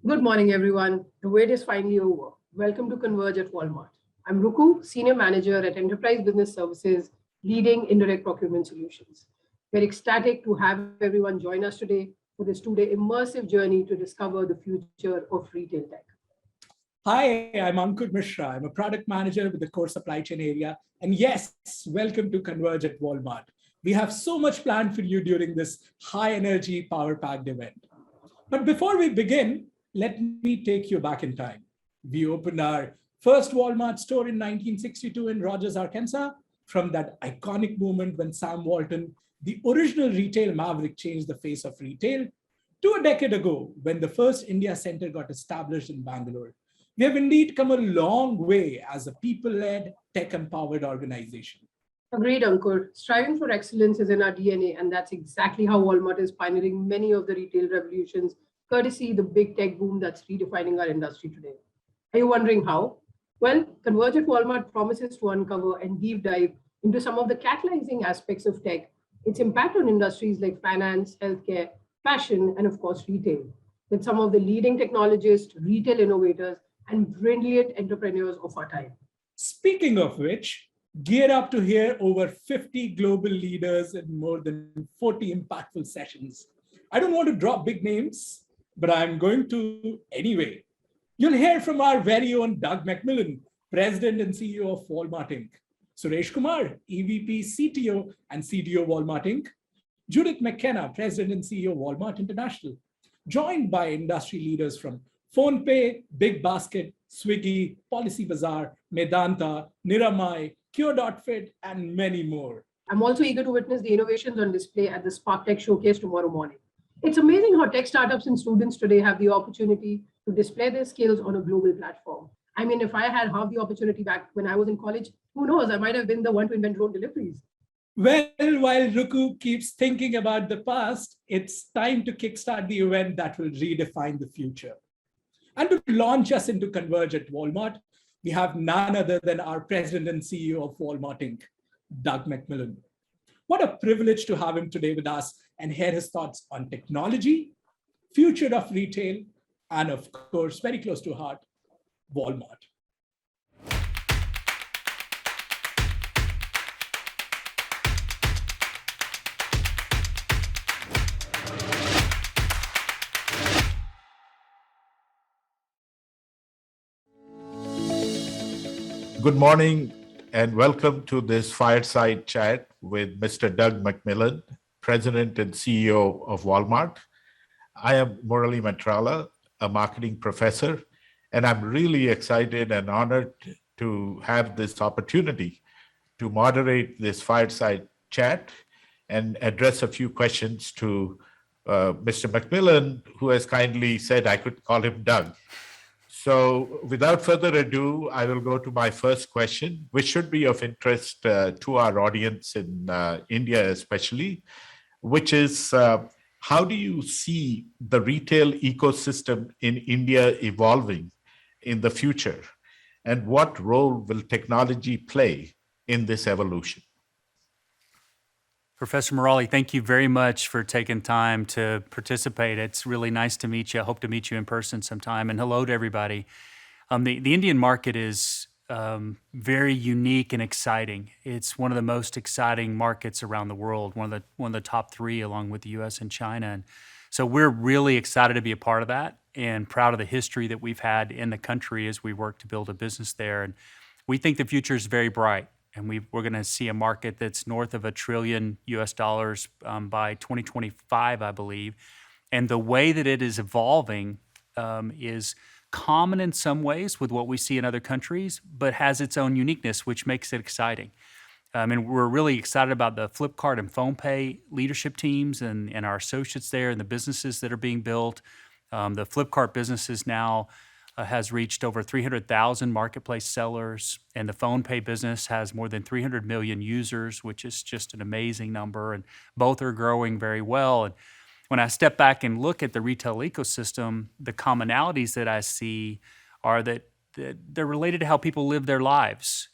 Good morning, everyone. The wait is finally over. Welcome to Converge at Walmart. I'm Ruku, Senior Manager at Enterprise Business Services, leading indirect procurement solutions. We're ecstatic to have everyone join us today for this two-day immersive journey to discover the future of retail tech. Hi, I'm Ankur Mishra. I'm a product manager with the core supply chain area. And yes, welcome to Converge at Walmart. We have so much planned for you during this high energy, power packed event. But before we begin, let me take you back in time. We opened our first Walmart store in 1962 in Rogers, Arkansas. From that iconic moment when Sam Walton, the original retail maverick, changed the face of retail, to a decade ago when the first India Center got established in Bangalore. We have indeed come a long way as a people-led, tech-empowered organization. Agreed, Ankur. Striving for excellence is in our DNA, and that's exactly how Walmart is pioneering many of the retail revolutions, courtesy the big tech boom that's redefining our industry today. Are you wondering how? Well, Converge at Walmart promises to uncover and deep dive into some of the catalyzing aspects of tech, its impact on industries like finance, healthcare, fashion, and of course, retail, with some of the leading technologists, retail innovators, and brilliant entrepreneurs of our time. Speaking of which, gear up to hear over 50 global leaders in more than 40 impactful sessions. I don't want to drop big names, but I'm going to anyway. You'll hear from our very own Doug McMillan, President and CEO of Walmart Inc., Suresh Kumar, EVP, CTO, and CDO Walmart Inc., Judith McKenna, President and CEO of Walmart International, joined by industry leaders from PhonePe, Big Basket, Swiggy, Policy Bazaar, Medanta, Niramai, Cure.fit, and many more. I'm also eager to witness the innovations on display at the Spark Tech Showcase tomorrow morning. It's amazing how tech startups and students today have the opportunity to display their skills on a global platform. I mean, if I had half the opportunity back when I was in college, who knows, I might have been the one to invent drone deliveries. Well, while Ruku keeps thinking about the past, it's time to kickstart the event that will redefine the future. And to launch us into Converge at Walmart, we have none other than our President and CEO of Walmart Inc., Doug McMillan. What a privilege to have him today with us and hear his thoughts on technology, future of retail, and of course, very close to heart, Walmart. Good morning and welcome to this Fireside Chat with Mr. Doug McMillan, President and CEO of Walmart. I am Murali Matrala, a marketing professor, and I'm really excited and honored to have this opportunity to moderate this Fireside Chat and address a few questions to Mr. McMillan, who has kindly said I could call him Doug. So without further ado, I will go to my first question, which should be of interest to our audience in India especially, which is how do you see the retail ecosystem in India evolving in the future? And what role will technology play in this evolution? Professor Murali, thank you very much for taking time to participate. It's really nice to meet you. I hope to meet you in person sometime. And hello to everybody. The Indian market is very unique and exciting. It's one of the most exciting markets around the world, one of the top three, along with the U.S. and China. And so we're really excited to be a part of that and proud of the history that we've had in the country as we work to build a business there. And we think the future is very bright. And we're going to see a market that's north of $1 trillion by 2025, I believe. And the way that it is evolving is common in some ways with what we see in other countries, but has its own uniqueness, which makes it exciting. And we're really excited about the Flipkart and PhonePe leadership teams and our associates there and the businesses that are being built. The Flipkart businesses now has reached over 300,000 marketplace sellers, and the PhonePe business has more than 300 million users, which is just an amazing number, and both are growing very well. And when I step back and look at the retail ecosystem, the commonalities that I see are that they're related to how people live their lives.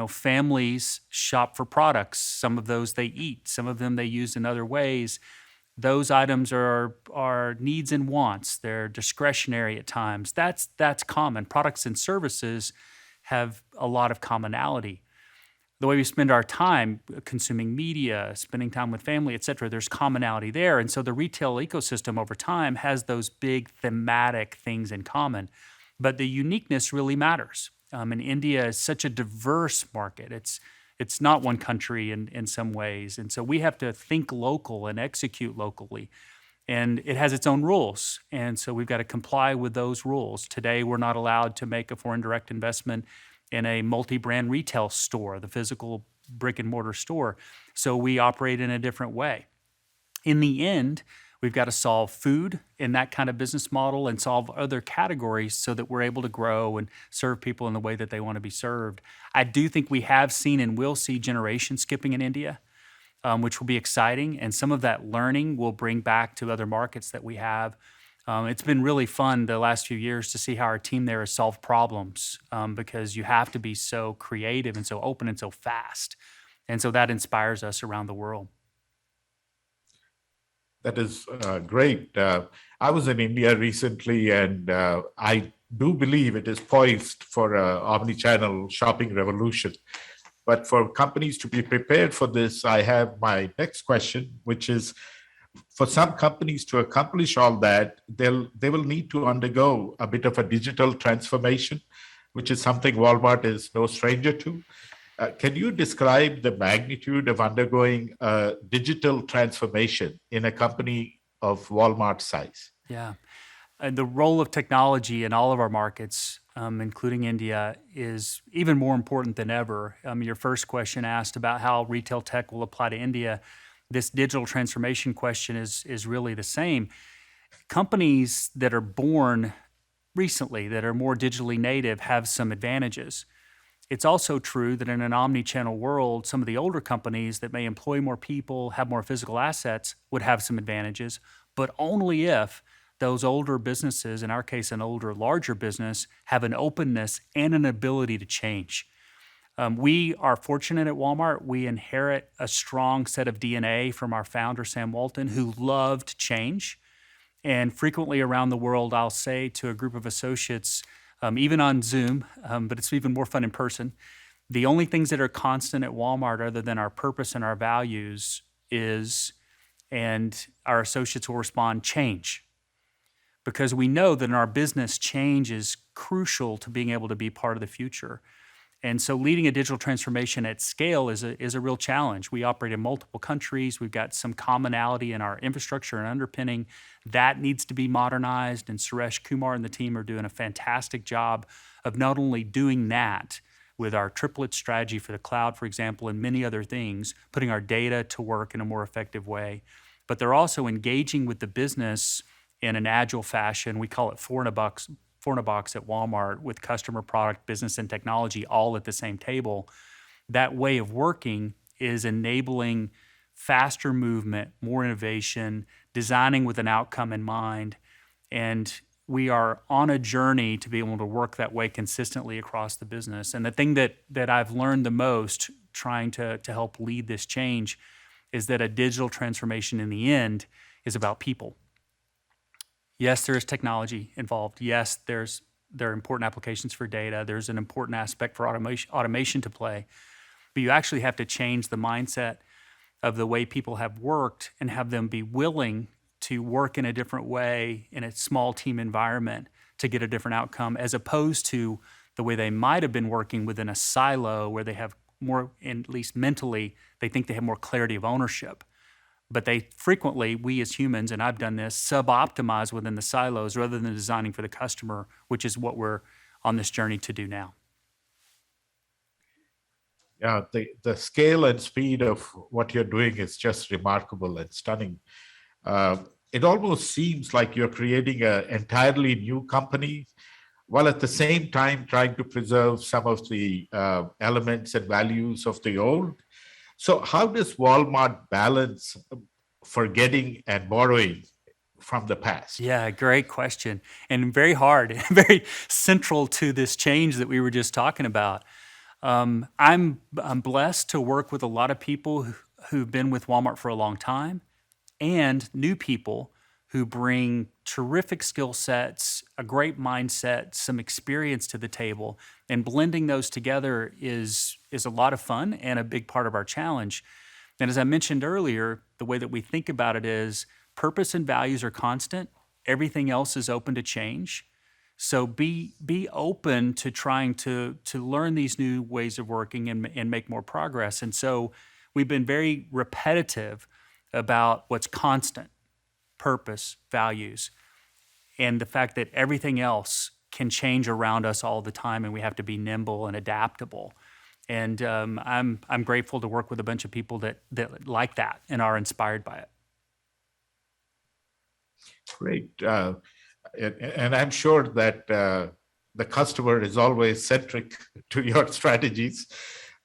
Families shop for products. Some of those they eat, some of them they use in other ways. those items are needs and wants. They're discretionary at times. That's common. Products and services have a lot of commonality. The way we spend our time consuming media, spending time with family, et cetera, there's commonality there. And so the retail ecosystem over time has those big thematic things in common. But the uniqueness really matters. And India is such a diverse market. It's not one country in some ways. And so we have to think local and execute locally. And it has its own rules. And so we've got to comply with those rules. Today, we're not allowed to make a foreign direct investment in a multi-brand retail store, the physical brick and mortar store. So we operate in a different way. In the end, we've got to solve food in that kind of business model and solve other categories so that we're able to grow and serve people in the way that they want to be served. I do think we have seen and will see generation skipping in India, which will be exciting. And some of that learning we'll bring back to other markets that we have. It's been really fun the last few years to see how our team there has solved problems because you have to be so creative and so open and so fast. And so that inspires us around the world. That is great. I was in India recently, and I do believe it is poised for an omni-channel shopping revolution. But for companies to be prepared for this, I have my next question, which is, for some companies to accomplish all that, they will need to undergo a bit of a digital transformation, which is something Walmart is no stranger to. Can you describe the magnitude of undergoing a digital transformation in a company of Walmart size? Yeah. The role of technology in all of our markets, including India, is even more important than ever. Your first question asked about how retail tech will apply to India. This digital transformation question is really the same. Companies that are born recently, that are more digitally native, have some advantages. It's also true that in an omni-channel world, some of the older companies that may employ more people, have more physical assets, would have some advantages, but only if those older businesses, in our case, an older, larger business, have an openness and an ability to change. We are fortunate at Walmart. We inherit a strong set of DNA from our founder, Sam Walton, who loved change. And frequently around the world, I'll say to a group of associates, even on Zoom, but it's even more fun in person, the only things that are constant at Walmart other than our purpose and our values is, and our associates will respond, change. Because we know that in our business, change is crucial to being able to be part of the future. And so leading a digital transformation at scale is a real challenge. We operate in multiple countries. We've got some commonality in our infrastructure and underpinning. That needs to be modernized, and Suresh Kumar and the team are doing a fantastic job of not only doing that with our triplet strategy for the cloud, for example, and many other things, putting our data to work in a more effective way, but they're also engaging with the business in an agile fashion. We call it four in a box at Walmart, with customer, product, business, and technology all at the same table. That way of working is enabling faster movement, more innovation, designing with an outcome in mind. And we are on a journey to be able to work that way consistently across the business. And the thing that I've learned the most trying to help lead this change is that a digital transformation in the end is about people. Yes, there is technology involved. Yes, there are important applications for data. There's an important aspect for automation to play. But you actually have to change the mindset of the way people have worked and have them be willing to work in a different way in a small team environment to get a different outcome, as opposed to the way they might have been working within a silo where they have more, at least mentally, they think they have more clarity of ownership. But they frequently, we as humans, and I've done this, sub-optimize within the silos rather than designing for the customer, which is what we're on this journey to do now. Yeah, the scale and speed of what you're doing is just remarkable and stunning. It almost seems like you're creating an entirely new company, while at the same time trying to preserve some of the elements and values of the old. So how does Walmart balance forgetting and borrowing from the past? Yeah, great question. And very hard, very central to this change that we were just talking about. I'm blessed to work with a lot of people who've been with Walmart for a long time and new people who bring terrific skill sets, a great mindset, some experience to the table, and blending those together is a lot of fun and a big part of our challenge. And as I mentioned earlier, the way that we think about it is purpose and values are constant. Everything else is open to change. So be open to trying to learn these new ways of working and make more progress. And so we've been very repetitive about what's constant: purpose, values, and the fact that everything else can change around us all the time, and we have to be nimble and adaptable. And I'm grateful to work with a bunch of people that like that and are inspired by it. Great. And I'm sure that the customer is always centric to your strategies.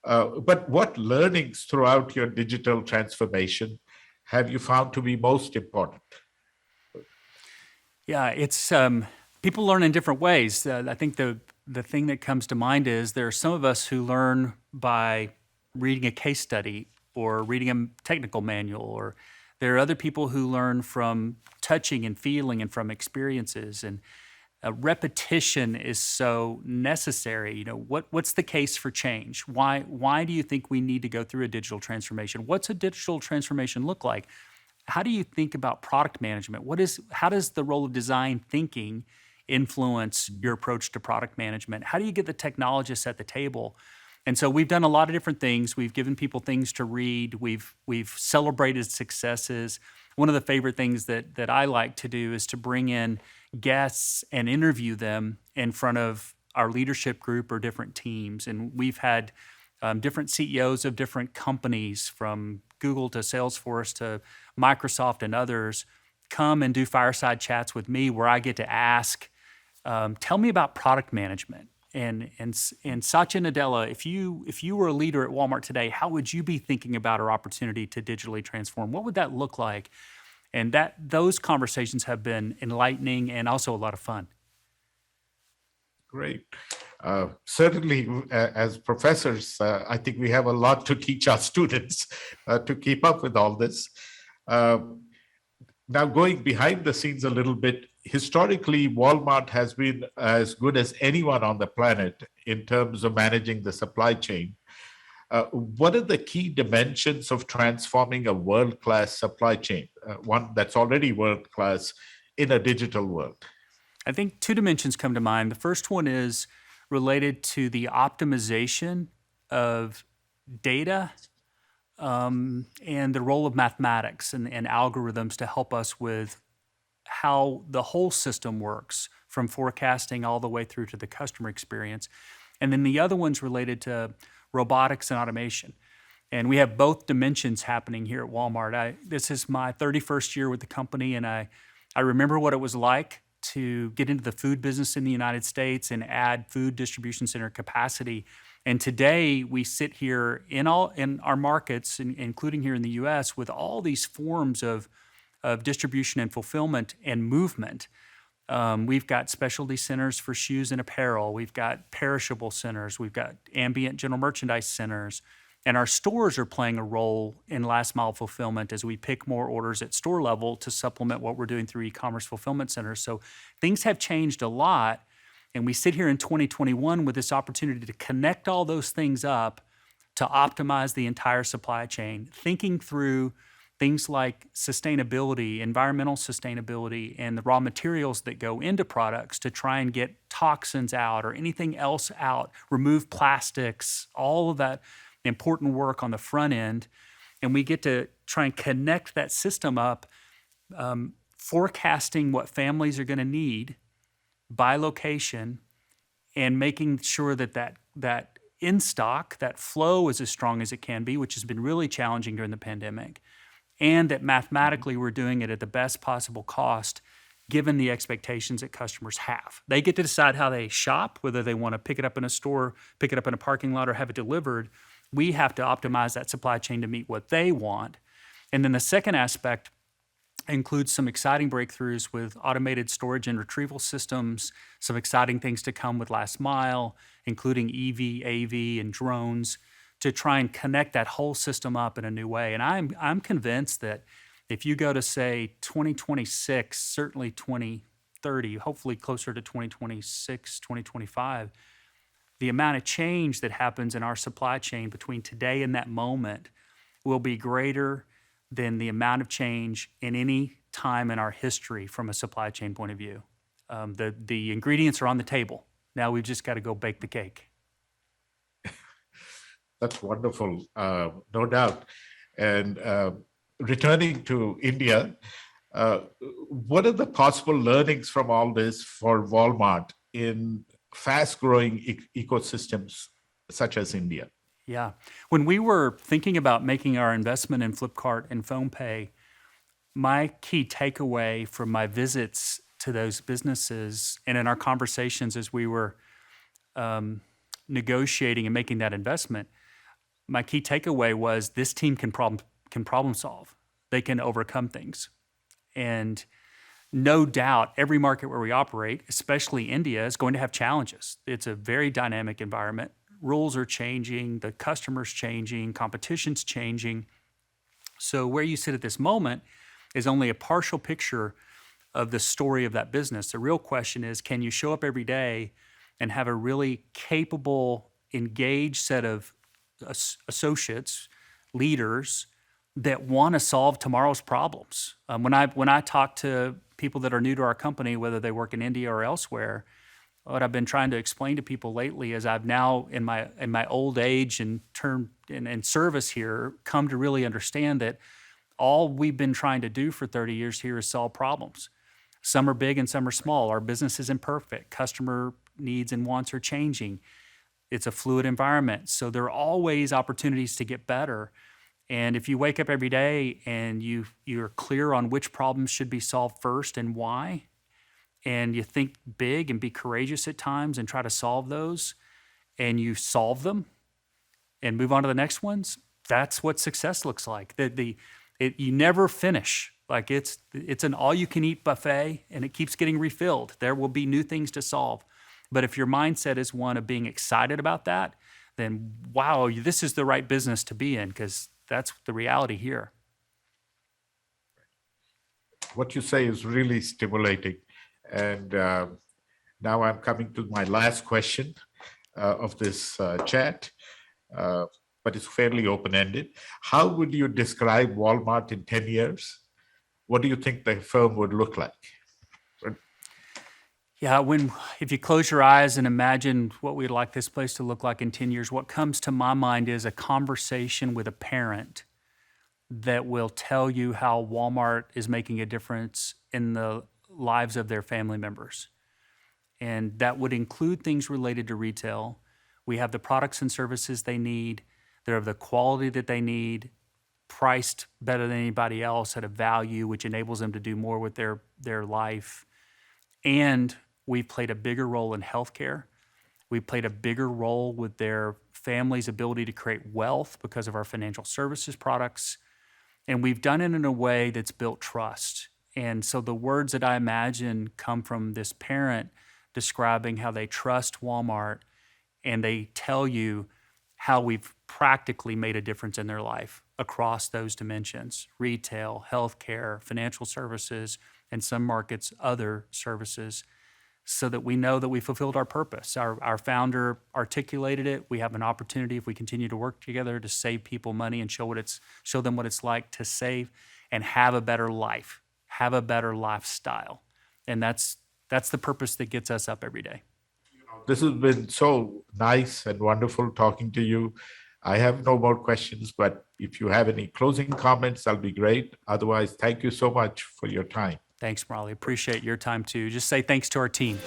But what learnings throughout your digital transformation have you found to be most important? Yeah, it's people learn in different ways. I think the thing that comes to mind is there are some of us who learn by reading a case study or reading a technical manual, or there are other people who learn from touching and feeling and from experiences. And repetition is so necessary. You know, what's the case for change? Why do you think we need to go through a digital transformation? What's a digital transformation look like? How do you think about product management? How does the role of design thinking influence your approach to product management? How do you get the technologists at the table? And so we've done a lot of different things. We've given people things to read. We've celebrated successes. One of the favorite things that I like to do is to bring in guests and interview them in front of our leadership group or different teams. And we've had different CEOs of different companies, from Google to Salesforce to Microsoft and others, come and do fireside chats with me where I get to ask, tell me about product management. And Satya Nadella, if you were a leader at Walmart today, how would you be thinking about our opportunity to digitally transform? What would that look like? And those conversations have been enlightening and also a lot of fun. Great. Certainly, as professors, I think we have a lot to teach our students to keep up with all this. Now, going behind the scenes a little bit, historically, Walmart has been as good as anyone on the planet in terms of managing the supply chain. What are the key dimensions of transforming a world-class supply chain, one that's already world-class, in a digital world? I think two dimensions come to mind. The first one is related to the optimization of data and the role of mathematics and algorithms to help us with how the whole system works, from forecasting all the way through to the customer experience. And then the other one's related to robotics and automation. And we have both dimensions happening here at Walmart. This is my 31st year with the company, and I remember what it was like to get into the food business in the United States and add food distribution center capacity. And today we sit here in our markets, including here in the US, with all these forms of distribution and fulfillment and movement. We've got specialty centers for shoes and apparel. We've got perishable centers. We've got ambient general merchandise centers. And our stores are playing a role in last mile fulfillment as we pick more orders at store level to supplement what we're doing through e-commerce fulfillment centers. So things have changed a lot. And we sit here in 2021 with this opportunity to connect all those things up to optimize the entire supply chain, thinking through things like sustainability, environmental sustainability, and the raw materials that go into products to try and get toxins out or anything else out, remove plastics, all of that important work on the front end. And we get to try and connect that system up, forecasting what families are going to need by location, and making sure that in stock, that flow is as strong as it can be, which has been really challenging during the pandemic, and that mathematically we're doing it at the best possible cost given the expectations that customers have. They get to decide how they shop, whether they want to pick it up in a store, pick it up in a parking lot, or have it delivered. We have to optimize that supply chain to meet what they want. And then the second aspect includes some exciting breakthroughs with automated storage and retrieval systems, some exciting things to come with last mile, including EV, AV, and drones, to try and connect that whole system up in a new way. And I'm convinced that If you go to, say, 2026, certainly 2030, hopefully closer to 2026, 2025, the amount of change that happens in our supply chain between today and that moment will be greater than the amount of change in any time in our history from a supply chain point of view. The ingredients are on the table. Now we've just got to go bake the cake. That's wonderful, no doubt. And returning to India, what are the possible learnings from all this for Walmart in fast-growing ecosystems such as India? Yeah. When we were thinking about making our investment in Flipkart and PhonePe, my key takeaway from my visits to those businesses and in our conversations as we were negotiating and making that investment, my key takeaway was this team can problem solve. They can overcome things. And no doubt, every market where we operate, especially India, is going to have challenges. It's a very dynamic environment. Rules are changing, the customer's changing, competition's changing. So where you sit at this moment is only a partial picture of the story of that business. The real question is, can you show up every day and have a really capable, engaged set of associates, leaders that want to solve tomorrow's problems? When I talk to people that are new to our company, whether they work in India or elsewhere, what I've been trying to explain to people lately is I've now, in my old age and term and service here, come to really understand that all we've been trying to do for 30 years here is solve problems. Some are big and some are small. Our business is imperfect. Customer needs and wants are changing. It's a fluid environment. So there are always opportunities to get better. And if you wake up every day and you're clear on which problems should be solved first and why, and you think big and be courageous at times and try to solve those, and you solve them and move on to the next ones, that's what success looks like. You never finish. Like it's an all-you-can-eat buffet, and it keeps getting refilled. There will be new things to solve. But if your mindset is one of being excited about that, then wow, this is the right business to be in, because that's the reality here. What you say is really stimulating. And now I'm coming to my last question of this chat, but it's fairly open-ended. How would you describe Walmart in 10 years? What do you think the firm would look like? Yeah, if you close your eyes and imagine what we'd like this place to look like in 10 years, what comes to my mind is a conversation with a parent that will tell you how Walmart is making a difference in the lives of their family members. And that would include things related to retail. We have the products and services they need. They're of the quality that they need, priced better than anybody else at a value which enables them to do more with their life. And we've played a bigger role in healthcare. We've played a bigger role with their family's ability to create wealth because of our financial services products. And we've done it in a way that's built trust. And so the words that I imagine come from this parent describing how they trust Walmart, and they tell you how we've practically made a difference in their life across those dimensions: retail, healthcare, financial services, and some markets, other services, so that we know that we fulfilled our purpose. Our founder articulated it. We have an opportunity, if we continue to work together, to save people money and show them what it's like to save and have a better life, have a better lifestyle. And that's the purpose that gets us up every day. This has been so nice and wonderful talking to you. I have no more questions, but if you have any closing comments, that'll be great. Otherwise, thank you so much for your time. Thanks, Murali. Appreciate your time too. Just say thanks to our team.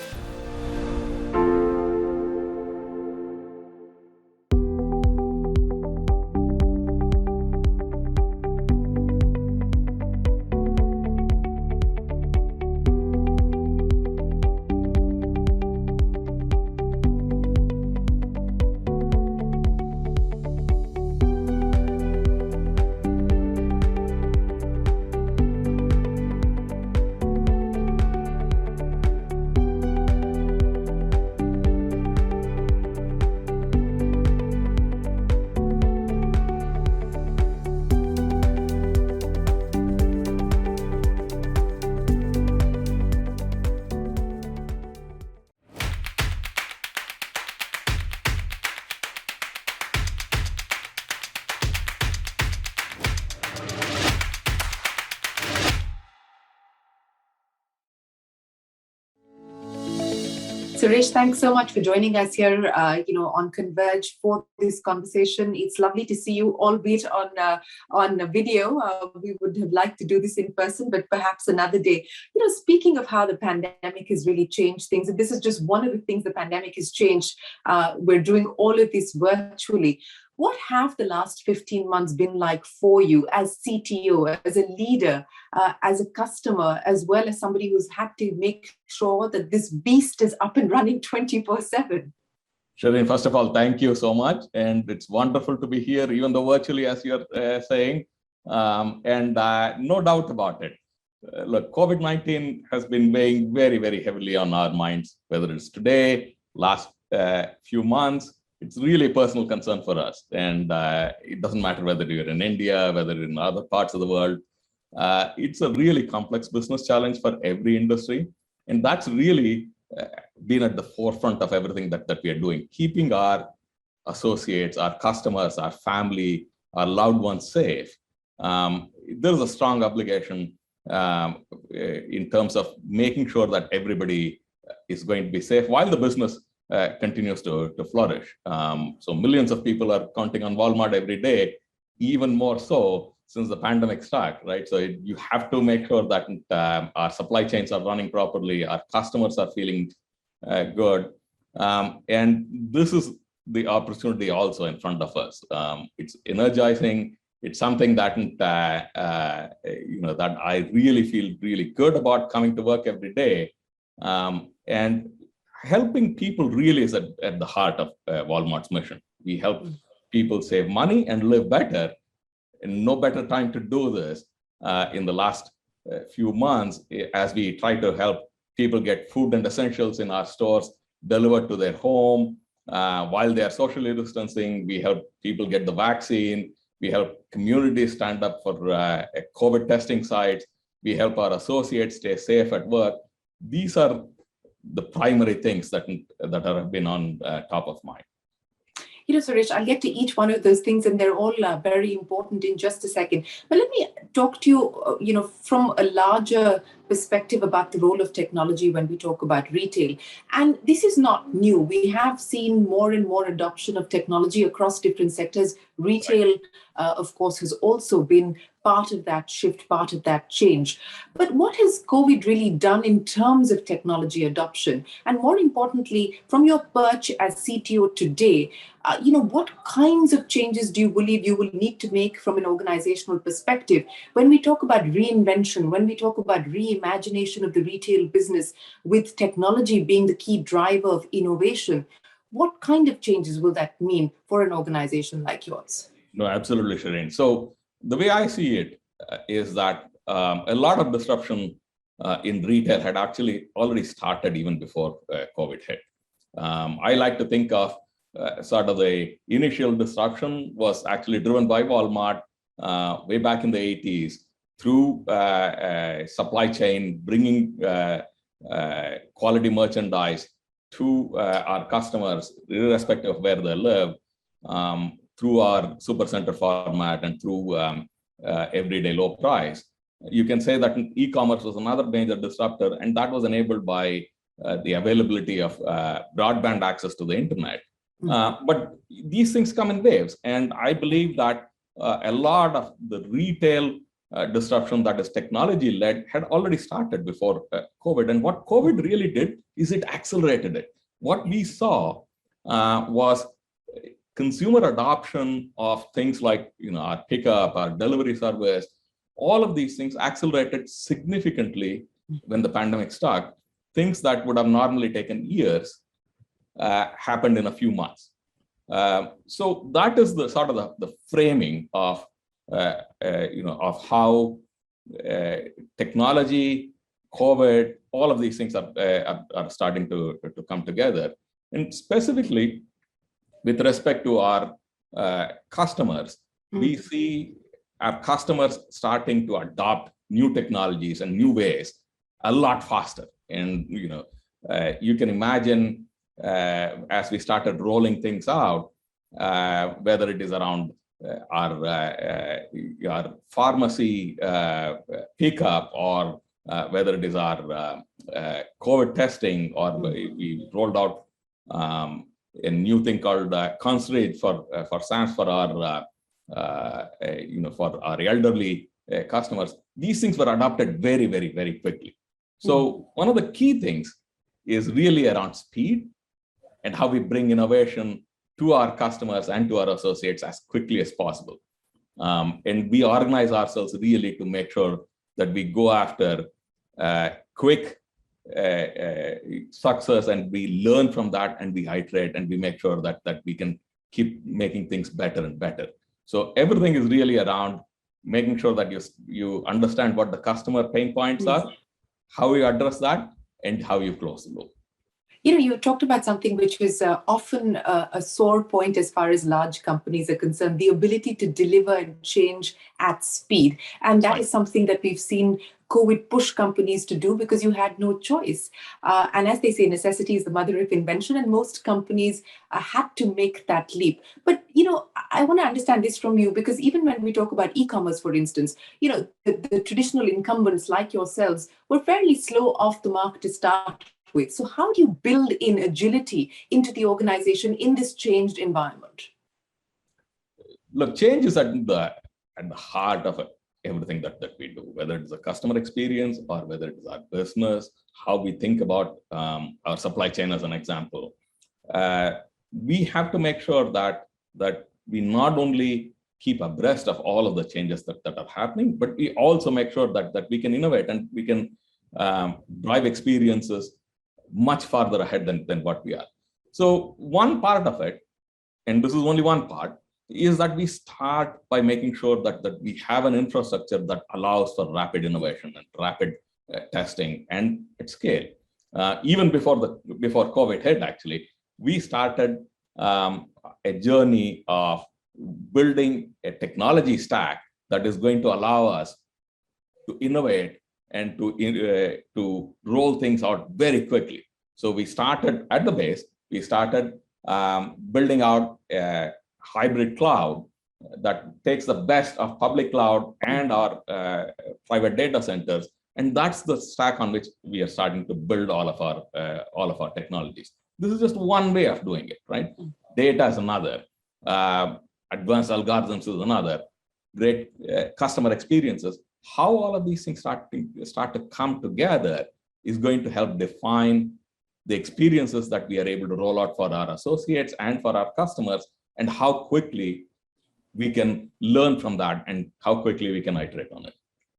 Suresh, thanks so much for joining us here, on Converge for this conversation. It's lovely to see you, albeit on video. We would have liked to do this in person, but perhaps another day. Speaking of how the pandemic has really changed things, and this is just one of the things the pandemic has changed. We're doing all of this virtually. What have the last 15 months been like for you as CTO, as a leader, as a customer, as well as somebody who's had to make sure that this beast is up and running 24/7? Shireen, first of all, thank you so much. And it's wonderful to be here, even though virtually, as you're saying. And no doubt about it. Look, COVID-19 has been weighing very, very heavily on our minds, whether it's today, last few months. It's really a personal concern for us. And it doesn't matter whether you're in India, whether in other parts of the world. It's a really complex business challenge for every industry. And that's really been at the forefront of everything that we are doing, keeping our associates, our customers, our family, our loved ones safe. There's a strong obligation in terms of making sure that everybody is going to be safe while the business continues to flourish. So millions of people are counting on Walmart every day, even more so since the pandemic started, right? So you have to make sure that our supply chains are running properly, our customers are feeling good. And this is the opportunity also in front of us. It's energizing. It's something that that I really feel really good about coming to work every day. And helping people really is at the heart of Walmart's mission. We help people save money and live better. And no better time to do this in the last few months as we try to help people get food and essentials in our stores delivered to their home while they are socially distancing. We help people get the vaccine. We help communities stand up for COVID testing sites. We help our associates stay safe at work. These are the primary things that have been on top of mind. Suresh, I'll get to each one of those things, and they're all very important in just a second. But let me talk to you, from a larger perspective about the role of technology when we talk about retail. And this is not new. We have seen more and more adoption of technology across different sectors. Retail, of course, has also been part of that shift, part of that change. But what has COVID really done in terms of technology adoption? And more importantly, from your perch as CTO today, what kinds of changes do you believe you will need to make from an organizational perspective when we talk about reinvention, when we talk about reimagination of the retail business with technology being the key driver of innovation? What kind of changes will that mean for an organization like yours? No, absolutely, Shireen. So the way I see it is that a lot of disruption in retail had actually already started even before COVID hit. I like to think of sort of the initial disruption was actually driven by Walmart way back in the 80s through supply chain, bringing quality merchandise to our customers, irrespective of where they live, through our supercenter format and through everyday low price. You can say that e-commerce was another major disruptor, and that was enabled by the availability of broadband access to the internet. But these things come in waves, and I believe that a lot of the retail disruption that is technology-led had already started before COVID. And what COVID really did is it accelerated it. What we saw was consumer adoption of things like our pickup, our delivery service. All of these things accelerated significantly when the pandemic struck. Things that would have normally taken years happened in a few months. So that is the sort of the framing of of how technology, COVID, all of these things are starting to come together. And specifically, with respect to our customers, we see our customers starting to adopt new technologies and new ways a lot faster. And you can imagine as we started rolling things out, whether it is around our pharmacy pickup or whether it is our COVID testing, or we rolled out a new thing called Converge for SaaS for our for our elderly customers. These things were adopted very, very, very quickly. So one of the key things is really around speed and how we bring innovation to our customers and to our associates as quickly as possible. And we organize ourselves really to make sure that we go after quick success, and we learn from that, and we iterate, and we make sure that we can keep making things better and better. So everything is really around making sure that you understand what the customer pain points are, how you address that, and how you close the loop. You talked about something which is often a sore point as far as large companies are concerned, the ability to deliver and change at speed. And that is something that we've seen COVID push companies to do because you had no choice. And as they say, necessity is the mother of invention, and most companies had to make that leap. But, I want to understand this from you, because even when we talk about e-commerce, for instance, the traditional incumbents like yourselves were fairly slow off the mark to start with. So how do you build in agility into the organization in this changed environment? Look, change is at the heart of everything that we do, whether it's a customer experience or whether it is our business, how we think about our supply chain as an example. We have to make sure that we not only keep abreast of all of the changes that are happening, but we also make sure that we can innovate and we can drive experiences much farther ahead than what we are. So one part of it, and this is only one part, is that we start by making sure that we have an infrastructure that allows for rapid innovation and rapid testing and at scale. Even before COVID hit, actually, we started a journey of building a technology stack that is going to allow us to innovate and to roll things out very quickly. So we started at the base. We started building out a hybrid cloud that takes the best of public cloud and our private data centers, and that's the stack on which we are starting to build all of our technologies. This is just one way of doing it, right? Data is another. Advanced algorithms is another. Great customer experiences. How all of these things start to come together is going to help define the experiences that we are able to roll out for our associates and for our customers, and how quickly we can learn from that and how quickly we can iterate on it.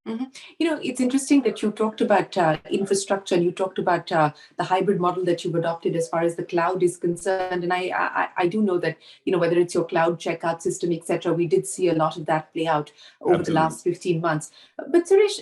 Mm-hmm. It's interesting that you talked about infrastructure, and you talked about the hybrid model that you've adopted as far as the cloud is concerned. And I do know that, whether it's your cloud checkout system, etc., we did see a lot of that play out over the last 15 months. But Suresh,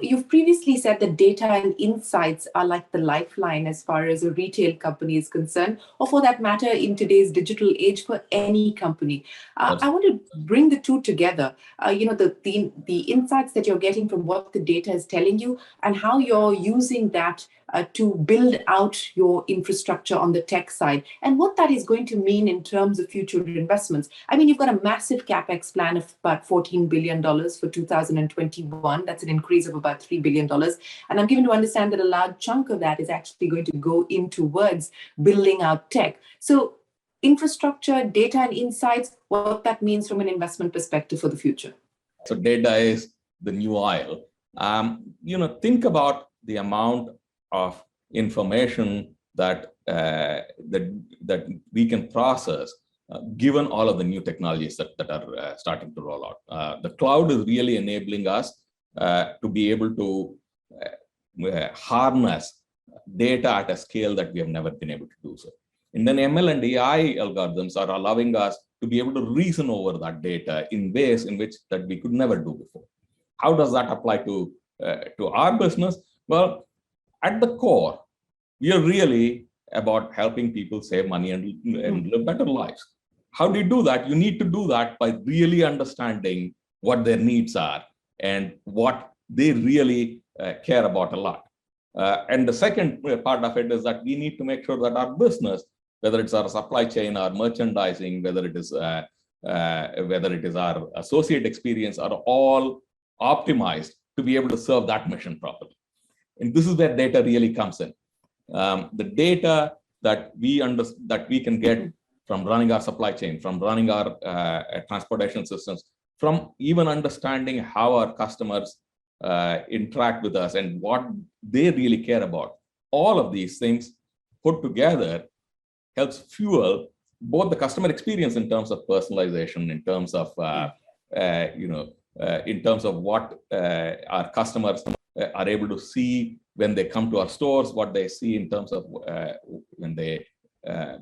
you've previously said that data and insights are like the lifeline as far as a retail company is concerned, or for that matter, in today's digital age for any company. I want to bring the two together. The insights that you're getting from what the data is telling you, and how you're using that to build out your infrastructure on the tech side, and what that is going to mean in terms of future investments. I mean, you've got a massive CapEx plan of about $14 billion for 2021. That's an increase of about $3 billion. And I'm given to understand that a large chunk of that is actually going to go in towards building out tech. So infrastructure, data and insights, what that means from an investment perspective for the future. So data is the new oil. Think about the amount of information that we can process, given all of the new technologies that are starting to roll out. The cloud is really enabling us to be able to harness data at a scale that we have never been able to do so. And then ML and AI algorithms are allowing us to be able to reason over that data in ways in which that we could never do before. How does that apply to our business? Well, at the core, we are really about helping people save money and live better lives. How do you do that? You need to do that by really understanding what their needs are and what they really care about a lot. And the second part of it is that we need to make sure that our business, whether it's our supply chain, our merchandising, whether it is our associate experience, are all optimized to be able to serve that mission properly. And this is where data really comes in. The data that we can get from running our supply chain, from running our transportation systems, from even understanding how our customers interact with us and what they really care about. All of these things put together helps fuel both the customer experience in terms of personalization, in terms of in terms of what our customers are able to see when they come to our stores, what they see in terms of when they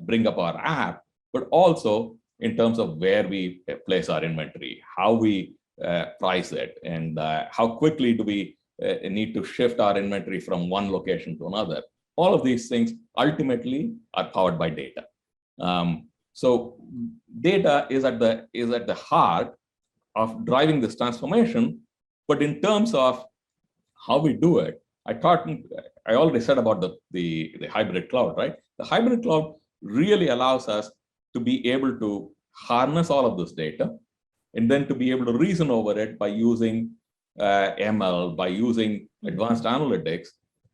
bring up our app, but also in terms of where we place our inventory, how we price it, and how quickly do we need to shift our inventory from one location to another. All of these things ultimately are powered by data. So data is at the heart of driving this transformation. But in terms of how we do it, I already said about the hybrid cloud, right? The hybrid cloud really allows us to be able to harness all of this data and then to be able to reason over it by using ML, by using advanced analytics.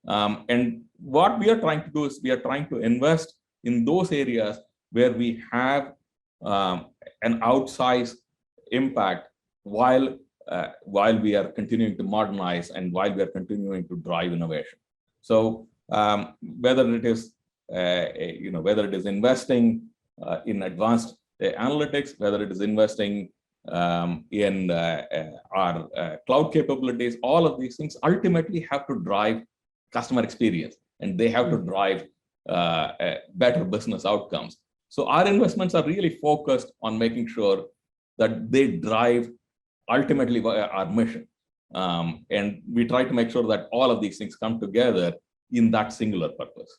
And what we are trying to do is we are trying to invest in those areas where we have an outsized impact while we are continuing to modernize and while we are continuing to drive innovation. So whether it is investing in advanced analytics, whether it is investing in our cloud capabilities, all of these things ultimately have to drive customer experience, and they have to drive better business outcomes. So our investments are really focused on making sure that they drive ultimately our mission. And we try to make sure that all of these things come together in that singular purpose.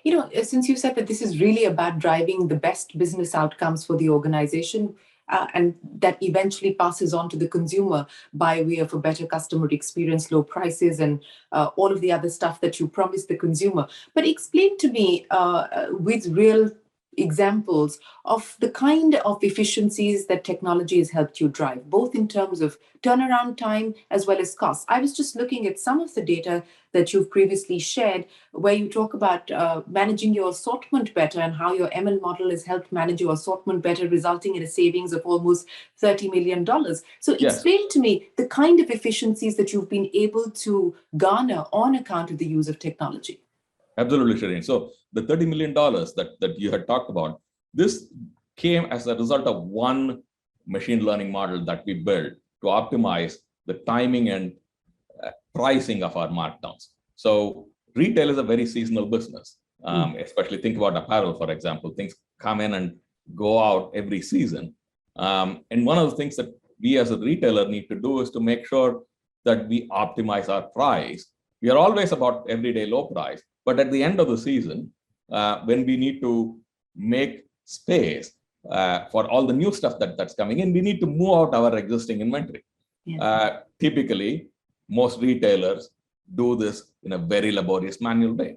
You know, since you said that this is really about driving the best business outcomes for the organization, and that eventually passes on to the consumer by way of a better customer experience, low prices, and all of the other stuff that you promise the consumer. But explain to me with real examples of the kind of efficiencies that technology has helped you drive, both in terms of turnaround time as well as cost. I was just looking at some of the data that you've previously shared, where you talk about managing your assortment better and how your ML model has helped manage your assortment better, resulting in a savings of almost $30 million. So explain to me the kind of efficiencies that you've been able to garner on account of the use of technology. Absolutely, Shireen. So the $30 million that you had talked about, this came as a result of one machine learning model that we built to optimize the timing and pricing of our markdowns. So retail is a very seasonal business, especially think about apparel, for example. Things come in and go out every season. And one of the things that we as a retailer need to do is to make sure that we optimize our price. We are always about everyday low price, but at the end of the season, when we need to make space for all the new stuff that's coming in, we need to move out our existing inventory. Typically, most retailers do this in a very laborious manual way.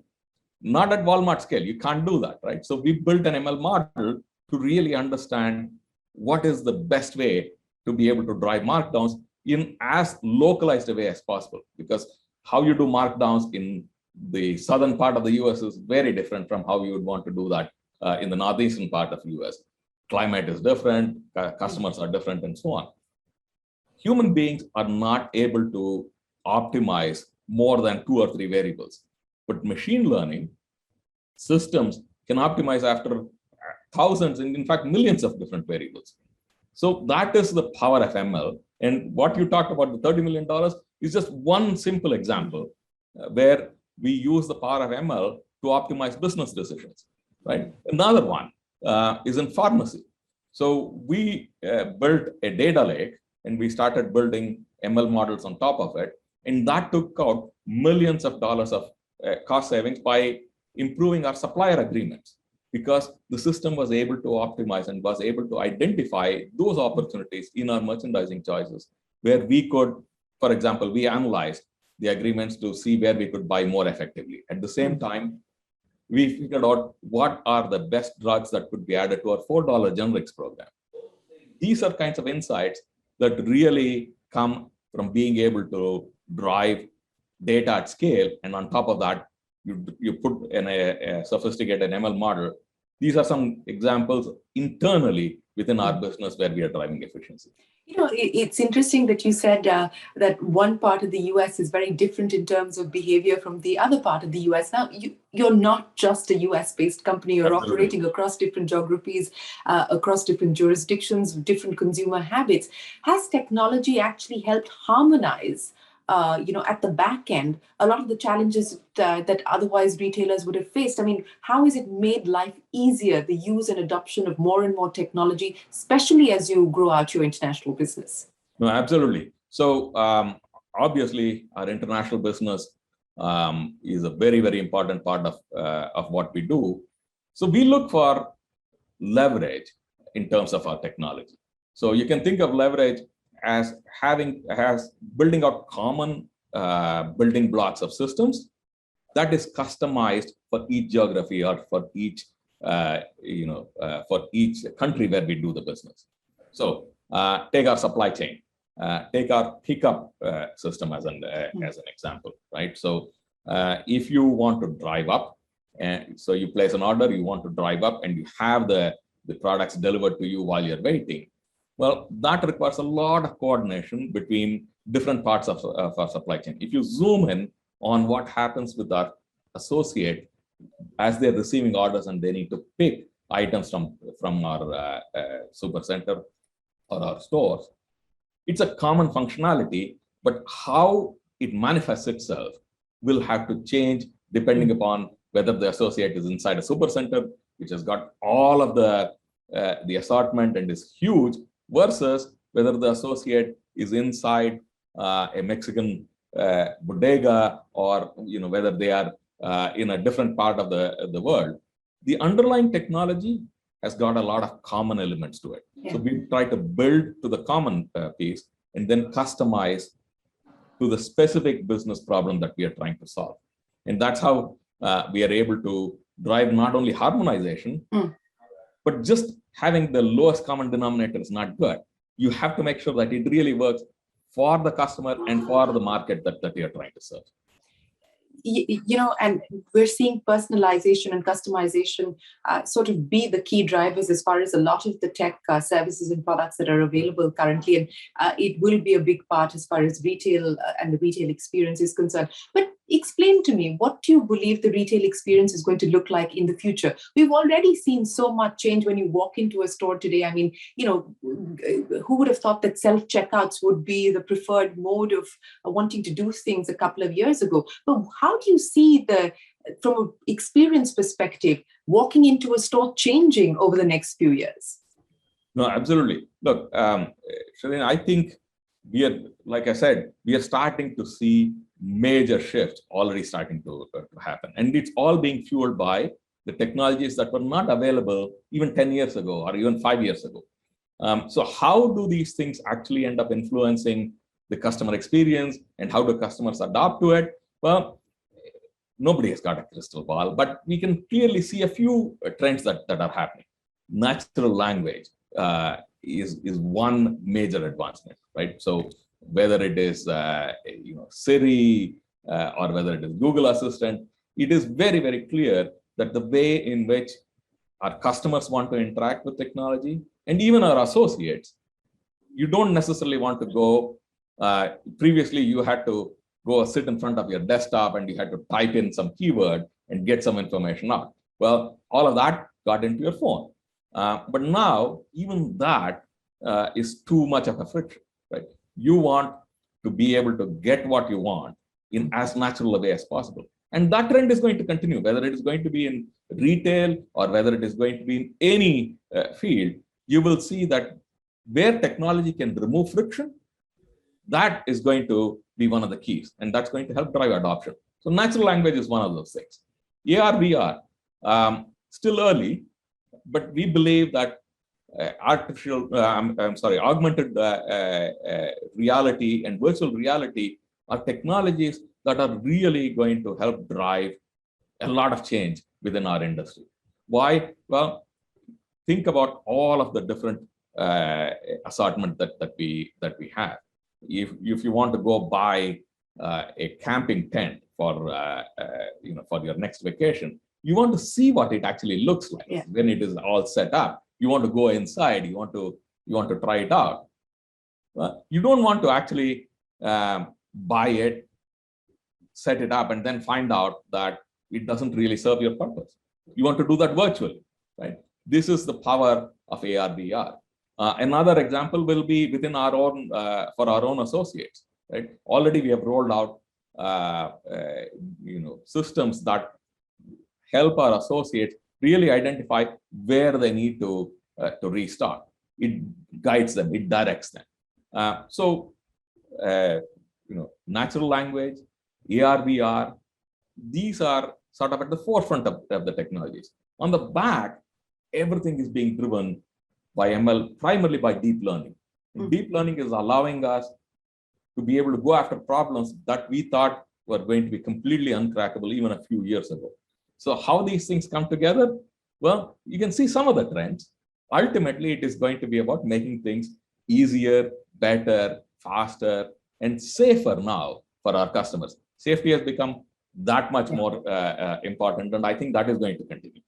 Not at Walmart scale, you can't do that, right? So we built an ML model to really understand what is the best way to be able to drive markdowns in as localized a way as possible, because how you do markdowns in the southern part of the US is very different from how you would want to do that in the northeastern part of the US. Climate is different, customers are different, and so on. Human beings are not able to optimize more than 2 or 3 variables, but machine learning systems can optimize after thousands and in fact millions of different variables. So that is the power of ML. And what you talked about, the $30 million, is just one simple example where we use the power of ML to optimize business decisions, right? Another one is in pharmacy. So we built a data lake and we started building ML models on top of it. And that took out millions of dollars of cost savings by improving our supplier agreements, because the system was able to optimize and was able to identify those opportunities in our merchandising choices, where we could, for example, we analyzed the agreements to see where we could buy more effectively. At the same time, we figured out what are the best drugs that could be added to our $4 generics program. These are kinds of insights that really come from being able to drive data at scale, and on top of that, you put in a sophisticated ML model. These are some examples internally within our business where we are driving efficiency. It's interesting that you said that one part of the US is very different in terms of behavior from the other part of the US. Now, you're not just a US-based company. You're Absolutely. operating across different geographies, across different jurisdictions, different consumer habits. Has technology actually helped harmonize at the back end, a lot of the challenges that otherwise retailers would have faced? I mean, how has it made life easier, the use and adoption of more and more technology, especially as you grow out your international business? No, absolutely. So obviously, our international business is a very, very important part of what we do. So we look for leverage in terms of our technology. So you can think of leverage as building out common building blocks of systems that is customized for each geography or for each country where we do the business. So take our supply chain, take our pickup system as an example, right? So if you want to drive up, and so you place an order, you want to drive up, and you have the products delivered to you while you're waiting. Well, that requires a lot of coordination between different parts of our supply chain. If you zoom in on what happens with our associate as they're receiving orders and they need to pick items from our super center or our stores, it's a common functionality, but how it manifests itself will have to change depending upon whether the associate is inside a super center, which has got all of the assortment and is huge, versus whether the associate is inside a Mexican bodega, or whether they are in a different part of the world. The underlying technology has got a lot of common elements to it. Yeah. So we try to build to the common piece and then customize to the specific business problem that we are trying to solve. And that's how we are able to drive not only harmonization, but just having the lowest common denominator is not good. You have to make sure that it really works for the customer and for the market that you're trying to serve. And we're seeing personalization and customization sort of be the key drivers as far as a lot of the tech services and products that are available currently. And it will be a big part as far as retail and the retail experience is concerned. But explain to me, what do you believe the retail experience is going to look like in the future? We've already seen so much change when you walk into a store today. I mean, who would have thought that self-checkouts would be the preferred mode of wanting to do things a couple of years ago? But how do you see from an experience perspective, walking into a store changing over the next few years? No, absolutely. Look, Shalini, I think like I said, we are starting to see major shifts already starting to happen. And it's all being fueled by the technologies that were not available even 10 years ago or even 5 years ago. So how do these things actually end up influencing the customer experience, and how do customers adapt to it? Well, nobody has got a crystal ball, but we can clearly see a few trends that are happening. Natural language is one major advancement, right? So whether it is Siri or whether it is Google Assistant, it is very, very clear that the way in which our customers want to interact with technology, and even our associates, you don't necessarily want to go. Previously, you had to go sit in front of your desktop and you had to type in some keyword and get some information out. Well, all of that got into your phone. But now, even that is too much of a friction, right? You want to be able to get what you want in as natural a way as possible. And that trend is going to continue, whether it is going to be in retail or whether it is going to be in any field. You will see that where technology can remove friction, that is going to be one of the keys, and that's going to help drive adoption. So natural language is one of those things. AR, VR, still early, but we believe that augmented reality and virtual reality are technologies that are really going to help drive a lot of change within our industry. Why? Well, think about all of the different assortment that we have. If you want to go buy a camping tent for for your next vacation, you want to see what it actually looks like when it is all set up. You want to go inside. You want to try it out. You don't want to actually buy it, set it up, and then find out that it doesn't really serve your purpose. You want to do that virtually, right? This is the power of AR/VR. Another example will be within our own, for our own associates, right? Already we have rolled out, systems that help our associates really identify where they need to restart. It guides them, it directs them. Natural language, AR/VR, these are sort of at the forefront of the technologies. On the back, everything is being driven by ML, primarily by deep learning. And deep learning is allowing us to be able to go after problems that we thought were going to be completely uncrackable even a few years ago. So how these things come together? Well, you can see some of the trends. Ultimately, it is going to be about making things easier, better, faster, and safer now for our customers. Safety has become that much more important, and I think that is going to continue.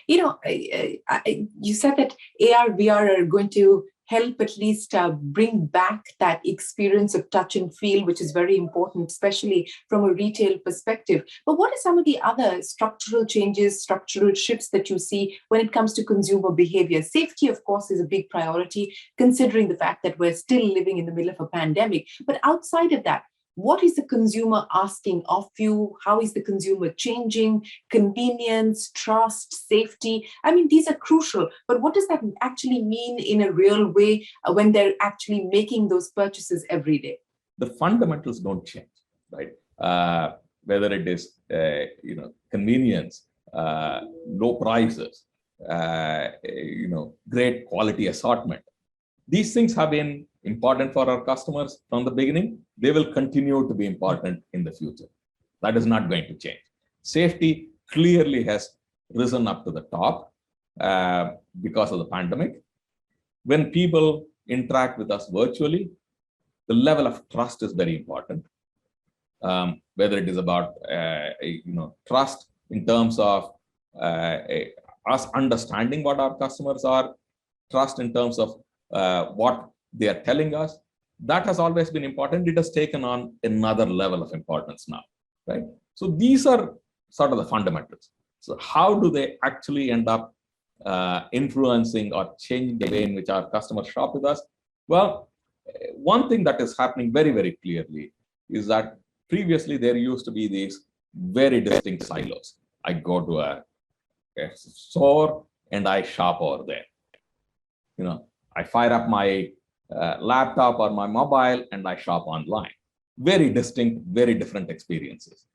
You said that AR/VR are going to help at least bring back that experience of touch and feel, which is very important, especially from a retail perspective. But what are some of the other structural changes, structural shifts that you see when it comes to consumer behavior? Safety, of course, is a big priority, considering the fact that we're still living in the middle of a pandemic. But outside of that, what is the consumer asking of you? How is the consumer changing? Convenience, trust, safety. I mean, these are crucial, but what does that actually mean in a real way when they're actually making those purchases every day? The fundamentals don't change, right? Whether it is, convenience, low prices, great quality assortment. These things have been important for our customers from the beginning. They will continue to be important in the future. That is not going to change. Safety clearly has risen up to the top because of the pandemic. When people interact with us virtually, the level of trust is very important. Whether it is about trust in terms of us understanding what our customers are, trust in terms of what they are telling us, that has always been important. It has taken on another level of importance now, right? So these are sort of the fundamentals. So how do they actually end up influencing or changing the way in which our customers shop with us? Well, one thing that is happening very, very clearly is that previously there used to be these very distinct silos. I go to a store and I shop over there. I fire up my laptop or my mobile and I shop online. Very distinct, very different experiences.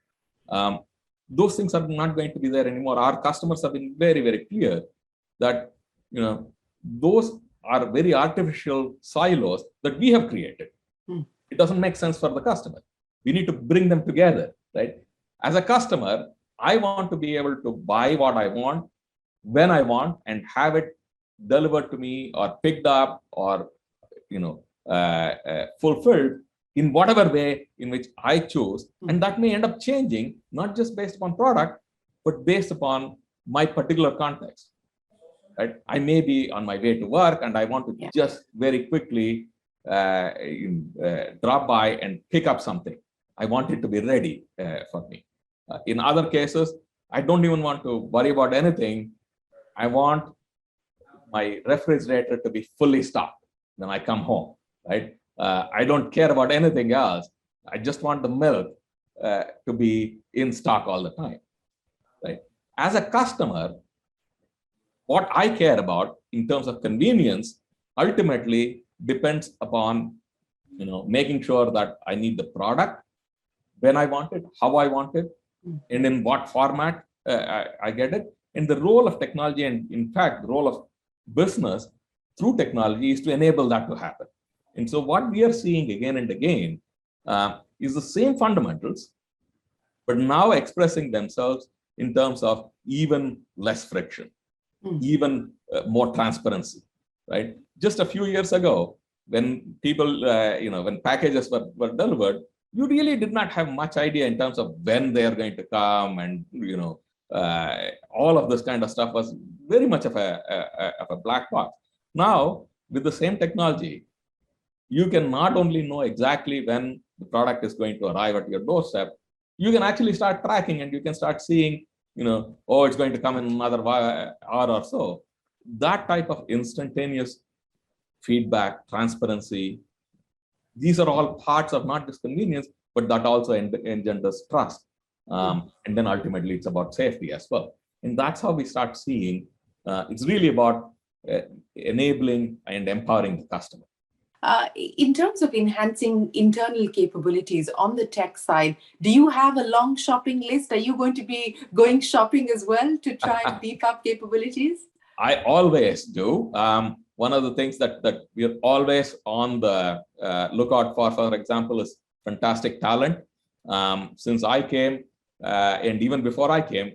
Those things are not going to be there anymore. Our customers have been very, very clear that those are very artificial silos that we have created. It doesn't make sense for the customer. We need to bring them together, right? As a customer, I want to be able to buy what I want, when I want, and have it delivered to me or picked up or fulfilled in whatever way in which I choose. And that may end up changing, not just based upon product, but based upon my particular context. Right? I may be on my way to work and I want to just very quickly drop by and pick up something. I want it to be ready for me. In other cases, I don't even want to worry about anything. I want my refrigerator to be fully stocked when I come home, right? I don't care about anything else. I just want the milk to be in stock all the time, right? As a customer, what I care about in terms of convenience ultimately depends upon, making sure that I need the product when I want it, how I want it, and in what format I get it. And the role of technology, and in fact, the role of business through technology is to enable that to happen. And so what we are seeing again and again is the same fundamentals, but now expressing themselves in terms of even less friction, even more transparency, right? Just a few years ago, when people, when packages were delivered, you really did not have much idea in terms of when they are going to come, and all of this kind of stuff was very much of a black box. Now, with the same technology, you can not only know exactly when the product is going to arrive at your doorstep, you can actually start tracking, and you can start seeing, oh, it's going to come in another hour or so. That type of instantaneous feedback, transparency, these are all parts of not just convenience, but that also engenders trust. And then ultimately it's about safety as well. And that's how we start seeing, it's really about enabling and empowering the customer. In terms of enhancing internal capabilities on the tech side, do you have a long shopping list? Are you going to be going shopping as well to try and beef up capabilities? I always do. One of the things that we're always on the lookout for example, is fantastic talent. Since I came, and even before I came,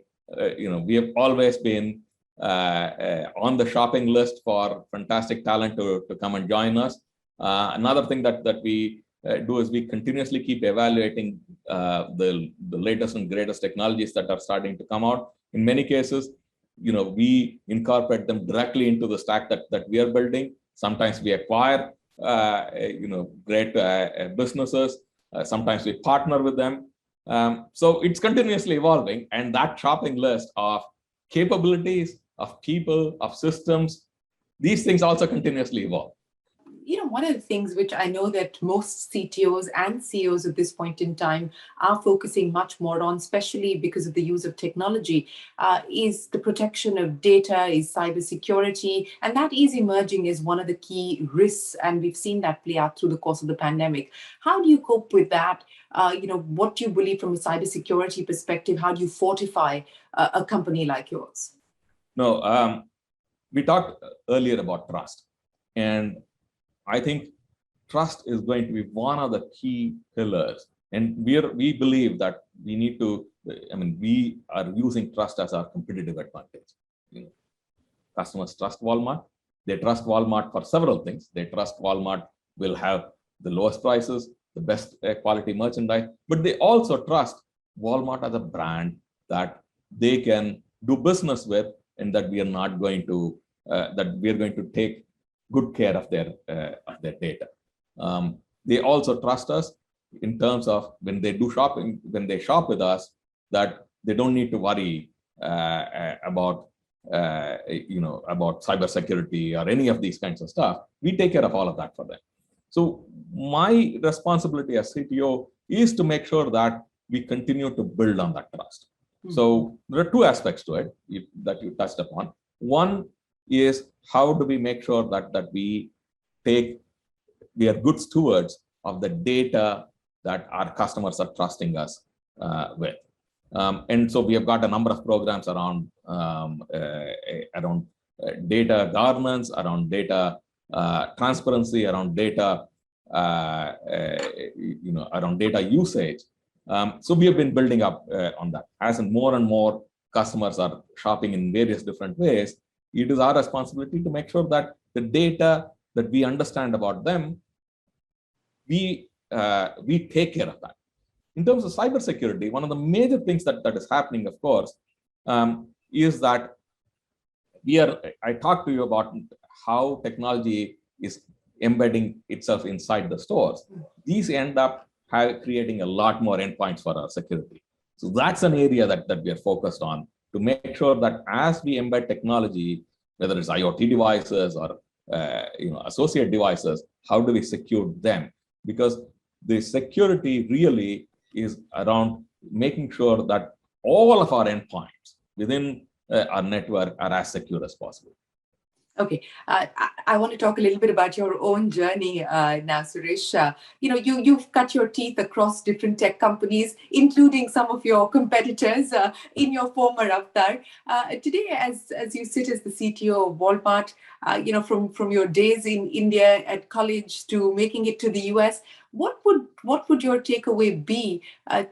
we have always been on the shopping list for fantastic talent to come and join us. Another thing that we do is we continuously keep evaluating the latest and greatest technologies that are starting to come out. In many cases, we incorporate them directly into the stack that we are building. Sometimes we acquire, great businesses. Sometimes we partner with them. So it's continuously evolving, and that shopping list of capabilities, of people, of systems, these things also continuously evolve. One of the things which I know that most CTOs and CEOs at this point in time are focusing much more on, especially because of the use of technology, is the protection of data, is cybersecurity, and that is emerging as one of the key risks, and we've seen that play out through the course of the pandemic. How do you cope with that? What do you believe from a cybersecurity perspective? How do you fortify a company like yours? No, we talked earlier about trust, and I think trust is going to be one of the key pillars. And we believe that we are using trust as our competitive advantage. Customers trust Walmart. They trust Walmart for several things. They trust Walmart will have the lowest prices, the best quality merchandise, but they also trust Walmart as a brand that they can do business with, and that we are not going to, that we are going to take good care of their data. They also trust us in terms of when they do shopping, when they shop with us, that they don't need to worry about cybersecurity or any of these kinds of stuff. We take care of all of that for them. So my responsibility as CTO is to make sure that we continue to build on that trust. Mm-hmm. So there are two aspects to it that you touched upon. One is, how do we make sure that we are good stewards of the data that our customers are trusting us with. And so we have got a number of programs around data governance, around data transparency, around data around data usage. So we have been building up on that. As in more and more customers are shopping in various different ways, it is our responsibility to make sure that the data that we understand about them, we take care of that. In terms of cybersecurity, one of the major things that is happening, of course, is that I talked to you about how technology is embedding itself inside the stores. These end up creating a lot more endpoints for our security. So that's an area that we are focused on, to make sure that as we embed technology, whether it's IoT devices or associate devices, how do we secure them? Because the security really is around making sure that all of our endpoints within our network are as secure as possible. Okay, I want to talk a little bit about your own journey now, Suresh. You've cut your teeth across different tech companies, including some of your competitors in your former avatar. Today, as you sit as the CTO of Walmart, from your days in India at college to making it to the US, what would your takeaway be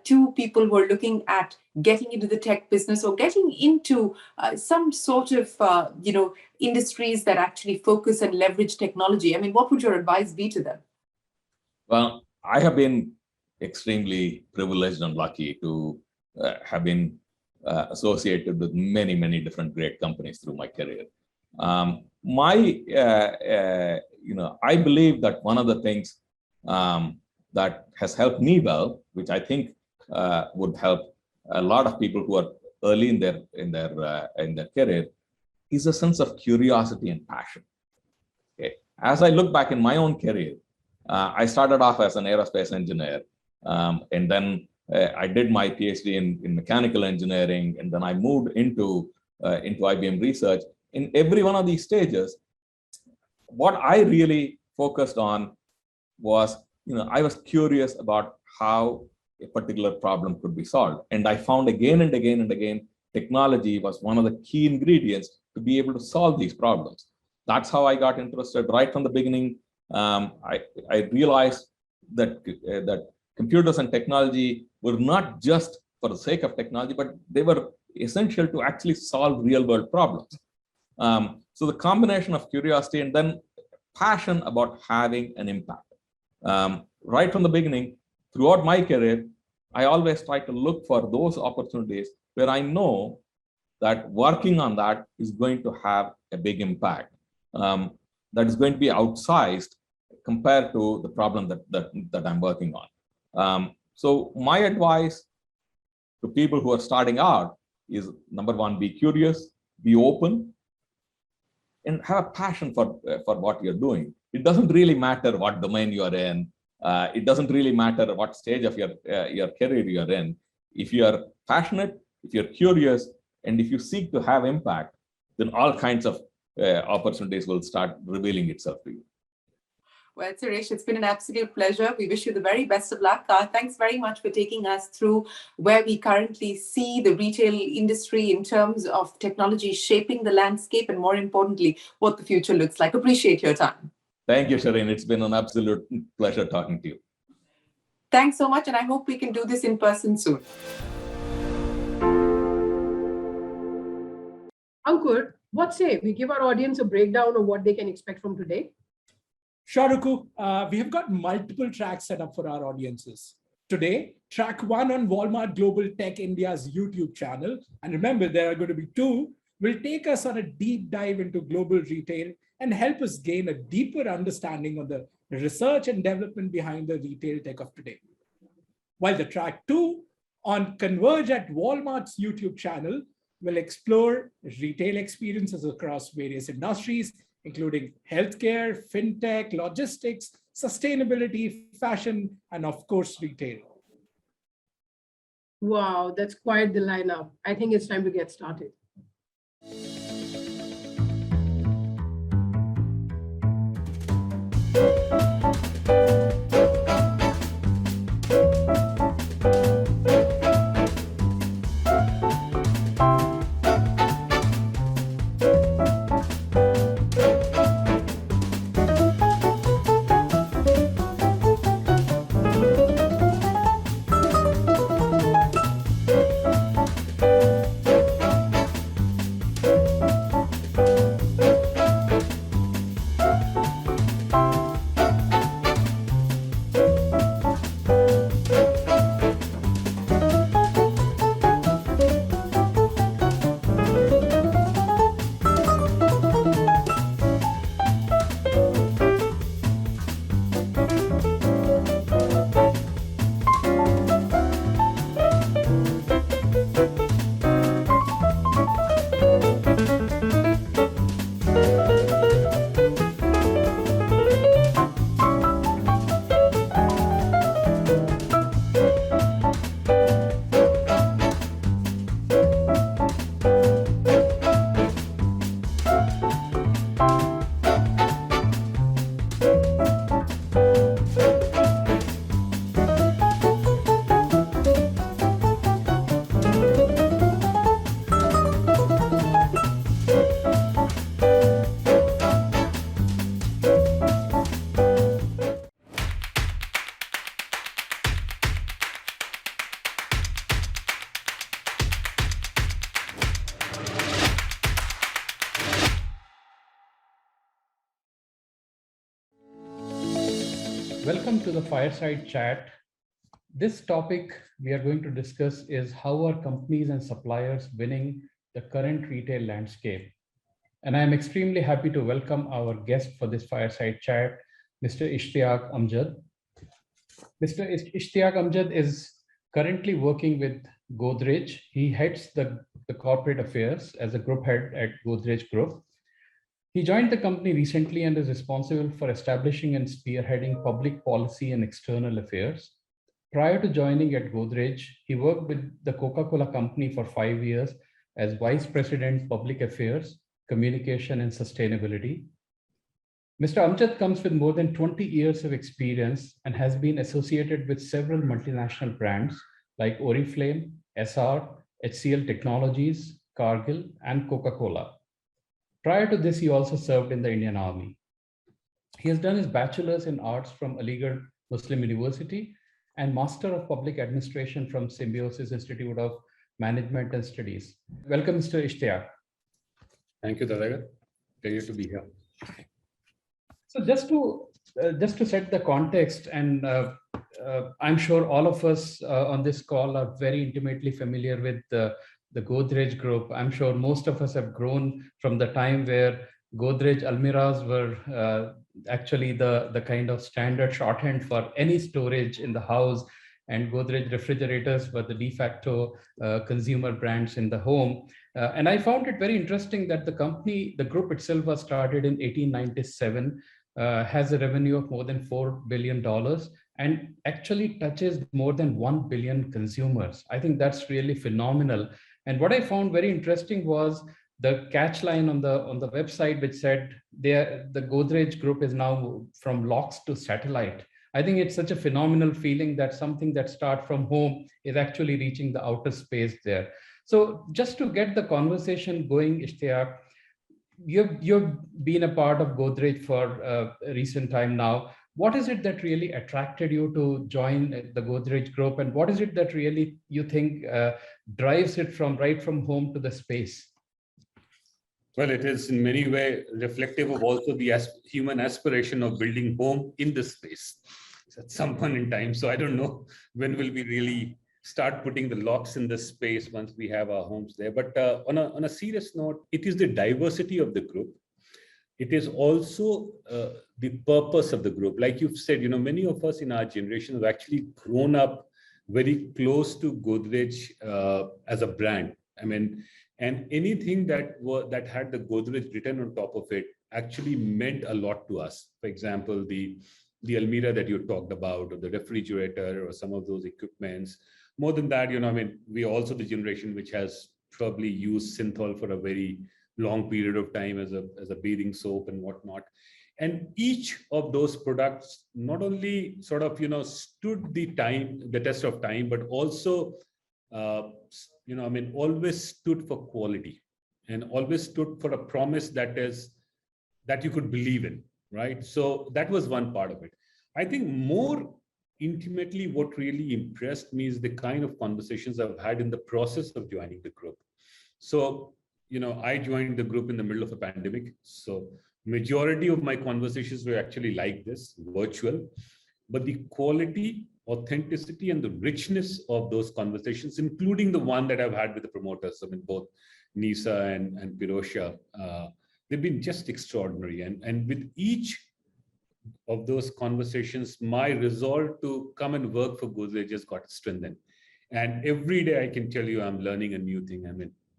to people who are looking at getting into the tech business or getting into some sort of industries that actually focus and leverage technology? I mean, what would your advice be to them? Well, I have been extremely privileged and lucky to have been associated with many, many different great companies through my career. I believe that one of the things that has helped me well, which I think would help a lot of people who are early in their career, is a sense of curiosity and passion. Okay. As I look back in my own career, I started off as an aerospace engineer, and then I did my PhD in mechanical engineering, and then I moved into IBM research. In every one of these stages, what I really focused on was, I was curious about how a particular problem could be solved. And I found again and again and again, technology was one of the key ingredients to be able to solve these problems. That's how I got interested right from the beginning. I realized that computers and technology were not just for the sake of technology, but they were essential to actually solve real world problems. So the combination of curiosity and then passion about having an impact. Right from the beginning, throughout my career, I always try to look for those opportunities where I know that working on that is going to have a big impact. That is going to be outsized compared to the problem that I'm working on. So my advice to people who are starting out is, number one, be curious, be open, and have a passion for what you're doing. It doesn't really matter what domain you are in. It doesn't really matter what stage of your career you're in. If you are passionate, if you're curious, and if you seek to have impact, then all kinds of opportunities will start revealing itself to you. Well, Suresh, it's been an absolute pleasure. We wish you the very best of luck. Thanks very much for taking us through where we currently see the retail industry in terms of technology shaping the landscape, and more importantly, what the future looks like. Appreciate your time. Thank you, Shireen. It's been an absolute pleasure talking to you. Thanks so much, and I hope we can do this in person soon. Ankur, what say we give our audience a breakdown of what they can expect from today? Sure, Ruku. We have got multiple tracks set up for our audiences. Today, track 1 on Walmart Global Tech India's YouTube channel, and remember, there are going to be 2, will take us on a deep dive into global retail and help us gain a deeper understanding of the research and development behind the retail tech of today. While the track 2 on Converge at Walmart's YouTube channel will explore retail experiences across various industries, including healthcare, fintech, logistics, sustainability, fashion, and of course, retail. Wow, that's quite the lineup. I think it's time to get started. Welcome to the Fireside Chat This topic we are going to discuss is how are companies and suppliers winning the current retail landscape. And I'm extremely happy to welcome our guest for this fireside chat, Mr. Ishtiaq Amjad. Mr. Ishtiaq Amjad is currently working with Godrej. He heads the corporate affairs as a group head at Godrej Group. He joined the company recently and is responsible for establishing and spearheading public policy and external affairs. Prior to joining at Godrej, he worked with the Coca-Cola company for 5 years as Vice President, Public Affairs, Communication and Sustainability. Mr. Amjad comes with more than 20 years of experience and has been associated with several multinational brands like Oriflame, SR, HCL Technologies, Cargill, and Coca-Cola. Prior to this, he also served in the Indian Army. He has done his bachelor's in arts from Aligarh Muslim University and Master of Public Administration from Symbiosis Institute of Management and Studies. Welcome, Mr. Ishtiaq. Thank you, Tadagar. Pleasure to be here. So just to set the context, and I'm sure all of us on this call are very intimately familiar with the Godrej Group. I'm sure most of us have grown from the time where Godrej Almiras were actually the kind of standard shorthand for any storage in the house, and Godrej refrigerators were the de facto consumer brands in the home. And I found it very interesting that the group itself was started in 1897, has a revenue of more than $4 billion, and actually touches more than 1 billion consumers. I think that's really phenomenal. And what I found very interesting was the catch line on the website, which said the Godrej Group is now from locks to satellite. I think it's such a phenomenal feeling that something that starts from home is actually reaching the outer space there. So just to get the conversation going, Ishtiaq, you've been a part of Godrej for a recent time now. What is it that really attracted you to join the Godrej Group, and what is it that really you think drives it from right from home to the space? Well, it is in many ways reflective of also the human aspiration of building home in this space at some point in time. So I don't know when will we really start putting the locks in this space once we have our homes there. But on a serious note, it is the diversity of the group. It is also the purpose of the group. Like you've said, many of us in our generation have actually grown up very close to Godrej as a brand. I mean, and anything that had the Godrej written on top of it actually meant a lot to us. For example, the Almira that you talked about, or the refrigerator, or some of those equipments. More than that, we are also the generation which has probably used Synthol for a very long period of time as a bathing soap and whatnot. And each of those products not only sort of, stood the test of time, but also, always stood for quality and always stood for a promise that you could believe in, right? So that was one part of it. I think more intimately, what really impressed me is the kind of conversations I've had in the process of joining the group. So, I joined the group in the middle of a pandemic. So majority of my conversations were actually like this, virtual, but the quality, authenticity, and the richness of those conversations, including the one that I've had with the promoters, both Nisa and Pirosha, they've been just extraordinary. And with each of those conversations, my resolve to come and work for Godrej just got strengthened. And every day I can tell you I'm learning a new thing.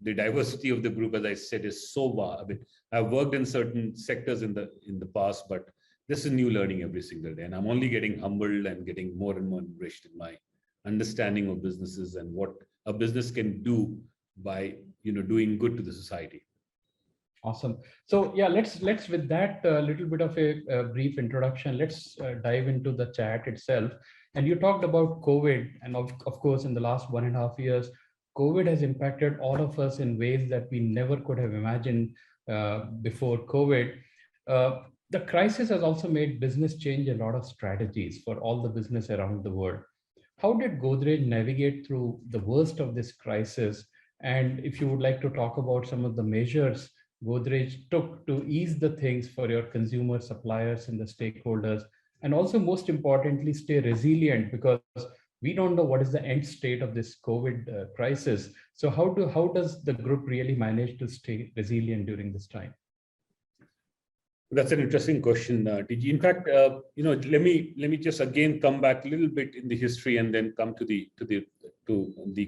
The diversity of the group, as I said, is so vast. I've worked in certain sectors in the past, but this is new learning every single day. And I'm only getting humbled and getting more and more enriched in my understanding of businesses and what a business can do by doing good to the society. Awesome. So yeah, let's with that little bit of a brief introduction, let's dive into the chat itself. And you talked about COVID, and of course, in the last 1.5 years, COVID has impacted all of us in ways that we never could have imagined before COVID. The crisis has also made business change a lot of strategies for all the business around the world. How did Godrej navigate through the worst of this crisis? And if you would like to talk about some of the measures Godrej took to ease the things for your consumer suppliers and the stakeholders, and also most importantly, stay resilient, because We don't know what is the end state of this COVID crisis. So how does the group really manage to stay resilient during this time? That's an interesting question, DG. In fact, let me just again come back a little bit in the history and then come to the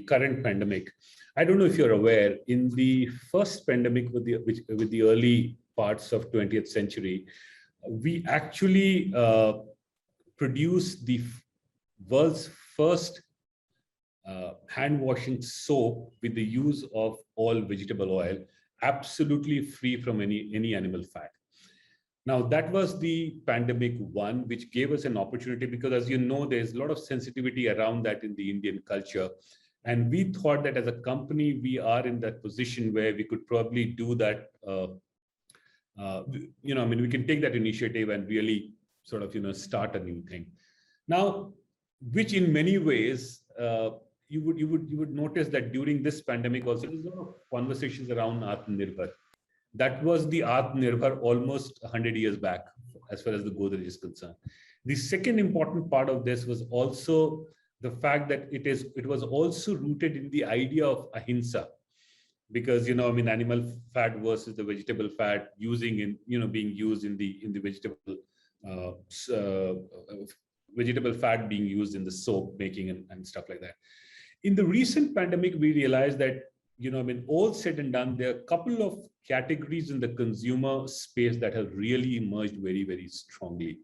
current pandemic. I don't know if you're aware, in the first pandemic with the early parts of 20th century, we actually produced the world's first hand washing soap with the use of all vegetable oil, absolutely free from any animal fat. Now, that was the pandemic one, which gave us an opportunity because, as you know, there's a lot of sensitivity around that in the Indian culture. And we thought that as a company, we are in that position where we could probably do that. We can take that initiative and really sort of, start a new thing. Now, which in many ways, you would notice that during this pandemic also, there's a lot of conversations around Atmanirbhar. That was the Atmanirbhar almost 100 years back, as far as the Godrej is concerned. The second important part of this was also the fact that it was also rooted in the idea of ahimsa, because animal fat versus the vegetable fat being used in the vegetable fat being used in the soap making and stuff like that. In the recent pandemic, we realized that all said and done, there are a couple of categories in the consumer space that have really emerged very, very strongly.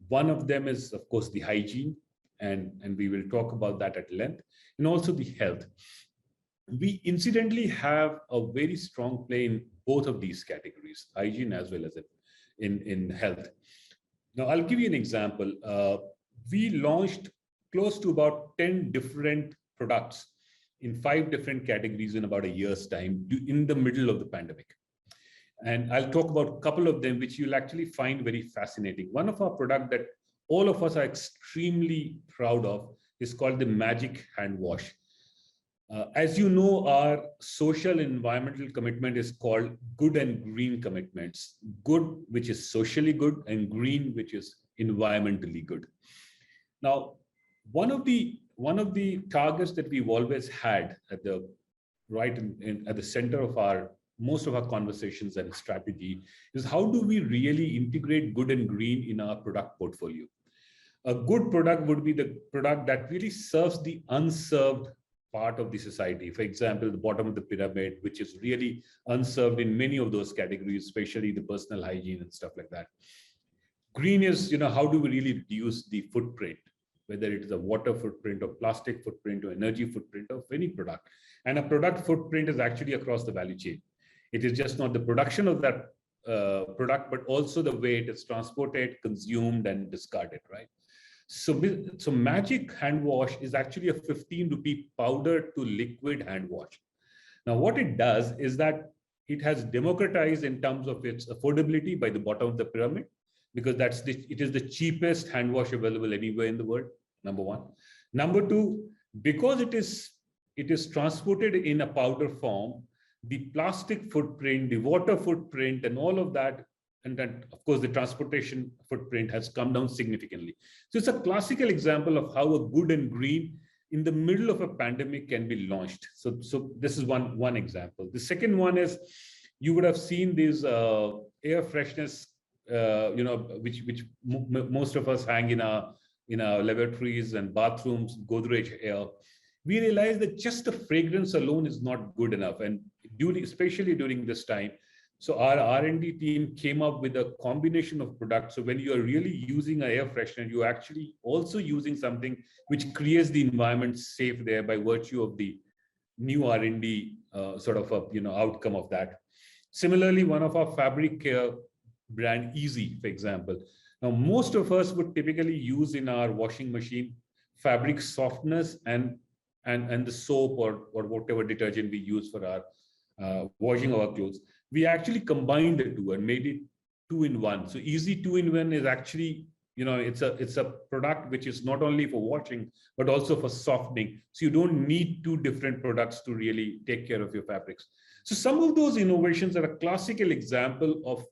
One of them is, of course, the hygiene, and we will talk about that at length, and also the health. We incidentally have a very strong play in both of these categories, hygiene as well as in health. Now, I'll give you an example. We launched close to about 10 different products in 5 different categories in about a year's time in the middle of the pandemic. And I'll talk about a couple of them, which you'll actually find very fascinating. One of our products that all of us are extremely proud of is called the Magic Hand Wash. As you know, our social and environmental commitment is called good and green commitments. Good, which is socially good, and green, which is environmentally good. Now, one of the targets that we've always had at the at the center of most of our conversations and strategy is how do we really integrate good and green in our product portfolio? A good product would be the product that really serves the unserved part of the society. For example, the bottom of the pyramid, which is really unserved in many of those categories, especially the personal hygiene and stuff like that. Green is, how do we really reduce the footprint, whether it is a water footprint or plastic footprint or energy footprint of any product. And a product footprint is actually across the value chain. It is just not the production of that product, but also the way it is transported, consumed, and discarded, right? So Magic Hand Wash is actually a 15 rupee powder to liquid hand wash. Now, what it does is that it has democratized in terms of its affordability by the bottom of the pyramid, because it is the cheapest hand wash available anywhere in the world, number one. Number two, because it is transported in a powder form, the plastic footprint, the water footprint, and all of that, and then, of course, the transportation footprint has come down significantly. So it's a classical example of how a good and green in the middle of a pandemic can be launched. So this is one example. The second one is, you would have seen these air freshness, which most of us hang in our lavatories and bathrooms, Godrej Air. We realized that just the fragrance alone is not good enough, and especially during this time. So our R&D team came up with a combination of products. So when you are really using an air freshener, you're actually also using something which creates the environment safe there by virtue of the new R&D outcome of that. Similarly, one of our fabric care brand, Easy, for example. Now, most of us would typically use in our washing machine fabric softeners and the soap or whatever detergent we use for our washing our clothes. We actually combined the two and made it 2-in-1. So Easy 2-in-1 is actually, it's a product which is not only for washing, but also for softening. So you don't need 2 different products to really take care of your fabrics. So some of those innovations are a classical example of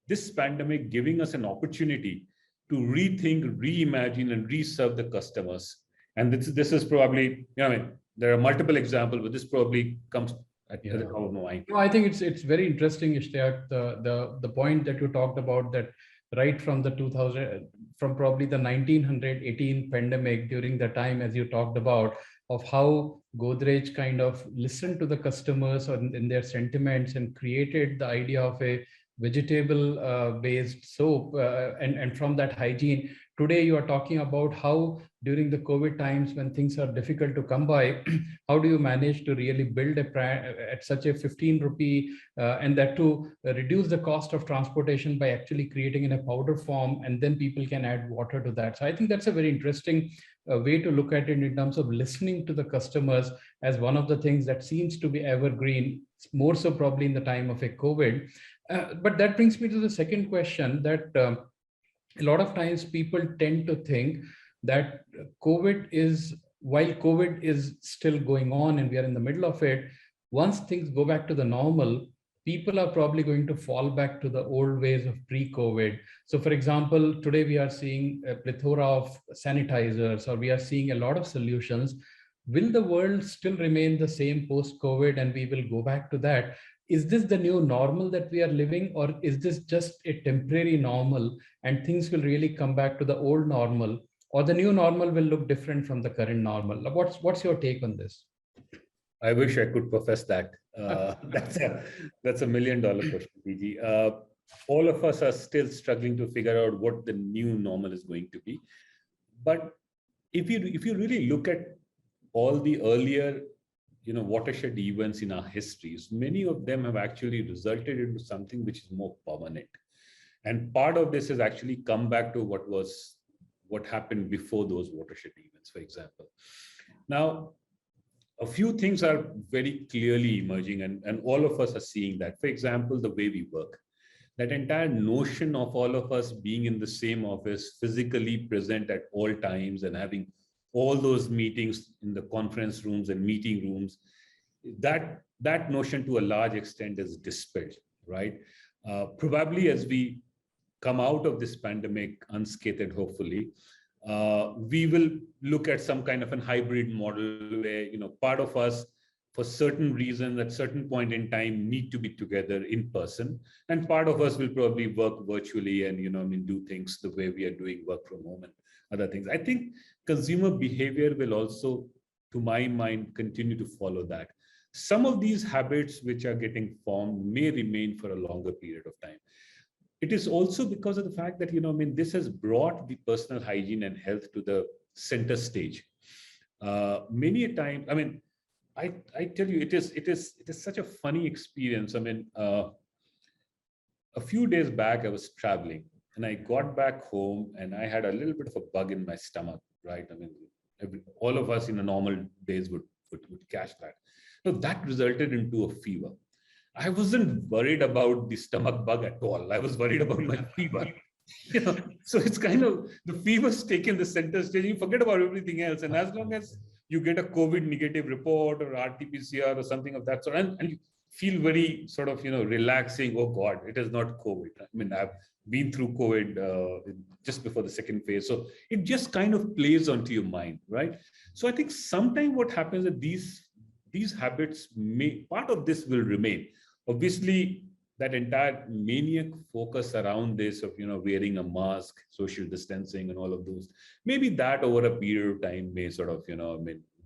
this pandemic giving us an opportunity to rethink, reimagine, and reserve the customers. And this is probably, there are multiple examples, but this probably comes at the top of my mind. No, I think it's very interesting, Ishtiaq, the point that you talked about, that right from the 2000, from probably the 1918 pandemic, during the time, as you talked about, of how Godrej kind of listened to the customers in their sentiments and created the idea of a vegetable based soap, and from that hygiene. Today you are talking about how during the COVID times, when things are difficult to come by, how do you manage to really build a brand at such a 15 rupee, and that to reduce the cost of transportation by actually creating in a powder form, and then people can add water to that. So I think that's a very interesting way to look at it in terms of listening to the customers as one of the things that seems to be evergreen, more so probably in the time of a COVID. But that brings me to the second question, that a lot of times people tend to think that while COVID is still going on and we are in the middle of it, once things go back to the normal, people are probably going to fall back to the old ways of pre-COVID. So for example, today we are seeing a plethora of sanitizers, or we are seeing a lot of solutions. Will the world still remain the same post-COVID and we will go back to that? Is this the new normal that we are living, or is this just a temporary normal and things will really come back to the old normal, or the new normal will look different from the current normal? What's your take on this? I wish I could profess that. That's a $1 million question, PG. All of us are still struggling to figure out what the new normal is going to be. But if you really look at all the earlier watershed events in our histories, many of them have actually resulted into something which is more permanent. And part of this has actually come back to what happened before those watershed events, for example. Now, a few things are very clearly emerging, and all of us are seeing that. For example, the way we work. That entire notion of all of us being in the same office, physically present at all times, and having all those meetings in the conference rooms and meeting rooms, that notion to a large extent is dispelled, right? Probably as we come out of this pandemic unscathed, hopefully, we will look at some kind of an hybrid model where, part of us, for certain reasons, at certain point in time, need to be together in person, and part of us will probably work virtually and, do things the way we are doing, work from home and other things. I think consumer behavior will also, to my mind, continue to follow that. Some of these habits which are getting formed may remain for a longer period of time. It is also because of the fact that, this has brought the personal hygiene and health to the center stage. Many a time, I tell you, it is such a funny experience. A few days back, I was traveling and I got back home and I had a little bit of a bug in my stomach, right? All of us in a normal days would catch that. So that resulted into a fever. I wasn't worried about the stomach bug at all. I was worried about my fever. So it's kind of, the fever's taken the center stage. You forget about everything else. And as long as you get a COVID negative report or RT-PCR or something of that sort, and you feel very sort of, relaxing, oh God, it is not COVID. I've been through COVID just before the second phase. So it just kind of plays onto your mind, right? So I think sometimes what happens is that these habits part of this will remain. Obviously, that entire maniac focus around this of, wearing a mask, social distancing and all of those, maybe that over a period of time may sort of,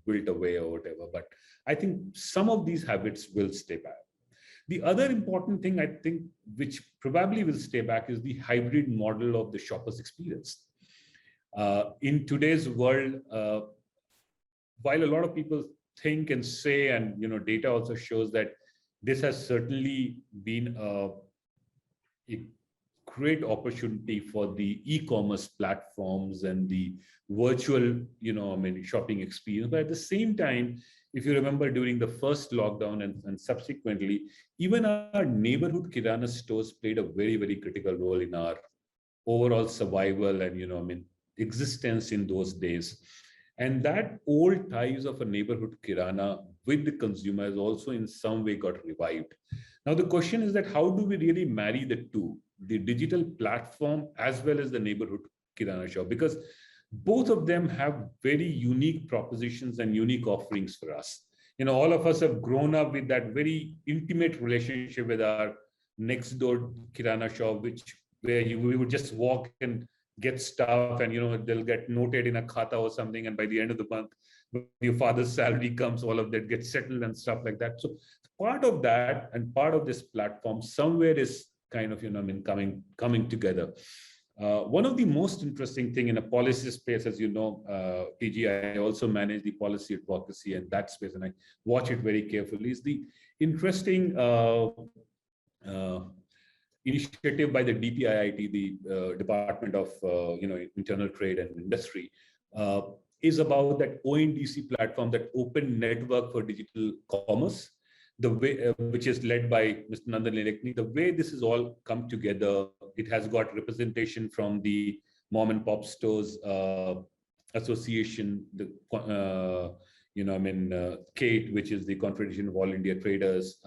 wilt away or whatever. But I think some of these habits will stay back. The other important thing I think, which probably will stay back, is the hybrid model of the shopper's experience. In today's world, while a lot of people think and say, and data also shows that this has certainly been a great opportunity for the e-commerce platforms and the virtual, shopping experience. But at the same time, if you remember during the first lockdown and subsequently, even our neighborhood kirana stores played a very, very critical role in our overall survival and, existence in those days. And that old ties of a neighborhood kirana with the consumer has also in some way got revived. Now, the question is that how do we really marry the two, the digital platform as well as the neighborhood kirana shop? Because both of them have very unique propositions and unique offerings for us. All of us have grown up with that very intimate relationship with our next door kirana shop, where we would just walk and get stuff, and they'll get noted in a khata or something, and by the end of the month, when your father's salary comes, all of that gets settled and stuff like that. So part of that and part of this platform somewhere is kind of coming together. One of the most interesting thing in a policy space, as you know, PG, I also manage the policy advocacy in that space, and I watch it very carefully, is the interesting initiative by the DPIIT, the Department of Internal Trade and Industry, is about that ONDC platform, that open network for digital commerce, the way which is led by Mr. Nandan Nilekani. The way this has all come together, it has got representation from the Mom and Pop Stores Association, the CATE, which is the Confederation of All India Traders,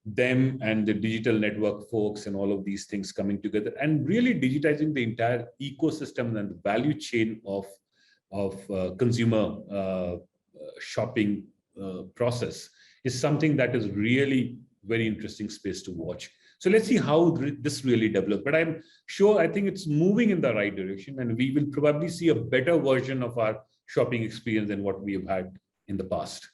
them and the digital network folks, and all of these things coming together and really digitizing the entire ecosystem and the value chain of consumer shopping process is something that is really very interesting space to watch. So let's see how this really develops. But I think it's moving in the right direction, and we will probably see a better version of our shopping experience than what we have had in the past.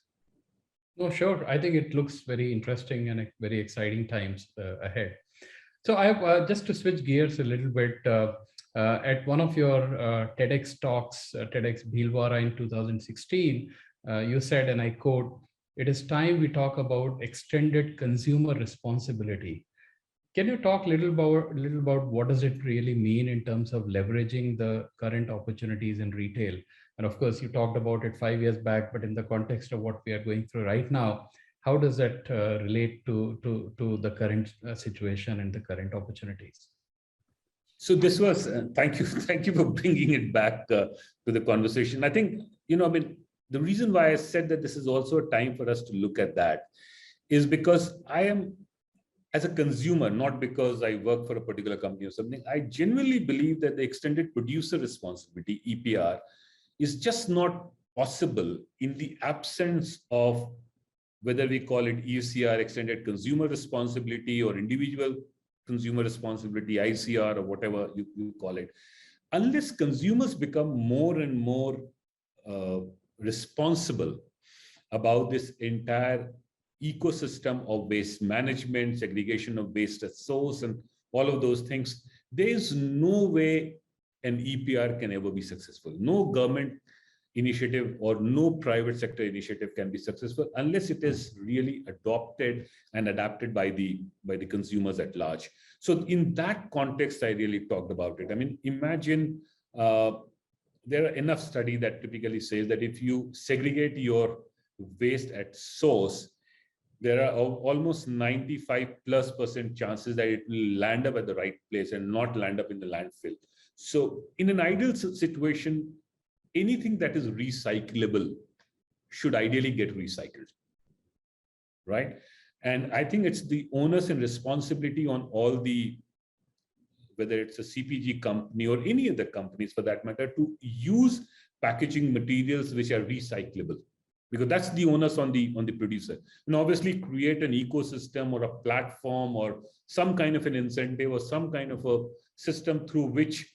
No, sure. I think it looks very interesting and very exciting times ahead. So I have just to switch gears a little bit. At one of your TEDx talks, TEDx Bhilwara in 2016, you said, and I quote, "It is time we talk about extended consumer responsibility." Can you talk a little about what does it really mean in terms of leveraging the current opportunities in retail? And of course, you talked about it 5 years back, but in the context of what we are going through right now, how does that relate to the current situation and the current opportunities? So this was, thank you for bringing it back to the conversation. I think, the reason why I said that this is also a time for us to look at that is because I am, as a consumer, not because I work for a particular company or something, I genuinely believe that the extended producer responsibility, EPR, is just not possible in the absence of, whether we call it ECR, extended consumer responsibility, or individual consumer responsibility, ICR, or whatever you call it. Unless consumers become more and more responsible about this entire ecosystem of waste management, segregation of waste at source, and all of those things, there is no way an EPR can ever be successful. No government initiative or no private sector initiative can be successful unless it is really adopted and adapted by the consumers at large. So in that context, I really talked about it. I mean, imagine there are enough studies that typically says that if you segregate your waste at source, there are almost 95+% chances that it will land up at the right place and not land up in the landfill. So in an ideal situation, anything that is recyclable should ideally get recycled, right? And I think it's the onus and responsibility on all the, whether it's a CPG company or any other companies for that matter, to use packaging materials which are recyclable, because that's the onus on the producer. And obviously create an ecosystem or a platform or some kind of an incentive or some kind of a system through which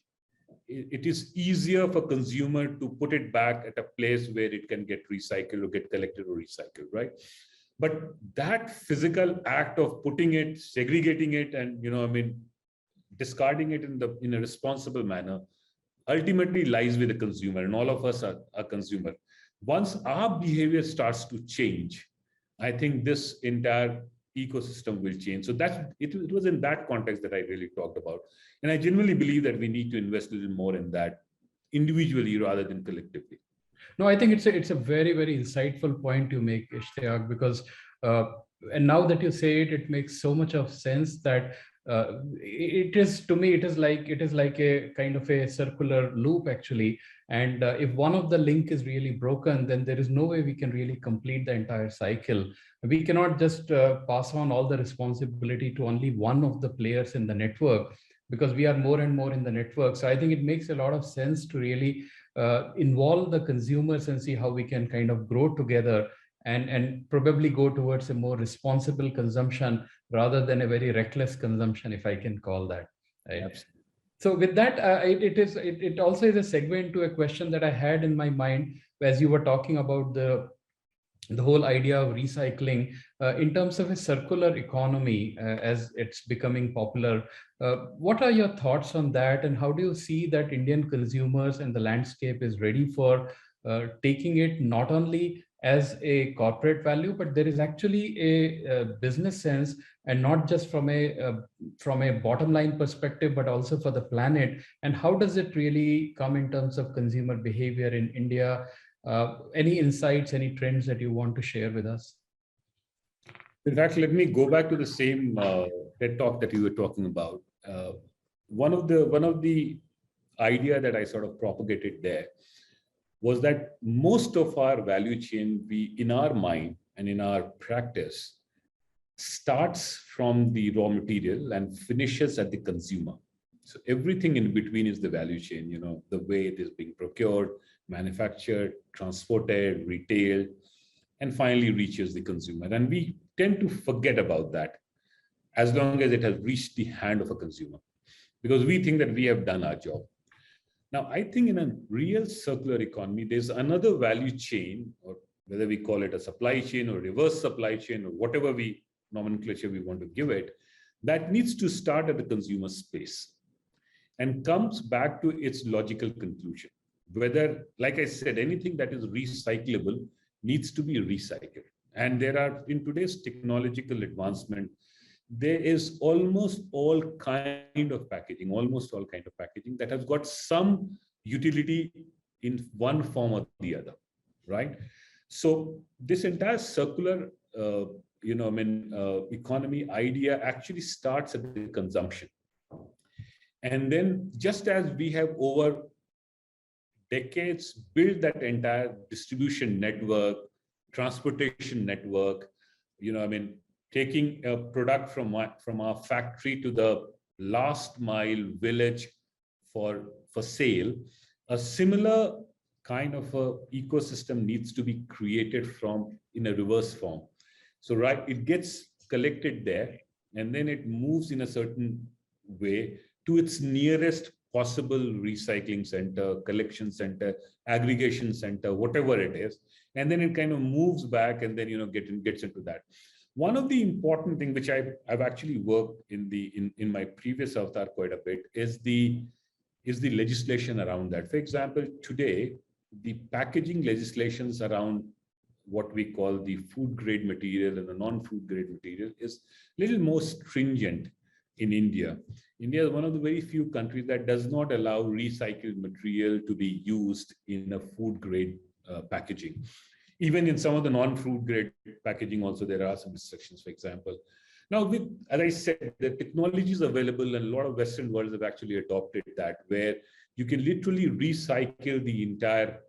it is easier for consumer to put it back at a place where it can get recycled or get collected or recycled, right? But that physical act of putting it, segregating it, and discarding it in a responsible manner, ultimately lies with the consumer, and all of us are consumer. Once our behavior starts to change, I think this entire ecosystem will change. So it was in that context that I really talked about. And I genuinely believe that we need to invest a little more in that individually rather than collectively. No, I think it's a very, very insightful point you make, Ishtiaq, because and now that you say it, it makes so much of sense that it is, to me, it is like a kind of a circular loop actually. And if one of the link is really broken, then there is no way we can really complete the entire cycle. We cannot just pass on all the responsibility to only one of the players in the network, because we are more and more in the network. So I think it makes a lot of sense to really involve the consumers and see how we can kind of grow together and probably go towards a more responsible consumption rather than a very reckless consumption, if I can call that. Right? Absolutely. So with that, it also is a segue into a question that I had in my mind as you were talking about the whole idea of recycling in terms of a circular economy as it's becoming popular. What are your thoughts on that, and how do you see that Indian consumers and the landscape is ready for taking it not only as a corporate value, but there is actually a business sense, and not just from a bottom line perspective, but also for the planet? And how does it really come in terms of consumer behavior in India? Any insights, any trends that you want to share with us? In fact, let me go back to the same TED talk that you were talking about. One of the idea that I sort of propagated there was that most of our value chain, in our mind and in our practice, starts from the raw material and finishes at the consumer. So everything in between is the value chain, the way it is being procured, manufactured, transported, retailed, and finally reaches the consumer. And we tend to forget about that as long as it has reached the hand of a consumer, because we think that we have done our job. Now, I think in a real circular economy, there's another value chain, or whether we call it a supply chain or reverse supply chain or whatever nomenclature we want to give it, that needs to start at the consumer space and comes back to its logical conclusion. Whether, like I said, anything that is recyclable needs to be recycled. And there are, in today's technological advancement, there is almost all kind of packaging that has got some utility in one form or the other, right? So this entire circular, economy idea actually starts at the consumption. And then just as we have over decades built that entire distribution network, transportation network, taking a product from our factory to the last mile village for sale, a similar kind of a ecosystem needs to be created in a reverse form. So it gets collected there, and then it moves in a certain way to its nearest possible recycling center, collection center, aggregation center, whatever it is, and then it kind of moves back and then gets into that. One of the important things which I've actually worked in my previous avatar quite a bit is the legislation around that. For example, today the packaging legislations around what we call the food grade material and the non-food grade material is a little more stringent in India. India is one of the very few countries that does not allow recycled material to be used in a food grade packaging. Even in some of the non-food grade packaging also, there are some restrictions, for example. Now, as I said, the technology is available and a lot of Western worlds have actually adopted that, where you can literally recycle the entire,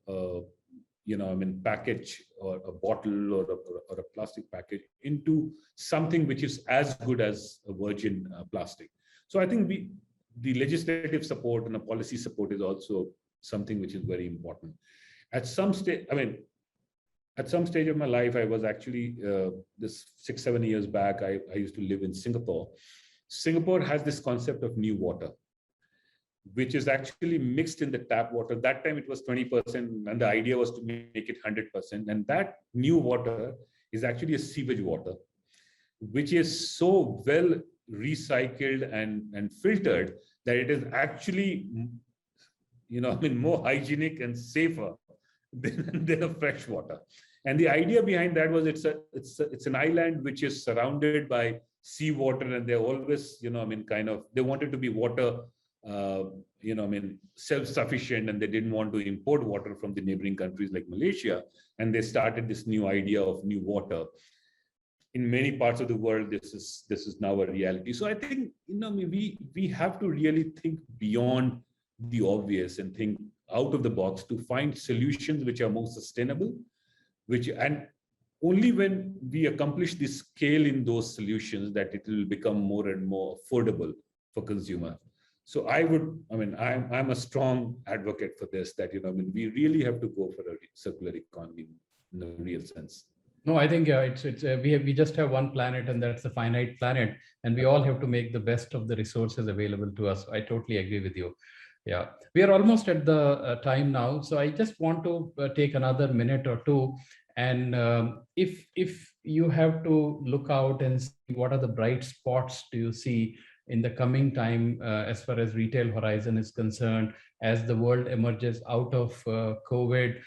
package or a bottle or a plastic package into something which is as good as a virgin plastic. So I think the legislative support and the policy support is also something which is very important. At some stage, at some stage of my life, I was actually, this 6-7 years back, I used to live in Singapore. Singapore has this concept of new water, which is actually mixed in the tap water. That time it was 20%, and the idea was to make it 100%. And that new water is actually a sewage water, which is so well recycled and filtered that it is actually, more hygienic and safer than a fresh water. And the idea behind that was it's an island which is surrounded by seawater, and they're always, they wanted to be water, self-sufficient, and they didn't want to import water from the neighboring countries like Malaysia. And they started this new idea of new water. In many parts of the world, this is now a reality. So I think, we have to really think beyond the obvious and think out of the box to find solutions which are more sustainable, and only when we accomplish the scale in those solutions that it will become more and more affordable for consumer. So I'm a strong advocate for this, that, we really have to go for a circular economy in the real sense. No, I think we just have one planet, and that's a finite planet, and we all have to make the best of the resources available to us. I totally agree with you. Yeah, we are almost at the time now, so I just want to take another minute or two. And if you have to look out and see what are the bright spots do you see in the coming time as far as retail horizon is concerned, as the world emerges out of COVID,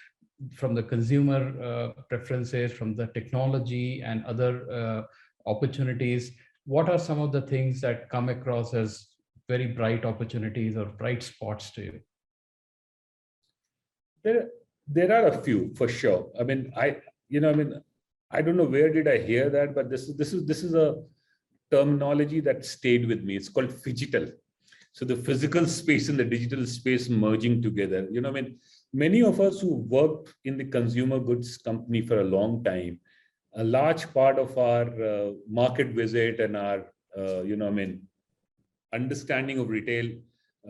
from the consumer preferences, from the technology and other opportunities, what are some of the things that come across as very bright opportunities or bright spots to you? There are a few for sure. I don't know where did I hear that, but this is a terminology that stayed with me. It's called phygital. So the physical space and the digital space merging together. Many of us who worked in the consumer goods company for a long time, a large part of our market visit and our, understanding of retail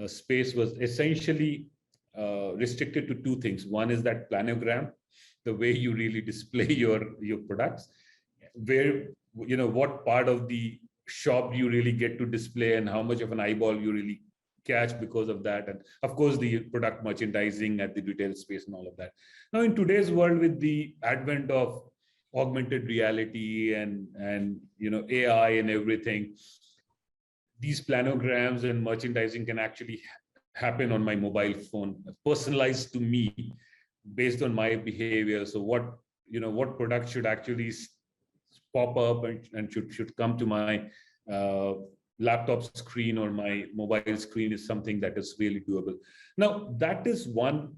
space was essentially restricted to two things. One is that planogram, the way you really display your products, where, what part of the shop you really get to display and how much of an eyeball you really catch because of that. And of course, the product merchandising at the retail space and all of that. Now, in today's world, with the advent of augmented reality and AI and everything, these planograms and merchandising can actually happen on my mobile phone, personalized to me based on my behavior. So what product should actually pop up and should come to my laptop screen or my mobile screen is something that is really doable. Now, that is one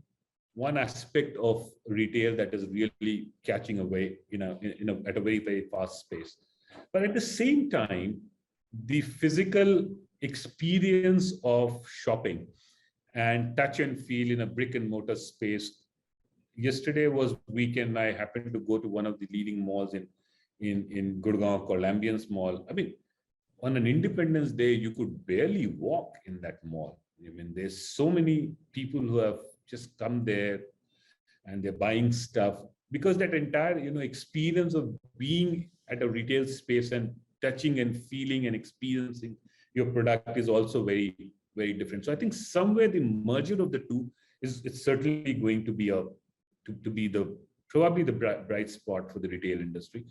aspect of retail that is really catching away, at a very, very fast pace. But at the same time, the physical experience of shopping and touch and feel in a brick and mortar space. Yesterday was weekend. I happened to go to one of the leading malls in Gurgaon called Ambience Mall. On an Independence Day, you could barely walk in that mall. There's so many people who have just come there and they're buying stuff, because that entire, experience of being at a retail space and touching and feeling and experiencing your product is also very, very different. So I think somewhere the merger of the two it's certainly going to be probably the bright spot for the retail industry.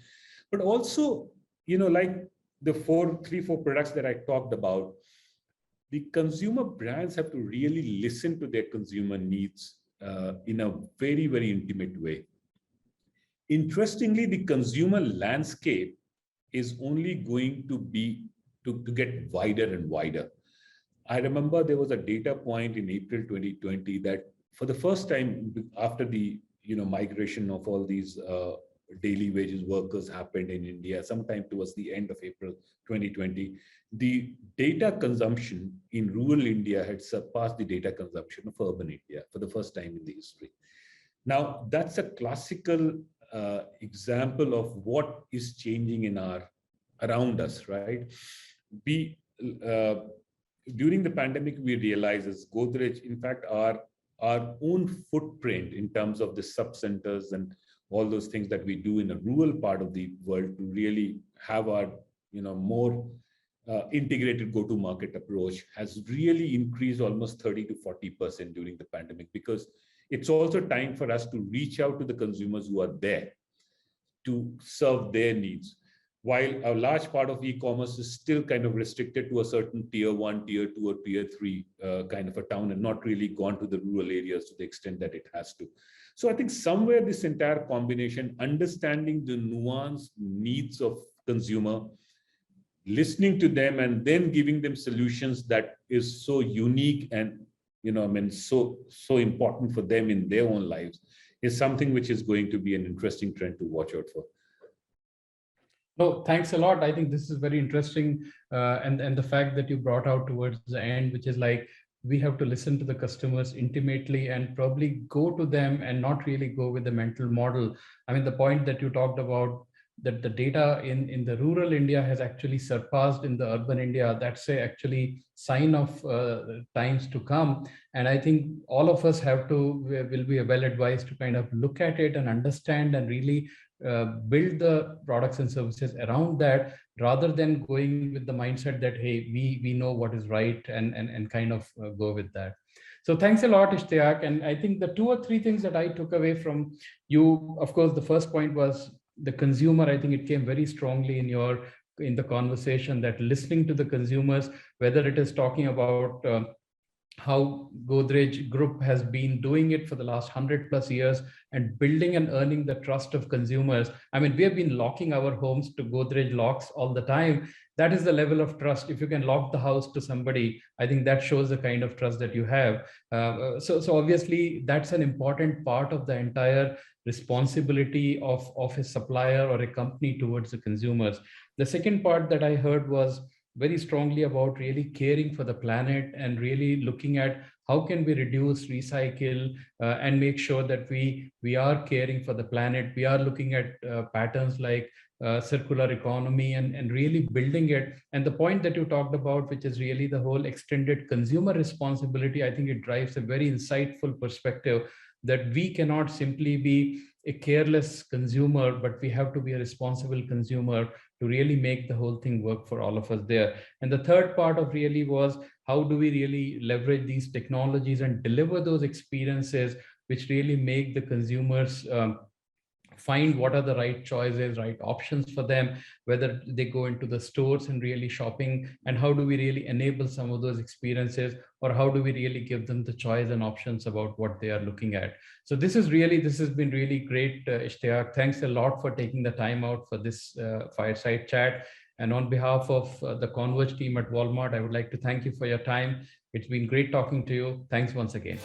But also, like the 3-4 products that I talked about, the consumer brands have to really listen to their consumer needs in a very, very intimate way. Interestingly, the consumer landscape is only going to get wider and wider. I remember there was a data point in April 2020 that for the first time after the migration of all these daily wages workers happened in India, sometime towards the end of April 2020, the data consumption in rural India had surpassed the data consumption of urban India for the first time in the history. Now, that's a classical example of what is changing around us, right? During the pandemic, we realized as Godrej, in fact, our own footprint in terms of the sub-centers and all those things that we do in a rural part of the world to really have our more integrated go-to-market approach has really increased almost 30 to 40% during the pandemic, because it's also time for us to reach out to the consumers who are there to serve their needs. While a large part of e-commerce is still kind of restricted to a certain tier 1, tier 2, or tier 3 kind of a town, and not really gone to the rural areas to the extent that it has to. So I think somewhere this entire combination, understanding the nuanced needs of consumer, listening to them, and then giving them solutions that is so unique and so important for them in their own lives, is something which is going to be an interesting trend to watch out for. No, thanks a lot. I think this is very interesting. And the fact that you brought out towards the end, which is like, we have to listen to the customers intimately and probably go to them and not really go with the mental model. The point that you talked about, that the data in the rural India has actually surpassed in the urban India. That's a actually sign of times to come. And I think all of us will be well advised to kind of look at it and understand and really build the products and services around that, rather than going with the mindset that, hey, we know what is right, and kind of go with that. So thanks a lot, Ishtiaq. And I think the 2 or 3 things that I took away from you, of course, the first point was the consumer. I think it came very strongly in the conversation, that listening to the consumers, whether it is talking about how Godrej Group has been doing it for the last 100 plus years and building and earning the trust of consumers. I mean, we have been locking our homes to Godrej locks all the time. That is the level of trust. If you can lock the house to somebody, I think that shows the kind of trust that you have. So obviously, that's an important part of the entire responsibility of a supplier or a company towards the consumers. The second part that I heard was very strongly about really caring for the planet and really looking at how can we reduce, recycle, and make sure that we are caring for the planet. We are looking at patterns like circular economy and really building it. And the point that you talked about, which is really the whole extended consumer responsibility, I think it drives a very insightful perspective that we cannot simply be a careless consumer, but we have to be a responsible consumer to really make the whole thing work for all of us there. And the third part of really was, how do we really leverage these technologies and deliver those experiences which really make the consumers find what are the right choices, right options for them, whether they go into the stores and really shopping, and how do we really enable some of those experiences, or how do we really give them the choice and options about what they are looking at. So this has been really great, Ishtiaq. Thanks a lot for taking the time out for this fireside chat. And on behalf of the Converge team at Walmart, I would like to thank you for your time. It's been great talking to you. Thanks once again.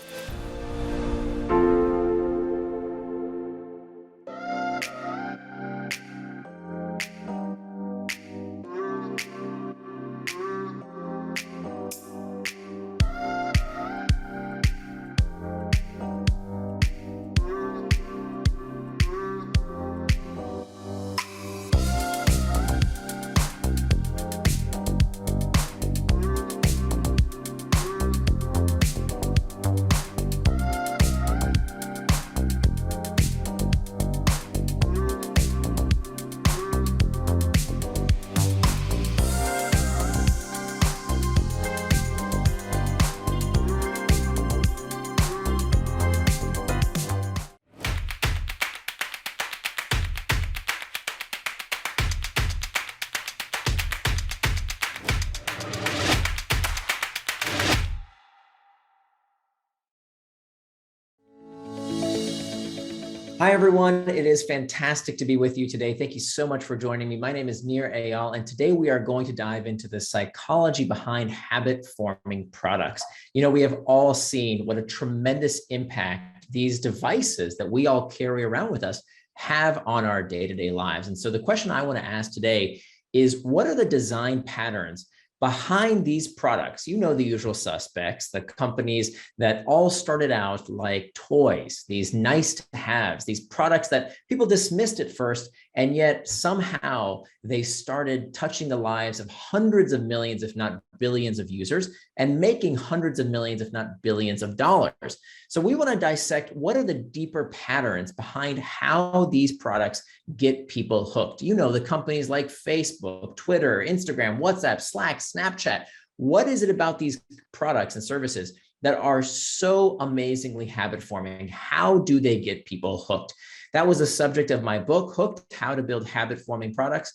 Hi, everyone. It is fantastic to be with you today. Thank you so much for joining me. My name is Nir Eyal, and today we are going to dive into the psychology behind habit-forming products. You know, we have all seen what a tremendous impact these devices that we all carry around with us have on our day-to-day lives. And so the question I want to ask today is, what are the design patterns behind these products? You know, the usual suspects, the companies that all started out like toys, these nice to haves, these products that people dismissed at first, and yet somehow they started touching the lives of hundreds of millions, if not billions of users, and making hundreds of millions, if not billions of dollars. So we want to dissect what are the deeper patterns behind how these products get people hooked. You know, the companies like Facebook, Twitter, Instagram, WhatsApp, Slack, Snapchat. What is it about these products and services that are so amazingly habit forming? How do they get people hooked? That was the subject of my book, Hooked: How to Build Habit Forming Products.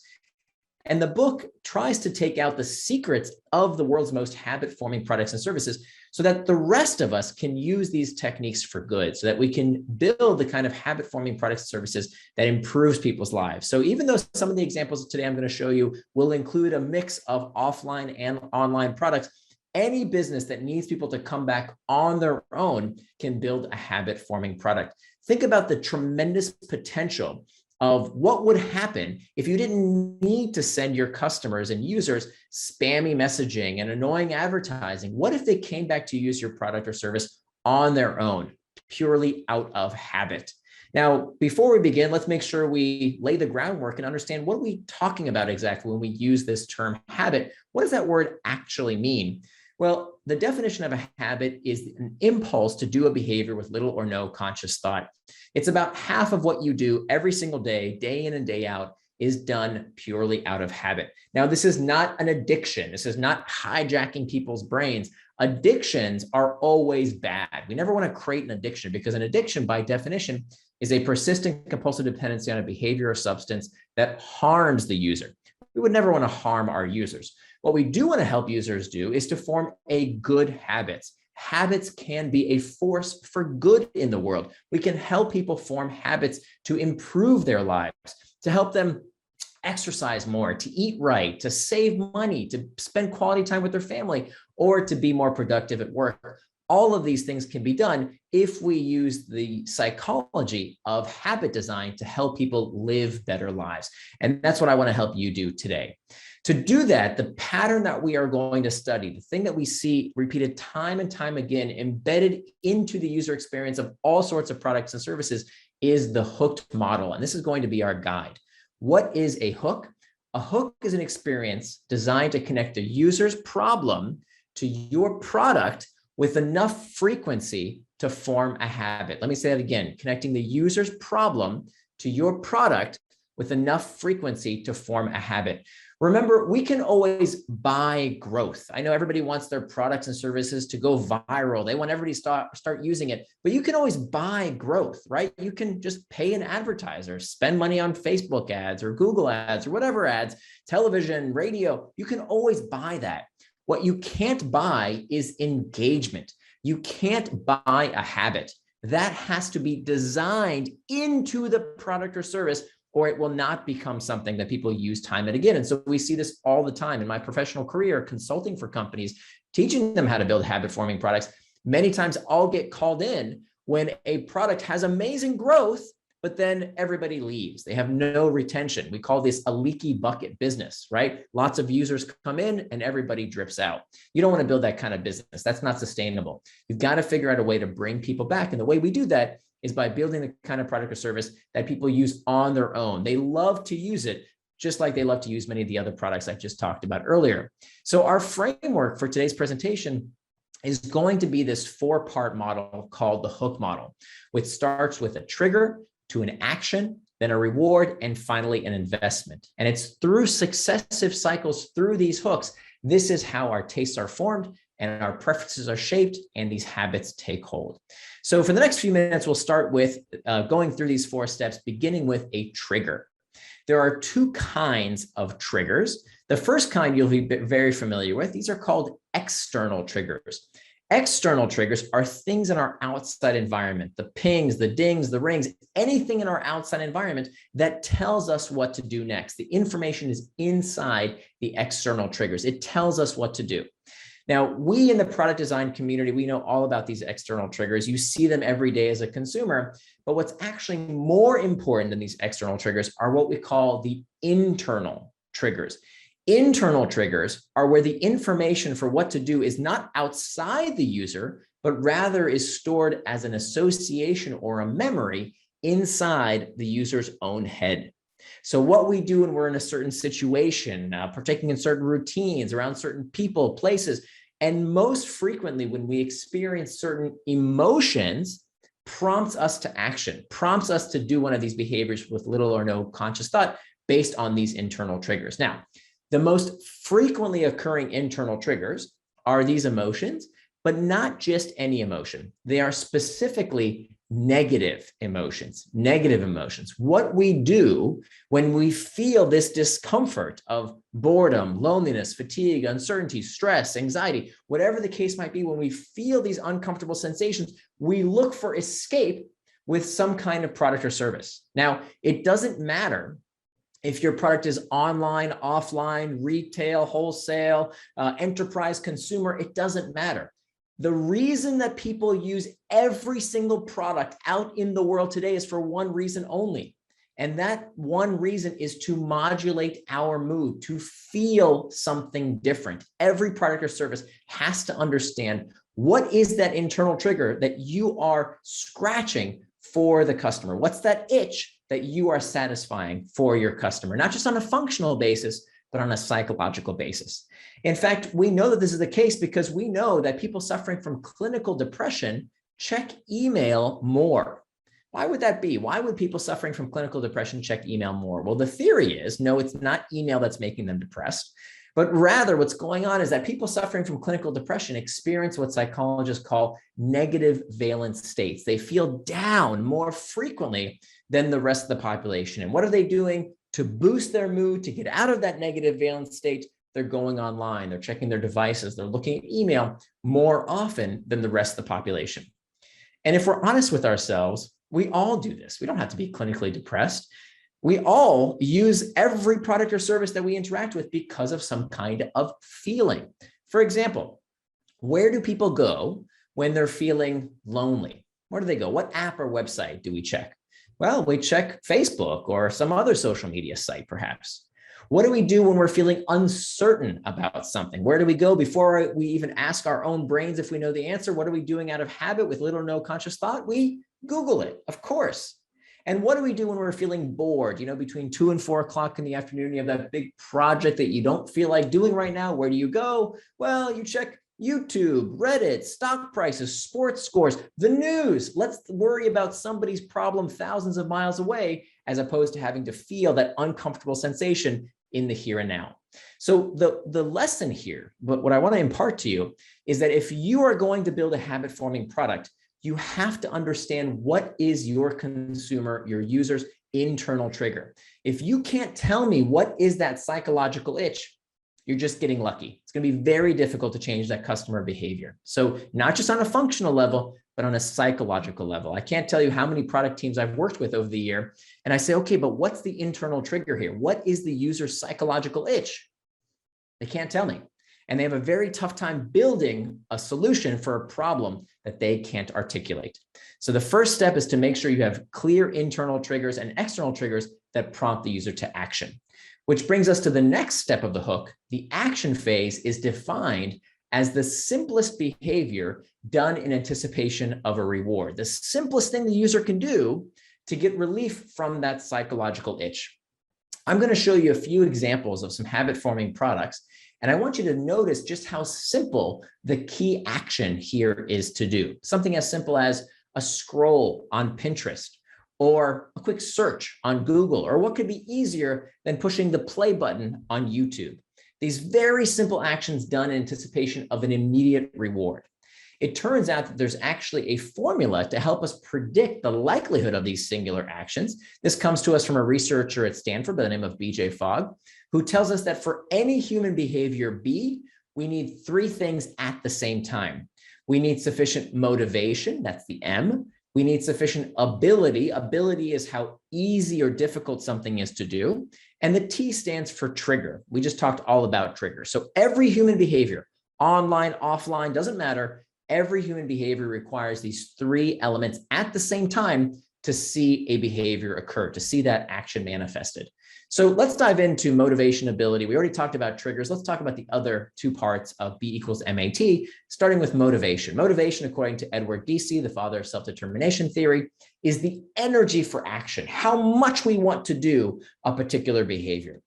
And the book tries to take out the secrets of the world's most habit-forming products and services so that the rest of us can use these techniques for good, so that we can build the kind of habit-forming products and services that improves people's lives. So even though some of the examples today I'm going to show you will include a mix of offline and online products, any business that needs people to come back on their own can build a habit-forming product. Think about the tremendous potential of what would happen if you didn't need to send your customers and users spammy messaging and annoying advertising. What if they came back to use your product or service on their own, purely out of habit? Now, before we begin, let's make sure we lay the groundwork and understand what are we talking about exactly when we use this term habit. What does that word actually mean? Well, the definition of a habit is an impulse to do a behavior with little or no conscious thought. It's about half of what you do every single day, day in and day out, is done purely out of habit. Now, this is not an addiction. This is not hijacking people's brains. Addictions are always bad. We never want to create an addiction, because an addiction, by definition, is a persistent compulsive dependency on a behavior or substance that harms the user. We would never want to harm our users. What we do want to help users do is to form a good habits. Habits can be a force for good in the world. We can help people form habits to improve their lives, to help them exercise more, to eat right, to save money, to spend quality time with their family, or to be more productive at work. All of these things can be done if we use the psychology of habit design to help people live better lives. And that's what I want to help you do today. To do that, the pattern that we are going to study, the thing that we see repeated time and time again, embedded into the user experience of all sorts of products and services, is the hooked model. And this is going to be our guide. What is a hook? A hook is an experience designed to connect the user's problem to your product with enough frequency to form a habit. Let me say that again, connecting the user's problem to your product with enough frequency to form a habit. Remember, we can always buy growth. I know everybody wants their products and services to go viral. They want everybody to start using it, but you can always buy growth, right? You can just pay an advertiser, spend money on Facebook ads or Google ads or whatever ads, television, radio. You can always buy that. What you can't buy is engagement. You can't buy a habit. That has to be designed into the product or service, or it will not become something that people use time and again. And so we see this all the time in my professional career, consulting for companies, teaching them how to build habit-forming products. Many times I'll get called in when a product has amazing growth, but then everybody leaves. They have no retention. We call this a leaky bucket business, right? Lots of users come in and everybody drips out. You don't want to build that kind of business. That's not sustainable. You've got to figure out a way to bring people back. And the way we do that is by building the kind of product or service that people use on their own. They love to use it, just like they love to use many of the other products I just talked about earlier. So our framework for today's presentation is going to be this 4-part model called the hook model, which starts with a trigger to an action, then a reward, and finally an investment. And it's through successive cycles through these hooks, this is how our tastes are formed and our preferences are shaped and these habits take hold. So for the next few minutes, we'll start with going through these 4 steps, beginning with a trigger. There are 2 kinds of triggers. The first kind you'll be very familiar with. These are called external triggers. External triggers are things in our outside environment, the pings, the dings, the rings, anything in our outside environment that tells us what to do next. The information is inside the external triggers. It tells us what to do. Now, we in the product design community, we know all about these external triggers. You see them every day as a consumer, but what's actually more important than these external triggers are what we call the internal triggers. Internal triggers are where the information for what to do is not outside the user, but rather is stored as an association or a memory inside the user's own head. So what we do when we're in a certain situation, partaking in certain routines around certain people, places, and most frequently when we experience certain emotions, prompts us to action, prompts us to do one of these behaviors with little or no conscious thought based on these internal triggers. Now, the most frequently occurring internal triggers are these emotions, but not just any emotion. They are specifically negative emotions, What we do when we feel this discomfort of boredom, loneliness, fatigue, uncertainty, stress, anxiety, whatever the case might be, when we feel these uncomfortable sensations, we look for escape with some kind of product or service. Now, it doesn't matter if your product is online, offline, retail, wholesale, enterprise, consumer, it doesn't matter. The reason that people use every single product out in the world today is for one reason only. And that one reason is to modulate our mood, to feel something different. Every product or service has to understand what is that internal trigger that you are scratching for the customer? What's that itch that you are satisfying for your customer? Not just on a functional basis, but on a psychological basis. In fact, we know that this is the case because we know that people suffering from clinical depression check email more. Why would that be? Why would people suffering from clinical depression check email more? Well, the theory is, no, it's not email that's making them depressed, but rather what's going on is that people suffering from clinical depression experience what psychologists call negative valence states. They feel down more frequently than the rest of the population. And what are they doing to boost their mood, to get out of that negative valence state? They're going online, they're checking their devices, they're looking at email more often than the rest of the population. And if we're honest with ourselves, we all do this. We don't have to be clinically depressed. We all use every product or service that we interact with because of some kind of feeling. For example, where do people go when they're feeling lonely? Where do they go? What app or website do we check? Well, we check Facebook or some other social media site, perhaps. What do we do when we're feeling uncertain about something? Where do we go before we even ask our own brains if we know the answer? What are we doing out of habit with little or no conscious thought? We Google it, of course. And what do we do when we're feeling bored? You know, between 2 and 4 o'clock in the afternoon, you have that big project that you don't feel like doing right now. Where do you go? Well, you check YouTube, Reddit, stock prices, sports scores, the news. Let's worry about somebody's problem thousands of miles away, as opposed to having to feel that uncomfortable sensation in the here and now. So the lesson here, but what I want to impart to you is that if you are going to build a habit forming product, you have to understand what is your consumer, your user's internal trigger. If you can't tell me what is that psychological itch, you're just getting lucky. It's going to be very difficult to change that customer behavior. So not just on a functional level, but on a psychological level. I can't tell you how many product teams I've worked with over the year. And I say, okay, but what's the internal trigger here? What is the user's psychological itch? They can't tell me. And they have a very tough time building a solution for a problem that they can't articulate. So the first step is to make sure you have clear internal triggers and external triggers that prompt the user to action. Which brings us to the next step of the hook. The action phase is defined as the simplest behavior done in anticipation of a reward. The simplest thing the user can do to get relief from that psychological itch. I'm going to show you a few examples of some habit-forming products, and I want you to notice just how simple the key action here is to do. Something as simple as a scroll on Pinterest, or a quick search on Google, or what could be easier than pushing the play button on YouTube. These very simple actions done in anticipation of an immediate reward. It turns out that there's actually a formula to help us predict the likelihood of these singular actions. This comes to us from a researcher at Stanford by the name of BJ Fogg, who tells us that for any human behavior B, we need 3 things at the same time. We need sufficient motivation, that's the M. We need sufficient ability. Ability is how easy or difficult something is to do. And the T stands for trigger. We just talked all about trigger. So every human behavior, online, offline, doesn't matter. Every human behavior requires these 3 elements at the same time to see a behavior occur, to see that action manifested. So let's dive into motivation, ability. We already talked about triggers. Let's talk about the other 2 parts of B equals MAT, starting with motivation. Motivation, according to Edward Deci, the father of self-determination theory, is the energy for action, how much we want to do a particular behavior.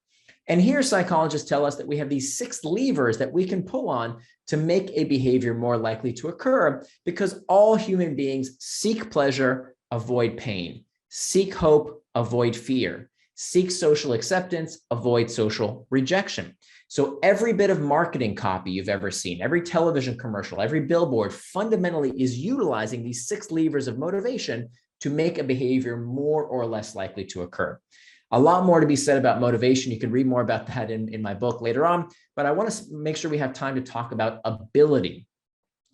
And here psychologists tell us that we have these 6 levers that we can pull on to make a behavior more likely to occur, because all human beings seek pleasure, avoid pain, seek hope, avoid fear, seek social acceptance, avoid social rejection. So every bit of marketing copy you've ever seen, every television commercial, every billboard fundamentally is utilizing these 6 levers of motivation to make a behavior more or less likely to occur. A lot more to be said about motivation. You can read more about that in my book later on, but I want to make sure we have time to talk about ability.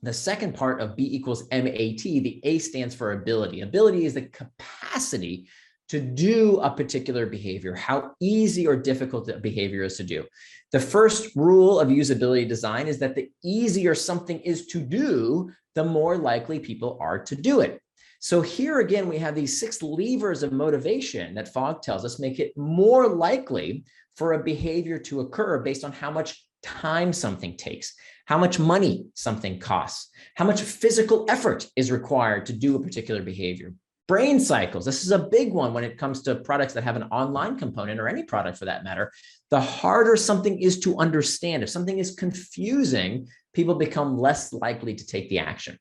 The second part of B equals MAT, the A stands for ability. Ability is the capacity to do a particular behavior, how easy or difficult the behavior is to do. The first rule of usability design is that the easier something is to do, the more likely people are to do it. So here again, we have these 6 levers of motivation that Fogg tells us make it more likely for a behavior to occur based on how much time something takes, how much money something costs, how much physical effort is required to do a particular behavior. Brain cycles. This is a big one when it comes to products that have an online component, or any product for that matter. The harder something is to understand, if something is confusing, people become less likely to take the action.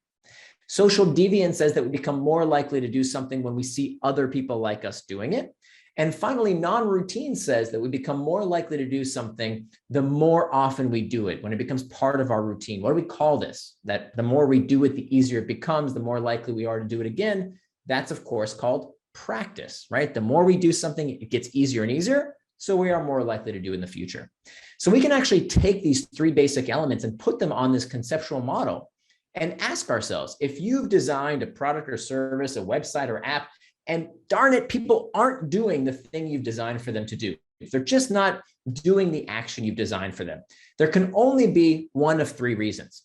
Social deviance says that we become more likely to do something when we see other people like us doing it. And finally, non-routine says that we become more likely to do something the more often we do it, when it becomes part of our routine. What do we call this? That the more we do it, the easier it becomes, the more likely we are to do it again. That's, of course, called practice, right? The more we do something, it gets easier and easier, so we are more likely to do it in the future. So we can actually take these three basic elements and put them on this conceptual model and ask ourselves, if you've designed a product or service, a website or app, and darn it, people aren't doing the thing you've designed for them to do, if they're just not doing the action you've designed for them, there can only be one of three reasons,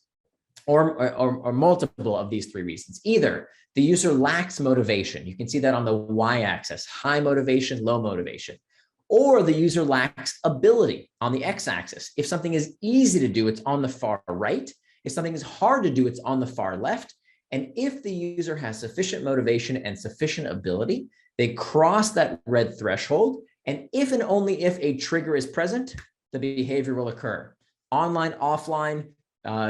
or multiple of these three reasons. Either the user lacks motivation. You can see that on the y-axis, high motivation, low motivation. Or the user lacks ability on the x-axis. If something is easy to do, it's on the far right. If something is hard to do, it's on the far left. And if the user has sufficient motivation and sufficient ability, they cross that red threshold. And if and only if a trigger is present, the behavior will occur. Online, offline,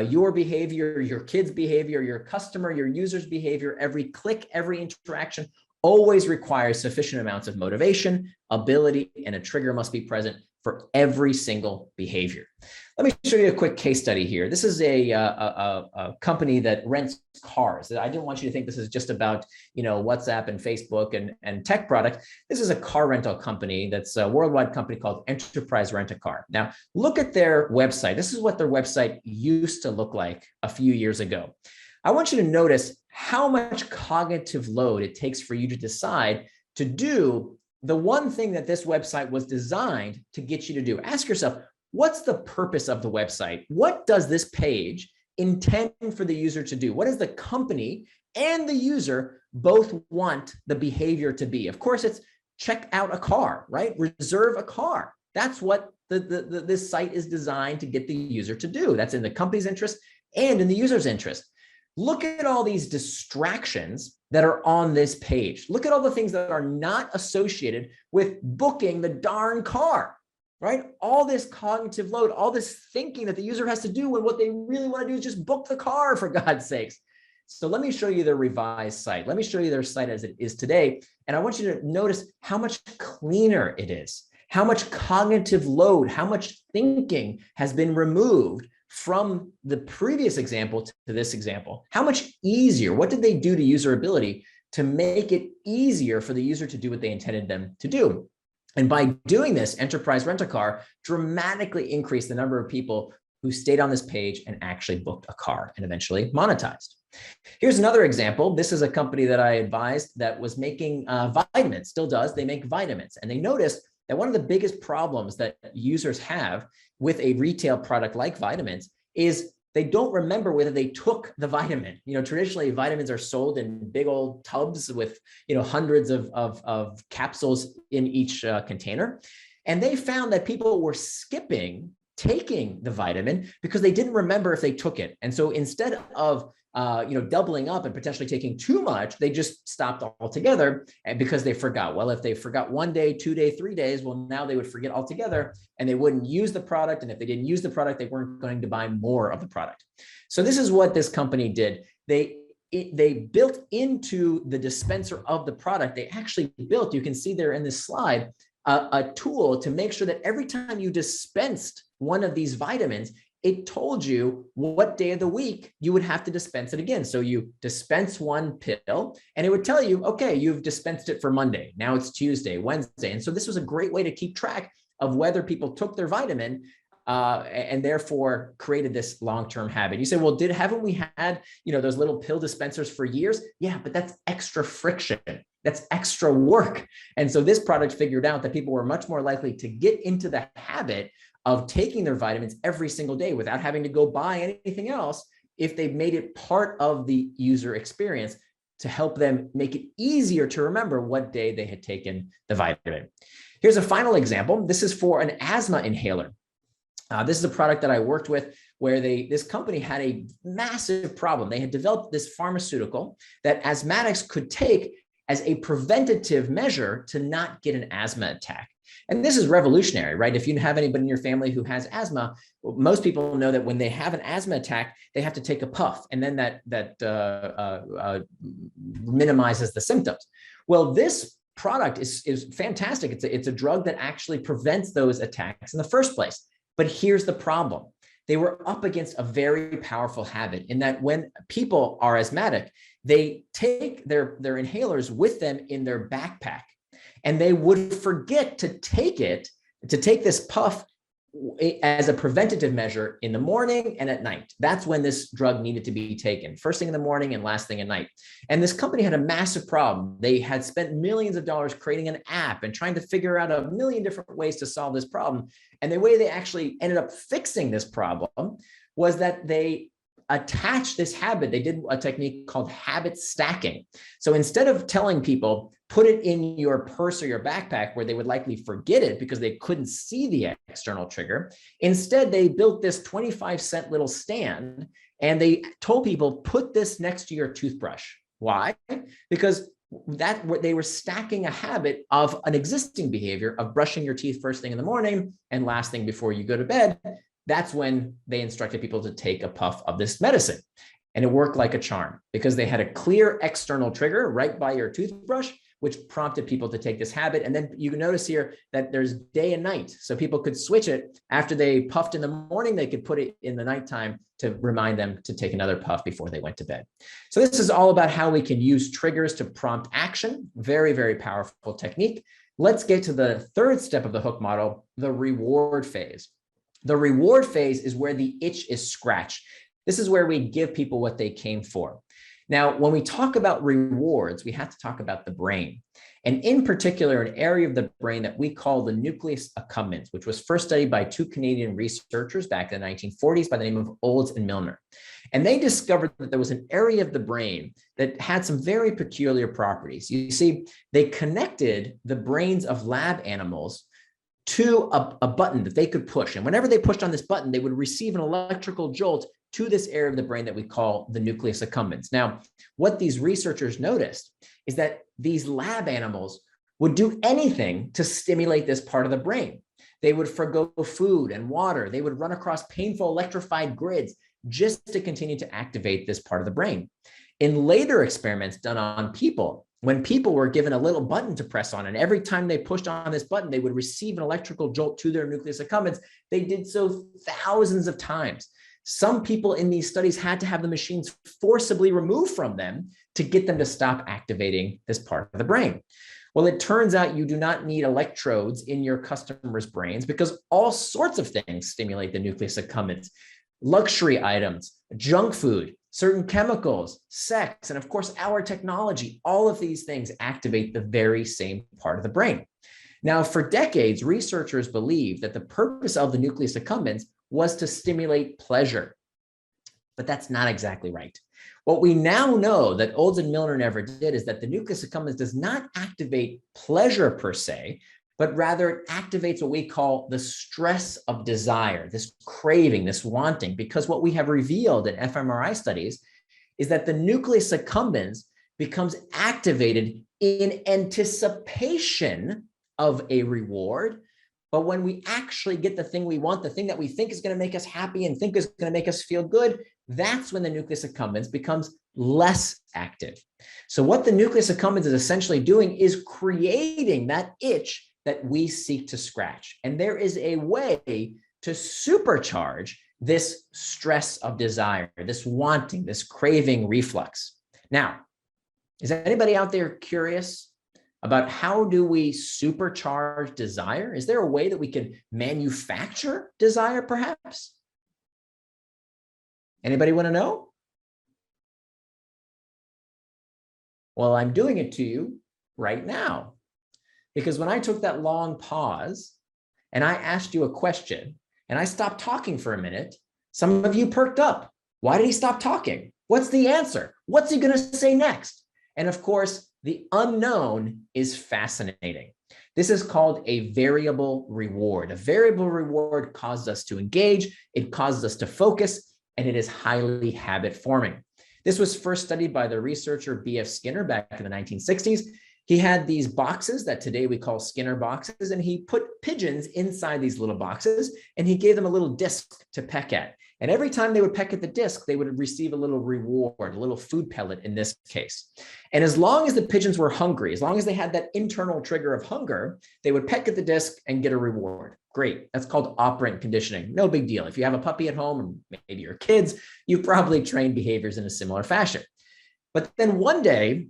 your behavior, your kid's behavior, your customer, your user's behavior, every click, every interaction always requires sufficient amounts of motivation, ability, and a trigger must be present for every single behavior. Let me show you a quick case study here. This is a company that rents cars. I didn't want you to think this is just about, WhatsApp and Facebook and tech product. This is a car rental company that's a worldwide company called Enterprise Rent-A-Car. Now, look at their website. This is what their website used to look like a few years ago. I want you to notice how much cognitive load it takes for you to decide to do the one thing that this website was designed to get you to do. Ask yourself, what's the purpose of the website? What does this page intend for the user to do? What does the company and the user both want the behavior to be? Of course, it's check out a car, right? Reserve a car. That's what this site is designed to get the user to do. That's in the company's interest and in the user's interest. Look at all these distractions that are on this page. Look at all the things that are not associated with booking the darn car, right? All this cognitive load, all this thinking that the user has to do when what they really want to do is just book the car, for God's sakes. So let me show you their revised site. Let me show you their site as it is today. And I want you to notice how much cleaner it is, how much cognitive load, how much thinking has been removed from the previous example to this example. How much easier? What did they do to usability to make it easier for the user to do what they intended them to do? And by doing this, Enterprise Rent-A-Car dramatically increased the number of people who stayed on this page and actually booked a car and eventually monetized. Here's another example. This is a company that I advised that was making vitamins, still does. They make vitamins. And they noticed that one of the biggest problems that users have with a retail product like vitamins is they don't remember whether they took the vitamin. Traditionally vitamins are sold in big old tubs with, hundreds of capsules in each container. And they found that people were skipping taking the vitamin because they didn't remember if they took it. And so instead of doubling up and potentially taking too much, they just stopped altogether, and because they forgot. Well, if they forgot 1 day, 2 days, 3 days, well, now they would forget altogether and they wouldn't use the product. And if they didn't use the product, they weren't going to buy more of the product. So this is what this company did. They built into the dispenser of the product. They actually built, you can see there in this slide, a tool to make sure that every time you dispensed one of these vitamins, it told you what day of the week you would have to dispense it again. So you dispense one pill and it would tell you, okay, you've dispensed it for Monday. Now it's Tuesday, Wednesday. And so this was a great way to keep track of whether people took their vitamin and therefore created this long-term habit. You say, well, haven't we had, those little pill dispensers for years? Yeah, but that's extra friction. That's extra work. And so this product figured out that people were much more likely to get into the habit of taking their vitamins every single day without having to go buy anything else if they made it part of the user experience to help them make it easier to remember what day they had taken the vitamin. Here's a final example. This is for an asthma inhaler. This is a product that I worked with where this company had a massive problem. They had developed this pharmaceutical that asthmatics could take as a preventative measure to not get an asthma attack. And this is revolutionary, right? If you have anybody in your family who has asthma, most people know that when they have an asthma attack, they have to take a puff, and then that minimizes the symptoms. Well, this product is fantastic. It's a drug that actually prevents those attacks in the first place. But here's the problem. They were up against a very powerful habit in that when people are asthmatic, they take their inhalers with them in their backpack, and they would forget to take this puff as a preventative measure in the morning and at night. That's when this drug needed to be taken, first thing in the morning and last thing at night. And this company had a massive problem. They had spent millions of dollars creating an app and trying to figure out a million different ways to solve this problem. And the way they actually ended up fixing this problem was that they attached this habit. They did a technique called habit stacking. So instead of telling people, put it in your purse or your backpack where they would likely forget it because they couldn't see the external trigger, instead they built this 25-cent little stand and they told people, put this next to your toothbrush. Why? Because they were stacking a habit of an existing behavior of brushing your teeth first thing in the morning and last thing before you go to bed. That's when they instructed people to take a puff of this medicine. And it worked like a charm because they had a clear external trigger right by your toothbrush, which prompted people to take this habit. And then you can notice here that there's day and night. So people could switch it. After they puffed in the morning, they could put it in the nighttime to remind them to take another puff before they went to bed. So this is all about how we can use triggers to prompt action. Very, very powerful technique. Let's get to the third step of the hook model, the reward phase. The reward phase is where the itch is scratched. This is where we give people what they came for. Now, when we talk about rewards, we have to talk about the brain. And in particular, an area of the brain that we call the nucleus accumbens, which was first studied by two Canadian researchers back in the 1940s by the name of Olds and Milner. And they discovered that there was an area of the brain that had some very peculiar properties. You see, they connected the brains of lab animals to a button that they could push. And whenever they pushed on this button, they would receive an electrical jolt to this area of the brain that we call the nucleus accumbens. Now, what these researchers noticed is that these lab animals would do anything to stimulate this part of the brain. They would forgo food and water. They would run across painful electrified grids just to continue to activate this part of the brain. In later experiments done on people, when people were given a little button to press on, and every time they pushed on this button, they would receive an electrical jolt to their nucleus accumbens, they did so thousands of times. Some people in these studies had to have the machines forcibly removed from them to get them to stop activating this part of the brain. Well, it turns out you do not need electrodes in your customers' brains because all sorts of things stimulate the nucleus accumbens. Luxury items, junk food, certain chemicals, sex, and of course, our technology, all of these things activate the very same part of the brain. Now, for decades, researchers believed that the purpose of the nucleus accumbens was to stimulate pleasure, but that's not exactly right. What we now know that Olds and Milner never did is that the nucleus accumbens does not activate pleasure per se, but rather it activates what we call the stress of desire, this craving, this wanting, because what we have revealed in fMRI studies is that the nucleus accumbens becomes activated in anticipation of a reward. But when we actually get the thing we want, the thing that we think is going to make us happy and think is going to make us feel good, that's when the nucleus accumbens becomes less active. So what the nucleus accumbens is essentially doing is creating that itch that we seek to scratch. And there is a way to supercharge this stress of desire, this wanting, this craving reflex. Now, is anybody out there curious about how do we supercharge desire? Is there a way that we can manufacture desire, perhaps? Anybody want to know? Well, I'm doing it to you right now. Because when I took that long pause and I asked you a question and I stopped talking for a minute, some of you perked up. Why did he stop talking? What's the answer? What's he going to say next? And of course, the unknown is fascinating. This is called a variable reward. A variable reward causes us to engage, it causes us to focus, and it is highly habit forming. This was first studied by the researcher B.F. Skinner back in the 1960s. He had these boxes that today we call Skinner boxes, and he put pigeons inside these little boxes, and he gave them a little disc to peck at. And every time they would peck at the disc, they would receive a little reward, a little food pellet in this case. And as long as the pigeons were hungry, as long as they had that internal trigger of hunger, they would peck at the disc and get a reward. Great. That's called operant conditioning. No big deal. If you have a puppy at home, or maybe your kids, you've probably trained behaviors in a similar fashion. But then one day,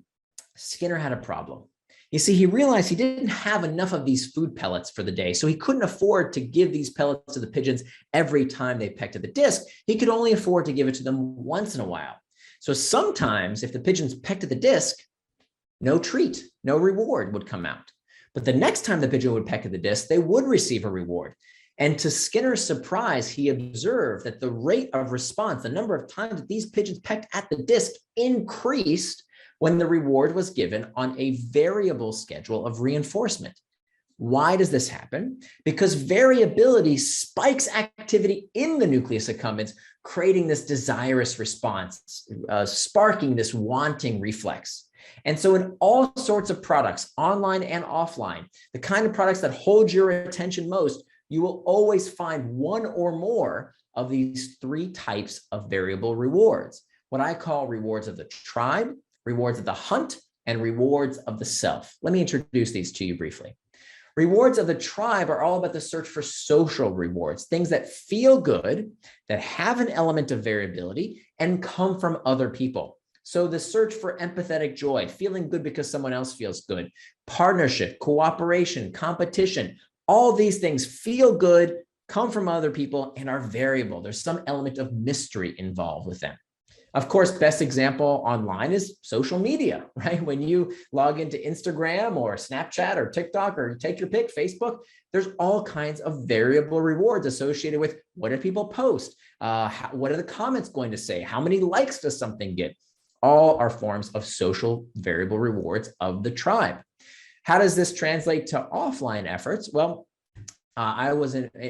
Skinner had a problem. You see, he realized he didn't have enough of these food pellets for the day, so he couldn't afford to give these pellets to the pigeons every time they pecked at the disc. He could only afford to give it to them once in a while. So sometimes if the pigeons pecked at the disc, no treat, no reward would come out. But the next time the pigeon would peck at the disc, they would receive a reward. And to Skinner's surprise, he observed that the rate of response, the number of times that these pigeons pecked at the disc, increased when the reward was given on a variable schedule of reinforcement. Why does this happen? Because variability spikes activity in the nucleus accumbens, creating this desirous response, sparking this wanting reflex. And so in all sorts of products, online and offline, the kind of products that hold your attention most, you will always find one or more of these three types of variable rewards, what I call rewards of the tribe, rewards of the hunt, and rewards of the self. Let me introduce these to you briefly. Rewards of the tribe are all about the search for social rewards, things that feel good, that have an element of variability, and come from other people. So the search for empathetic joy, feeling good because someone else feels good, partnership, cooperation, competition, all these things feel good, come from other people, and are variable. There's some element of mystery involved with them. Of course, best example online is social media, right? When you log into Instagram or Snapchat or TikTok or take your pick, Facebook, there's all kinds of variable rewards associated with what do people post? What are the comments going to say? How many likes does something get? All are forms of social variable rewards of the tribe. How does this translate to offline efforts? Well, I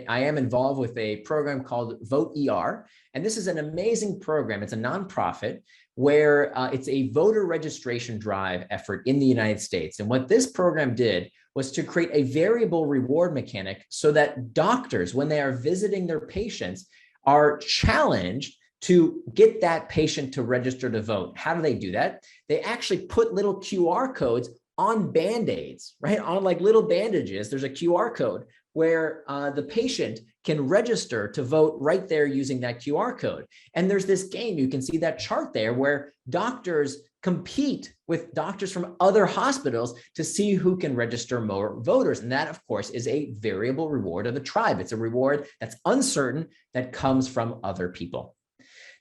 am involved with a program called Vote ER, and this is an amazing program. It's a nonprofit where it's a voter registration drive effort in the United States. And what this program did was to create a variable reward mechanic so that doctors, when they are visiting their patients, are challenged to get that patient to register to vote. How do they do that? They actually put little QR codes on Band-Aids, right? On like little bandages, there's a QR code where the patient can register to vote right there using that QR code. And there's this game, you can see that chart there where doctors compete with doctors from other hospitals to see who can register more voters. And that, of course, is a variable reward of the tribe. It's a reward that's uncertain that comes from other people.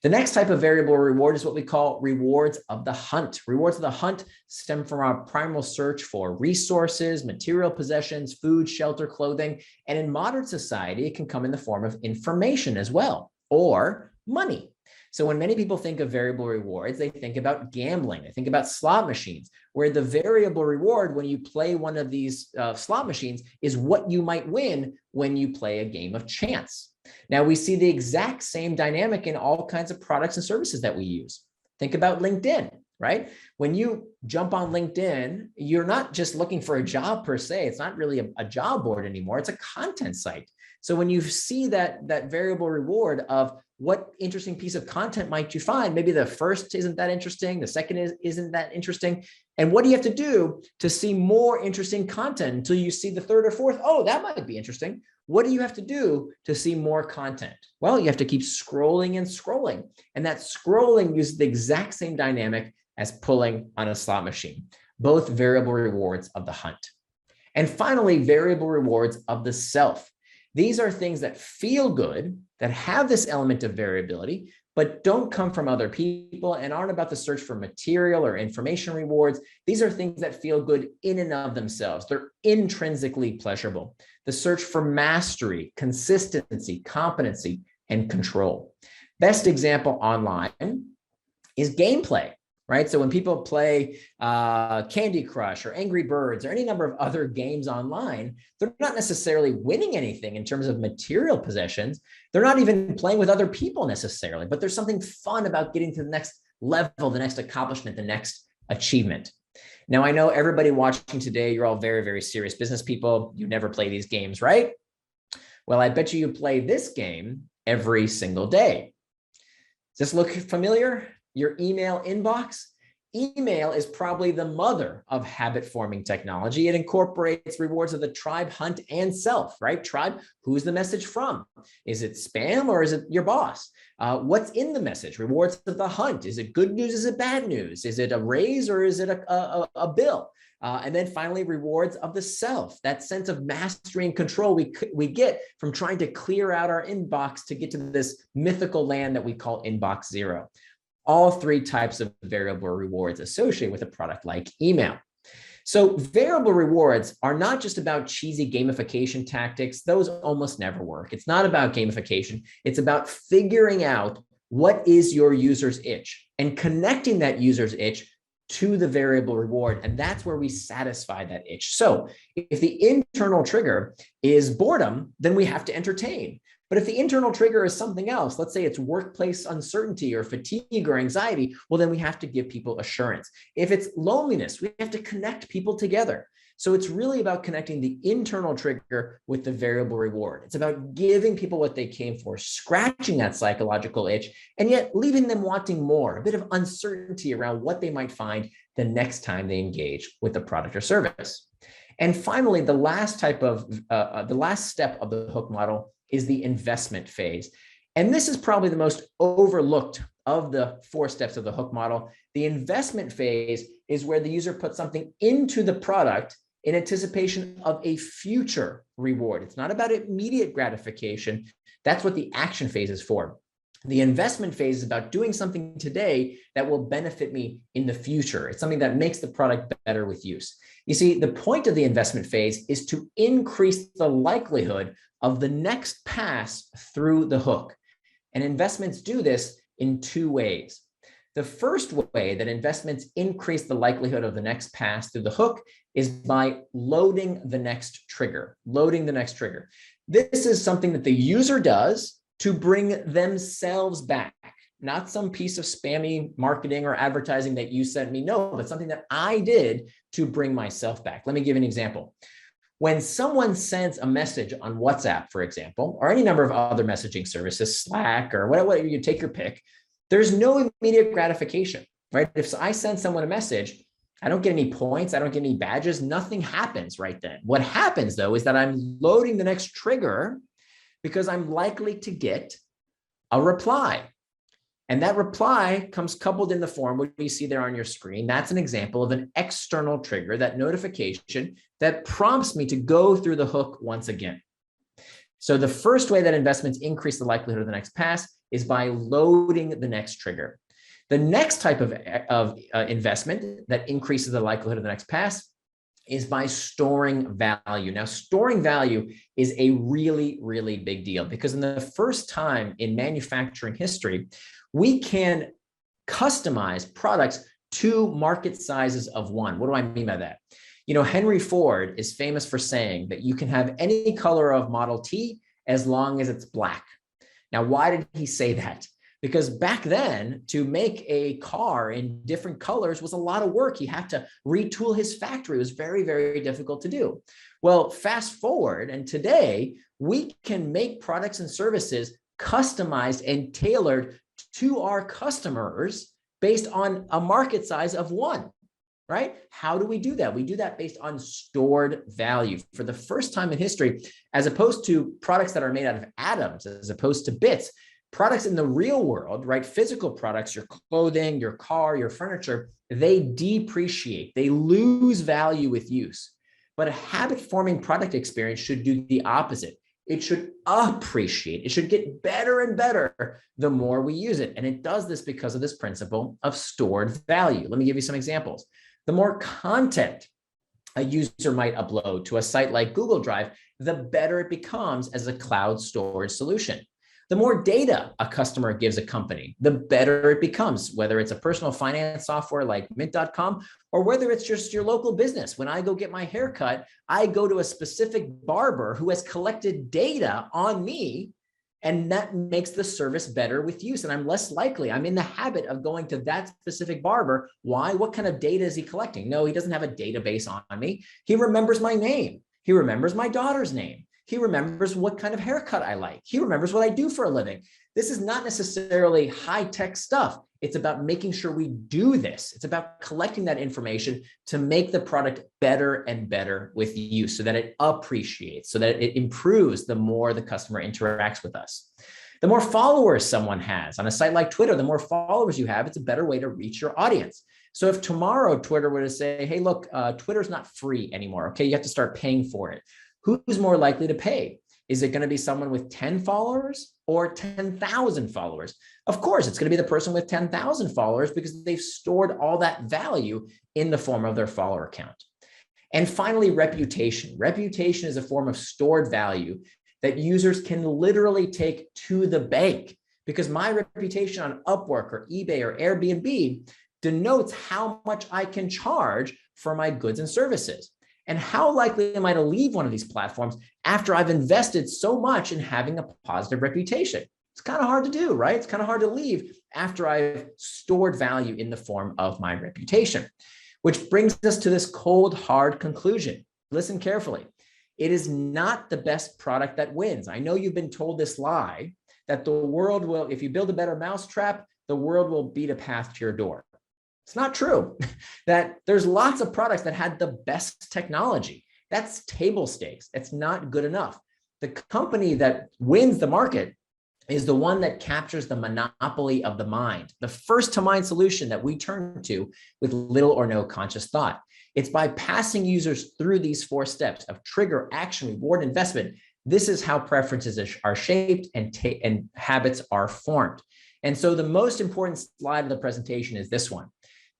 The next type of variable reward is what we call rewards of the hunt. Rewards of the hunt stem from our primal search for resources, material possessions, food, shelter, clothing. And in modern society, it can come in the form of information as well, or money. So when many people think of variable rewards, they think about gambling. They think about slot machines, where the variable reward when you play one of these slot machines is what you might win when you play a game of chance. Now, we see the exact same dynamic in all kinds of products and services that we use. Think about LinkedIn, right? When you jump on LinkedIn, you're not just looking for a job per se. It's not really a job board anymore. It's a content site. So when you see that variable reward of what interesting piece of content might you find, maybe the first isn't that interesting, the second isn't that interesting. And what do you have to do to see more interesting content until you see the third or fourth? Oh, that might be interesting. What do you have to do to see more content? Well, you have to keep scrolling and scrolling. And that scrolling uses the exact same dynamic as pulling on a slot machine, both variable rewards of the hunt. And finally, variable rewards of the self. These are things that feel good, that have this element of variability, but don't come from other people and aren't about the search for material or information rewards. These are things that feel good in and of themselves. They're intrinsically pleasurable. The search for mastery, consistency, competency, and control. Best example online is gameplay, right? So when people play Candy Crush or Angry Birds or any number of other games online, they're not necessarily winning anything in terms of material possessions. They're not even playing with other people necessarily, but there's something fun about getting to the next level, the next accomplishment, the next achievement. Now, I know everybody watching today, you're all very, very serious business people. You never play these games, right? Well, I bet you play this game every single day. Does this look familiar? Your email inbox? Email is probably the mother of habit-forming technology. It incorporates rewards of the tribe, hunt, and self, right? Tribe, who's the message from? Is it spam or is it your boss? What's in the message? Rewards of the hunt. Is it good news? Is it bad news? Is it a raise or is it a bill? And then finally, rewards of the self, that sense of mastery and control we get from trying to clear out our inbox to get to this mythical land that we call inbox zero. All three types of variable rewards associated with a product like email. So variable rewards are not just about cheesy gamification tactics. Those almost never work. It's not about gamification. It's about figuring out what is your user's itch and connecting that user's itch to the variable reward. And that's where we satisfy that itch. So if the internal trigger is boredom, then we have to entertain. But if the internal trigger is something else, let's say it's workplace uncertainty or fatigue or anxiety, well, then we have to give people assurance. If it's loneliness, we have to connect people together. So it's really about connecting the internal trigger with the variable reward. It's about giving people what they came for, scratching that psychological itch, and yet leaving them wanting more, a bit of uncertainty around what they might find the next time they engage with the product or service. And finally, the last step of the hook model is the investment phase. And this is probably the most overlooked of the 4 steps of the hook model. The investment phase is where the user puts something into the product in anticipation of a future reward. It's not about immediate gratification. That's what the action phase is for. The investment phase is about doing something today that will benefit me in the future. It's something that makes the product better with use. You see, the point of the investment phase is to increase the likelihood of the next pass through the hook. And investments do this in 2 ways. The first way that investments increase the likelihood of the next pass through the hook is by loading the next trigger, This is something that the user does to bring themselves back, not some piece of spammy marketing or advertising that you sent me, no, but something that I did to bring myself back. Let me give you an example. When someone sends a message on WhatsApp, for example, or any number of other messaging services, Slack or whatever, you take your pick, there's no immediate gratification, right? If I send someone a message, I don't get any points, I don't get any badges, nothing happens right then. What happens though is that I'm loading the next trigger because I'm likely to get a reply. And that reply comes coupled in the form, what you see there on your screen. That's an example of an external trigger, that notification that prompts me to go through the hook once again. So the first way that investments increase the likelihood of the next pass is by loading the next trigger. The next type of investment that increases the likelihood of the next pass is by storing value. Now, storing value is a really, really big deal because in the first time in manufacturing history, we can customize products to market sizes of 1. What do I mean by that? You know, Henry Ford is famous for saying that you can have any color of Model T as long as it's black. Now, why did he say that? Because back then, to make a car in different colors was a lot of work. He had to retool his factory. It was very, very difficult to do. Well, fast forward, and today we can make products and services customized and tailored to our customers based on a market size of 1, right? How do we do that? We do that based on stored value. For the first time in history, as opposed to products that are made out of atoms, as opposed to bits, products in the real world, right? Physical products, your clothing, your car, your furniture, they depreciate, they lose value with use. But a habit-forming product experience should do the opposite. It should appreciate, it should get better and better the more we use it. And it does this because of this principle of stored value. Let me give you some examples. The more content a user might upload to a site like Google Drive, the better it becomes as a cloud storage solution. The more data a customer gives a company, the better it becomes, whether it's a personal finance software like mint.com or whether it's just your local business. When I go get my hair cut, I go to a specific barber who has collected data on me And that makes the service better with use. And I'm less likely, I'm in the habit of going to that specific barber. Why? What kind of data is he collecting? No, he doesn't have a database on me. He remembers my name. He remembers my daughter's name. He remembers what kind of haircut I like. He remembers what I do for a living. This is not necessarily high-tech stuff. It's about making sure we do this. It's about collecting that information to make the product better and better with use so that it appreciates, so that it improves the more the customer interacts with us. The more followers someone has on a site like Twitter, the more followers you have, it's a better way to reach your audience. So if tomorrow Twitter were to say, hey, look, Twitter's not free anymore. Okay, you have to start paying for it. Who's more likely to pay? Is it going to be someone with 10 followers or 10,000 followers? Of course, it's going to be the person with 10,000 followers because they've stored all that value in the form of their follower count. And finally, reputation. Reputation is a form of stored value that users can literally take to the bank, because my reputation on Upwork or eBay or Airbnb denotes how much I can charge for my goods and services. And how likely am I to leave one of these platforms after I've invested so much in having a positive reputation? It's kind of hard to do, right? It's kind of hard to leave after I've stored value in the form of my reputation, which brings us to this cold, hard conclusion. Listen carefully. It is not the best product that wins. I know you've been told this lie that the world will, if you build a better mousetrap, the world will beat a path to your door. It's not true. That there's lots of products that had the best technology. That's table stakes. It's not good enough. The company that wins the market is the one that captures the monopoly of the mind, the first to mind solution that we turn to with little or no conscious thought. It's by passing users through these 4 steps of trigger, action, reward, investment. This is how preferences are shaped and habits are formed. And so the most important slide of the presentation is this one.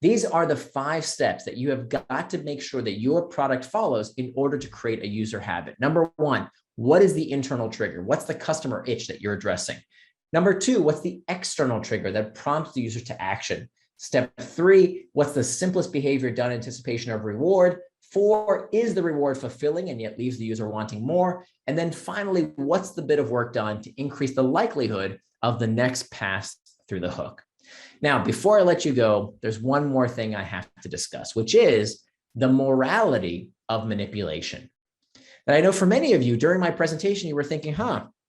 These are the 5 steps that you have got to make sure that your product follows in order to create a user habit. Number 1, what is the internal trigger? What's the customer itch that you're addressing? Number 2, what's the external trigger that prompts the user to action? Step 3, what's the simplest behavior done in anticipation of reward? 4, is the reward fulfilling and yet leaves the user wanting more? And then finally, what's the bit of work done to increase the likelihood of the next pass through the hook? Now, before I let you go, there's one more thing I have to discuss, which is the morality of manipulation. And I know for many of you during my presentation, you were thinking,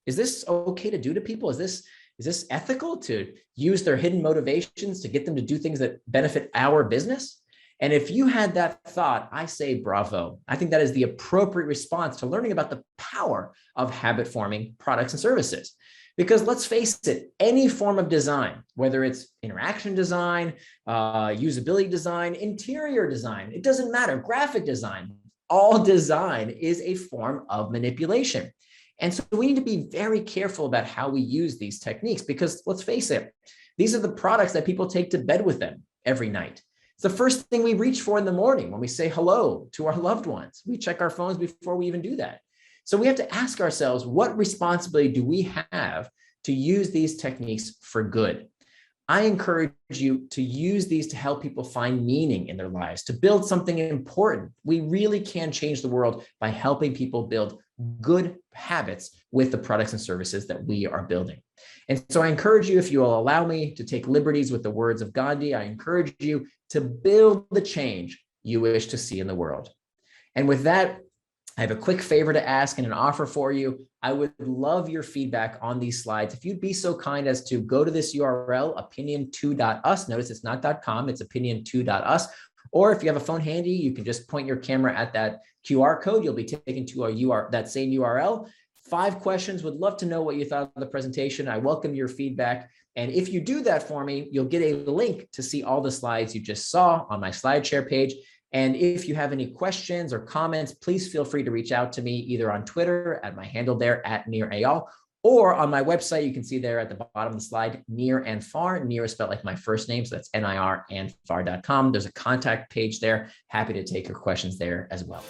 is this okay to do to people? Is this ethical to use their hidden motivations to get them to do things that benefit our business? And if you had that thought, I say bravo. I think that is the appropriate response to learning about the power of habit forming products and services. Because let's face it, any form of design, whether it's interaction design, usability design, interior design, it doesn't matter, graphic design, all design is a form of manipulation. And so we need to be very careful about how we use these techniques, because let's face it, these are the products that people take to bed with them every night. It's the first thing we reach for in the morning when we say hello to our loved ones. We check our phones before we even do that. So we have to ask ourselves, what responsibility do we have to use these techniques for good? I encourage you to use these to help people find meaning in their lives, to build something important. We really can change the world by helping people build good habits with the products and services that we are building. And so I encourage you, if you will allow me to take liberties with the words of Gandhi, I encourage you to build the change you wish to see in the world. And with that, I have a quick favor to ask and an offer for you. I would love your feedback on these slides. If you'd be so kind as to go to this URL, opinion2.us. Notice it's not .com, it's opinion2.us. Or if you have a phone handy, you can just point your camera at that QR code. You'll be taken to that same URL. 5 questions. Would love to know what you thought of the presentation. I welcome your feedback. And if you do that for me, you'll get a link to see all the slides you just saw on my SlideShare page. And if you have any questions or comments, please feel free to reach out to me either on Twitter at my handle there at Nir Eyal, or on my website. You can see there at the bottom of the slide, Nir and Far. Nir is spelled like my first name, so that's NIR and Far.com. There's a contact page there. Happy to take your questions there as well.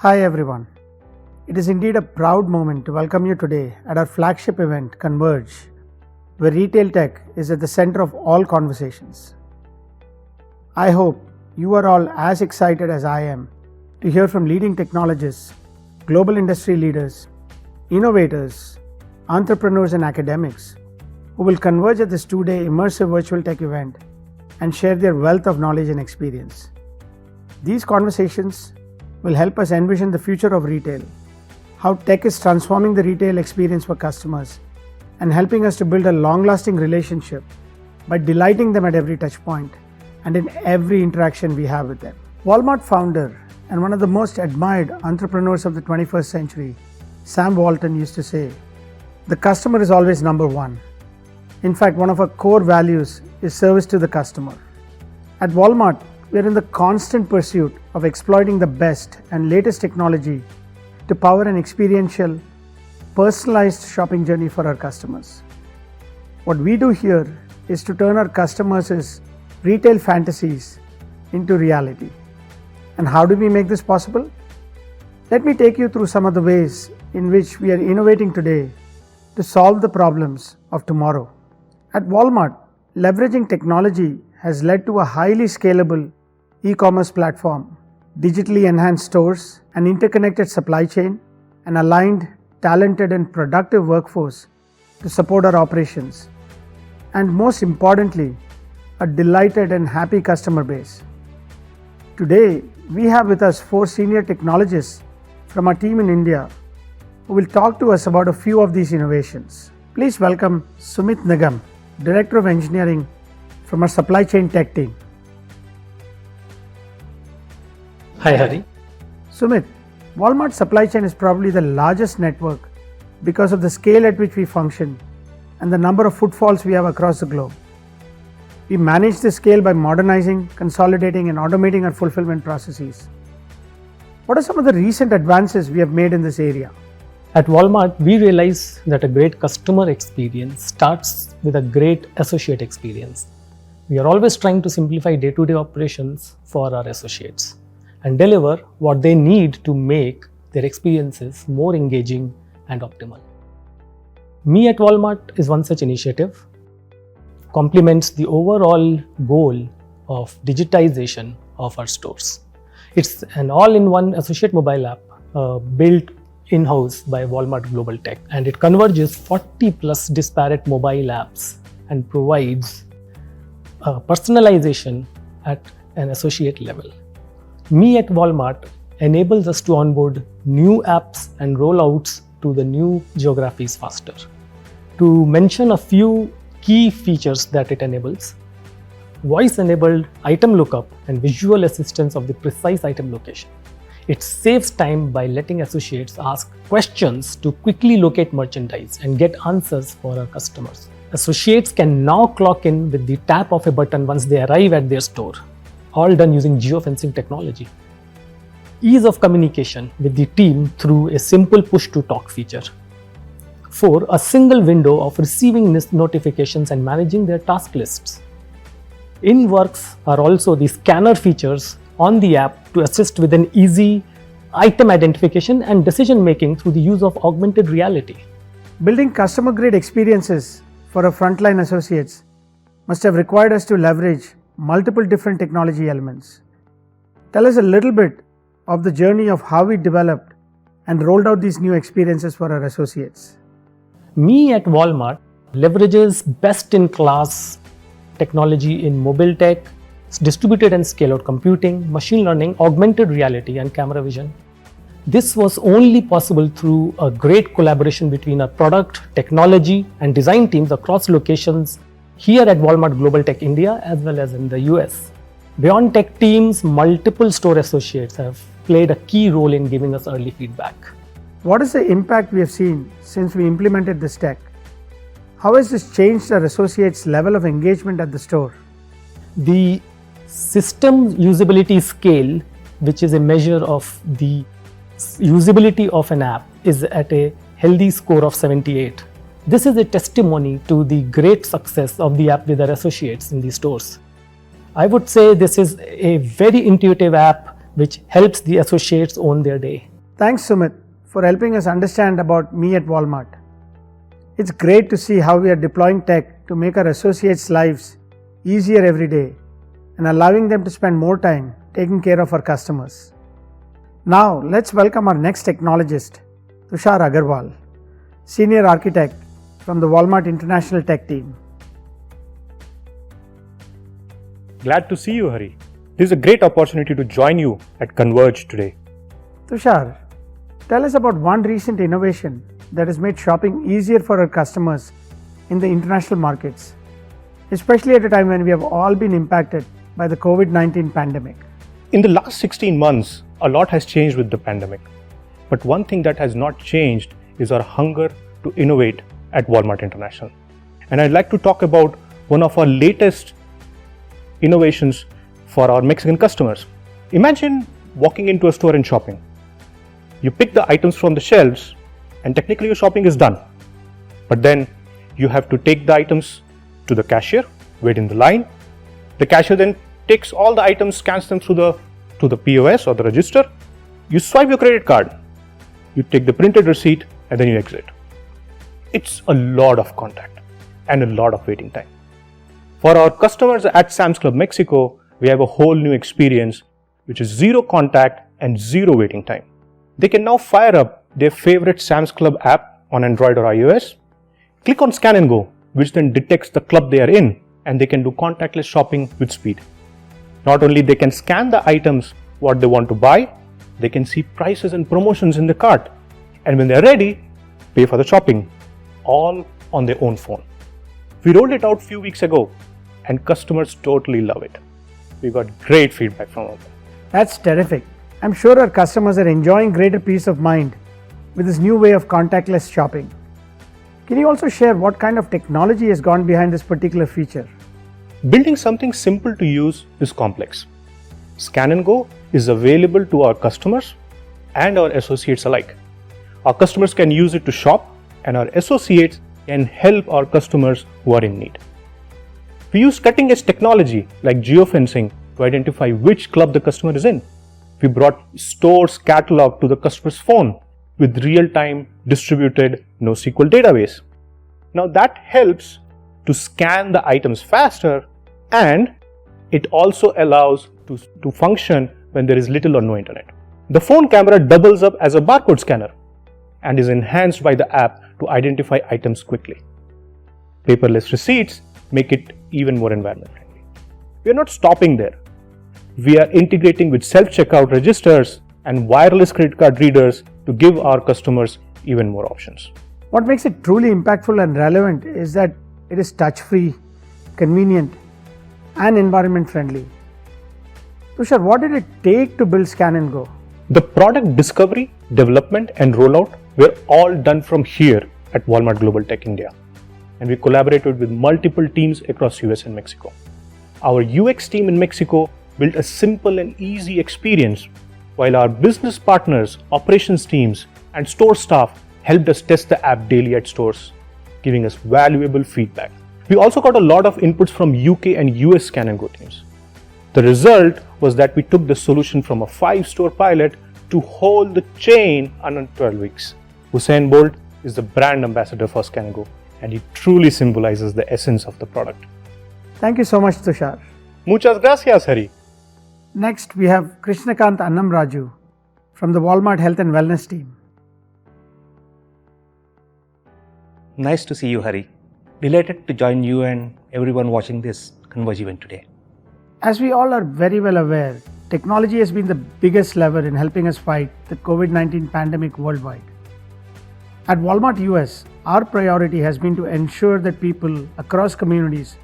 Hi everyone. It is indeed a proud moment to welcome you today at our flagship event, Converge, where retail tech is at the center of all conversations. I hope you are all as excited as I am to hear from leading technologists, global industry leaders, innovators, entrepreneurs, and academics who will converge at this two-day immersive virtual tech event and share their wealth of knowledge and experience. These conversations will help us envision the future of retail, how tech is transforming the retail experience for customers, and helping us to build a long-lasting relationship by delighting them at every touch point and in every interaction we have with them. Walmart founder and one of the most admired entrepreneurs of the 21st century, Sam Walton, used to say, "The customer is always number one." In fact, one of our core values is service to the customer. At Walmart, we are in the constant pursuit of exploiting the best and latest technology to power an experiential, personalized shopping journey for our customers. What we do here is to turn our customers' retail fantasies into reality. And how do we make this possible? Let me take you through some of the ways in which we are innovating today to solve the problems of tomorrow. At Walmart, leveraging technology has led to a highly scalable e-commerce platform, digitally enhanced stores, an interconnected supply chain, an aligned, talented, and productive workforce to support our operations, and most importantly, a delighted and happy customer base. Today, we have with us 4 senior technologists from our team in India who will talk to us about a few of these innovations. Please welcome Sumit Nigam, Director of Engineering from our Supply Chain Tech team. Hi, Hari. Sumit, Walmart supply chain is probably the largest network because of the scale at which we function and the number of footfalls we have across the globe. We manage this scale by modernizing, consolidating, and automating our fulfillment processes. What are some of the recent advances we have made in this area? At Walmart, we realize that a great customer experience starts with a great associate experience. We are always trying to simplify day-to-day operations for our associates and deliver what they need to make their experiences more engaging and optimal. Me at Walmart is one such initiative, complements the overall goal of digitization of our stores. It's an all-in-one associate mobile app built in-house by Walmart Global Tech, and it converges 40 plus disparate mobile apps and provides personalization at an associate level. Me at Walmart enables us to onboard new apps and rollouts to the new geographies faster. To mention a few key features that it enables: voice-enabled item lookup and visual assistance of the precise item location. It saves time by letting associates ask questions to quickly locate merchandise and get answers for our customers. Associates can now clock in with the tap of a button once they arrive at their store, all done using geofencing technology. Ease of communication with the team through a simple push-to-talk feature. 4. A single window of receiving notifications and managing their task lists. In works are also the scanner features on the app to assist with an easy item identification and decision making through the use of augmented reality. Building customer-grade experiences for our frontline associates must have required us to leverage multiple different technology elements. Tell us a little bit of the journey of how we developed and rolled out these new experiences for our associates. Me at Walmart leverages best-in-class technology in mobile tech, distributed and scale-out computing, machine learning, augmented reality, and camera vision. This was only possible through a great collaboration between our product, technology, and design teams across locations here at Walmart Global Tech India as well as in the US. Beyond tech teams, multiple store associates have played a key role in giving us early feedback. What is the impact we have seen since we implemented this tech? How has this changed our associates' level of engagement at the store? The system usability scale, which is a measure of the usability of an app, is at a healthy score of 78. This is a testimony to the great success of the app with our associates in the stores. I would say this is a very intuitive app which helps the associates own their day. Thanks, Sumit, for helping us understand about me at Walmart. It's great to see how we are deploying tech to make our associates' lives easier every day and allowing them to spend more time taking care of our customers. Now, let's welcome our next technologist, Tushar Agarwal, Senior Architect from the Walmart International Tech Team. Glad to see you, Hari. This is a great opportunity to join you at Converge today. Tushar, tell us about one recent innovation that has made shopping easier for our customers in the international markets, especially at a time when we have all been impacted by the COVID-19 pandemic. In the last 16 months, a lot has changed with the pandemic. But one thing that has not changed is our hunger to innovate at Walmart International. And I'd like to talk about one of our latest innovations for our Mexican customers. Imagine walking into a store and shopping. You pick the items from the shelves and technically your shopping is done. But then you have to take the items to the cashier, wait in the line. The cashier then takes all the items, scans them through the POS or the register. You swipe your credit card, you take the printed receipt, and then you exit. It's a lot of contact and a lot of waiting time. For our customers at Sam's Club Mexico, we have a whole new experience, which is zero contact and zero waiting time. They can now fire up their favorite Sam's Club app on Android or iOS, click on Scan and Go, which then detects the club they are in, and they can do contactless shopping with speed. Not only they can scan the items what they want to buy, they can see prices and promotions in the cart, and when they are ready, pay for the shopping, all on their own phone. We rolled it out a few weeks ago, and customers totally love it. We got great feedback from them. That's terrific. I'm sure our customers are enjoying greater peace of mind with this new way of contactless shopping. Can you also share what kind of technology has gone behind this particular feature? Building something simple to use is complex. Scan and Go is available to our customers and our associates alike. Our customers can use it to shop, and our associates can help our customers who are in need. We use cutting-edge technology like geofencing to identify which club the customer is in. We brought store's catalog to the customer's phone with real-time distributed NoSQL database. Now that helps to scan the items faster, and it also allows to function when there is little or no internet. The phone camera doubles up as a barcode scanner and is enhanced by the app to identify items quickly. Paperless receipts make it even more environment friendly. We are not stopping there. We are integrating with self-checkout registers and wireless credit card readers to give our customers even more options. What makes it truly impactful and relevant is that it is touch-free, convenient, and environment-friendly. Tushar, what did it take to build Scan and Go? The product discovery, development, and rollout were all done from here at Walmart Global Tech India, and we collaborated with multiple teams across US and Mexico. Our UX team in Mexico built a simple and easy experience, while our business partners, operations teams, and store staff helped us test the app daily at stores, giving us valuable feedback. We also got a lot of inputs from UK and US Scan and Go teams. The result was that we took the solution from a 5-store pilot to hold the chain under 12 weeks. Usain Bolt is the brand ambassador for Scan and Go, and he truly symbolizes the essence of the product. Thank you so much, Tushar. Muchas gracias, Hari. Next, we have Krishnakant Annamraju from the Walmart Health and Wellness team. Nice to see you, Hari. Delighted to join you and everyone watching this Converge event today. As we all are very well aware, technology has been the biggest lever in helping us fight the COVID-19 pandemic worldwide. At Walmart US, our priority has been to ensure that people across communities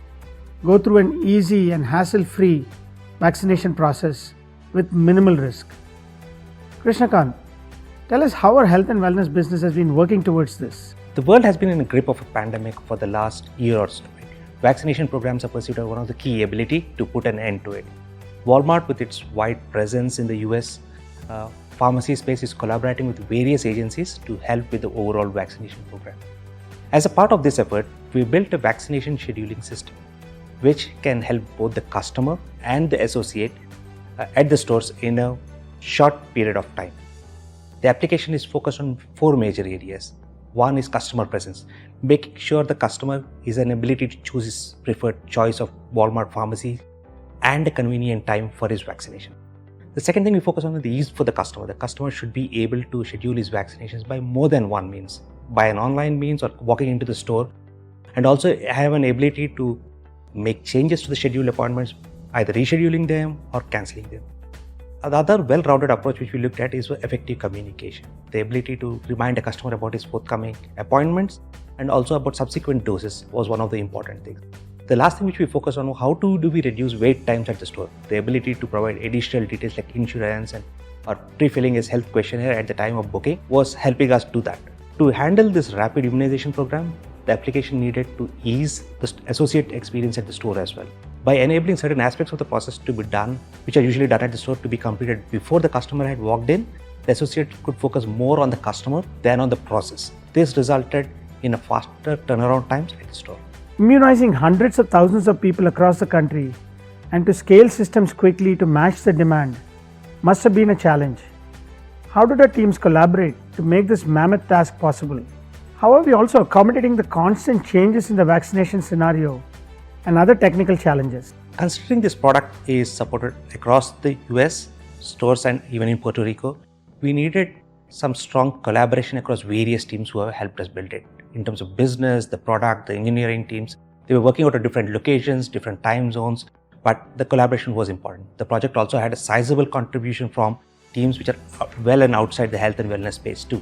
go through an easy and hassle-free vaccination process with minimal risk. Krishnakant, tell us how our health and wellness business has been working towards this. The world has been in the grip of a pandemic for the last year or so. Vaccination programs are perceived as one of the key ability to put an end to it. Walmart, with its wide presence in the US pharmacy space, is collaborating with various agencies to help with the overall vaccination program. As a part of this effort, we built a vaccination scheduling system, which can help both the customer and the associate at the stores in a short period of time. The application is focused on 4 major areas. One is customer presence, making sure the customer is an ability to choose his preferred choice of Walmart pharmacy and a convenient time for his vaccination. The second thing we focus on is the ease for the customer. The customer should be able to schedule his vaccinations by more than one means, by an online means or walking into the store, and also have an ability to make changes to the scheduled appointments, either rescheduling them or cancelling them. The other well-rounded approach which we looked at is effective communication. The ability to remind a customer about his forthcoming appointments and also about subsequent doses was one of the important things. The last thing which we focus on was how do we reduce wait times at the store. The ability to provide additional details like insurance and or pre-filling his health questionnaire at the time of booking was helping us do that. To handle this rapid immunization program, the application needed to ease the associate experience at the store as well. By enabling certain aspects of the process to be done, which are usually done at the store, to be completed before the customer had walked in, the associate could focus more on the customer than on the process. This resulted in a faster turnaround times at the store. Immunizing hundreds of thousands of people across the country and to scale systems quickly to match the demand must have been a challenge. How did our teams collaborate to make this mammoth task possible? How are we also accommodating the constant changes in the vaccination scenario and other technical challenges? Considering this product is supported across the US stores and even in Puerto Rico, we needed some strong collaboration across various teams who have helped us build it. In terms of business, the product, the engineering teams, they were working out at different locations, different time zones, but the collaboration was important. The project also had a sizable contribution from teams which are well and outside the health and wellness space too.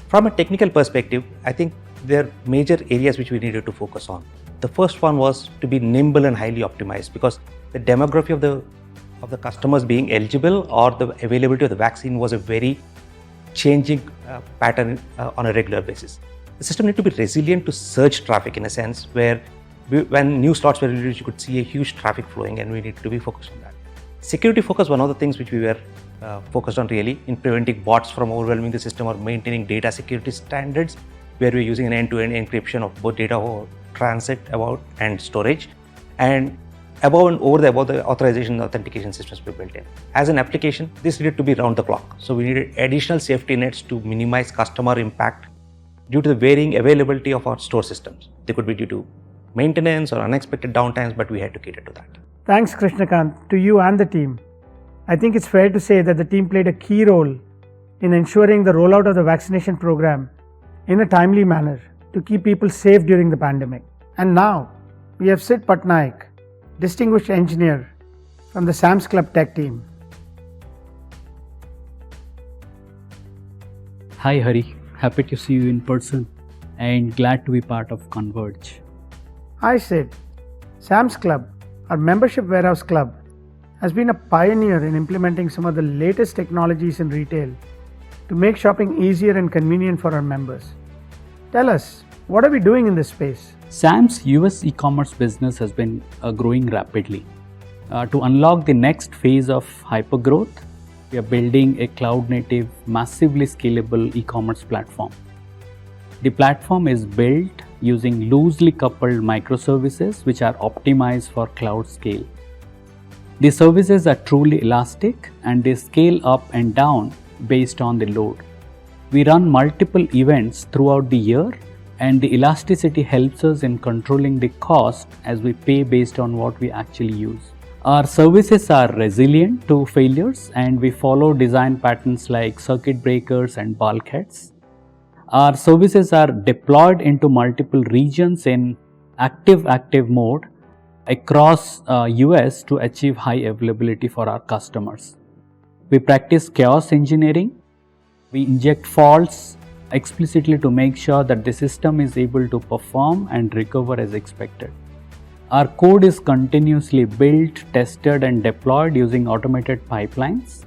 From a technical perspective, I think there are major areas which we needed to focus on. The first one was to be nimble and highly optimized, because the demography of the customers being eligible or the availability of the vaccine was a very changing pattern on a regular basis. The system needed to be resilient to surge traffic in a sense where when new slots were released, you could see a huge traffic flowing, and we needed to be focused on that. Security focus, one of the things which we were focused on really in preventing bots from overwhelming the system or maintaining data security standards, where we're using an end-to-end encryption of both data transit about and storage, and above and over the authorization and authentication systems we built in. As an application, this needed to be round the clock. So we needed additional safety nets to minimize customer impact due to the varying availability of our store systems. They could be due to maintenance or unexpected downtimes, but we had to cater to that. Thanks, Krishnakant, to you and the team. I think it's fair to say that the team played a key role in ensuring the rollout of the vaccination program in a timely manner to keep people safe during the pandemic. And now, we have Sid Patnaik, distinguished engineer from the Sam's Club tech team. Hi Hari, happy to see you in person and glad to be part of Converge. Hi Sid. Sam's Club, our membership warehouse club, has been a pioneer in implementing some of the latest technologies in retail to make shopping easier and convenient for our members. Tell us, what are we doing in this space? Sam's US e-commerce business has been growing rapidly. To unlock the next phase of hypergrowth, we are building a cloud-native, massively scalable e-commerce platform. The platform is built using loosely coupled microservices which are optimized for cloud scale. The services are truly elastic and they scale up and down based on the load. We run multiple events throughout the year, and the elasticity helps us in controlling the cost as we pay based on what we actually use. Our services are resilient to failures, and we follow design patterns like circuit breakers and bulkheads. Our services are deployed into multiple regions in active mode across US to achieve high availability for our customers. We practice chaos engineering. We inject faults explicitly to make sure that the system is able to perform and recover as expected. Our code is continuously built, tested, and deployed using automated pipelines.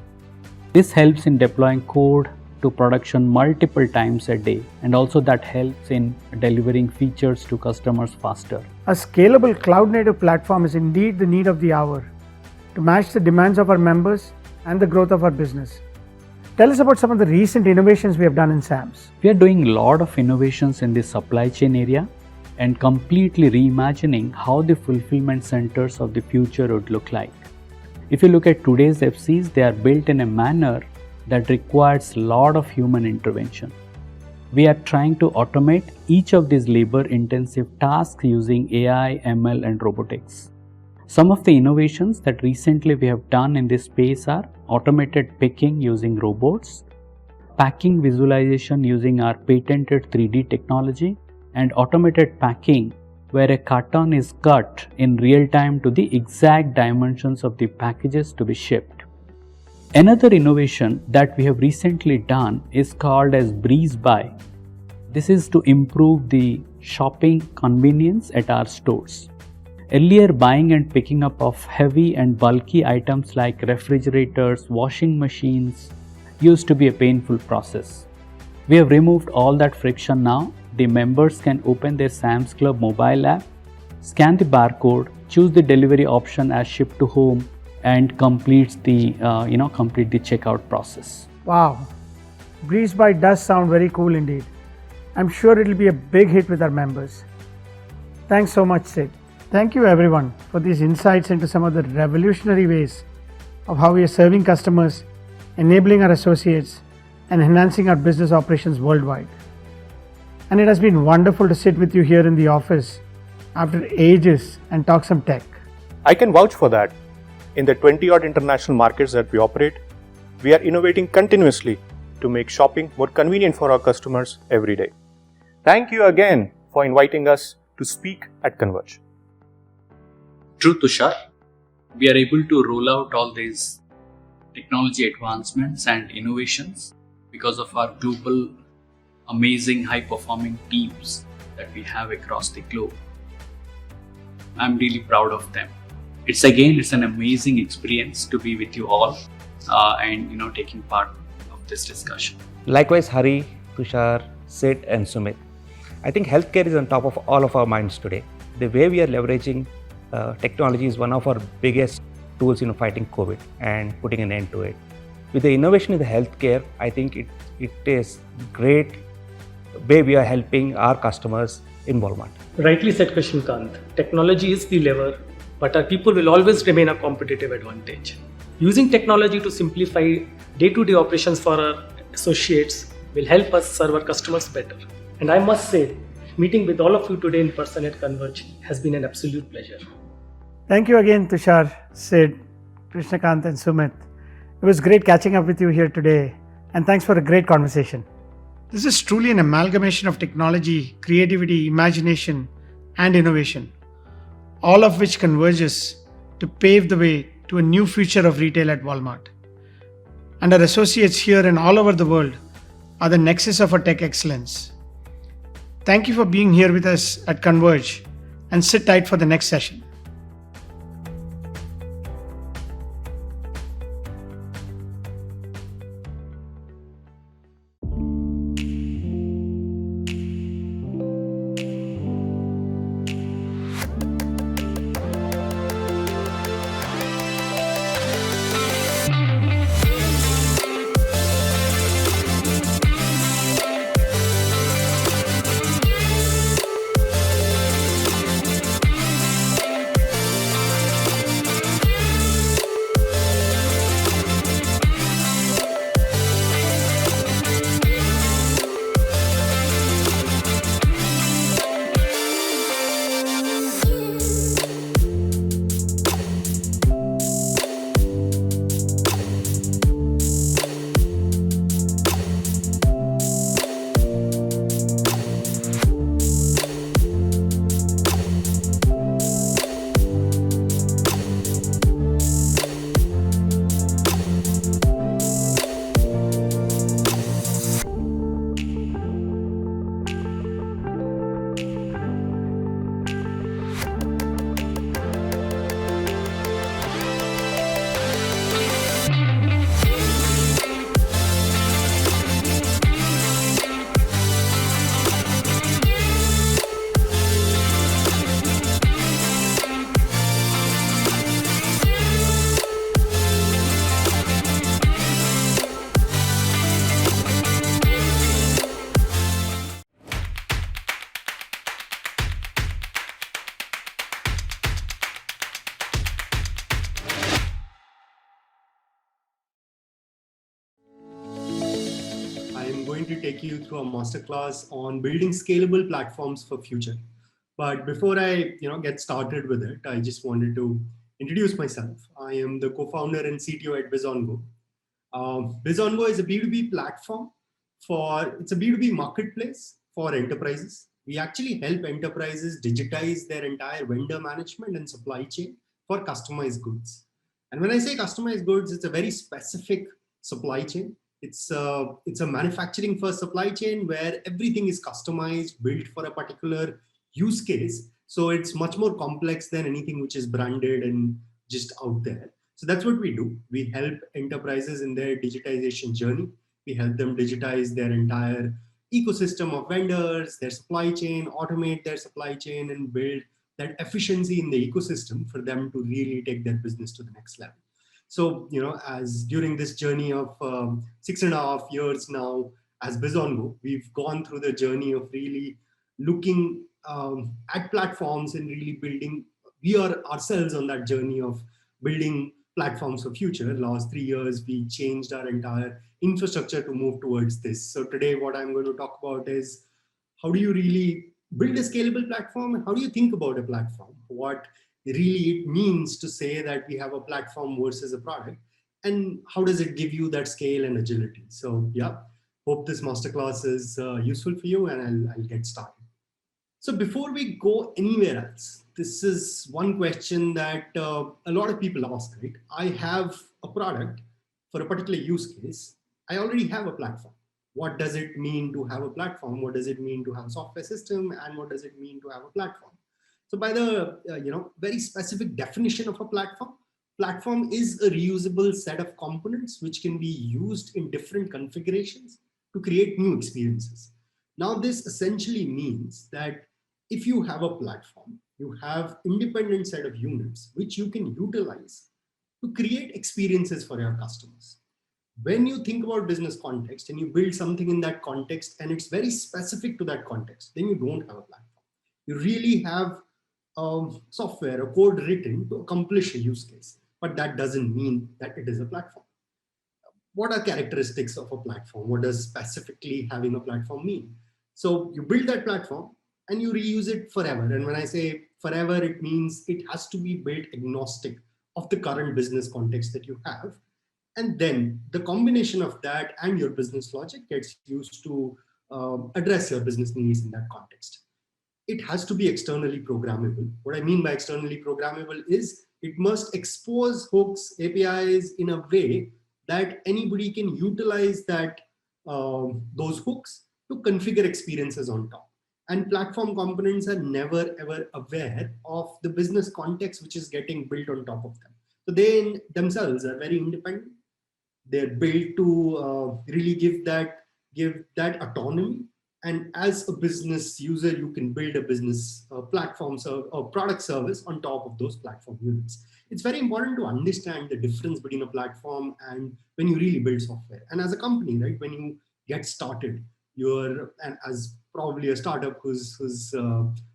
This helps in deploying code to production multiple times a day, and also that helps in delivering features to customers faster. A scalable cloud-native platform is indeed the need of the hour to match the demands of our members and the growth of our business. Tell us about some of the recent innovations we have done in Sam's. We are doing a lot of innovations in the supply chain area and completely reimagining how the fulfillment centers of the future would look like. If you look at today's FCs, they are built in a manner that requires a lot of human intervention. We are trying to automate each of these labor-intensive tasks using AI, ML, and robotics. Some of the innovations that recently we have done in this space are automated picking using robots, packing visualization using our patented 3D technology, and automated packing where a carton is cut in real time to the exact dimensions of the packages to be shipped. Another innovation that we have recently done is called as Breeze Buy. This is to improve the shopping convenience at our stores. Earlier, buying and picking up of heavy and bulky items like refrigerators, washing machines used to be a painful process. We have removed all that friction now. The members can open their Sam's Club mobile app, scan the barcode, choose the delivery option as shipped to home, and complete the checkout process. Wow, Breeze Buy does sound very cool indeed. I'm sure it'll be a big hit with our members. Thanks so much, Sid. Thank you everyone for these insights into some of the revolutionary ways of how we are serving customers, enabling our associates, and enhancing our business operations worldwide. And it has been wonderful to sit with you here in the office after ages and talk some tech. I can vouch for that. In the 20-odd international markets that we operate, we are innovating continuously to make shopping more convenient for our customers every day. Thank you again for inviting us to speak at Converge. True, Tushar. We are able to roll out all these technology advancements and innovations because of our global, amazing, high-performing teams that we have across the globe. I'm really proud of them. It's an amazing experience to be with you all and taking part of this discussion. Likewise, Hari, Tushar, Sid, and Sumit. I think healthcare is on top of all of our minds today. The way we are leveraging technology is one of our biggest tools in fighting COVID and putting an end to it. With the innovation in the healthcare, I think it is great way we are helping our customers in Walmart. Rightly said, Krishnakant. Technology is the lever, but our people will always remain a competitive advantage. Using technology to simplify day-to-day operations for our associates will help us serve our customers better. And I must say, meeting with all of you today in person at Converge has been an absolute pleasure. Thank you again, Tushar, Sid, Krishnakant, and Sumit. It was great catching up with you here today, and thanks for a great conversation. This is truly an amalgamation of technology, creativity, imagination, and innovation, all of which converges to pave the way to a new future of retail at Walmart. And our associates here and all over the world are the nexus of our tech excellence. Thank you for being here with us at Converge, and sit tight for the next session. to take you through a masterclass on building scalable platforms for future. But before I get started with it, I just wanted to introduce myself. I am the co-founder and CTO at BizOnGo. BizOnGo is a B2B platform it's a B2B marketplace for enterprises. We actually help enterprises digitize their entire vendor management and supply chain for customized goods. And when I say customized goods, it's a very specific supply chain. It's a manufacturing first supply chain where everything is customized, built for a particular use case. So it's much more complex than anything which is branded and just out there. So that's what we do. We help enterprises in their digitization journey. We help them digitize their entire ecosystem of vendors, their supply chain, automate their supply chain, and build that efficiency in the ecosystem for them to really take their business to the next level. So, as during this journey of 6.5 years now, as BizOnGo, we've gone through the journey of really looking at platforms and really building. We are ourselves on that journey of building platforms for future. Last 3 years, we changed our entire infrastructure to move towards this. So today, what I'm going to talk about is how do you really build a scalable platform, and how do you think about a platform? What really it means to say that we have a platform versus a product, and how does it give you that scale and agility? So yeah, hope this masterclass is useful for you, and I'll get started. So before we go anywhere else, this is one question that a lot of people ask, right? I have a product for a particular use case. I already have a platform. What does it mean to have a platform? What does it mean to have a software system? And what does it mean to have a platform? So by the very specific definition of a platform is a reusable set of components which can be used in different configurations to create new experiences. Now, this essentially means that if you have a platform, you have independent set of units which you can utilize to create experiences for your customers. When you think about business context and you build something in that context and it's very specific to that context, then you don't have a platform. You really have software or code written to accomplish a use case, but that doesn't mean that it is a platform. What are characteristics of a platform? What does specifically having a platform mean? So you build that platform and you reuse it forever. And when I say forever, it means it has to be built agnostic of the current business context that you have. And then the combination of that and your business logic gets used to address your business needs in that context. It has to be externally programmable. What I mean by externally programmable is it must expose hooks, APIs in a way that anybody can utilize that those hooks to configure experiences on top. And platform components are never ever aware of the business context which is getting built on top of them. So they themselves are very independent. They're built to really give that autonomy. And as a business user, you can build a business platform or product service on top of those platform units. It's very important to understand the difference between a platform and when you really build software. And as a company, right, when you get started, and as probably a startup who's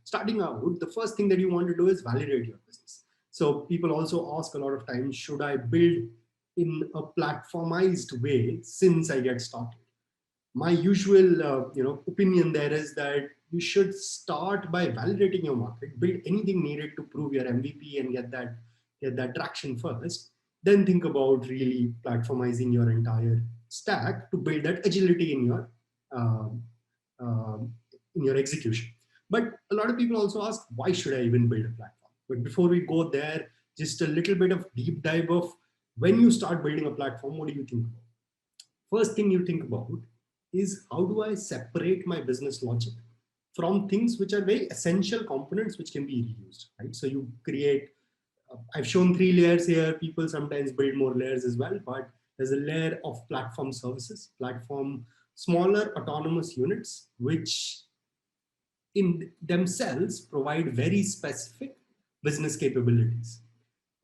starting out, the first thing that you want to do is validate your business. So people also ask a lot of times, should I build in a platformized way since I get started? My usual opinion there is that you should start by validating your market, build anything needed to prove your MVP and get that traction first. Then think about really platformizing your entire stack to build that agility in your execution. But a lot of people also ask, why should I even build a platform? But before we go there, just a little bit of deep dive of when you start building a platform, what do you think about? First thing you think about is, how do I separate my business logic from things which are very essential components which can be reused, right? So you create, I've shown 3 layers here. People sometimes build more layers as well, but there's a layer of platform services, smaller autonomous units, which in themselves provide very specific business capabilities.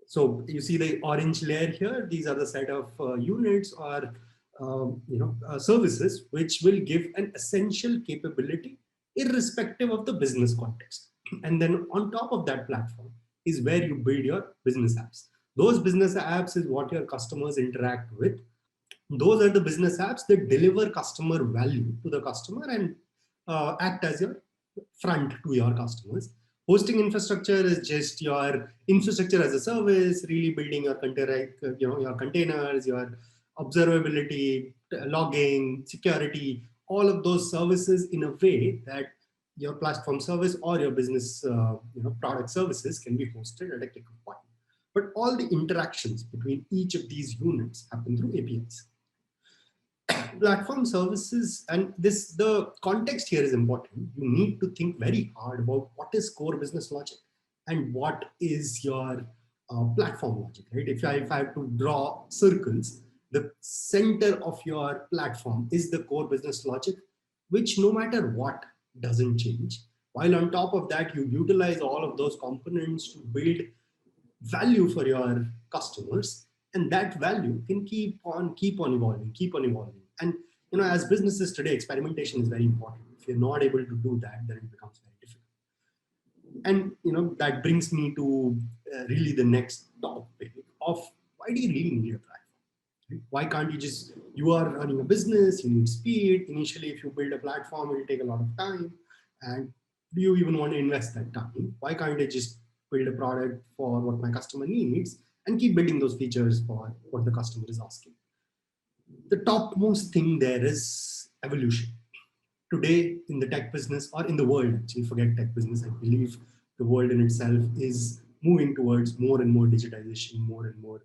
So you see the orange layer here. These are the set of units or services which will give an essential capability irrespective of the business context. And then on top of that platform is where you build your business apps. Those business apps is what your customers interact with. Those are the business apps that deliver customer value to the customer and act as your front to your customers. Hosting infrastructure is just your infrastructure as a service, really building your your containers, your observability, logging, security, all of those services in a way that your platform service or your business product services can be hosted at a click of a button. But all the interactions between each of these units happen through APIs. Platform services, and the context here is important. You need to think very hard about what is core business logic and what is your platform logic, right? If I have to draw circles, the center of your platform is the core business logic, which no matter what doesn't change. While on top of that, you utilize all of those components to build value for your customers, and that value can keep on evolving. And as businesses today, experimentation is very important. If you're not able to do that, then it becomes very difficult. And that brings me to really the next topic of why do you really need a platform? Why can't you are running a business, you need speed. Initially, if you build a platform, it will take a lot of time. And do you even want to invest that time? Why can't I just build a product for what my customer needs and keep building those features for what the customer is asking? The topmost thing there is evolution. Today in the tech business, or in the world, actually forget tech business, I believe the world in itself is moving towards more and more digitization, more and more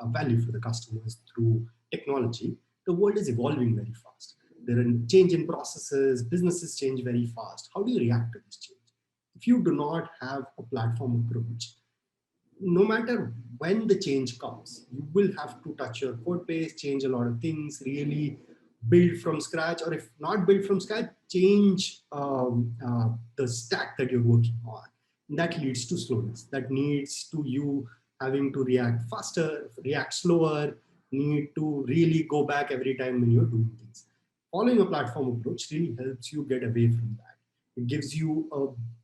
value for the customers through technology. The world is evolving very fast. There are change in processes, businesses change very fast. How do you react to this change? If you do not have a platform approach, no matter when the change comes, you will have to touch your code base, change a lot of things, really build from scratch, or if not build from scratch, change the stack that you're working on. And that leads to slowness. That leads to you having to react faster, react slower, need to really go back every time when you're doing things. Following a platform approach really helps you get away from that. It gives you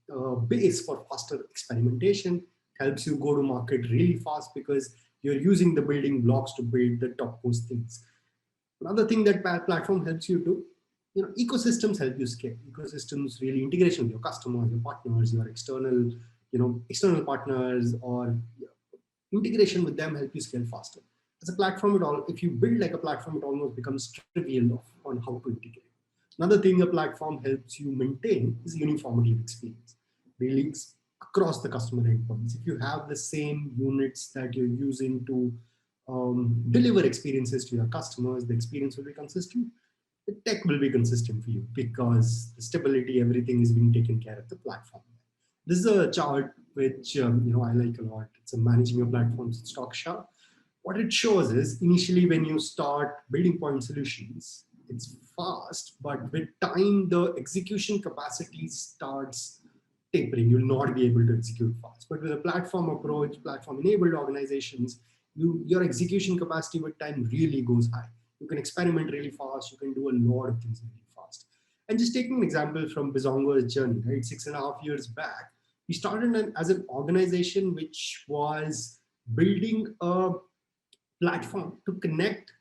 a base for faster experimentation, helps you go to market really fast because you're using the building blocks to build the topmost things. Another thing that platform helps you do, ecosystems help you scale. Ecosystems really integration with your customers, your partners, your external partners, or integration with them help you scale faster. As a platform, if you build like a platform, it almost becomes trivial on how to integrate. Another thing a platform helps you maintain is uniformity of experience. Really across the customer endpoints. If you have the same units that you're using to deliver experiences to your customers, the experience will be consistent. The tech will be consistent for you because the stability, everything is being taken care of the platform. This is a chart which I like a lot. It's a managing your platforms stock chart. What it shows is initially when you start building point solutions, it's fast, but with time, the execution capacity starts tapering. You'll not be able to execute fast. But with a platform approach, platform-enabled organizations, your execution capacity with time really goes high. You can experiment really fast. You can do a lot of things really fast. And just taking an example from Bizongo's journey, right? 6.5 years back, we started as an organization which was building a platform to connect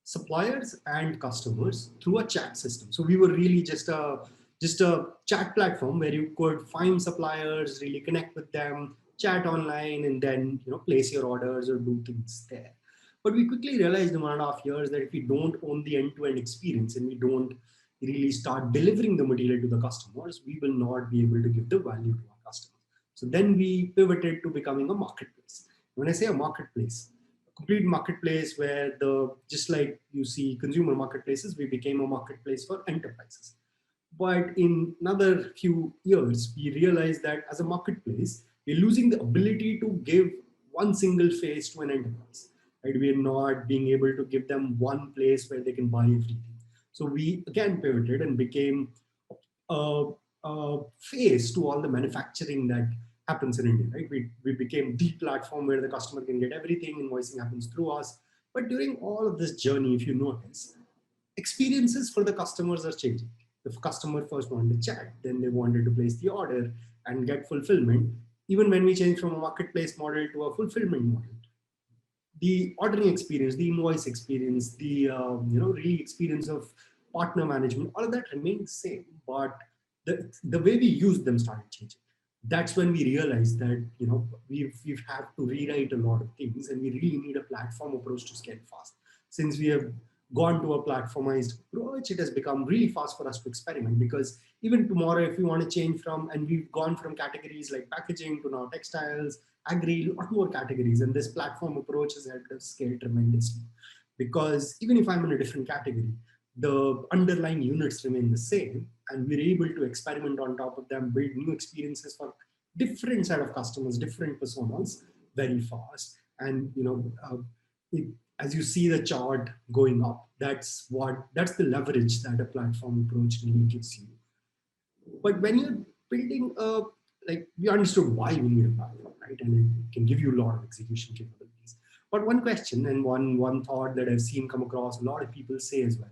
suppliers and customers through a chat system. So we were really just a chat platform where you could find suppliers, really connect with them, chat online, and then place your orders or do things there. But we quickly realized in 1.5 years that if we don't own the end-to-end experience and we don't really start delivering the material to the customers, we will not be able to give the value to our customers. So then we pivoted to becoming a marketplace. When I say a marketplace, a complete marketplace where just like you see consumer marketplaces, we became a marketplace for enterprises. But in another few years, we realized that as a marketplace, we're losing the ability to give one single face to an enterprise. Right? We're not being able to give them one place where they can buy everything. So we again pivoted and became a face to all the manufacturing that happens in India. Right? We became the platform where the customer can get everything. Invoicing happens through us. But during all of this journey, if you notice, experiences for the customers are changing. The customer first wanted to chat, then they wanted to place the order and get fulfillment. Even when we changed from a marketplace model to a fulfillment model, the ordering experience, the invoice experience, the really experience of partner management, all of that remained the same, but the way we use them started changing. That's when we realized that we've had to rewrite a lot of things, and we really need a platform approach to scale fast. Since we have gone to a platformized approach, it has become really fast for us to experiment, because even tomorrow, if we want to change from, and we've gone from categories like packaging to now textiles, agri, a lot more categories, and this platform approach has helped us scale tremendously. Because even if I'm in a different category, the underlying units remain the same, and we're able to experiment on top of them, build new experiences for different set of customers, different personas very fast. And as you see the chart going up, that's the leverage that a platform approach really gives you. But when you're building we understood why we need a platform, right? And it can give you a lot of execution capabilities. But one question and one thought that I've seen come across a lot of people say as well,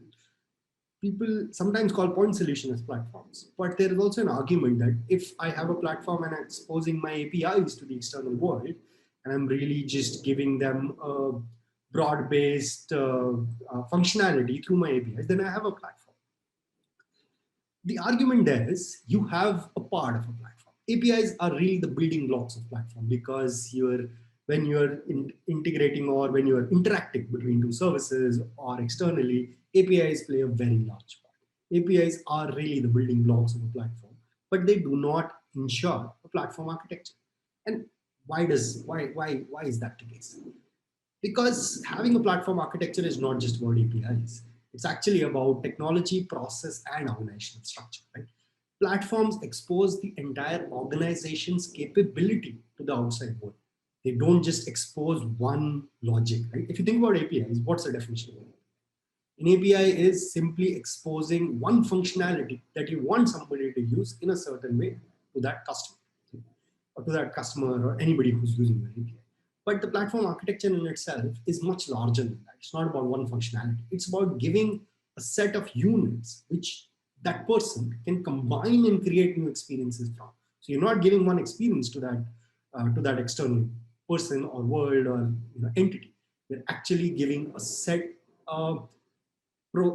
people sometimes call point solution as platforms, but there is also an argument that if I have a platform and I'm exposing my APIs to the external world, and I'm really just giving them a broad-based functionality through my APIs, then I have a platform. The argument there is you have a part of a platform. APIs are really the building blocks of platform, because when you're integrating or when you're interacting between two services or externally, APIs play a very large part. APIs are really the building blocks of a platform, but they do not ensure a platform architecture. And why is that the case? Because having a platform architecture is not just about APIs. It's actually about technology, process, and organizational structure, right? Platforms expose the entire organization's capability to the outside world. They don't just expose one logic, right? If you think about APIs, what's the definition of it? An API is simply exposing one functionality that you want somebody to use in a certain way to that customer, or anybody who's using the API. But the platform architecture in itself is much larger than that. It's not about one functionality. It's about giving a set of units which that person can combine and create new experiences from. So you're not giving one experience to that external person or world or entity. You're actually giving a set of,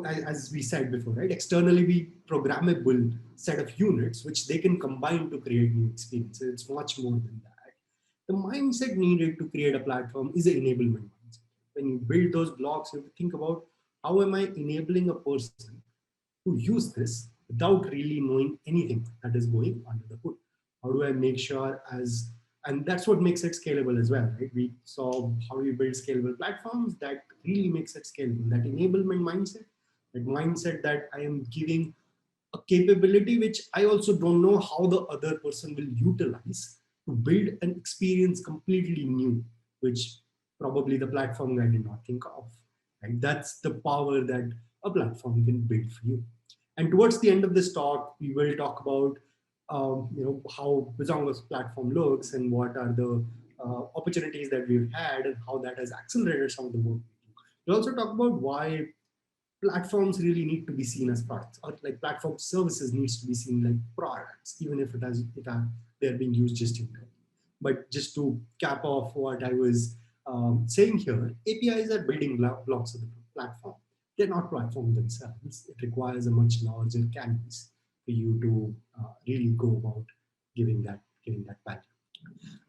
as we said before, right? Externally programmable set of units which they can combine to create new experiences. It's much more than that. The mindset needed to create a platform is an enablement mindset. When you build those blocks, you have to think about, how am I enabling a person to use this without really knowing anything that is going under the hood? How do I make sure and that's what makes it scalable as well, right? We saw how we build scalable platforms that really makes it scalable. That enablement mindset that I am giving a capability which I also don't know how the other person will utilize to build an experience completely new, which probably the platform guy did not think of. And that's the power that a platform can build for you. And towards the end of this talk, we will talk about how Bizongo's platform looks and what are the opportunities that we've had and how that has accelerated some of the work we do. We'll also talk about why platforms really need to be seen as products, or like platform services needs to be seen like products, even if they're being used just in time. But just to cap off what I was saying here, APIs are building blocks of the platform. They're not platforms themselves. It requires a much larger canvas for you to really go about giving that value.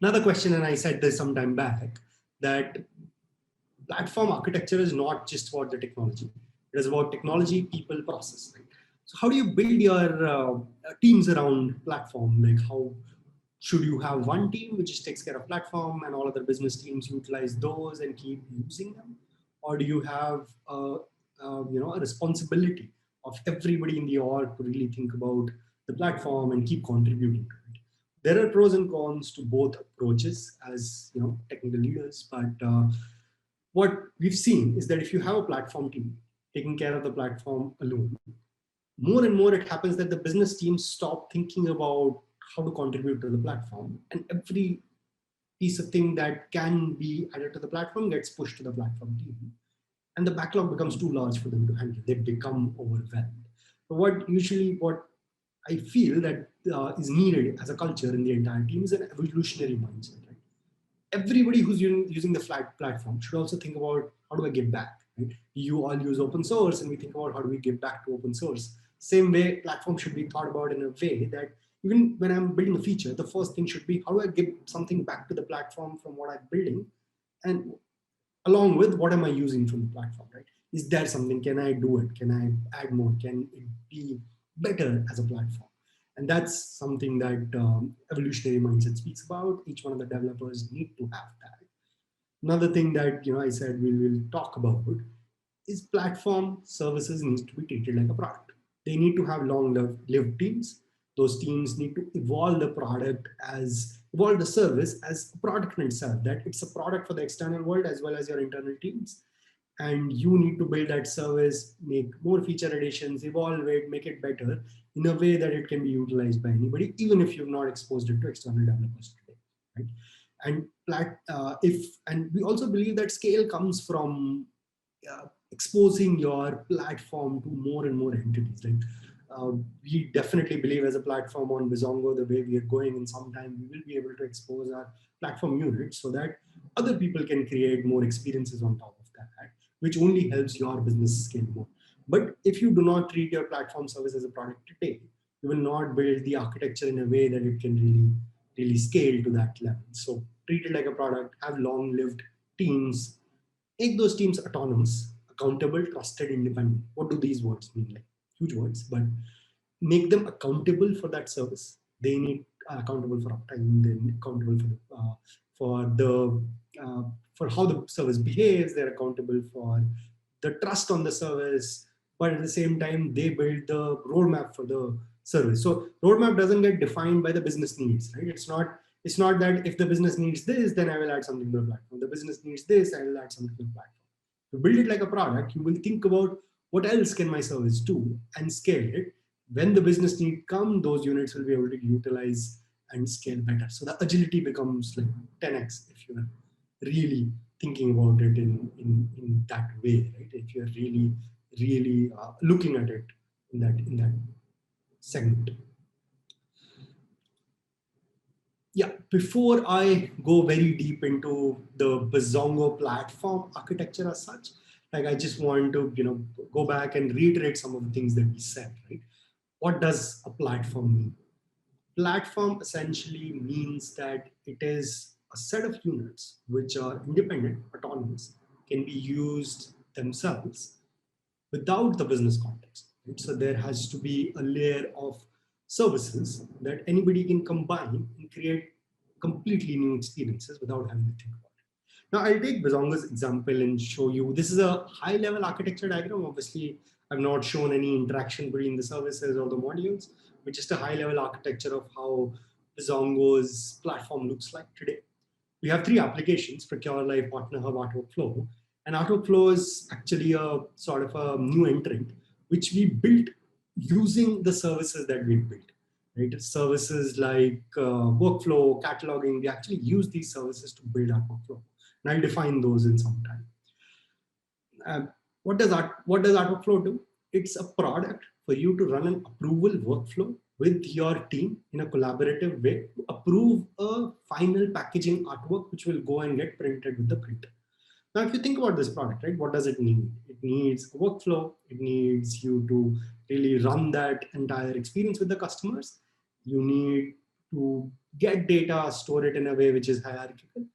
Another question, and I said this some time back, that platform architecture is not just about the technology. It is about technology, people, process. Right? So how do you build your teams around platform? Like, how should you have one team which just takes care of platform and all other business teams utilize those and keep using them? Or do you have a responsibility of everybody in the org to really think about the platform and keep contributing to it? There are pros and cons to both approaches as technical leaders, but what we've seen is that if you have a platform team taking care of the platform alone, more and more it happens that the business teams stop thinking about how to contribute to the platform, and every piece of thing that can be added to the platform gets pushed to the platform team, and the backlog becomes too large for them to handle. They become overwhelmed. So what I feel that is needed as a culture in the entire team is an evolutionary mindset. Right? everybody who's using the flat platform should also think about how do I give back. Right? You all use open source, and we think about how do we give back to open source. Same way, platform should be thought about in a way that even when I'm building a feature, the first thing should be how do I give something back to the platform from what I'm building, and along with what am I using from the platform, right? Is there something, can I do it? Can I add more? Can it be better as a platform? And that's something that evolutionary mindset speaks about. Each one of the developers need to have that. Another thing that I said we will talk about is platform services needs to be treated like a product. They need to have long-lived teams. Those teams need to evolve the service as a product in itself, that it's a product for the external world as well as your internal teams. And you need to build that service, make more feature additions, evolve it, make it better in a way that it can be utilized by anybody, even if you've not exposed it to external developers today, right? And we also believe that scale comes from exposing your platform to more and more entities. We definitely believe as a platform on Bizongo, the way we are going, in some time we will be able to expose our platform units so that other people can create more experiences on top of that, which only helps your business scale more. But if you do not treat your platform service as a product today, you will not build the architecture in a way that it can really scale to that level. So treat it like a product, have long-lived teams, make those teams autonomous, accountable, trusted, independent. What do these words mean? Like huge words, but make them accountable for that service. They need accountable for uptime, then accountable for how the service behaves. They're accountable for the trust on the service, but at the same time, they build the roadmap for the service. So roadmap doesn't get defined by the business needs, right? It's not that if the business needs this, then I will add something to the platform. The business needs this, I will add something to the platform. To build it like a product, you will think about what else can my service do and scale it. When the business need come, those units will be able to utilize and scale better. So the agility becomes like 10x if you're really thinking about it in that way, right? If you're really looking at it in that segment. Yeah, before I go very deep into the Bizongo platform architecture as such, I just want to go back and reiterate some of the things that we said, right? What does a platform mean? Platform essentially means that it is a set of units which are independent, autonomous, can be used themselves without the business context. Right? So there has to be a layer of services that anybody can combine and create completely new experiences without having to think about it. Now I'll take Bizongo's example and show you. This is a high-level architecture diagram. Obviously, I've not shown any interaction between the services or the modules, but just a high-level architecture of how Bizongo's platform looks like today. We have three applications: Procure, Live, Partner Hub, Artwork Flow. And Artwork Flow is actually a sort of a new entrant, which we built using the services that we built. Right? Services like workflow, cataloging, we actually use these services to build our workflow. And I'll define those in some time. What does Artwork Flow do? It's a product for you to run an approval workflow with your team in a collaborative way to approve a final packaging artwork, which will go and get printed with the printer. Now, if you think about this product, right, what does it need? It needs a workflow. It needs you to really run that entire experience with the customers. You need to get data, store it in a way which is hierarchical.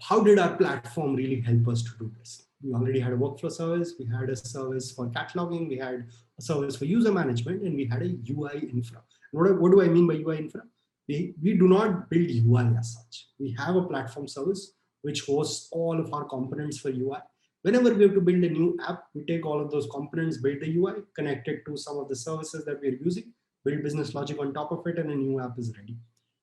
How did our platform really help us to do this? We already had a workflow service. We had a service for cataloging. We had a service for user management, and we had a UI infra. What do I mean by UI infra? We do not build UI as such. We have a platform service which hosts all of our components for UI. Whenever we have to build a new app, we take all of those components, build the UI, connect it to some of the services that we're using, build business logic on top of it, and a new app is ready.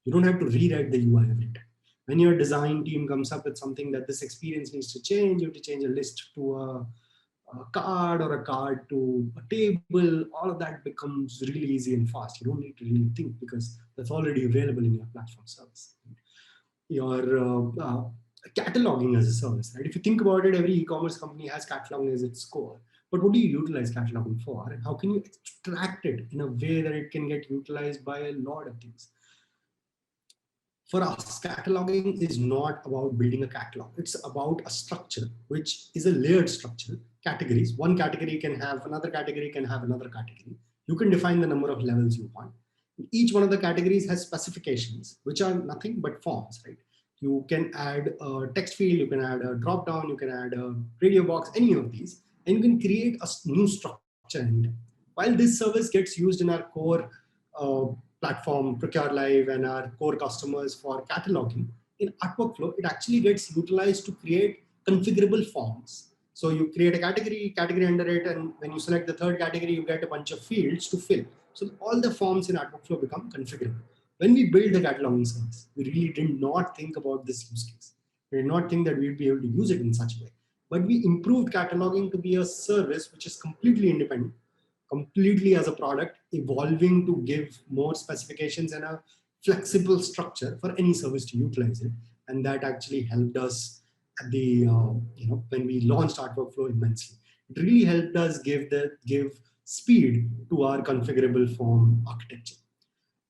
You don't have to rewrite the UI every time. When your design team comes up with something that this experience needs to change, you have to change a list to a card or a card to a table. All of that becomes really easy and fast. You don't need to really think because that's already available in your platform service. Your cataloging as a service, right? If you think about it, every e-commerce company has cataloging as its core. But what do you utilize cataloging for? And how can you extract it in a way that it can get utilized by a lot of things? For us, cataloging is not about building a catalog. It's about a structure, which is a layered structure, categories. One category can have another category, can have another category. You can define the number of levels you want. Each one of the categories has specifications, which are nothing but forms, right? You can add a text field, you can add a drop down, you can add a radio box, any of these, and you can create a new structure. And while this service gets used in our core platform, Procure Live, and our core customers for cataloging, in Art Workflow, it actually gets utilized to create configurable forms. So you create a category under it, and when you select the third category, you get a bunch of fields to fill. So all the forms in Art Workflow become configurable. When we built the cataloging service, we really did not think about this use case. We did not think that we'd be able to use it in such a way. But we improved cataloging to be a service which is completely independent, completely as a product, evolving to give more specifications and a flexible structure for any service to utilize it. And that actually helped us at the, when we launched Art Workflow immensely. It really helped us give speed to our configurable form architecture.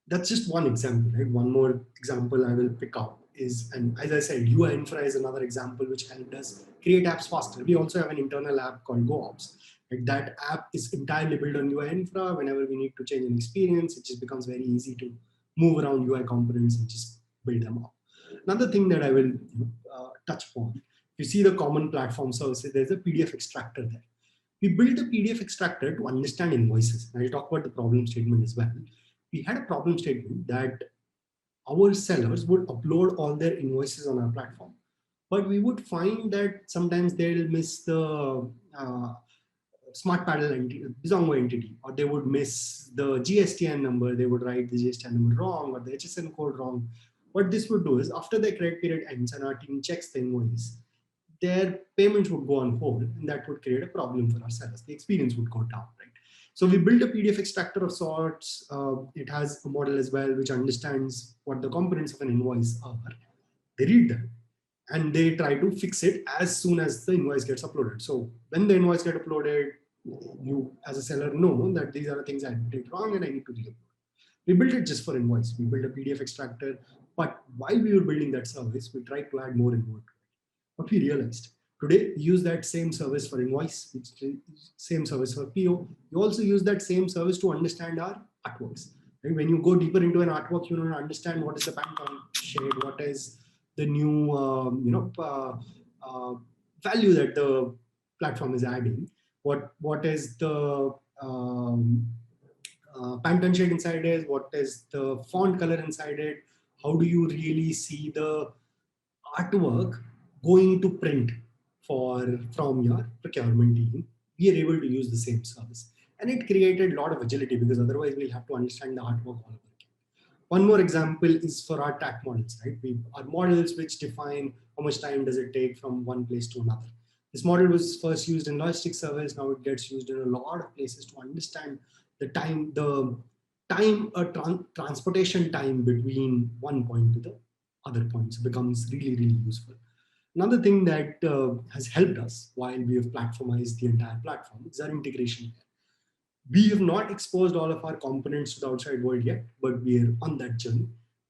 That's just one example, right? One more example I will pick up is, and as I said, UI Infra is another example which helped us create apps faster. We also have an internal app called GoOps. Like that app is entirely built on UI Infra. Whenever we need to change an experience, it just becomes very easy to move around UI components and just build them up. Another thing that I will touch upon, you see the common platform services, there's a PDF extractor there. We built a PDF extractor to understand invoices. I'll talk about the problem statement as well. We had a problem statement that our sellers would upload all their invoices on our platform, but we would find that sometimes they'll miss the smart paddle entity, Bizongo entity, or they would miss the GSTN number, they would write the GSTN number wrong or the HSN code wrong. What this would do is after the credit period ends and our team checks the invoice, their payments would go on hold, and that would create a problem for our sellers. The experience would go down, right? So we built a PDF extractor of sorts. It has a model as well, which understands what the components of an invoice are. They read them and they try to fix it as soon as the invoice gets uploaded. So when the invoice gets uploaded, you as a seller know that these are the things I did wrong and I need to re-upload. We built it just for invoice. We built a PDF extractor, but while we were building that service, we tried to add more and more to it. What we realized, today, we use that same service for invoice, same service for PO. You also use that same service to understand our artworks. Right? When you go deeper into an artwork, you want to understand what is the Pantone shade, what is the new value that the platform is adding, what is the Pantone shade inside it, what is the font color inside it, how do you really see the artwork going to print from your procurement team. We are able to use the same service. And it created a lot of agility because otherwise we'll have to understand the artwork all over again. One more example is for our TAC models, right? Our models which define how much time does it take from one place to another. This model was first used in logistics service. Now it gets used in a lot of places to understand the transportation time between one point to the other point. So it becomes really, really useful. Another thing that has helped us while we have platformized the entire platform is our integration layer. We have not exposed all of our components to the outside world yet, but we are on that journey.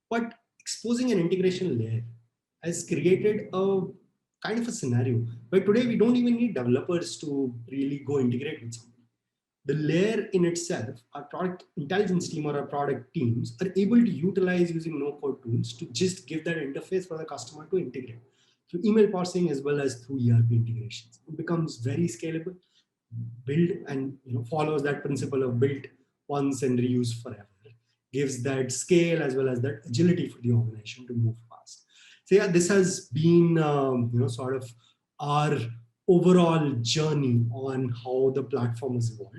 But exposing an integration layer has created a kind of a scenario where today we don't even need developers to really go integrate with something. The layer in itself, our product intelligence team or our product teams are able to utilize using no-code tools to just give that interface for the customer to integrate through email parsing as well as through ERP integrations. It becomes very scalable, build and follows that principle of build once and reuse forever. Gives that scale as well as that agility for the organization to move fast. So yeah, this has been sort of our overall journey on how the platform has evolved.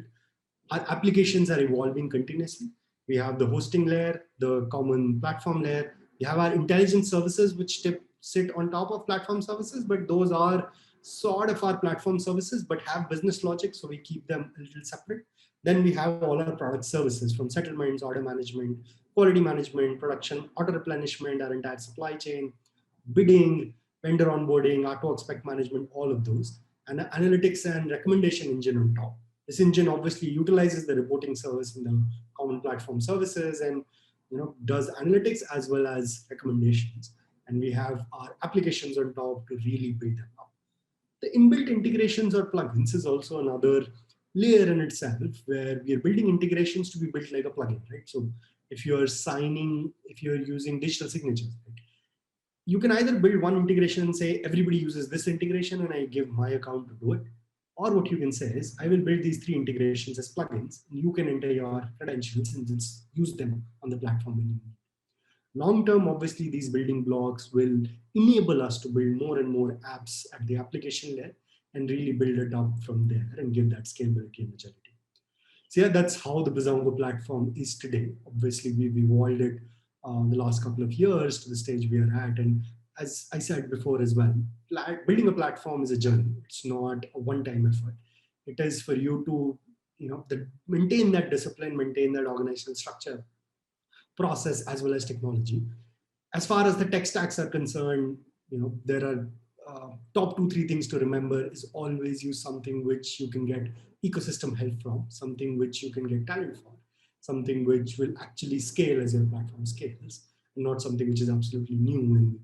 Our applications are evolving continuously. We have the hosting layer, the common platform layer. We have our intelligence services, which sit on top of platform services, but those are sort of our platform services, but have business logic, so we keep them a little separate. Then we have all our product services from settlements, order management, quality management, production, auto replenishment, our entire supply chain, bidding, vendor onboarding, artwork spec management, all of those, and the analytics and recommendation engine on top. This engine obviously utilizes the reporting service in the common platform services, and does analytics as well as recommendations. And we have our applications on top to really build them up. The inbuilt integrations or plugins is also another layer in itself, where we are building integrations to be built like a plugin, right? So if you're using digital signatures, right, you can either build one integration and say, everybody uses this integration and I give my account to do it. Or what you can say is, I will build these 3 integrations as plugins, and you can enter your credentials and just use them on the platform when you need. Long term, obviously, these building blocks will enable us to build more and more apps at the application layer and really build it up from there and give that scalability and agility. So yeah, that's how the Bizongo platform is today. Obviously, we've evolved it the last couple of years to the stage we are at. And as I said before as well, building a platform is a journey. It's not a one-time effort. It is for you to maintain that discipline, maintain that organizational structure, process, as well as technology. As far as the tech stacks are concerned, there are top 2-3 things to remember. Is always use something which you can get ecosystem help from, something which you can get talent for, something which will actually scale as your platform scales, and not something which is absolutely new and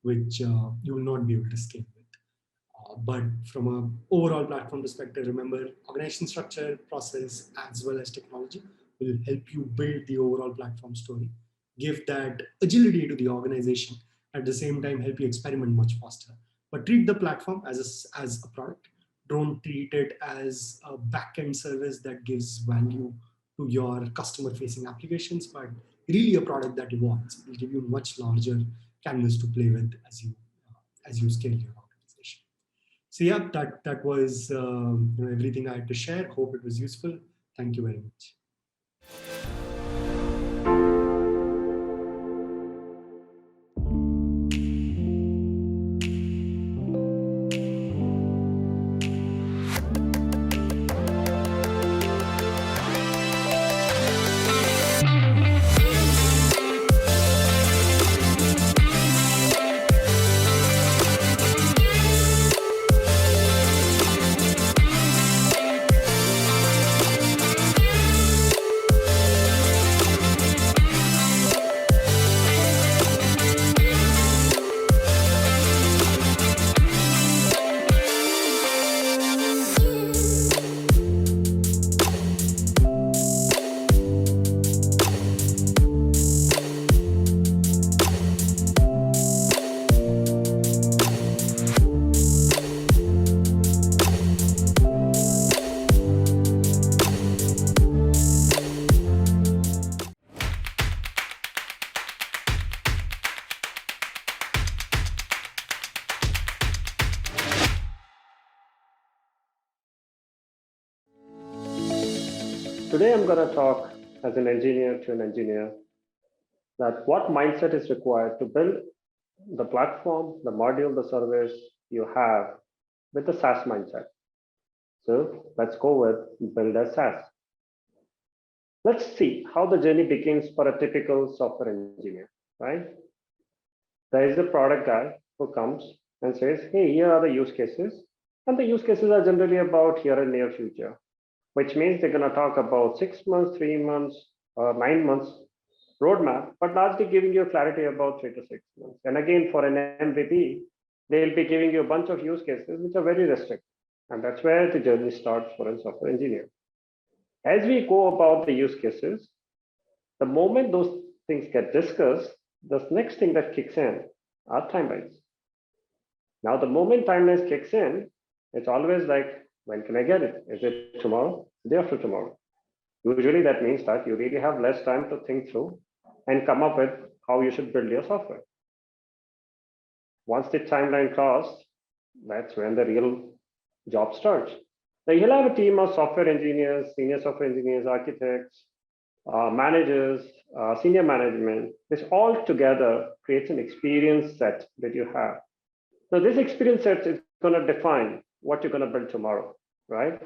which you will not be able to scale with. But from an overall platform perspective, remember, organization structure, process, as well as technology will help you build the overall platform story, give that agility to the organization, at the same time help you experiment much faster. But treat the platform as a product. Don't treat it as a back-end service that gives value to your customer-facing applications, but really a product that evolves. It will give you much larger canvas to play with as you scale your organization. So yeah, that was everything I had to share. Hope it was useful. Thank you very much. Today, I'm going to talk as an engineer to an engineer that what mindset is required to build the platform, the module, the service you have with the SaaS mindset. So let's go with build a SaaS. Let's see how the journey begins for a typical software engineer, right? There is a product guy who comes and says, hey, here are the use cases. And the use cases are generally about here and near future, which means they're going to talk about 6 months, 3 months, or 9 months roadmap, but largely giving you clarity about 3 to 6 months. And again, for an MVP, they'll be giving you a bunch of use cases which are very restricted. And that's where the journey starts for a software engineer. As we go about the use cases, the moment those things get discussed, the next thing that kicks in are timelines. Now, the moment timelines kicks in, it's always like, when can I get it? Is it tomorrow? Day after tomorrow? Usually that means that you really have less time to think through and come up with how you should build your software. Once the timeline crossed, that's when the real job starts. So you'll have a team of software engineers, senior software engineers, architects, managers, senior management. This all together creates an experience set that you have. So this experience set is going to define what you're going to build tomorrow, right?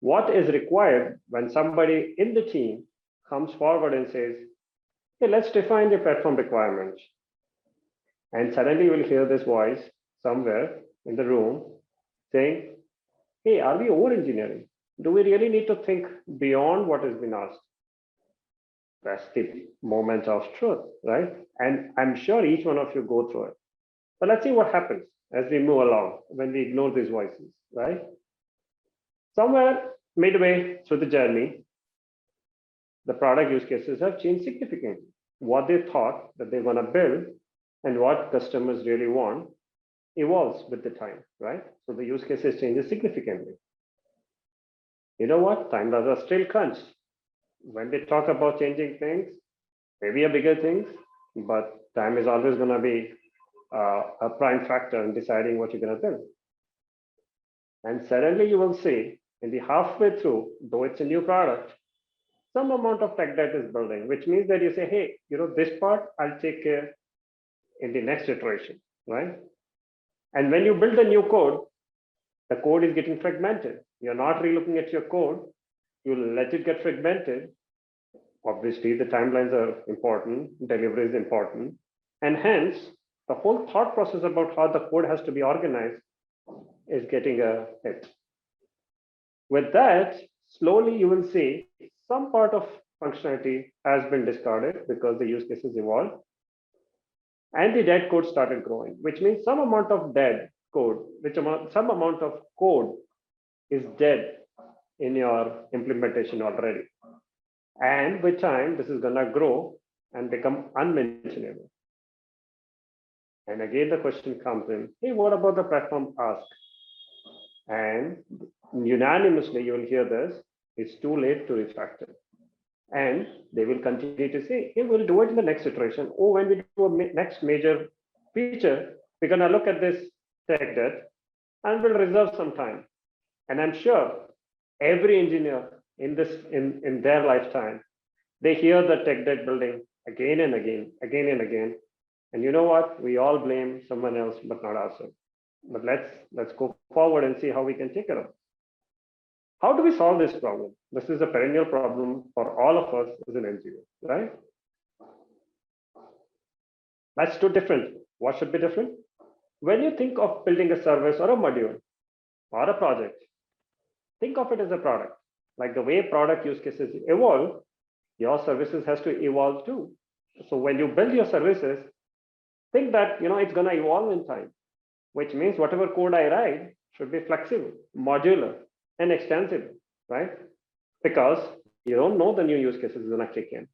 What is required when somebody in the team comes forward and says, hey, let's define the platform requirements. And suddenly you will hear this voice somewhere in the room saying, hey, are we over-engineering? Do we really need to think beyond what has been asked? That's the moment of truth, right? And I'm sure each one of you go through it. But let's see what happens as we move along when we ignore these voices, right? Somewhere midway through the journey, the product use cases have changed significantly. What they thought that they're going to build and what customers really want evolves with the time, right? So the use cases changes significantly. You know what? Timelines are still crunched. When they talk about changing things, maybe a bigger things, but time is always going to be a prime factor in deciding what you're going to build. And suddenly you will see in the halfway through, though it's a new product, some amount of tech debt is building, which means that you say, hey, this part I'll take care in the next iteration, right? And when you build a new code, the code is getting fragmented. You're not relooking at your code. You'll let it get fragmented. Obviously, the timelines are important, delivery is important. And hence, the whole thought process about how the code has to be organized is getting a hit. With that, slowly you will see some part of functionality has been discarded because the use cases evolved. And the dead code started growing, which means some amount of dead code, some amount of code is dead in your implementation already. And with time, this is going to grow and become unmentionable. And again, the question comes in, hey, what about the platform ask? And unanimously, you will hear this, it's too late to refactor. And they will continue to say, hey, we'll do it in the next iteration. Or when we do a next major feature, we're going to look at this tech debt and we'll reserve some time. And I'm sure every engineer in their lifetime, they hear the tech debt building again and again, again and again. And you know what? We all blame someone else, but not ourselves. But let's go forward and see how we can take it up. How do we solve this problem? This is a perennial problem for all of us as an engineer, right? Let's do different. What should be different? When you think of building a service or a module or a project, think of it as a product. Like the way product use cases evolve, your services has to evolve too. So when you build your services, think that it's going to evolve in time, which means whatever code I write should be flexible, modular, and extensible, right? Because you don't know the new use cases is going to kick in.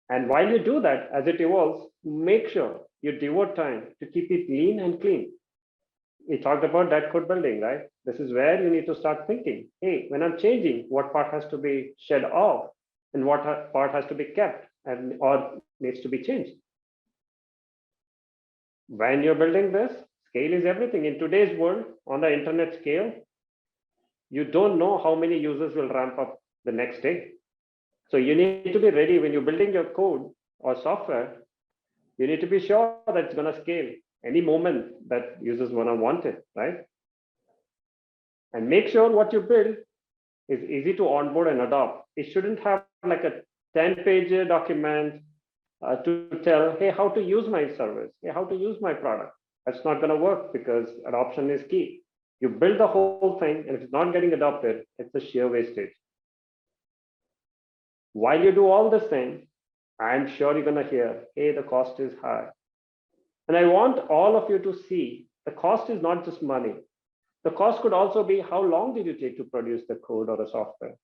And while you do that, as it evolves, make sure you devote time to keep it lean and clean. We talked about that code building, right? This is where you need to start thinking, hey, when I'm changing, what part has to be shed off and what part has to be kept or needs to be changed. When you're building this, scale is everything. In today's world, on the internet scale, you don't know how many users will ramp up the next day. So you need to be ready when you're building your code or software. You need to be sure that it's going to scale any moment that users want it, right? And make sure what you build is easy to onboard and adopt. It shouldn't have like a 10-page document to tell, hey, how to use my service, hey, how to use my product. That's not going to work because adoption is key. You build the whole thing, and if it's not getting adopted, it's a sheer wastage. While you do all this thing, I'm sure you're going to hear, hey, the cost is high. And I want all of you to see the cost is not just money. The cost could also be how long did you take to produce the code or the software?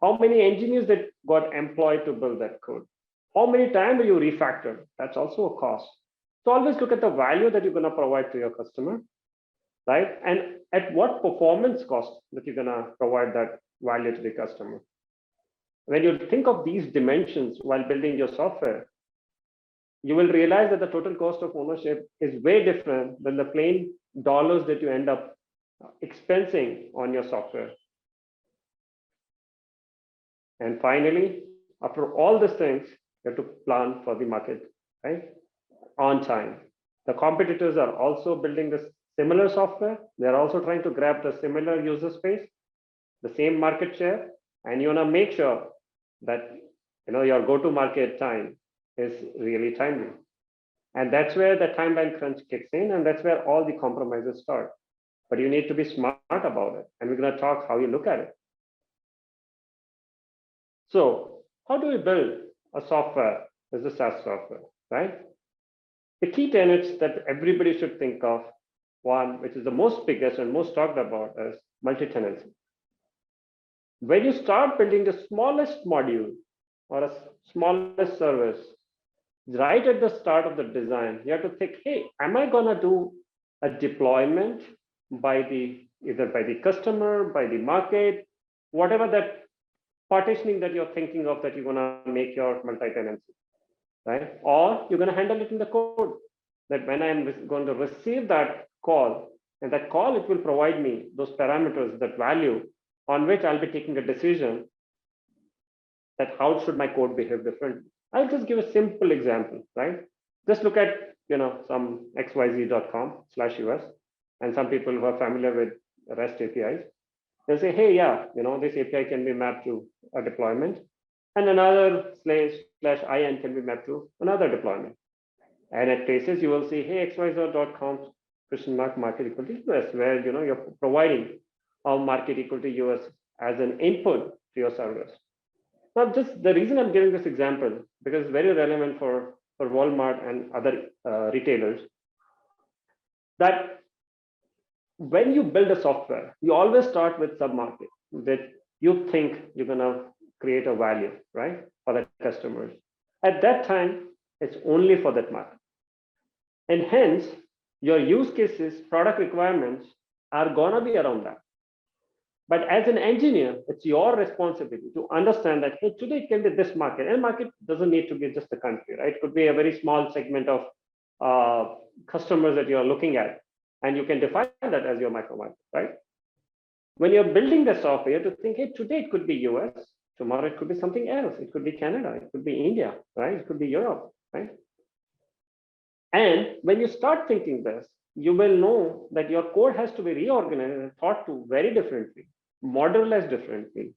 How many engineers that got employed to build that code? How many times do you refactor? That's also a cost. So always look at the value that you're going to provide to your customer, right? And at what performance cost that you're going to provide that value to the customer. When you think of these dimensions while building your software, you will realize that the total cost of ownership is way different than the plain dollars that you end up expensing on your software. And finally, after all these things, you have to plan for the market, right? On time. The competitors are also building this similar software. They're also trying to grab the similar user space, the same market share, and you want to make sure that your go-to-market time is really timely. And that's where the timeline crunch kicks in, and that's where all the compromises start. But you need to be smart about it, and we're going to talk how you look at it. So how do we build a software is a SaaS software, right? The key tenets that everybody should think of, one, which is the most biggest and most talked about, is multi-tenancy. When you start building the smallest module or a smallest service, right at the start of the design, you have to think, hey, am I gonna do a deployment by either by the customer, by the market, whatever that partitioning that you're thinking of that you're gonna make your multi-tenancy, right? Or you're gonna handle it in the code, that when I'm going to receive that call, and that call, it will provide me those parameters, that value on which I'll be taking a decision that how should my code behave differently. I'll just give a simple example, right? Just look at, some xyz.com/us, and some people who are familiar with REST APIs, they'll say, hey, yeah, this API can be mapped to a deployment, and another /in can be mapped to another deployment. And at places you will see, hey, xyz.com $market equal to US, where you're providing our market equal to US as an input to your service. Now, just the reason I'm giving this example, because it's very relevant for Walmart and other retailers, that when you build a software, you always start with sub-market that you think you're gonna create a value, right, for the customers. At that time, it's only for that market. And hence, your use cases, product requirements are gonna be around that. But as an engineer, it's your responsibility to understand that, hey, today it can be this market, and market doesn't need to be just the country, right? It could be a very small segment of customers that you're looking at, and you can define that as your micro market, right? When you're building the software, you have to think, hey, today it could be US, tomorrow it could be something else. It could be Canada, it could be India, right? It could be Europe, right? And when you start thinking this, you will know that your code has to be reorganized and thought to very differently, modularized differently,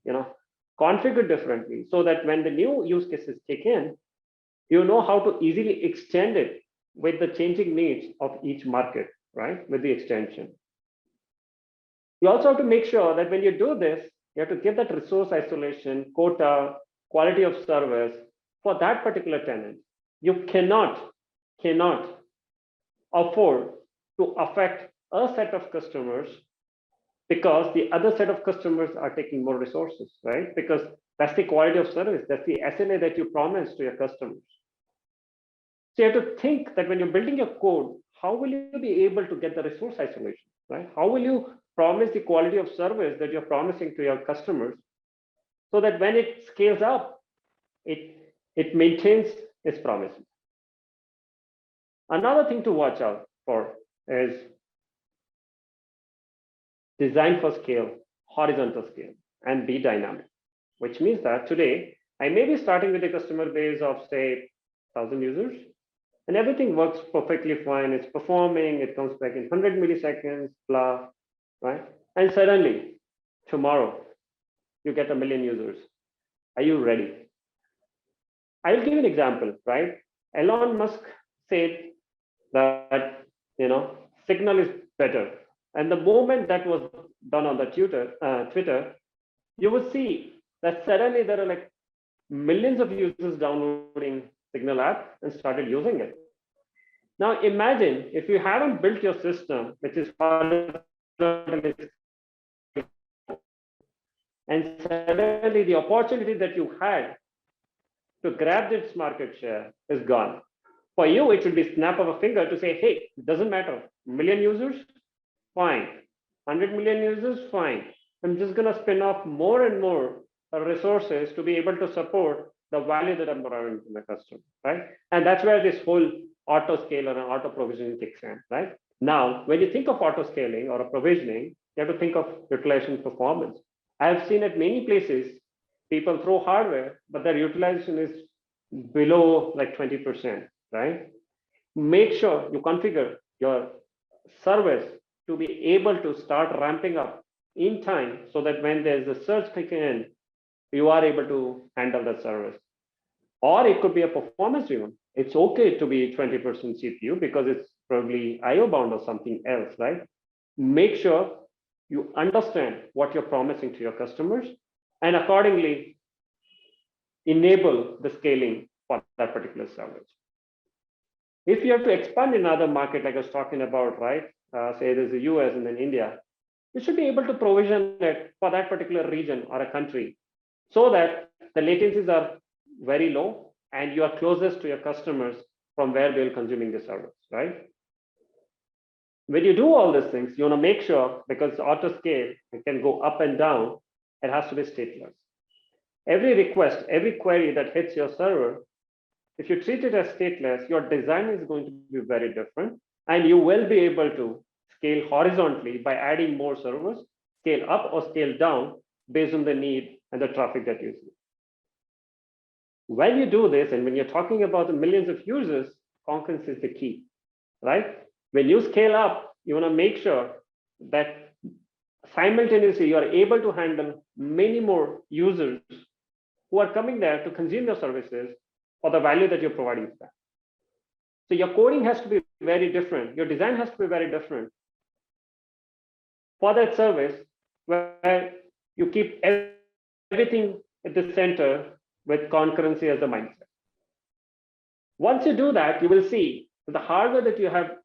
configured differently, so that when the new use cases kick in, you know how to easily extend it with the changing needs of each market, right? With the extension. You also have to make sure that when you do this, you have to give that resource isolation, quota, quality of service for that particular tenant. You cannot afford to affect a set of customers because the other set of customers are taking more resources, right? Because that's the quality of service, that's the SLA that you promise to your customers. So you have to think that when you're building your code, how will you be able to get the resource isolation, right? How will you promise the quality of service that you're promising to your customers so that when it scales up, it maintains its promises? Another thing to watch out for is design for scale, horizontal scale, and be dynamic, which means that today I may be starting with a customer base of, say, 1,000 users, and everything works perfectly fine. It's performing, it comes back in 100 milliseconds, blah, right? And suddenly, tomorrow, you get 1 million users. Are you ready? I'll give you an example, right? Elon Musk said that, Signal is better. And the moment that was done on the Twitter, you would see that suddenly there are like millions of users downloading Signal app and started using it. Now imagine if you haven't built your system, which is and suddenly the opportunity that you had to grab this market share is gone. For you, it should be snap of a finger to say, hey, it doesn't matter. 1 million users, fine. 100 million users, fine. I'm just going to spin off more and more resources to be able to support the value that I'm providing to my customer, right? And that's where this whole auto scaler and auto provisioning kicks in, right? Now, when you think of auto scaling or a provisioning, you have to think of utilization performance. I've seen at many places, people throw hardware, but their utilization is below like 20%, right? Make sure you configure your service to be able to start ramping up in time so that when there's a surge kicking in, you are able to handle that service. Or it could be a performance driven. It's okay to be 20% CPU because it's probably IO bound or something else, right? Make sure you understand what you're promising to your customers and accordingly enable the scaling for that particular service. If you have to expand in another market, like I was talking about, right? Say there's the US and then India, you should be able to provision it for that particular region or a country so that the latencies are very low and you are closest to your customers from where they're consuming the service, right? When you do all these things, you want to make sure, because auto scale, it can go up and down, it has to be stateless. Every request, every query that hits your server, if you treat it as stateless, your design is going to be very different, and you will be able to scale horizontally by adding more servers, scale up or scale down based on the need and the traffic that you see. When you do this, and when you're talking about the millions of users, concurrency is the key, right? When you scale up, you want to make sure that simultaneously you are able to handle many more users who are coming there to consume your services for the value that you're providing to them. So your coding has to be very different. Your design has to be very different for that service, where you keep everything at the center with concurrency as the mindset. Once you do that, you will see that the hardware that you have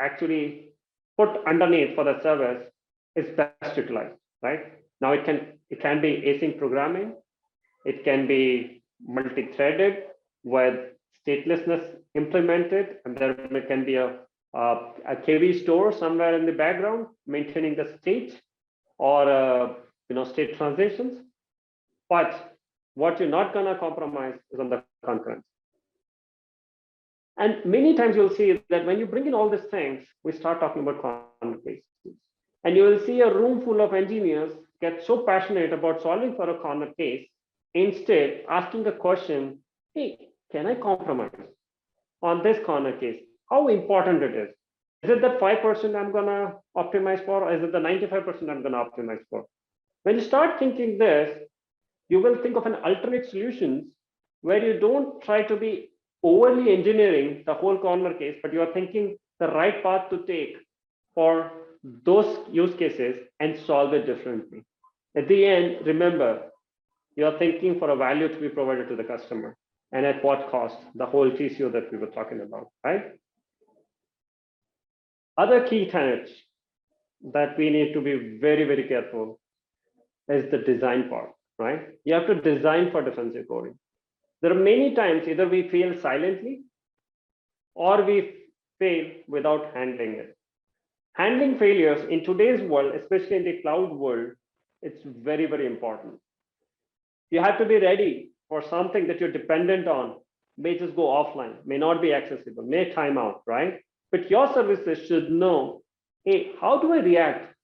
actually put underneath for the service is best utilized, right? Now it can be async programming, it can be multi-threaded with statelessness implemented, and there can be a KV store somewhere in the background maintaining the state or state transitions. But what you're not going to compromise is on the concurrency. And many times you'll see that when you bring in all these things, we start talking about corner cases. And you will see a room full of engineers get so passionate about solving for a corner case, instead asking the question, hey, can I compromise on this corner case? How important it is? Is it that 5% I'm going to optimize for, or is it the 95% I'm going to optimize for? When you start thinking this, you will think of an alternate solutions where you don't try to be overly engineering the whole corner case, but you are thinking the right path to take for those use cases and solve it differently. At the end, remember, you are thinking for a value to be provided to the customer and at what cost, the whole TCO that we were talking about, right? Other key tenets that we need to be very, very careful is the design part, right? You have to design for defensive coding. There are many times either we fail silently or we fail without handling it. Handling failures in today's world, especially in the cloud world, it's very, very important. You have to be ready for something that you're dependent on, may just go offline, may not be accessible, may time out, right? But your services should know, hey, how do I react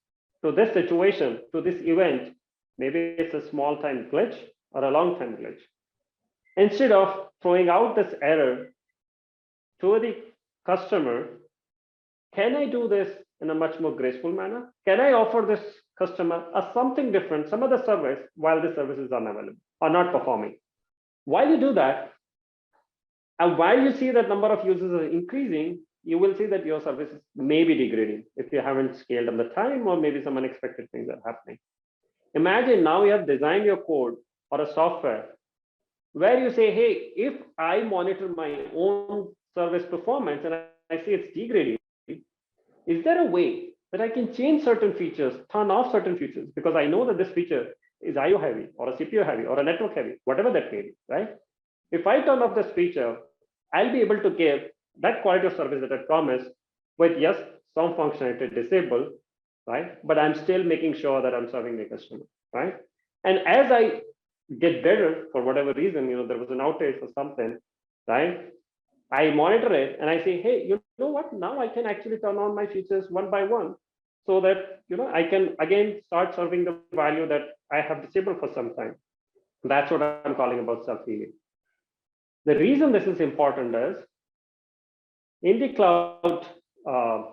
to this situation, to this event? Maybe it's a small time glitch or a long time glitch. Instead of throwing out this error to the customer, can I do this in a much more graceful manner? Can I offer this customer something different, some other service, while the service is unavailable or not performing? While you do that, and while you see that number of users are increasing, you will see that your services may be degrading if you haven't scaled up the time, or maybe some unexpected things are happening. Imagine now you have designed your code or a software where you say, hey, if I monitor my own service performance and I see it's degrading, is there a way that I can change certain features, turn off certain features, because I know that this feature is IO heavy or a CPU heavy or a network heavy, whatever that may be, right? If I turn off this feature, I'll be able to give that quality of service that I promised with, yes, some functionality disabled, right? But I'm still making sure that I'm serving the customer, right? And as I get better for whatever reason, there was an outage or something, right? I monitor it and I say, hey, you know what? Now I can actually turn on my features one by one so that, I can again start serving the value that I have disabled for some time. That's what I'm calling about self-healing. The reason this is important is in the cloud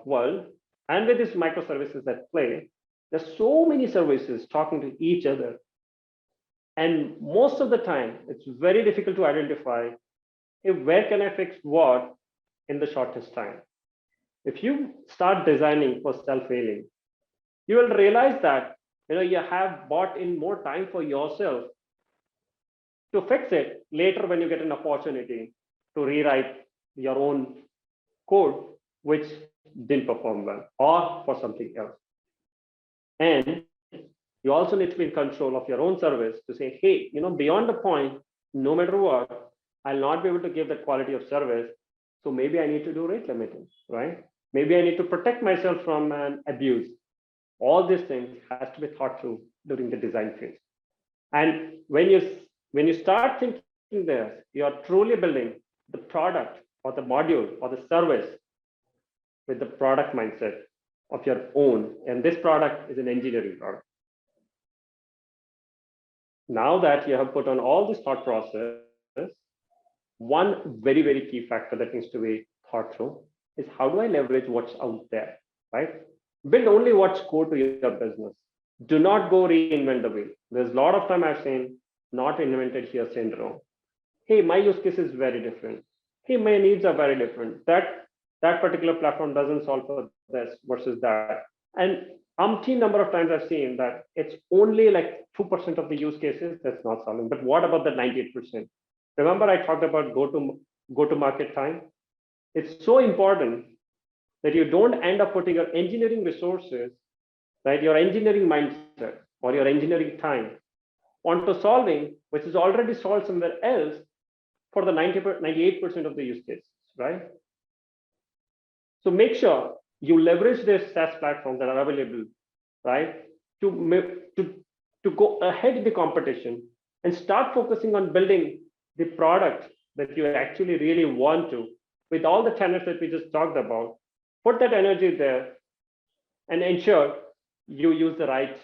world and with these microservices at play, there's so many services talking to each other. And most of the time, it's very difficult to identify where can I fix what in the shortest time. If you start designing for self-healing, you will realize that you have bought in more time for yourself to fix it later when you get an opportunity to rewrite your own code, which didn't perform well or for something else. And you also need to be in control of your own service to say, hey, beyond the point, no matter what, I'll not be able to give that quality of service. So maybe I need to do rate limiting, right? Maybe I need to protect myself from an abuse. All these things has to be thought through during the design phase. And when you start thinking this, you are truly building the product or the module or the service with the product mindset of your own. And this product is an engineering product. Now that you have put on all this thought process, one very, very key factor that needs to be thought through is how do I leverage what's out there, right? Build only what's core to your business. Do not go reinvent the wheel. There's a lot of time I've seen not invented here syndrome. Hey, my use case is very different. Hey, my needs are very different. That particular platform doesn't solve for this versus that. And umpteen number of times I've seen that it's only like 2% of the use cases that's not solving. But what about the 98%? Remember I talked about go to market time? It's so important that you don't end up putting your engineering resources, right, your engineering mindset or your engineering time onto solving, which is already solved somewhere else for the 98% of the use cases, right? So make sure you leverage these SaaS platforms that are available, right, to go ahead in the competition and start focusing on building the product that you actually really want to, with all the channels that we just talked about. Put that energy there and ensure you use the right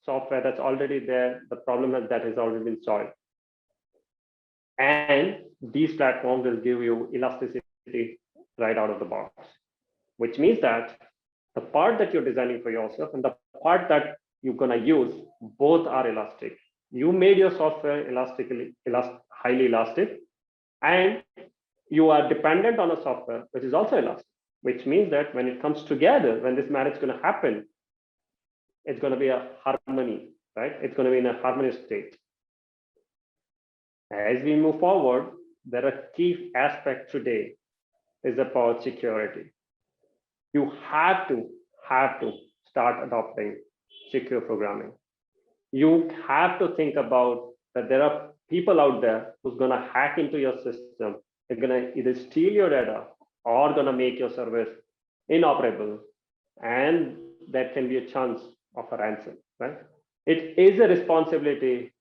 software that's already there, the problem that has already been solved. And these platforms will give you elasticity right out of the box, which means that the part that you're designing for yourself and the part that you're going to use, both are elastic. You made your software highly elastic, and you are dependent on a software which is also elastic, which means that when it comes together, when this marriage is going to happen, it's going to be a harmony, right? It's going to be in a harmonious state. As we move forward, there are key aspects today is about security. You have to start adopting secure programming. You have to think about that there are people out there who's going to hack into your system. They're going to either steal your data or going to make your service inoperable. And that can be a chance of a ransom, right? It is a responsibility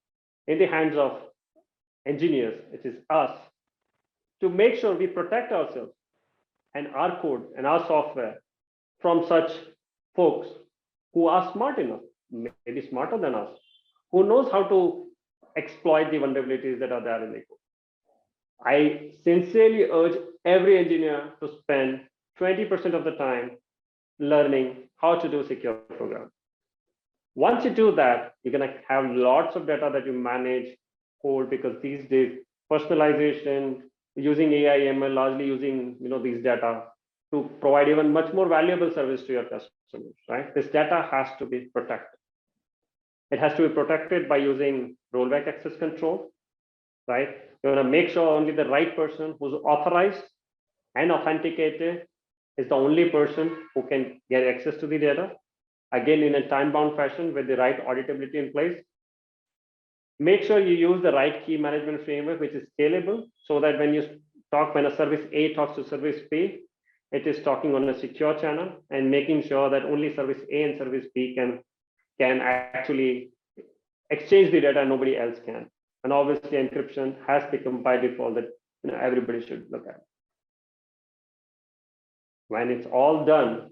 in the hands of engineers, it is us, to make sure we protect ourselves and our code and our software from such folks who are smart enough, maybe smarter than us, who knows how to exploit the vulnerabilities that are there in the code. I sincerely urge every engineer to spend 20% of the time learning how to do secure programming. Once you do that, you're going to have lots of data that you manage, hold, because these days, personalization, using AI, ML, largely using these data to provide even much more valuable service to your customers, right? This data has to be protected. It has to be protected by using rollback access control, right? You want to make sure only the right person who's authorized and authenticated is the only person who can get access to the data. Again, in a time-bound fashion with the right auditability in place. Make sure you use the right key management framework, which is scalable, so that when a service A talks to service B, it is talking on a secure channel and making sure that only service A and service B can actually exchange the data, nobody else can. And obviously encryption has become by default that everybody should look at. When it's all done,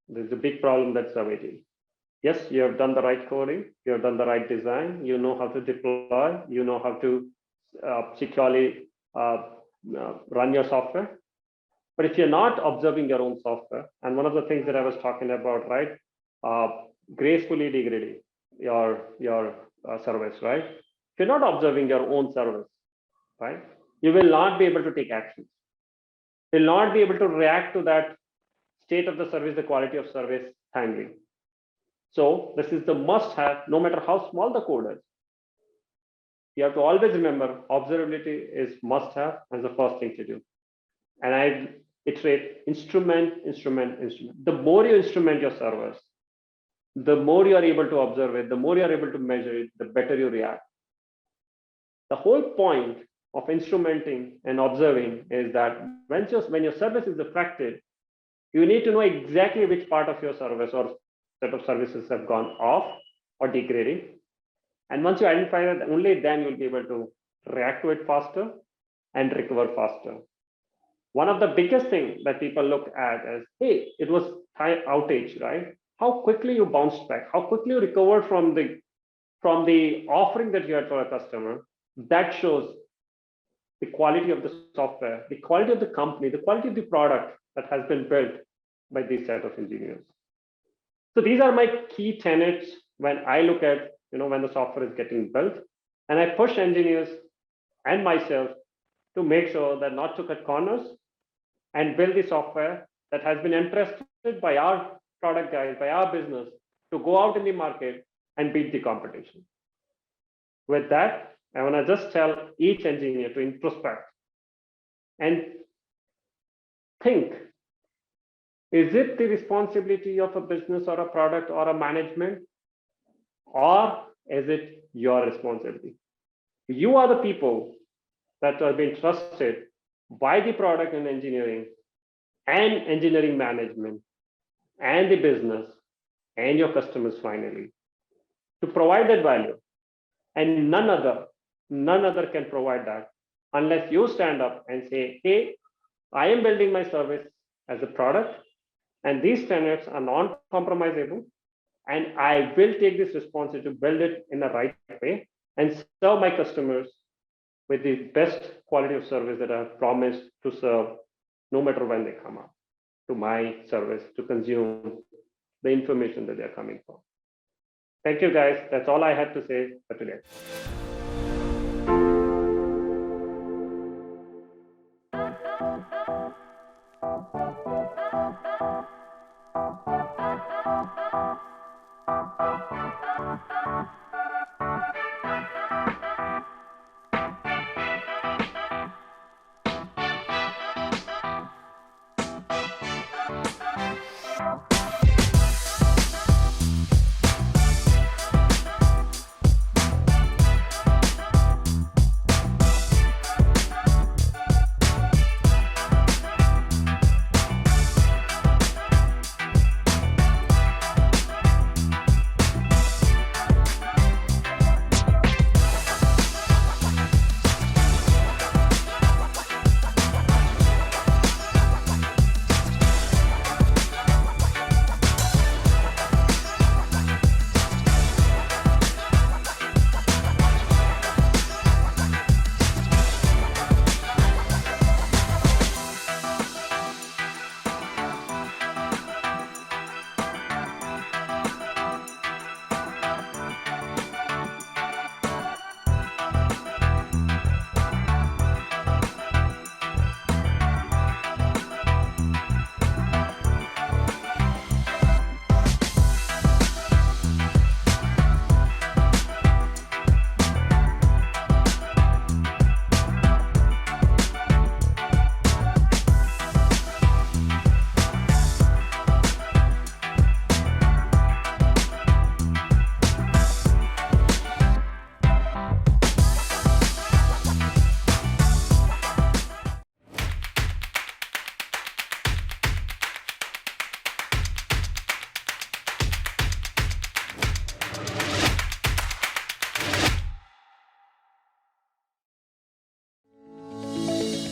there's a big problem that's awaiting. Yes, you have done the right coding, you have done the right design, you know how to deploy, you know how to securely run your software. But if you're not observing your own software, and one of the things that I was talking about, right, gracefully degrading your service, right? If you're not observing your own service, right, you will not be able to take actions. You'll not be able to react to that state of the service, the quality of service timely. So this is the must-have, no matter how small the code is. you have to always remember observability is must have as the first thing to do. And I iterate instrument. The more you instrument your servers, the more you are able to observe it, the more you are able to measure it, the better you react. The whole point of instrumenting and observing is that when your service is affected, you need to know exactly which part of your service or set of services have gone off or degrading. And once you identify that, only then you'll be able to react to it faster and recover faster. One of the biggest things that people look at is, hey, it was outage, right? How quickly you bounced back, how quickly you recovered from the offering that you had for a customer. That shows the quality of the software, the quality of the company, the quality of the product that has been built by this set of engineers. So these are my key tenets when I look at, when the software is getting built, and I push engineers and myself to make sure that not to cut corners and build the software that has been entrusted by our product guys, by our business, to go out in the market and beat the competition. With that, I want to just tell each engineer to introspect and think, is it the responsibility of a business or a product or a management, or is it your responsibility? You are the people that are being trusted by the product and engineering management and the business and your customers finally to provide that value. And none other can provide that unless you stand up and say, hey, I am building my service as a product, and these standards are non-compromisable, and I will take this responsibility to build it in the right way and serve my customers with the best quality of service that I've promised to serve, no matter when they come up to my service to consume the information that they're coming from. Thank you, guys. That's all I had to say for today.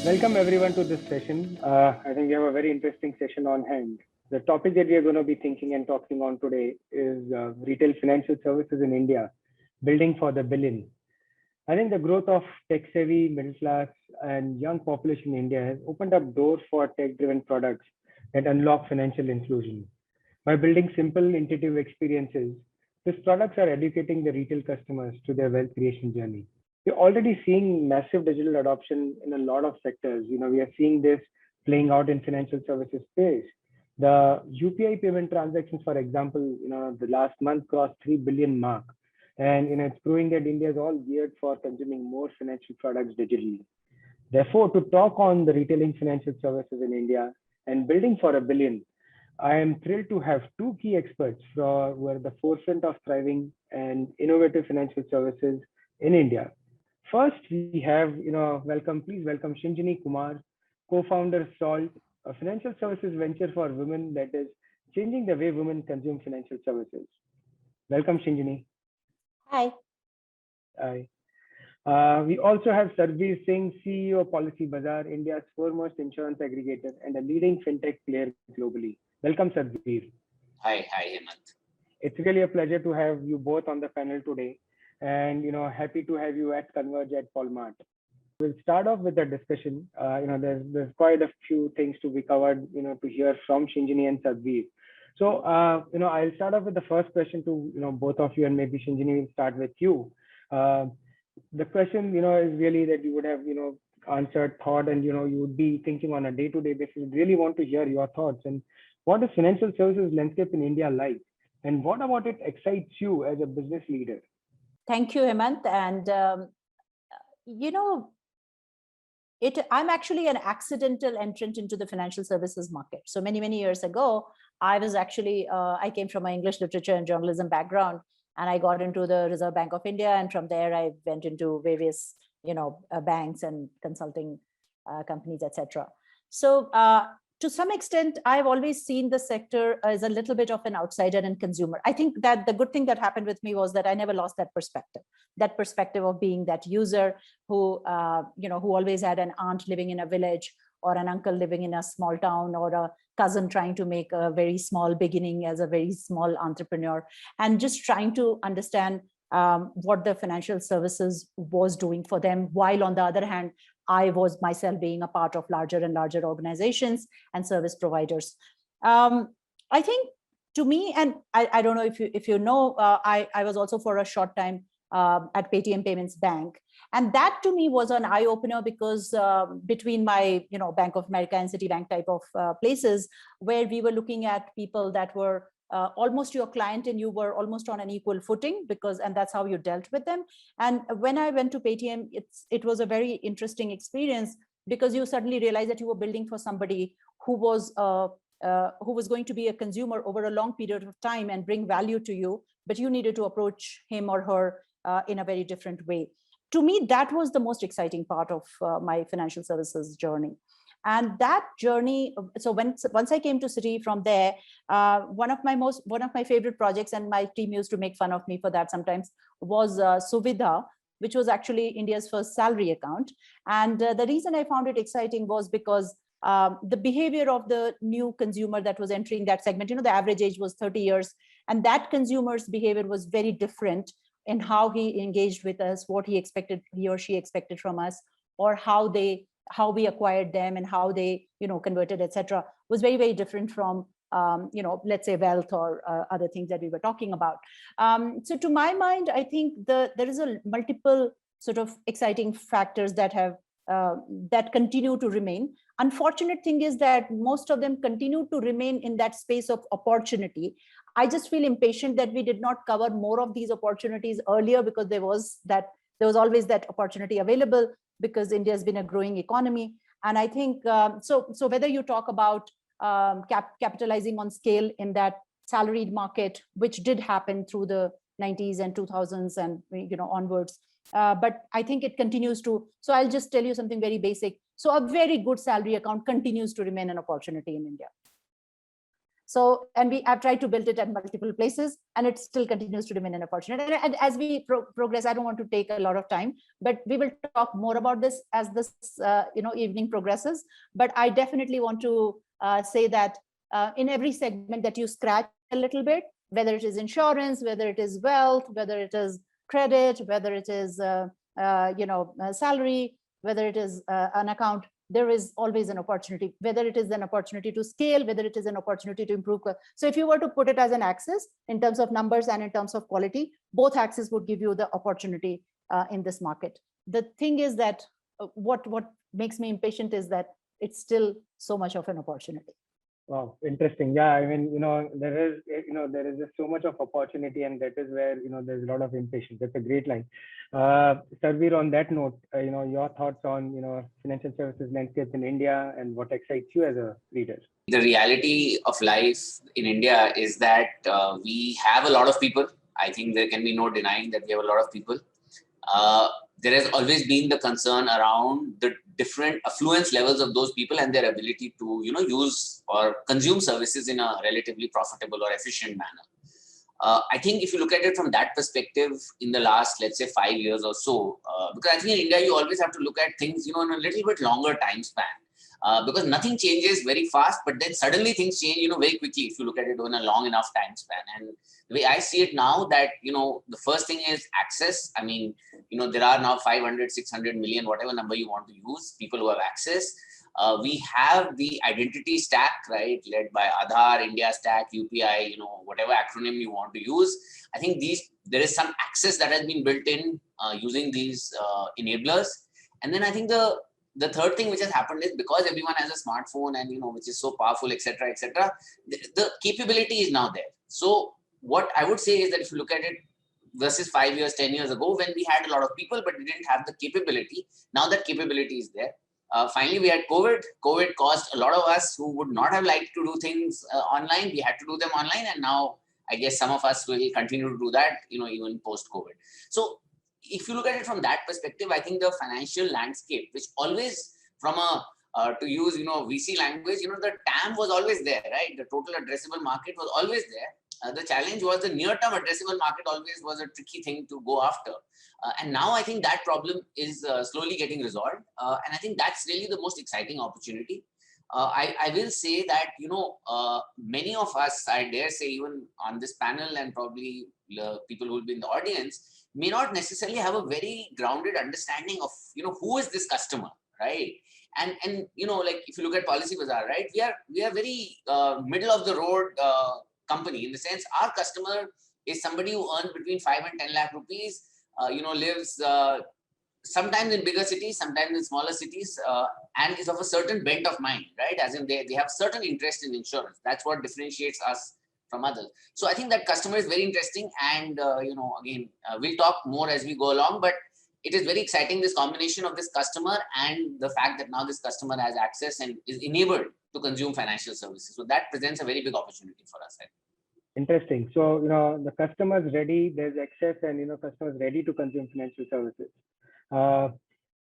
Welcome everyone to this session. I think we have a very interesting session on hand. The topic that we are going to be thinking and talking on today is retail financial services in India, building for the billion. I think the growth of tech-savvy, middle class, and young population in India has opened up doors for tech-driven products that unlock financial inclusion. By building simple, intuitive experiences, these products are educating the retail customers to their wealth creation journey. We're already seeing massive digital adoption in a lot of sectors. We are seeing this playing out in financial services space. The UPI payment transactions, for example, the last month crossed 3 billion mark. And it's proving that India is all geared for consuming more financial products digitally. Therefore, to talk on the retailing financial services in India and building for $1 billion, I am thrilled to have two key experts who are the forefront of thriving and innovative financial services in India. First, we have, please welcome Shinjini Kumar, co-founder Salt, a financial services venture for women that is changing the way women consume financial services. Welcome, Shinjini. Hi. Hi. We also have Sarbir Singh, CEO of Policy Bazaar, India's foremost insurance aggregator and a leading fintech player globally. Welcome, Sarbir. Hi, Hemant. It's really a pleasure to have you both on the panel today, and happy to have you at Converge at Walmart. We'll start off with the discussion. There's quite a few things to be covered, to hear from Shinjini and Sarbir. So, I'll start off with the first question to both of you, and maybe Shinjini will start with you. The question, is really that you would have, answered, thought, and you would be thinking on a day-to-day basis. We'd really want to hear your thoughts. And what is financial services landscape in India like? And what about it excites you as a business leader? Thank you, Hemant. And I'm actually an accidental entrant into the financial services market. So many years ago, I was actually I came from my English literature and journalism background, and I got into the Reserve Bank of India, and from there I went into various banks and consulting companies, etc. So to some extent, I've always seen the sector as a little bit of an outsider and consumer. I think that the good thing that happened with me was that I never lost that perspective of being that user who who always had an aunt living in a village, or an uncle living in a small town, or a cousin trying to make a very small beginning as a very small entrepreneur, and just trying to understand what the financial services was doing for them, while on the other hand, I was myself being a part of larger and larger organizations and service providers. I think to me, and I don't know if you know, I was also for a short time at Paytm Payments Bank. And that to me was an eye opener, because between my, Bank of America and Citibank type of places, where we were looking at people that were almost your client, and you were almost on an equal footing, and that's how you dealt with them. And when I went to Paytm, it was a very interesting experience, because you suddenly realize that you were building for somebody who was going to be a consumer over a long period of time and bring value to you, but you needed to approach him or her in a very different way. To me, that was the most exciting part of my financial services journey. And that journey, so once I came to Citi, from there, one of my favorite projects, and my team used to make fun of me for that sometimes, was Suvidha, which was actually India's first salary account. And the reason I found it exciting was because the behavior of the new consumer that was entering that segment, the average age was 30 years, and that consumer's behavior was very different in how he engaged with us, what he or she expected from us, or how we acquired them, and how they converted, etc., was very different from let's say wealth or other things that we were talking about. So to my mind, I think there is a multiple sort of exciting factors that have that continue to remain. Unfortunate thing is that most of them continue to remain in that space of opportunity. I just feel impatient that we did not cover more of these opportunities earlier, because there was always that opportunity available, because India has been a growing economy. And I think, so whether you talk about capitalizing on scale in that salaried market, which did happen through the 90s and 2000s and onwards, but I think it continues to. So I'll just tell you something very basic. So a very good salary account continues to remain an opportunity in India. So, and I've tried to build it at multiple places, and it still continues to remain an opportunity. And as we progress, I don't want to take a lot of time, but we will talk more about this as this evening progresses. But I definitely want to say that in every segment that you scratch a little bit, whether it is insurance, whether it is wealth, whether it is credit, whether it is salary, whether it is an account, there is always an opportunity, whether it is an opportunity to scale, whether it is an opportunity to improve. So if you were to put it as an axis in terms of numbers and in terms of quality, both axes would give you the opportunity in this market. The thing is that what makes me impatient is that it's still so much of an opportunity. Wow, interesting. Yeah, I mean, there is just so much of opportunity, and that is where, there's a lot of impatience. That's a great line. Sarveer, on that note, your thoughts on, financial services landscape in India and what excites you as a leader? The reality of life in India is that we have a lot of people. I think there can be no denying that we have a lot of people. There has always been the concern around the different affluence levels of those people and their ability to, use or consume services in a relatively profitable or efficient manner. I think if you look at it from that perspective in the last, let's say, 5 years or so, because I think in India, you always have to look at things, in a little bit longer time span. Because nothing changes very fast, but then suddenly things change, very quickly if you look at it in a long enough time span. And the way I see it now that, the first thing is access. I mean, there are now 500, 600 million, whatever number you want to use, people who have access. We have the identity stack, right, led by Aadhaar, India Stack, UPI, whatever acronym you want to use. I think there is some access that has been built in using these enablers. And then I think the third thing which has happened is because everyone has a smartphone and, which is so powerful, etc., the capability is now there. So what I would say is that if you look at it versus 5 years, 10 years ago, when we had a lot of people, but we didn't have the capability, now that capability is there. Finally, we had COVID. COVID caused a lot of us who would not have liked to do things online. We had to do them online. And now I guess some of us will continue to do that, even post-COVID. So if you look at it from that perspective, I think the financial landscape, which always from to use, VC language, the TAM was always there, right? The total addressable market was always there. The challenge was the near-term addressable market always was a tricky thing to go after. And now I think that problem is slowly getting resolved. And I think that's really the most exciting opportunity. I will say that, many of us, I dare say even on this panel and probably people who will be in the audience, may not necessarily have a very grounded understanding of, who is this customer, right? And like if you look at Policy Bazaar, right, we are very middle of the road company in the sense our customer is somebody who earns between 5 and 10 lakh rupees, lives sometimes in bigger cities, sometimes in smaller cities, and is of a certain bent of mind, right? As in they have certain interest in insurance. That's what differentiates us from others. So I think that customer is very interesting. And, again, we'll talk more as we go along, but it is very exciting, this combination of this customer and the fact that now this customer has access and is enabled to consume financial services. So that presents a very big opportunity for us. Interesting. So, the customer is ready, there's access, and, customer is ready to consume financial services.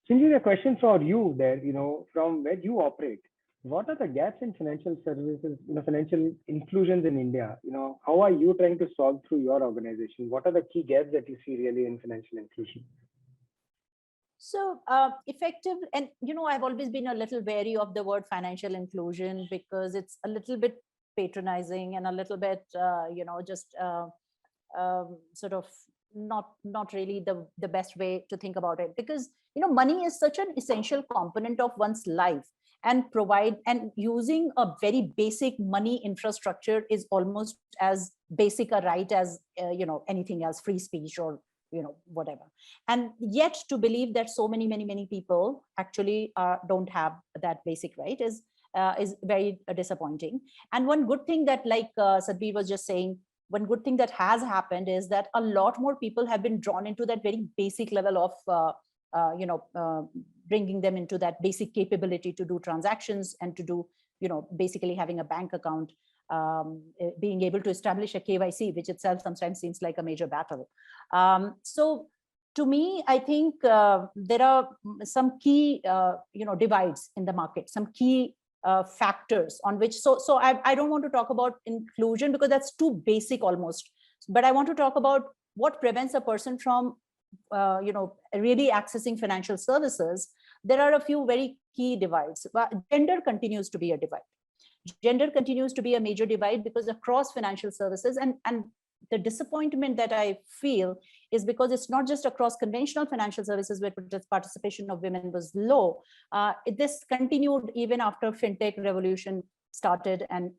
Since a question for you there, from where you operate, what are the gaps in financial services, financial inclusions in India? How are you trying to solve through your organization? What are the key gaps that you see really in financial inclusion? So effective, and I've always been a little wary of the word financial inclusion because it's a little bit patronizing and a little bit, just sort of not really the best way to think about it, because money is such an essential component of one's life, and using a very basic money infrastructure is almost as basic a right as anything else, free speech or whatever. And yet to believe that so many people actually don't have that basic right is very disappointing. And one good thing that, like Sadhbir was just saying, one good thing that has happened is that a lot more people have been drawn into that very basic level of bringing them into that basic capability to do transactions and to do basically having a bank account, being able to establish a KYC, which itself sometimes seems like a major battle. So to me, I think there are some key divides in the market, some key factors on which, so I don't want to talk about inclusion because that's too basic almost, but I want to talk about what prevents a person from really accessing financial services. There are a few very key divides. Gender continues to be a divide. Gender continues to be a major divide because across financial services, and the disappointment that I feel is because it's not just across conventional financial services where participation of women was low. This continued even after fintech revolution started, and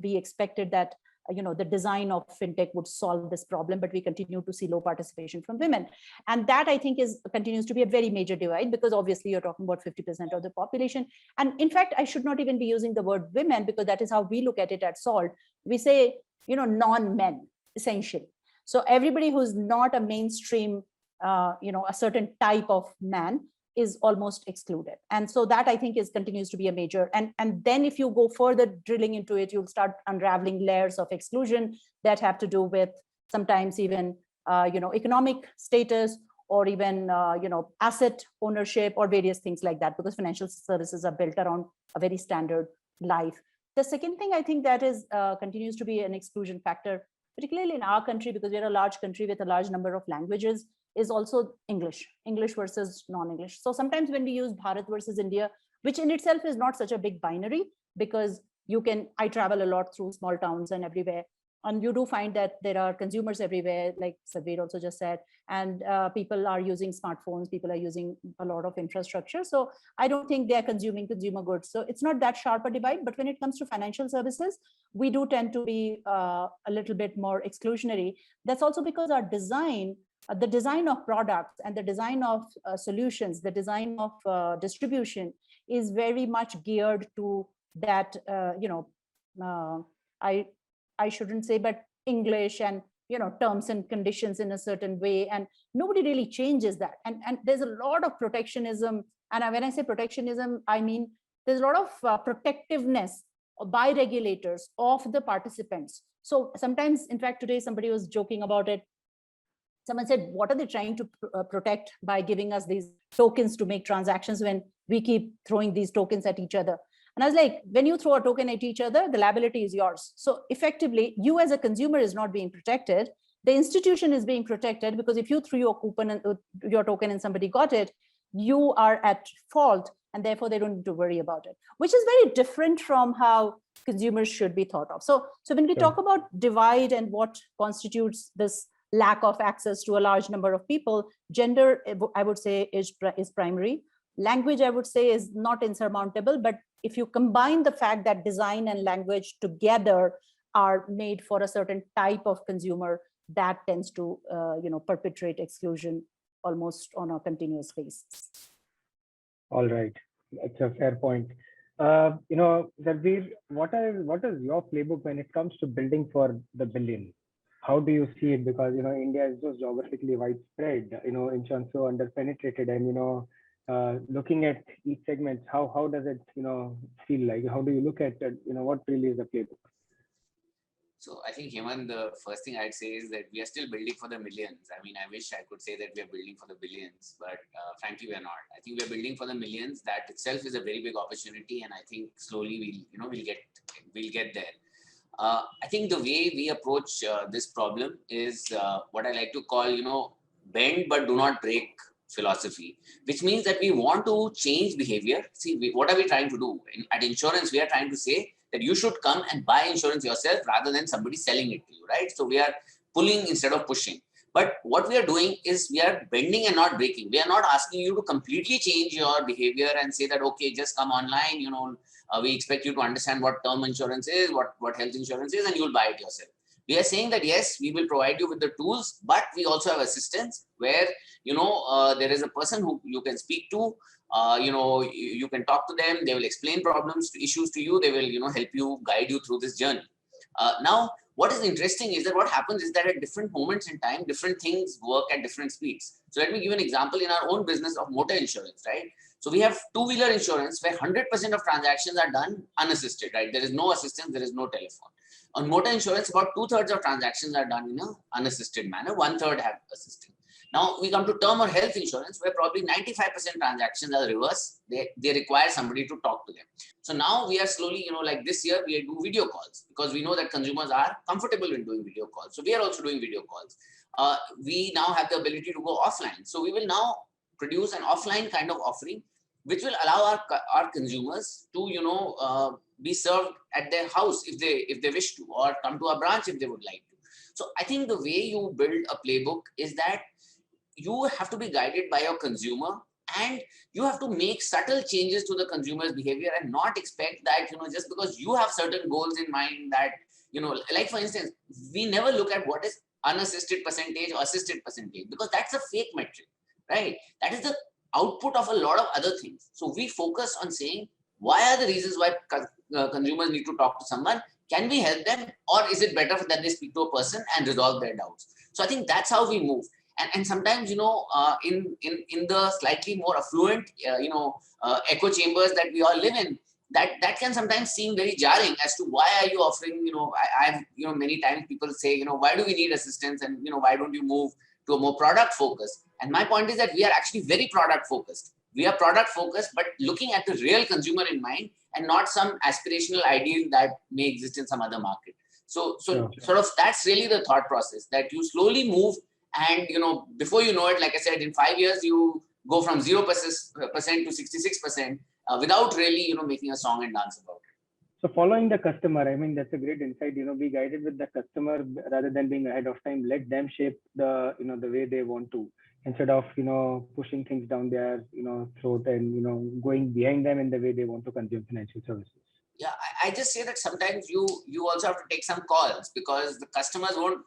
we expected that the design of fintech would solve this problem, but we continue to see low participation from women. And that I think continues to be a very major divide, because obviously you're talking about 50% of the population. And in fact, I should not even be using the word women, because that is how we look at it at SALT. We say, non-men, essentially. So everybody who's not a mainstream, a certain type of man is almost excluded. And so that I think continues to be a major, and then if you go further drilling into it, you'll start unraveling layers of exclusion that have to do with sometimes even, economic status, or even, asset ownership, or various things like that, because financial services are built around a very standard life. The second thing I think that is continues to be an exclusion factor, particularly in our country, because we're a large country with a large number of languages, is also English versus non-English. So sometimes when we use Bharat versus India, which in itself is not such a big binary, because I travel a lot through small towns and everywhere, and you do find that there are consumers everywhere, like Sadhvir also just said, and people are using smartphones, people are using a lot of infrastructure. So I don't think they're consuming consumer goods. So it's not that sharp a divide, but when it comes to financial services, we do tend to be a little bit more exclusionary. That's also because our design, the design of products and the design of solutions, the design of distribution is very much geared to that, I shouldn't say, but English and, terms and conditions in a certain way. And nobody really changes that. And there's a lot of protectionism. And when I say protectionism, I mean, there's a lot of protectiveness by regulators of the participants. So sometimes, in fact, today somebody was joking about it. Someone said, what are they trying to protect by giving us these tokens to make transactions when we keep throwing these tokens at each other? And I was like, when you throw a token at each other, the liability is yours. So effectively, you as a consumer is not being protected. The institution is being protected, because if you threw your token and somebody got it, you are at fault, and therefore they don't need to worry about it, which is very different from how consumers should be thought of. So when we talk about divide and what constitutes this lack of access to a large number of people, gender, I would say, is primary. Language, I would say, is not insurmountable, but if you combine the fact that design and language together are made for a certain type of consumer, that tends to perpetrate exclusion almost on a continuous basis. All right, that's a fair point. Sadhvir, what is your playbook when it comes to building for the billion? How do you see it? Because India is just geographically widespread, in terms of underpenetrated, and looking at each segment, how does it feel like? How do you look at it? What really is the playbook? So I think, Heman, the first thing I'd say is that we are still building for the millions. I mean, I wish I could say that we are building for the billions, but frankly, we are not. I think we are building for the millions. That itself is a very big opportunity, and I think slowly we'll get there. I think the way we approach this problem is what I like to call, bend but do not break philosophy, which means that we want to change behavior. See, what are we trying to do? At insurance, we are trying to say that you should come and buy insurance yourself rather than somebody selling it to you, right? So we are pulling instead of pushing. But what we are doing is we are bending and not breaking. We are not asking you to completely change your behavior and say that, okay, just come online, we expect you to understand what term insurance is, what health insurance is, and you'll buy it yourself. We are saying that, yes, we will provide you with the tools, but we also have assistance where, there is a person who you can speak to, you can talk to them, they will explain issues to you, they will, help you, guide you through this journey. Now, what is interesting is that what happens is that at different moments in time, different things work at different speeds. So let me give an example in our own business of motor insurance, right? So we have two-wheeler insurance where 100% of transactions are done unassisted, right? There is no assistance, there is no telephone. On motor insurance, about 2/3 of transactions are done in an unassisted manner, 1/3 have assistance. Now we come to term or health insurance where probably 95% transactions are reverse. They require somebody to talk to them. So now we are slowly, like this year, we do video calls because we know that consumers are comfortable in doing video calls. So we are also doing video calls. We now have the ability to go offline. So we will now produce an offline kind of offering, which will allow our consumers to, be served at their house if they wish to, or come to a branch if they would like to. So I think the way you build a playbook is that you have to be guided by your consumer, and you have to make subtle changes to the consumer's behavior and not expect that, just because you have certain goals in mind that, like for instance, we never look at what is unassisted percentage or assisted percentage, because that's a fake metric, right? That is the output of a lot of other things. So we focus on saying, why are the reasons why consumers need to talk to someone? Can we help them, or is it better that they speak to a person and resolve their doubts? So I think that's how we move. And sometimes, in the slightly more affluent, echo chambers that we all live in, that can sometimes seem very jarring as to why are you offering, I've many times people say, why do we need assistance, and why don't you move to a more product focus? And my point is that we are actually very product focused. We are product focused, but looking at the real consumer in mind, and not some aspirational ideal that may exist in some other market. So sort of that's really the thought process, that you slowly move, and before you know it, like I said, in 5 years you go from 0% to 66% without really making a song and dance about it. So following the customer, I mean, that's a great insight. Be guided with the customer rather than being ahead of time. Let them shape the the way they want to, instead of pushing things down their throat and going behind them in the way they want to consume financial services. Yeah, I just say that sometimes you also have to take some calls, because the customers won't,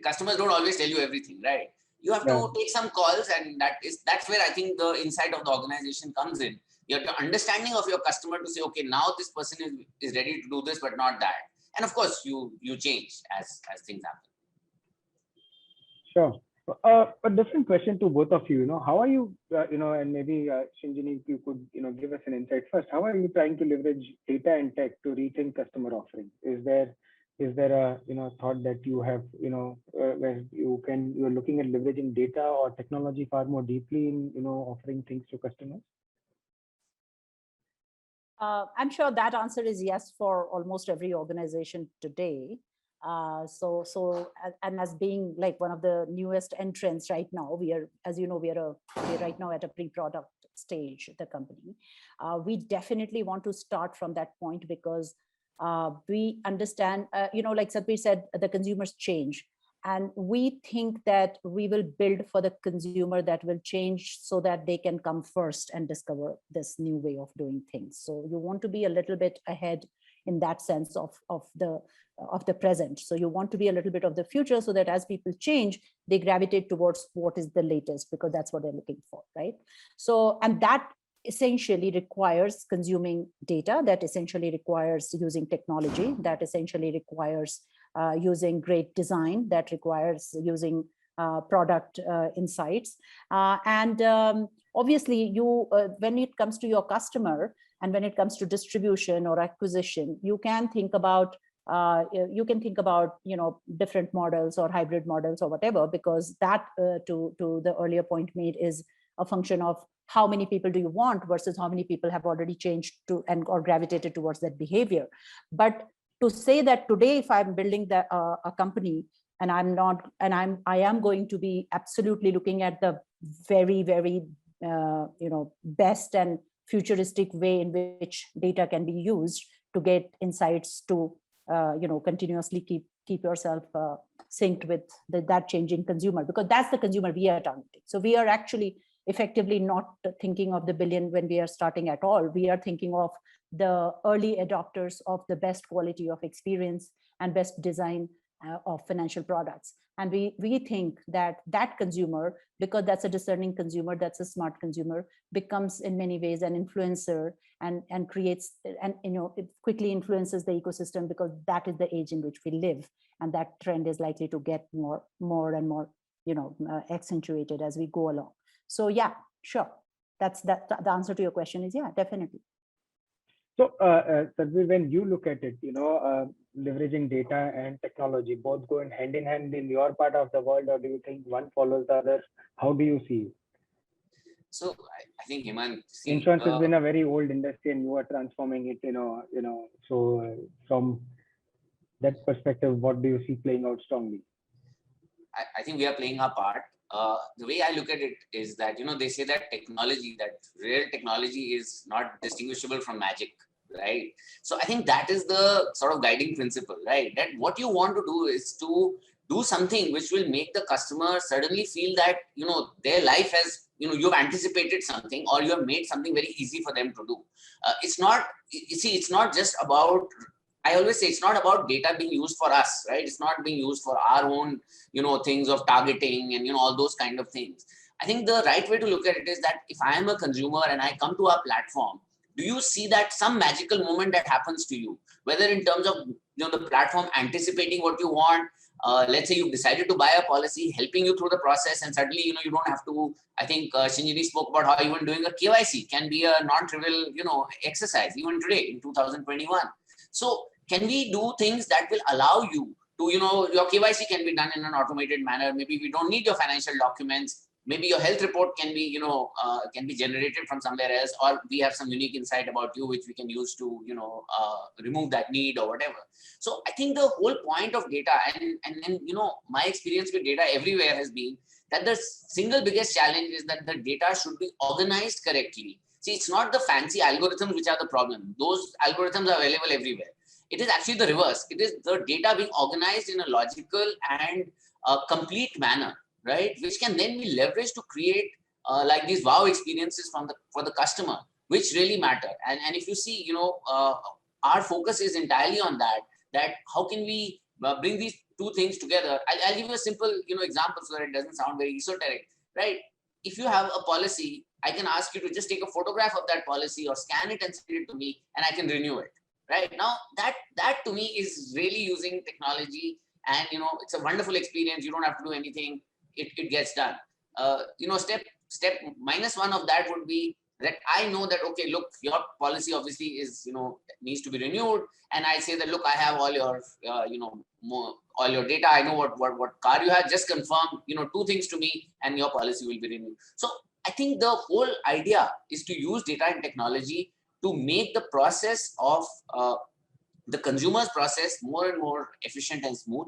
customers don't always tell you everything, right? You have to take some calls, and that's where I think the insight of the organization comes in. You have the understanding of your customer to say, okay, now this person is ready to do this, but not that. And of course, you change as things happen. Sure. A different question to both of you. How are you, and maybe Shinjini, if you could, give us an insight first. How are you trying to leverage data and tech to rethink customer offering? Is there a thought that you have, where you're looking at leveraging data or technology far more deeply in offering things to customers? I'm sure that answer is yes for almost every organization today. And as being like one of the newest entrants right now, we are, as you know, we're right now at a pre-product stage, the company. We definitely want to start from that point, because we understand, like Satbir said, the consumers change. And we think that we will build for the consumer that will change so that they can come first and discover this new way of doing things. So you want to be a little bit ahead in that sense of the present. So you want to be a little bit of the future, so that as people change, they gravitate towards what is the latest, because that's what they're looking for, right? So, and that essentially requires consuming data, that essentially requires using technology, that essentially requires using great design, that requires using product insights. Obviously, when it comes to your customer, and when it comes to distribution or acquisition, you can think about different models or hybrid models or whatever, because that to the earlier point made is a function of how many people do you want versus how many people have already changed to or gravitated towards that behavior. But to say that today, if I'm building a company, and I am going to be absolutely looking at the very, very best and futuristic way in which data can be used to get insights to continuously keep yourself synced with that changing consumer, because that's the consumer we are targeting. So we are actually effectively not thinking of the billion when we are starting at all. We are thinking of the early adopters of the best quality of experience and best design of financial products. And we think that consumer, because that's a discerning consumer, that's a smart consumer, becomes in many ways an influencer and creates, and it quickly influences the ecosystem, because that is the age in which we live. And that trend is likely to get more and more accentuated as we go along. So yeah, sure. The answer to your question is yeah, definitely. So, Sadhvir, when you look at it, leveraging data and technology, both going hand in hand in your part of the world, or do you think one follows the other? How do you see it? So I think Hemant, insurance has been a very old industry, and you are transforming it. So from that perspective, what do you see playing out strongly? I think we are playing our part. The way I look at it is that, they say that real technology is not distinguishable from magic, right? So I think that is the sort of guiding principle, right? That what you want to do is to do something which will make the customer suddenly feel that, their life has, you've anticipated something, or you have made something very easy for them to do. It's not just about I always say it's not about data being used for us, right? It's not being used for our own, things of targeting and, all those kind of things. I think the right way to look at it is that if I am a consumer and I come to our platform, do you see that some magical moment that happens to you, whether in terms of, the platform anticipating what you want, let's say you've decided to buy a policy, helping you through the process, and suddenly, you don't have to, I think Shinjini spoke about how even doing a KYC can be a non-trivial, exercise, even today in 2021. So can we do things that will allow you to, your KYC can be done in an automated manner. Maybe we don't need your financial documents. Maybe your health report can be, can be generated from somewhere else, or we have some unique insight about you, which we can use to, remove that need or whatever. So I think the whole point of data and my experience with data everywhere has been that the single biggest challenge is that the data should be organized correctly. See, it's not the fancy algorithms which are the problem. Those algorithms are available everywhere. It is actually the reverse. It is the data being organized in a logical and complete manner, right? Which can then be leveraged to create like these wow experiences for the customer, which really matter. And if you see, our focus is entirely on that how can we bring these two things together. I'll give you a simple, example so that it doesn't sound very esoteric, right? If you have a policy, I can ask you to just take a photograph of that policy or scan it and send it to me, and I can renew it. Right now, that to me is really using technology, and it's a wonderful experience. You don't have to do anything; it gets done. Step -1 of that would be that I know that okay, look, your policy obviously is needs to be renewed, and I say that look, I have all your all your data. I know what car you have. Just confirm 2 things to me, and your policy will be renewed. So I think the whole idea is to use data and technology to make the process of the consumer's process more and more efficient and smooth.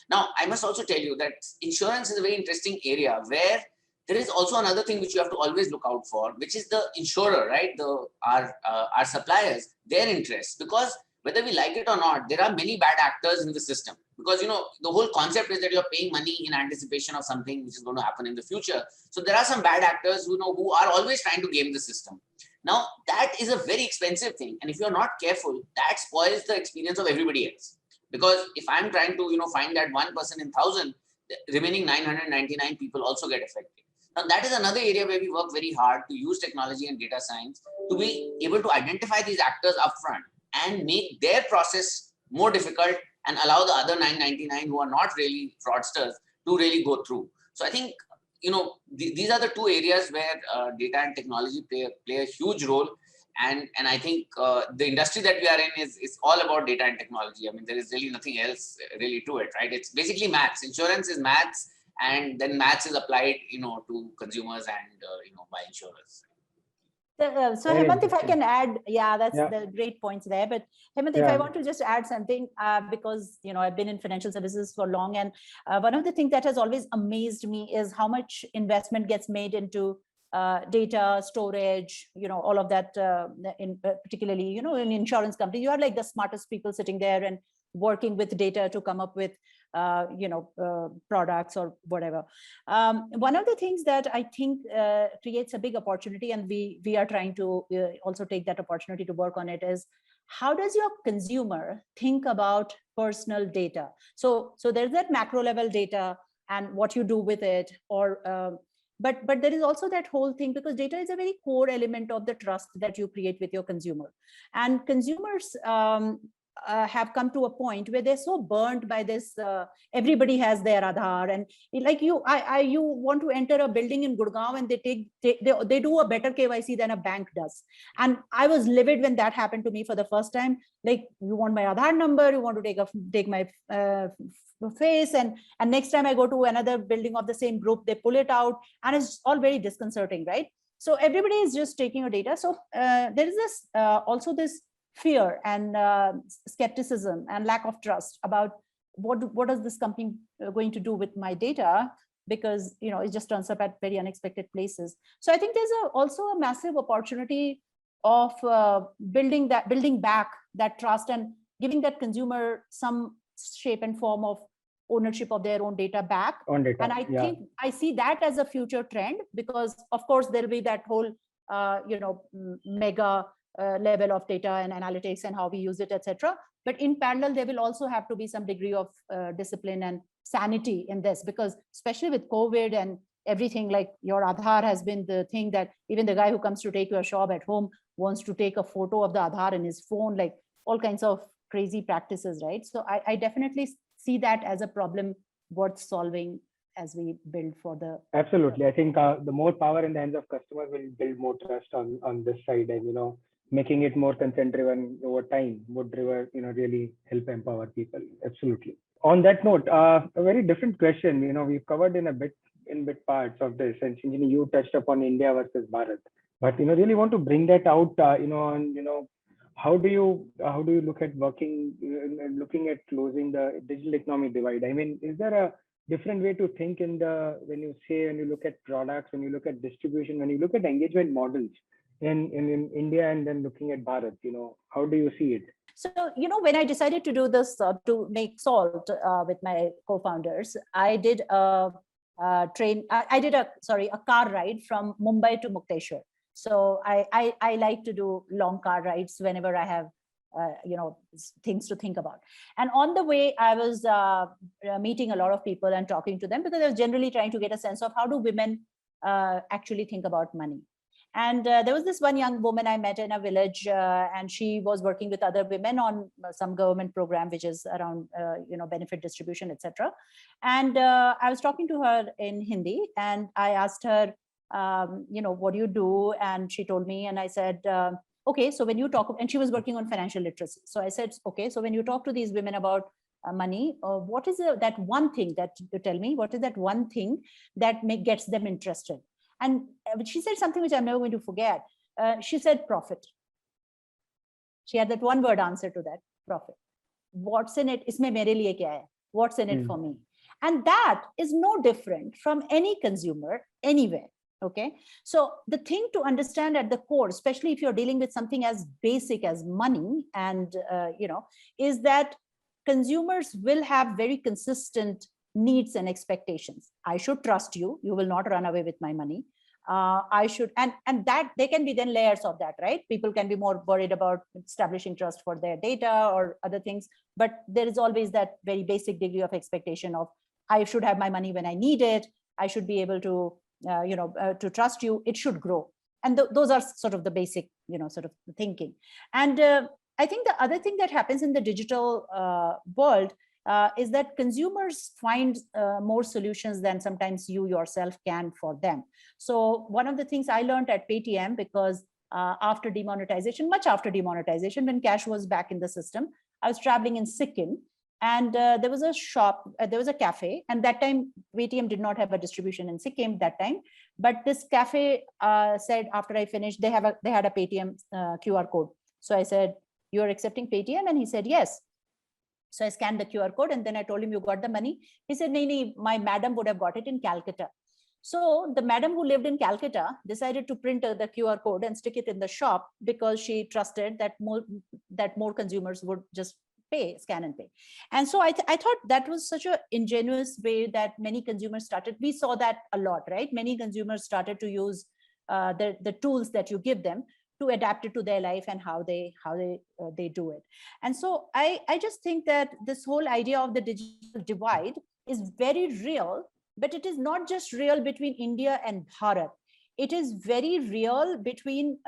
Now, I must also tell you that insurance is a very interesting area where there is also another thing which you have to always look out for, which is the insurer, right? Our suppliers, their interests, because whether we like it or not, there are many bad actors in the system. Because the whole concept is that you're paying money in anticipation of something which is going to happen in the future. So there are some bad actors who are always trying to game the system. Now, that is a very expensive thing. And if you're not careful, that spoils the experience of everybody else. Because if I'm trying to, find that 1 person in 1,000, the remaining 999 people also get affected. Now, that is another area where we work very hard to use technology and data science to be able to identify these actors upfront and make their process more difficult and allow the other 999 who are not really fraudsters to really go through. So I think, these are the 2 areas where data and technology play a huge role. And I think the industry that we are in is all about data and technology. I mean, there is really nothing else really to it, right? It's basically maths. Insurance is maths, and then maths is applied, to consumers and, by insurers. So Hemant, if I can add, that's the great points there. But Hemant, if I want to just add something, because I've been in financial services for long, and one of the things that has always amazed me is how much investment gets made into data storage, all of that. Particularly, in insurance company, you are like the smartest people sitting there and working with data to come up with products or whatever. One of the things that I think creates a big opportunity, and we are trying to also take that opportunity to work on it, is how does your consumer think about personal data? So there's that macro level data and what you do with it, or but there is also that whole thing, because data is a very core element of the trust that you create with your consumer, and consumers have come to a point where they're so burnt by this. Everybody has their Aadhaar, and like you want to enter a building in Gurgaon, and they do a better KYC than a bank does. And I was livid when that happened to me for the first time. Like, you want my Aadhaar number, you want to take my face, and next time I go to another building of the same group, they pull it out, and it's all very disconcerting, right? So everybody is just taking your data. So there is this also this fear and skepticism and lack of trust about what is this company going to do with my data, because it just turns up at very unexpected places. So I think there's also a massive opportunity of building back that trust and giving that consumer some shape and form of ownership of their own data back. And I think I see that as a future trend, because of course there'll be that whole mega level of data and analytics and how we use it, etc. But in parallel, there will also have to be some degree of discipline and sanity in this, because especially with COVID and everything, like your Aadhaar has been the thing that even the guy who comes to take your job at home wants to take a photo of the Aadhaar in his phone, like all kinds of crazy practices, right? So I definitely see that as a problem worth solving as we build for the. Absolutely. I think the more power in the hands of customers will build more trust on this side, and making it more consent driven over time would really help empower people. Absolutely. On that note, a very different question. We've covered in bit parts of this, and Shinjini, you touched upon India versus Bharat, but really want to bring that out. How do you look at looking at closing the digital economy divide? I mean, is there a different way to think when you look at products, when you look at distribution, when you look at engagement models in India and then looking at Bharat? How do you see it? So, when I decided to do this, to make Salt with my co-founders, I did a car ride from Mumbai to Mukteshwar. So I like to do long car rides whenever I have things to think about. And on the way, I was meeting a lot of people and talking to them, because I was generally trying to get a sense of how do women actually think about money. And there was this one young woman I met in a village, and she was working with other women on some government program, which is around benefit distribution, etc. And I was talking to her in Hindi, and I asked her, what do you do? And she told me, and I said, okay, so when you talk, and she was working on financial literacy. So I said, okay, so when you talk to these women about money, what is that one thing that you tell me? What is that one thing that gets them interested? And she said something which I'm never going to forget. She said profit. She had that one word answer to that, profit. What's in it? Isme mere liye kya hai? What's in it for me? And that is no different from any consumer anywhere. Okay, so the thing to understand at the core, especially if you're dealing with something as basic as money, and is that consumers will have very consistent needs and expectations. I should trust you. You will not run away with my money. I should, and that there can be then layers of that, right? People can be more worried about establishing trust for their data or other things, but there is always that very basic degree of expectation of I should have my money when I need it. I should be able to to trust you. It should grow, and those are sort of the basic sort of thinking. And I think the other thing that happens in the digital world is that consumers find more solutions than sometimes you yourself can for them. So one of the things I learned at Paytm, because after demonetization, much after demonetization, when cash was back in the system, I was traveling in Sikkim, and there was a shop, there was a cafe, and that time Paytm did not have a distribution in Sikkim that time, but this cafe said after I finished, they had a Paytm QR code. So I said, "You are accepting Paytm?" And he said, "Yes." So I scanned the QR code, and then I told him, "You got the money?" He said, "No, my madam would have got it in Calcutta." So the madam who lived in Calcutta decided to print the QR code and stick it in the shop, because she trusted that more consumers would just scan and pay. And so I thought that was such an ingenious way that many consumers started. We saw that a lot, right? Many consumers started to use the tools that you give them to adapt it to their life and how they do it. And so I just think that this whole idea of the digital divide is very real, but it is not just real between India and Bharat. It is very real between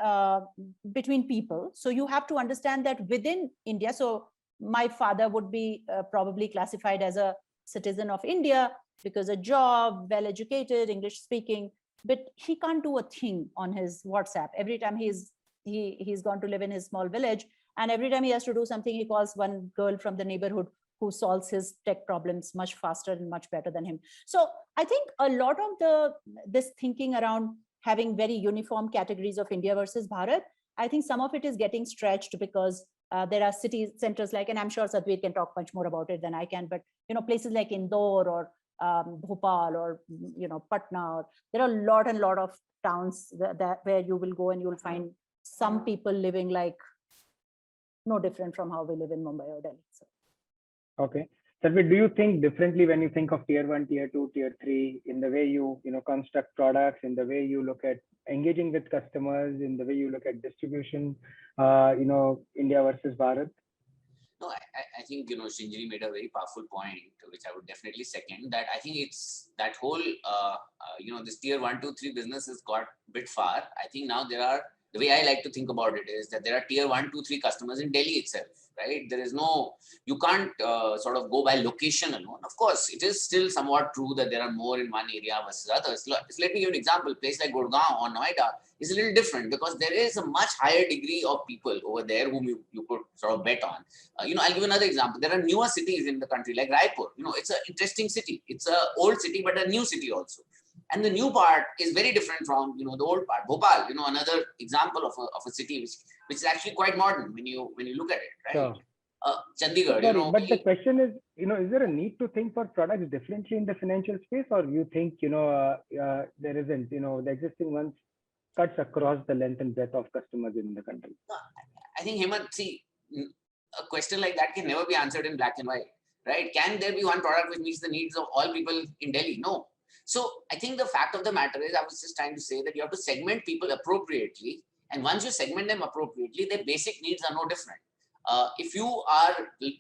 people. So you have to understand that within India, so my father would be probably classified as a citizen of India because a job, well-educated, English speaking, but he can't do a thing on his WhatsApp. Every time he's gone to live in his small village, and every time he has to do something, he calls one girl from the neighborhood who solves his tech problems much faster and much better than him. So I think a lot of this thinking around having very uniform categories of India versus Bharat, I think some of it is getting stretched, because there are city centers like, and I'm sure Sadhvir can talk much more about it than I can, but places like Indore or Bhopal or Patna, there are a lot of towns that where you will go and you will find some people living like no different from how we live in Mumbai or Delhi. So. Okay, Sarvesh, do you think differently when you think of tier 1, tier 2, tier 3 in the way you construct products, in the way you look at engaging with customers, in the way you look at distribution, India versus Bharat? No, I think, Shinjini made a very powerful point, which I would definitely second, that I think it's that whole, this tier 1, 2, 3 business has got a bit far. I think now the way I like to think about it is that there are tier 1, 2, 3 customers in Delhi itself, right? There is you can't sort of go by location alone. Of course, it is still somewhat true that there are more in one area versus others. Let me give an example. A place like Gurgaon or Noida is a little different because there is a much higher degree of people over there whom you could sort of bet on. I'll give another example. There are newer cities in the country like Raipur. It's an interesting city. It's an old city, but a new city also. And the new part is very different from, the old part. Bhopal, another example of a city which is actually quite modern when you look at it, right? Sure. Chandigarh, Sorry, but the question is, is there a need to think for products differently in the financial space, or you think, there isn't, the existing ones cuts across the length and breadth of customers in the country? I think, Hemant, see, a question like that can never be answered in black and white, right? Can there be one product which meets the needs of all people in Delhi? No. So I think the fact of the matter is, I was just trying to say that you have to segment people appropriately. And once you segment them appropriately, their basic needs are no different. If you are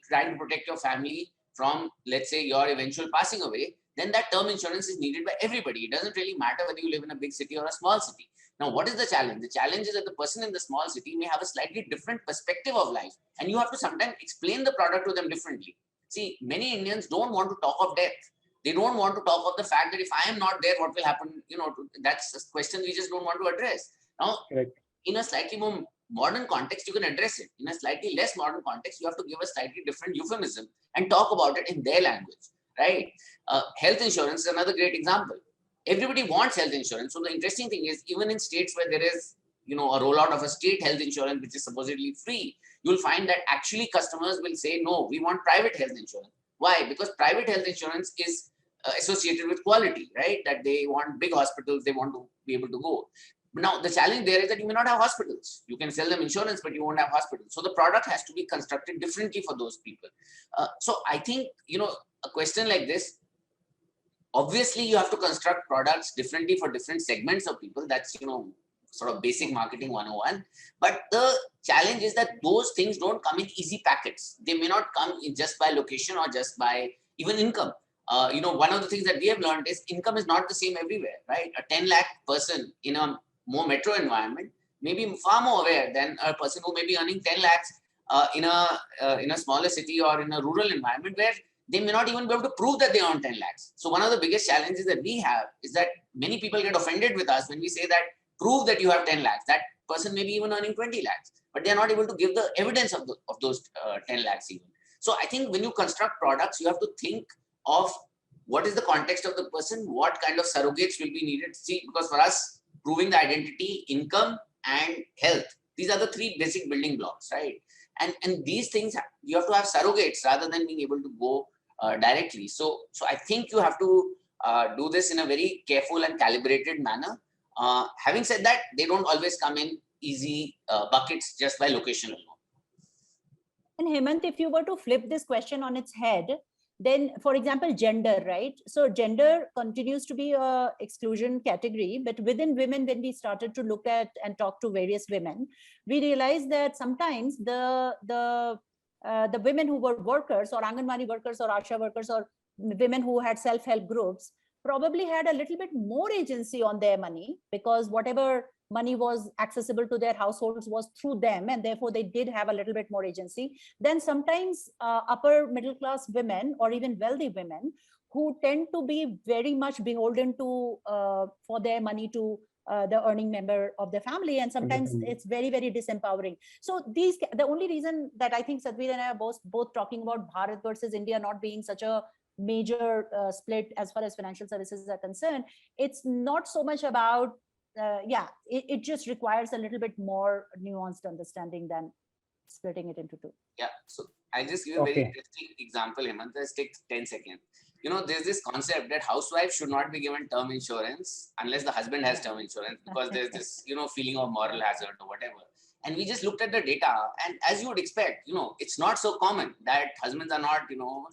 trying to protect your family from, let's say, your eventual passing away, then that term insurance is needed by everybody. It doesn't really matter whether you live in a big city or a small city. Now, what is the challenge? The challenge is that the person in the small city may have a slightly different perspective of life, and you have to sometimes explain the product to them differently. See, many Indians don't want to talk of death. They don't want to talk of the fact that if I am not there, what will happen? That's a question we just don't want to address. Now, in a slightly more modern context, you can address it. In a slightly less modern context, you have to give a slightly different euphemism and talk about it in their language, right? Health insurance is another great example. Everybody wants health insurance. So the interesting thing is, even in states where there is, a rollout of a state health insurance, which is supposedly free, you'll find that actually customers will say, no, we want private health insurance. Why? Because private health insurance is associated with quality, right? That they want big hospitals, they want to be able to go. But now the challenge there is that you may not have hospitals. You can sell them insurance, but you won't have hospitals. So the product has to be constructed differently for those people. So I think, a question like this, obviously you have to construct products differently for different segments of people. That's, sort of basic marketing 101. But the challenge is that those things don't come in easy packets. They may not come in just by location or just by even income. One of the things that we have learned is income is not the same everywhere, right? A 10 lakh person in a more metro environment may be far more aware than a person who may be earning 10 lakhs in a smaller city or in a rural environment where they may not even be able to prove that they earn 10 lakhs. So one of the biggest challenges that we have is that many people get offended with us when we say that prove that you have 10 lakhs. That person may be even earning 20 lakhs, but they're not able to give the evidence of those 10 lakhs even. So I think when you construct products, you have to think of what is the context of the person, what kind of surrogates will be needed. See, because for us, proving the identity, income, and health, these are the three basic building blocks, right? And these things, you have to have surrogates rather than being able to go directly. So I think you have to do this in a very careful and calibrated manner. Having said that, they don't always come in easy buckets just by location alone. And Hemant, if you were to flip this question on its head, then, for example, gender, right? So gender continues to be a exclusion category, but within women, when we started to look at and talk to various women, we realized that sometimes the women who were workers or Anganwadi workers or Asha workers or women who had self-help groups probably had a little bit more agency on their money, because whatever money was accessible to their households was through them, and therefore they did have a little bit more agency than sometimes upper middle class women or even wealthy women who tend to be very much beholden to for their money to the earning member of the family, and sometimes it's very, very disempowering. So the only reason that I think Sadhvir and I are both talking about Bharat versus India not being such a major split as far as financial services are concerned, it's not so much about it just requires a little bit more nuanced understanding than splitting it into two. Yeah, so I'll just give a very interesting example, Hemant. Let's take 10 seconds. There's this concept that housewives should not be given term insurance unless the husband has term insurance, because there's this, feeling of moral hazard or whatever. And we just looked at the data, and as you would expect, it's not so common that husbands are not,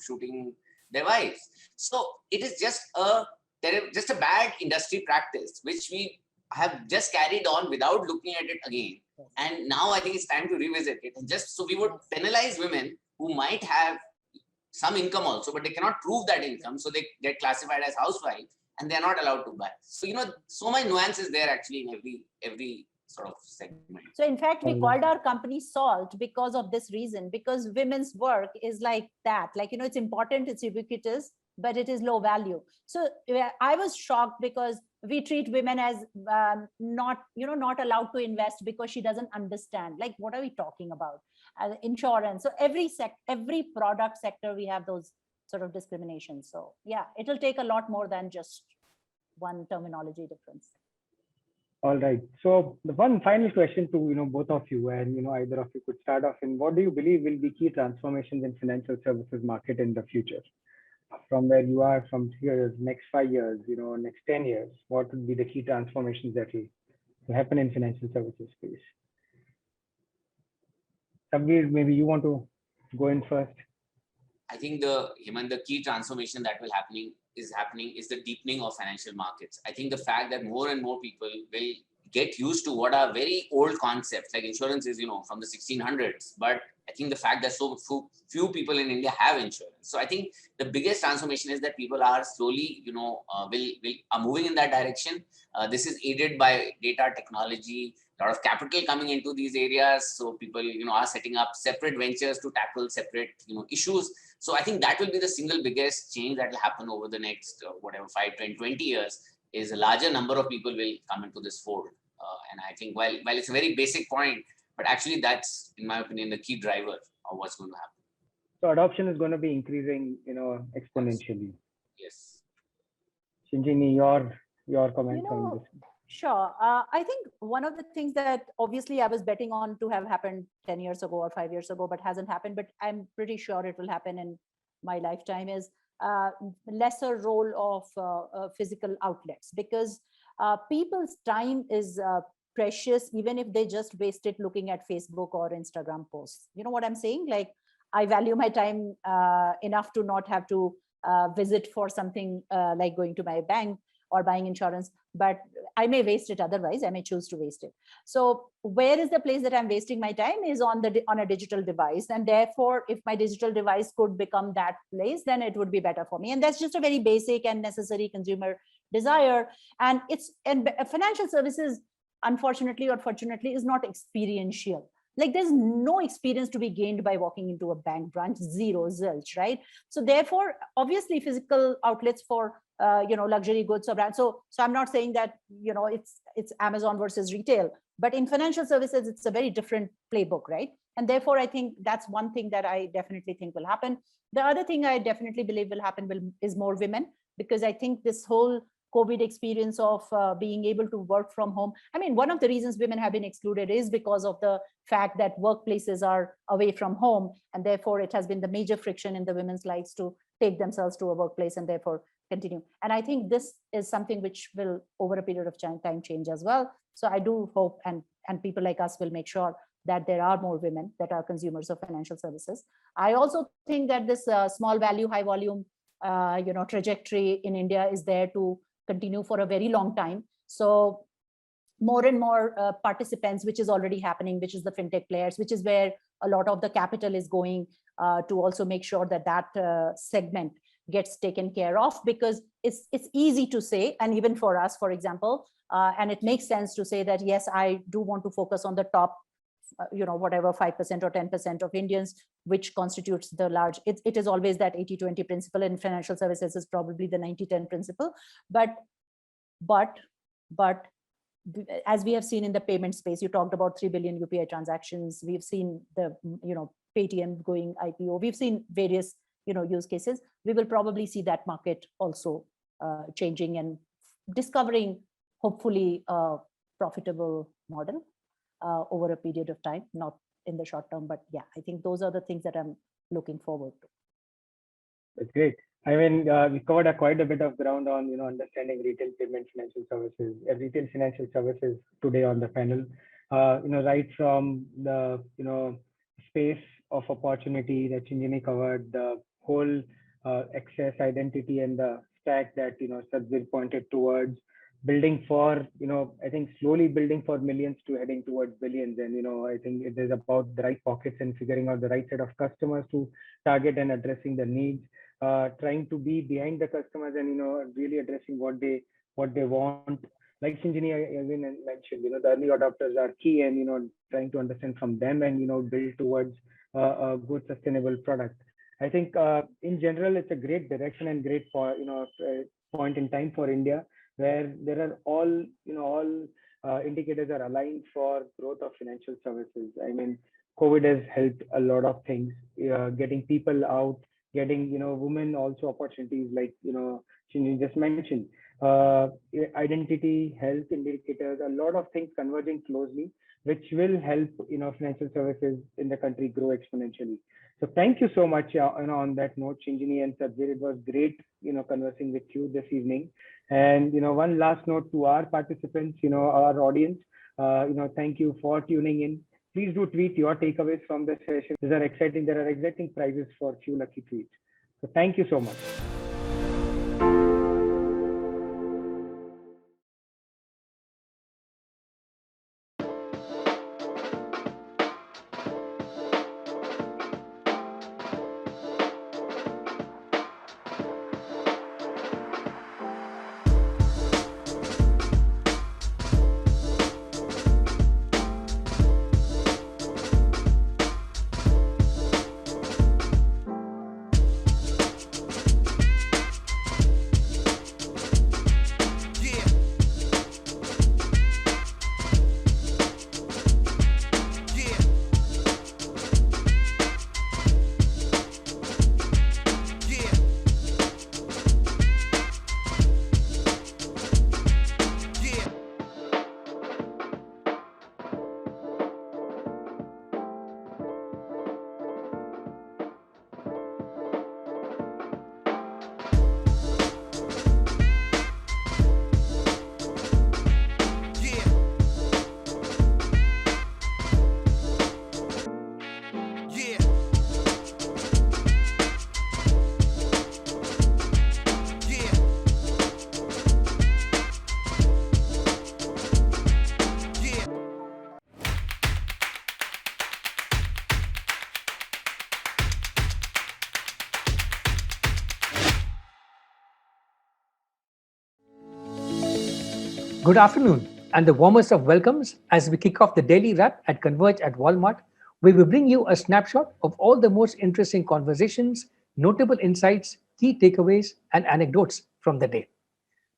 shooting their wives. So it is just a bad industry practice, which we have just carried on without looking at it again. And now I think it's time to revisit it. And just so we would penalize women who might have some income also, but they cannot prove that income. So they get classified as housewives and they're not allowed to buy. So, so many nuances there actually in every sort of segment. So in fact, we called our company SALT because of this reason, because women's work is like that. Like, it's important, it's ubiquitous, but it is low value. So I was shocked because we treat women as not allowed to invest because she doesn't understand. Like, what are we talking about? Insurance. So every product sector, we have those sort of discriminations. So yeah, it'll take a lot more than just one terminology difference. All right. So the one final question to both of you, and either of you could start off in, what do you believe will be key transformations in financial services market in the future? From where you are from here, next 5 years, next 10 years, what would be the key transformations that will happen in financial services space? Sabir, maybe you want to go in first. I think the key transformation that will is the deepening of financial markets. I think the fact that more and more people will get used to what are very old concepts, like insurance is, from the 1600s. But I think the fact that so few people in India have insurance. So I think the biggest transformation is that people are slowly, are moving in that direction. This is aided by data technology, a lot of capital coming into these areas. So people, are setting up separate ventures to tackle separate, issues. So I think that will be the single biggest change that will happen over the next, 5, 10, 20 years, is a larger number of people will come into this fold. And I think while it's a very basic point, but actually that's, in my opinion, the key driver of what's going to happen. So adoption is going to be increasing, exponentially. Yes. Shinjini, your comments on this. Sure. I think one of the things that obviously I was betting on to have happened 10 years ago or 5 years ago, but hasn't happened, but I'm pretty sure it will happen in my lifetime, is lesser role of physical outlets, because people's time is precious, even if they just waste it looking at Facebook or Instagram posts. You know what I'm saying? Like, I value my time enough to not have to visit for something like going to my bank or buying insurance, but I may waste it otherwise. I may choose to waste it. So where is the place that I'm wasting my time is on a digital device. And therefore, if my digital device could become that place, then it would be better for me. And that's just a very basic and necessary consumer desire. And financial services, unfortunately or fortunately, is not experiential. Like, there's no experience to be gained by walking into a bank branch, zero, zilch, right? So therefore, obviously, physical outlets for luxury goods or brands. So I'm not saying that it's Amazon versus retail, but in financial services, it's a very different playbook, right? And therefore, I think that's one thing that I definitely think will happen. The other thing I definitely believe will happen is more women, because I think this whole COVID experience of being able to work from home. I mean, one of the reasons women have been excluded is because of the fact that workplaces are away from home, and therefore it has been the major friction in the women's lives to take themselves to a workplace and therefore continue. And I think this is something which will, over a period of time, change as well. So I do hope, and people like us will make sure that there are more women that are consumers of financial services. I also think that this small value, high volume, trajectory in India is there to continue for a very long time. So more and more participants, which is already happening, which is the fintech players, which is where a lot of the capital is going to also make sure that segment gets taken care of, because it's easy to say, and even for us, for example, and it makes sense to say that, yes, I do want to focus on the top, whatever 5% or 10% of Indians, which constitutes the large, it is always that 80-20 principle. In financial services is probably the 90-10 principle. But as we have seen in the payment space, you talked about 3 billion UPI transactions. We've seen the, Paytm going IPO. We've seen various, use cases. We will probably see that market also changing and discovering, hopefully, a profitable model over a period of time, not in the short term. But yeah, I think those are the things that I'm looking forward to. That's great. I mean, we covered quite a bit of ground on, understanding retail payment financial services, retail financial services today on the panel. right from the, space of opportunity that Chinjini covered, the whole access identity and the stack that, Sadzir pointed towards, building for, I think slowly building for millions to heading towards billions. And, I think it is about the right pockets and figuring out the right set of customers to target and addressing the needs, trying to be behind the customers and, really addressing what they want. Like Chinjini again mentioned, the early adopters are key, and, trying to understand from them and, build towards a good sustainable product. I think in general, it's a great direction and great point in time for India, where there are all indicators are aligned for growth of financial services. I mean, COVID has helped a lot of things, getting people out, getting women also opportunities, like Shinji just mentioned, identity, health indicators, a lot of things converging closely, which will help financial services in the country grow exponentially. So thank you so much. On that note, Shinjini and Sadzir, it was great conversing with you this evening. And one last note to our participants, our audience, thank you for tuning in. Please do tweet your takeaways from the session. These are exciting. There are exciting prizes for few lucky tweets. So thank you so much. Good afternoon, and the warmest of welcomes as we kick off the daily wrap at Converge at Walmart, where we bring you a snapshot of all the most interesting conversations, notable insights, key takeaways, and anecdotes from the day.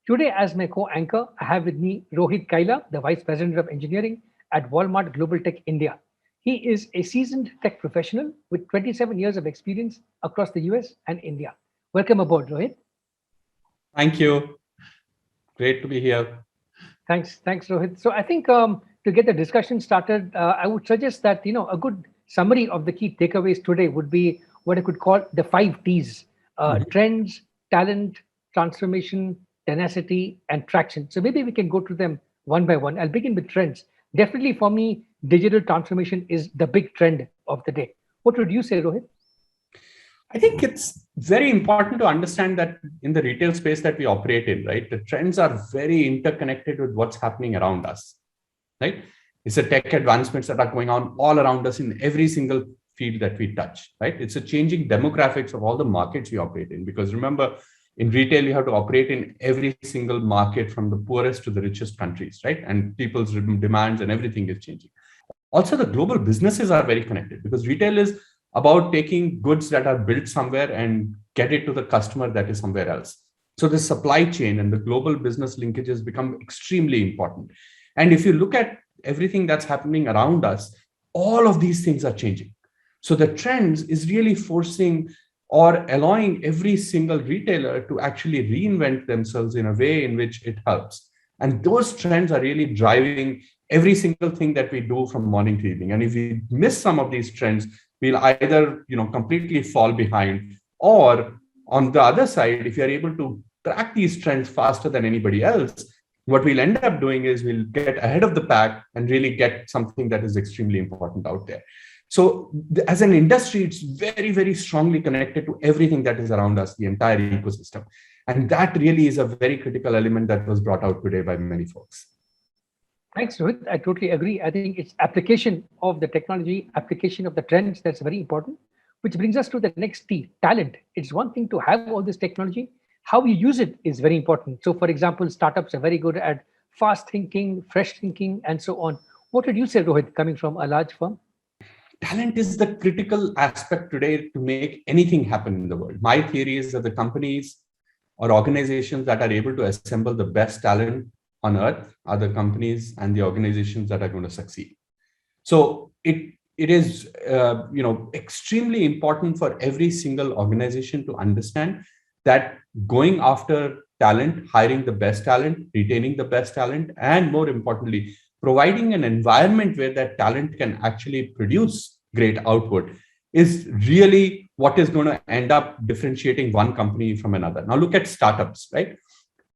Today, as my co-anchor, I have with me Rohit Kaila, the Vice President of Engineering at Walmart Global Tech India. He is a seasoned tech professional with 27 years of experience across the US and India. Welcome aboard, Rohit. Thank you. Great to be here. Thanks, Rohit. So I think to get the discussion started, I would suggest that a good summary of the key takeaways today would be what I could call the 5 T's: trends, talent, transformation, tenacity, and traction. So maybe we can go through them one by one. I'll begin with trends. Definitely for me, digital transformation is the big trend of the day. What would you say, Rohit? I think it's very important to understand that in the retail space that we operate in, right, the trends are very interconnected with what's happening around us, right? It's the tech advancements that are going on all around us in every single field that we touch, right? It's a changing demographics of all the markets we operate in, because remember, in retail, you have to operate in every single market from the poorest to the richest countries, right? And people's demands and everything is changing. Also, the global businesses are very connected, because retail is about taking goods that are built somewhere and get it to the customer that is somewhere else. So the supply chain and the global business linkages become extremely important. And if you look at everything that's happening around us, all of these things are changing. So the trends is really forcing or allowing every single retailer to actually reinvent themselves in a way in which it helps. And those trends are really driving every single thing that we do from morning to evening. And if we miss some of these trends, we'll either completely fall behind, or on the other side, if you're able to track these trends faster than anybody else, what we'll end up doing is we'll get ahead of the pack and really get something that is extremely important out there. So as an industry, it's very, very strongly connected to everything that is around us, the entire ecosystem. And that really is a very critical element that was brought out today by many folks. Thanks, Rohit. I totally agree. I think it's application of the technology, application of the trends that's very important, which brings us to the next T, talent. It's one thing to have all this technology. How you use it is very important. So for example, startups are very good at fast thinking, fresh thinking, and so on. What would you say, Rohit, coming from a large firm? Talent is the critical aspect today to make anything happen in the world. My theory is that the companies or organizations that are able to assemble the best talent on earth are the companies and the organizations that are going to succeed. So it is extremely important for every single organization to understand that going after talent, hiring the best talent, retaining the best talent, and more importantly, providing an environment where that talent can actually produce great output is really what is going to end up differentiating one company from another. Now look at startups, right?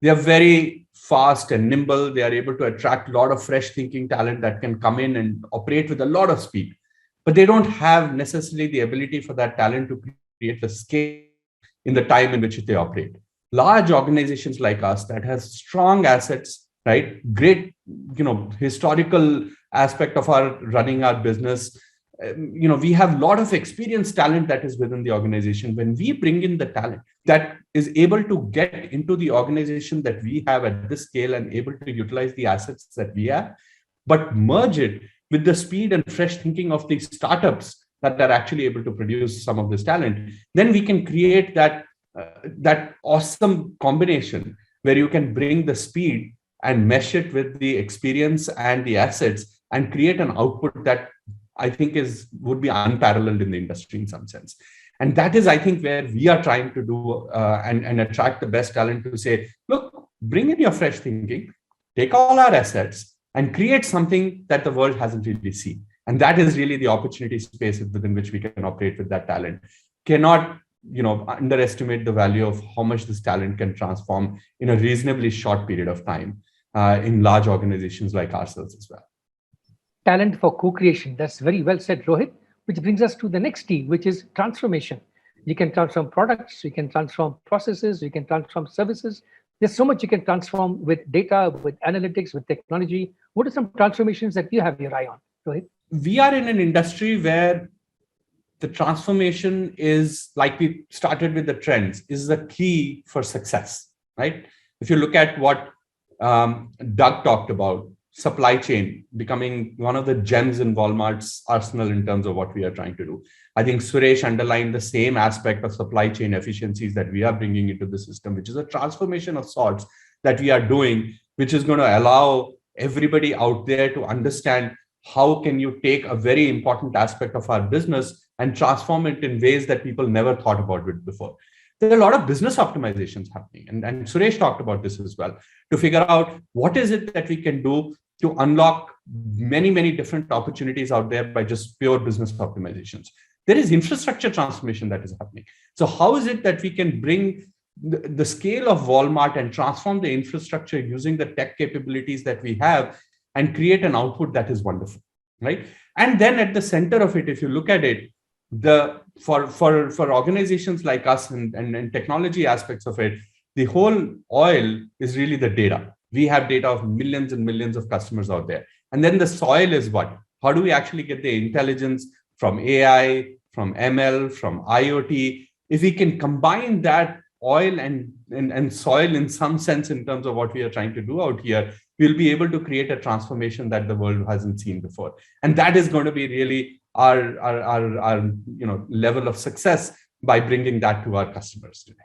They are very fast and nimble. They are able to attract a lot of fresh thinking talent that can come in and operate with a lot of speed, but they don't have necessarily the ability for that talent to create the scale in the time in which they operate. Large organizations like us that has strong assets, right? Great, historical aspect of our running our business. We have a lot of experienced talent that is within the organization. When we bring in the talent that is able to get into the organization that we have at this scale and able to utilize the assets that we have, but merge it with the speed and fresh thinking of the startups that are actually able to produce some of this talent, then we can create that awesome combination where you can bring the speed and mesh it with the experience and the assets and create an output that I think would be unparalleled in the industry in some sense. And that is, I think, where we are trying to do and attract the best talent to say, look, bring in your fresh thinking, take all our assets and create something that the world hasn't really seen. And that is really the opportunity space within which we can operate with that talent. Cannot, underestimate the value of how much this talent can transform in a reasonably short period of time in large organizations like ourselves as well. Talent for co-creation. That's very well said, Rohit, which brings us to the next T, which is transformation. You can transform products, you can transform processes, you can transform services. There's so much you can transform with data, with analytics, with technology. What are some transformations that you have your eye on, Rohit? We are in an industry where the transformation is, like we started with the trends, is the key for success, right? If you look at what Doug talked about, supply chain becoming one of the gems in Walmart's arsenal in terms of what we are trying to do. I think Suresh underlined the same aspect of supply chain efficiencies that we are bringing into the system, which is a transformation of sorts that we are doing, which is going to allow everybody out there to understand how can you take a very important aspect of our business and transform it in ways that people never thought about it before. There are a lot of business optimizations happening. And Suresh talked about this as well, to figure out what is it that we can do to unlock many, many different opportunities out there by just pure business optimizations. There is infrastructure transformation that is happening. So how is it that we can bring the scale of Walmart and transform the infrastructure using the tech capabilities that we have and create an output that is wonderful, right? And then at the center of it, if you look at it, for organizations like us and technology aspects of it, the whole oil is really the data. We have data of millions and millions of customers out there. And then the soil is what? How do we actually get the intelligence from AI, from ML, from IoT? If we can combine that oil and soil in some sense in terms of what we are trying to do out here, we'll be able to create a transformation that the world hasn't seen before. And that is going to be really our level of success by bringing that to our customers today.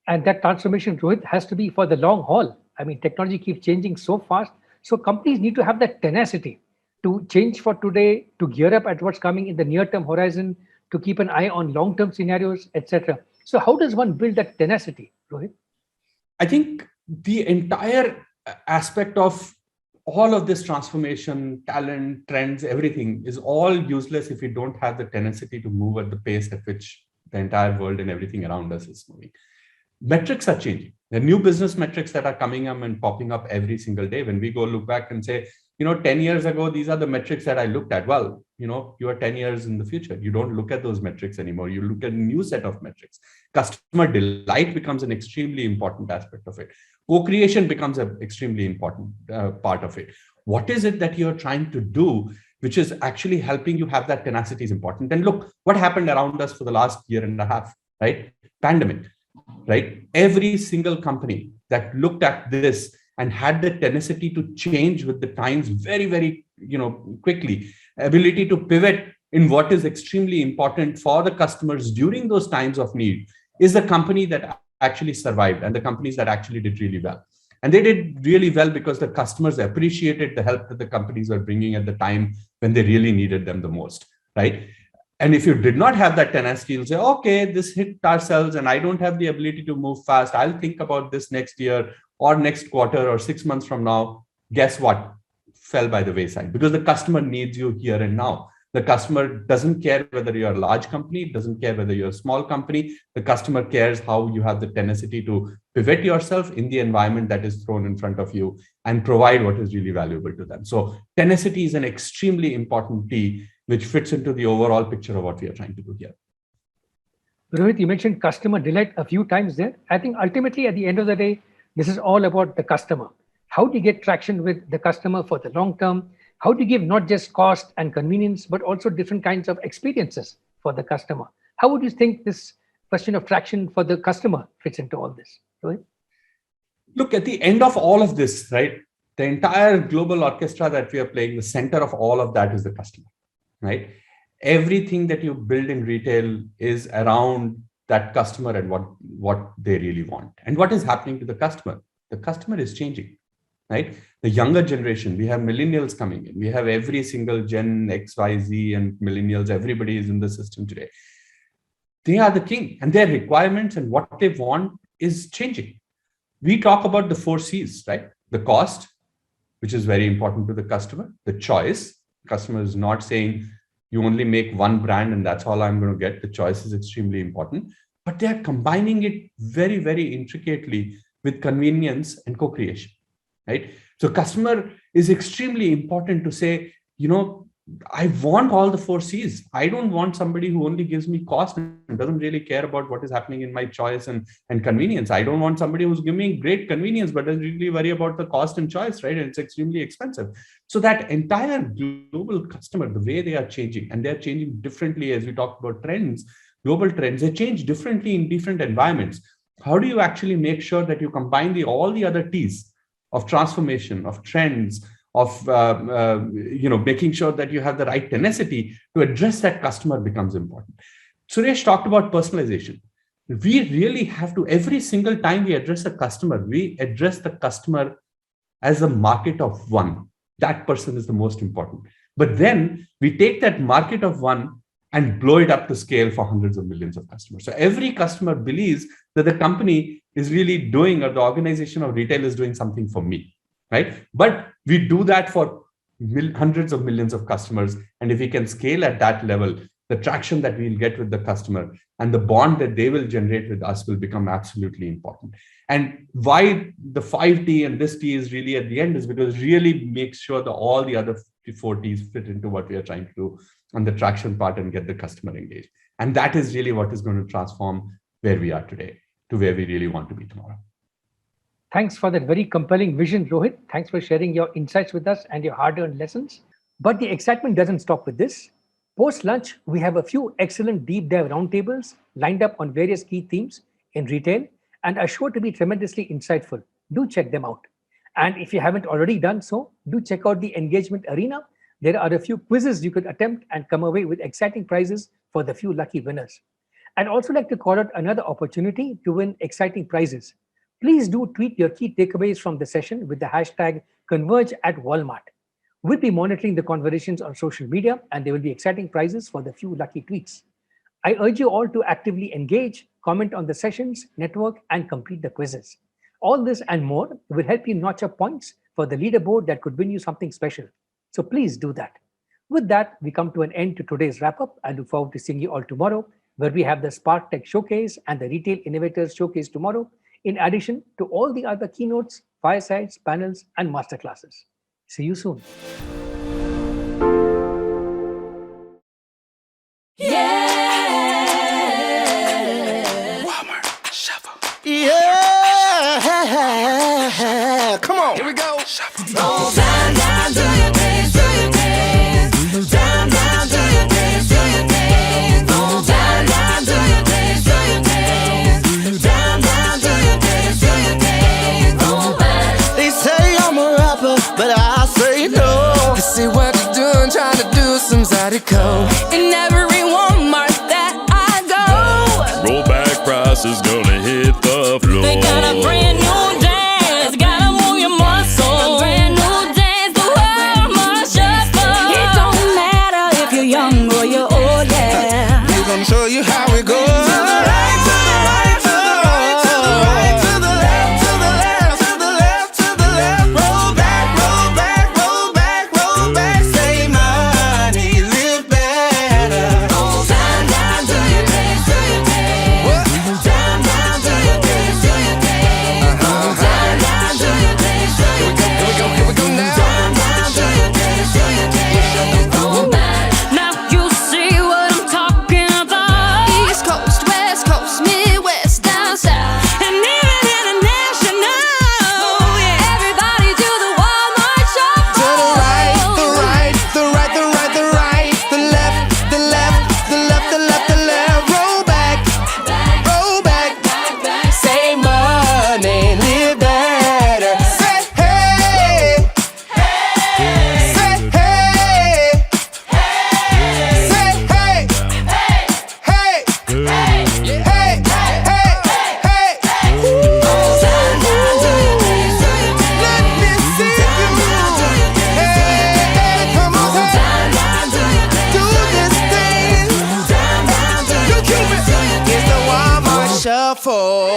And that transformation, Rohit, has to be for the long haul. I mean, technology keeps changing so fast. So companies need to have that tenacity to change for today, to gear up at what's coming in the near-term horizon, to keep an eye on long-term scenarios, etc. So how does one build that tenacity, Rohit? I think the entire aspect of all of this transformation, talent, trends, everything is all useless if you don't have the tenacity to move at the pace at which the entire world and everything around us is moving. Metrics are changing. There are new business metrics that are coming up and popping up every single day. When we go look back and say, 10 years ago, these are the metrics that I looked at. Well, you are 10 years in the future. You don't look at those metrics anymore. You look at a new set of metrics. Customer delight becomes an extremely important aspect of it. Co-creation becomes an extremely important part of it. What is it that you're trying to do, which is actually helping you have that tenacity is important. And look, what happened around us for the last year and a half, right? Pandemic, right? Every single company that looked at this and had the tenacity to change with the times very, very, quickly, ability to pivot in what is extremely important for the customers during those times of need, is the company that actually survived and the companies that actually did really well. And they did really well because the customers appreciated the help that the companies were bringing at the time when they really needed them the most, right? And if you did not have that tenacity, you'll say, okay, this hit ourselves and I don't have the ability to move fast. I'll think about this next year or next quarter or 6 months from now. Guess what? Fell by the wayside because the customer needs you here and now. The customer doesn't care whether you're a large company, doesn't care whether you're a small company. The customer cares how you have the tenacity to pivot yourself in the environment that is thrown in front of you and provide what is really valuable to them. So tenacity is an extremely important T, which fits into the overall picture of what we are trying to do here. Rohit, you mentioned customer delight a few times there. I think ultimately at the end of the day, this is all about the customer. How do you get traction with the customer for the long term? How do you give not just cost and convenience, but also different kinds of experiences for the customer? How would you think this question of traction for the customer fits into all this? Rohit? Look, at the end of all of this, right, the entire global orchestra that we are playing, the center of all of that is the customer, right? Everything that you build in retail is around that customer and what they really want. And what is happening to the customer? The customer is changing, right? The younger generation, we have millennials coming in. We have every single Gen X, Y, Z and millennials. Everybody is in the system today. They are the king and their requirements and what they want is changing. We talk about the 4 C's, right? The cost, which is very important to the customer. The choice, customer is not saying you only make one brand and that's all I'm going to get. The choice is extremely important, but they're combining it very, very intricately with convenience and co-creation, right? So customer is extremely important to say, I want all the 4 C's. I don't want somebody who only gives me cost and doesn't really care about what is happening in my choice and convenience. I don't want somebody who's giving me great convenience, but doesn't really worry about the cost and choice, right? And it's extremely expensive. So that entire global customer, the way they are changing, and they're changing differently as we talked about trends, global trends, they change differently in different environments. How do you actually make sure that you combine all the other T's of transformation, of trends, of making sure that you have the right tenacity to address that customer becomes important. Suresh talked about personalization. We really have to, every single time we address a customer, we address the customer as a market of one. That person is the most important. But then we take that market of one and blow it up to scale for hundreds of millions of customers. So every customer believes that the company is really doing, or the organization of retail is doing something for me, right? But we do that for hundreds of millions of customers. And if we can scale at that level, the traction that we'll get with the customer and the bond that they will generate with us will become absolutely important. And why the 5T and this T is really at the end is because it really makes sure that all the other 4 T's fit into what we are trying to do on the traction part and get the customer engaged. And that is really what is going to transform where we are today to where we really want to be tomorrow. Thanks for that very compelling vision, Rohit. Thanks for sharing your insights with us and your hard-earned lessons. But the excitement doesn't stop with this. Post-lunch, we have a few excellent deep dive roundtables lined up on various key themes in retail and are sure to be tremendously insightful. Do check them out. And if you haven't already done so, do check out the engagement arena. There are a few quizzes you could attempt and come away with exciting prizes for the few lucky winners. I'd also like to call out another opportunity to win exciting prizes. Please do tweet your key takeaways from the session with the hashtag #ConvergeAtWalmart. We'll be monitoring the conversations on social media, and there will be exciting prizes for the few lucky tweets. I urge you all to actively engage, comment on the sessions, network, and complete the quizzes. All this and more will help you notch up points for the leaderboard that could win you something special. So please do that. With that, we come to an end to today's wrap-up. I look forward to seeing you all tomorrow, where we have the Spark Tech Showcase and the Retail Innovators Showcase tomorrow. in addition to all the other keynotes, firesides, panels, and masterclasses. See you soon. Yeah, come on. Here we go. Down, down, do your dance, do your dance. Down, down, do your dance, do your dance. Down, down, do your dance, do your dance. Down, down, do your dance, do your dance. They say I'm a rapper, but I say no. They say what you doing, trying to do some zydeco. In every Walmart that I go, rollback price is gonna hit the floor. they got a brand new dance, gotta move your muscles. A brand new dance, the Walmart shuffle. It don't matter if you're young or you're old, yeah. We're gonna show you how it goes. To the right, to the right, to the right, to the right, to the left, to the left, to the left, to the left. Roll back, roll back, roll back, roll back. Save money, live better. Down, down, do your dance, do your dance. Down, down, do your dance, do your dance. Down, down, do your dance, do your dance. Here we go now. Down, down, do your dance, do your dance. Now you see what I'm talking about. East Coast, West Coast, Midwest, down south, and even international. Yeah, everybody do the Walmart shuffle. To the right, the right, the right, the right, the right, the left, the left, the left, the left, the left. Roll back, save money, live better. Say hey, say hey, say hey, hey, hey, hey. Let me see you. Hey, come on, do this thing. You keep it. It's the Walmart Shuffle.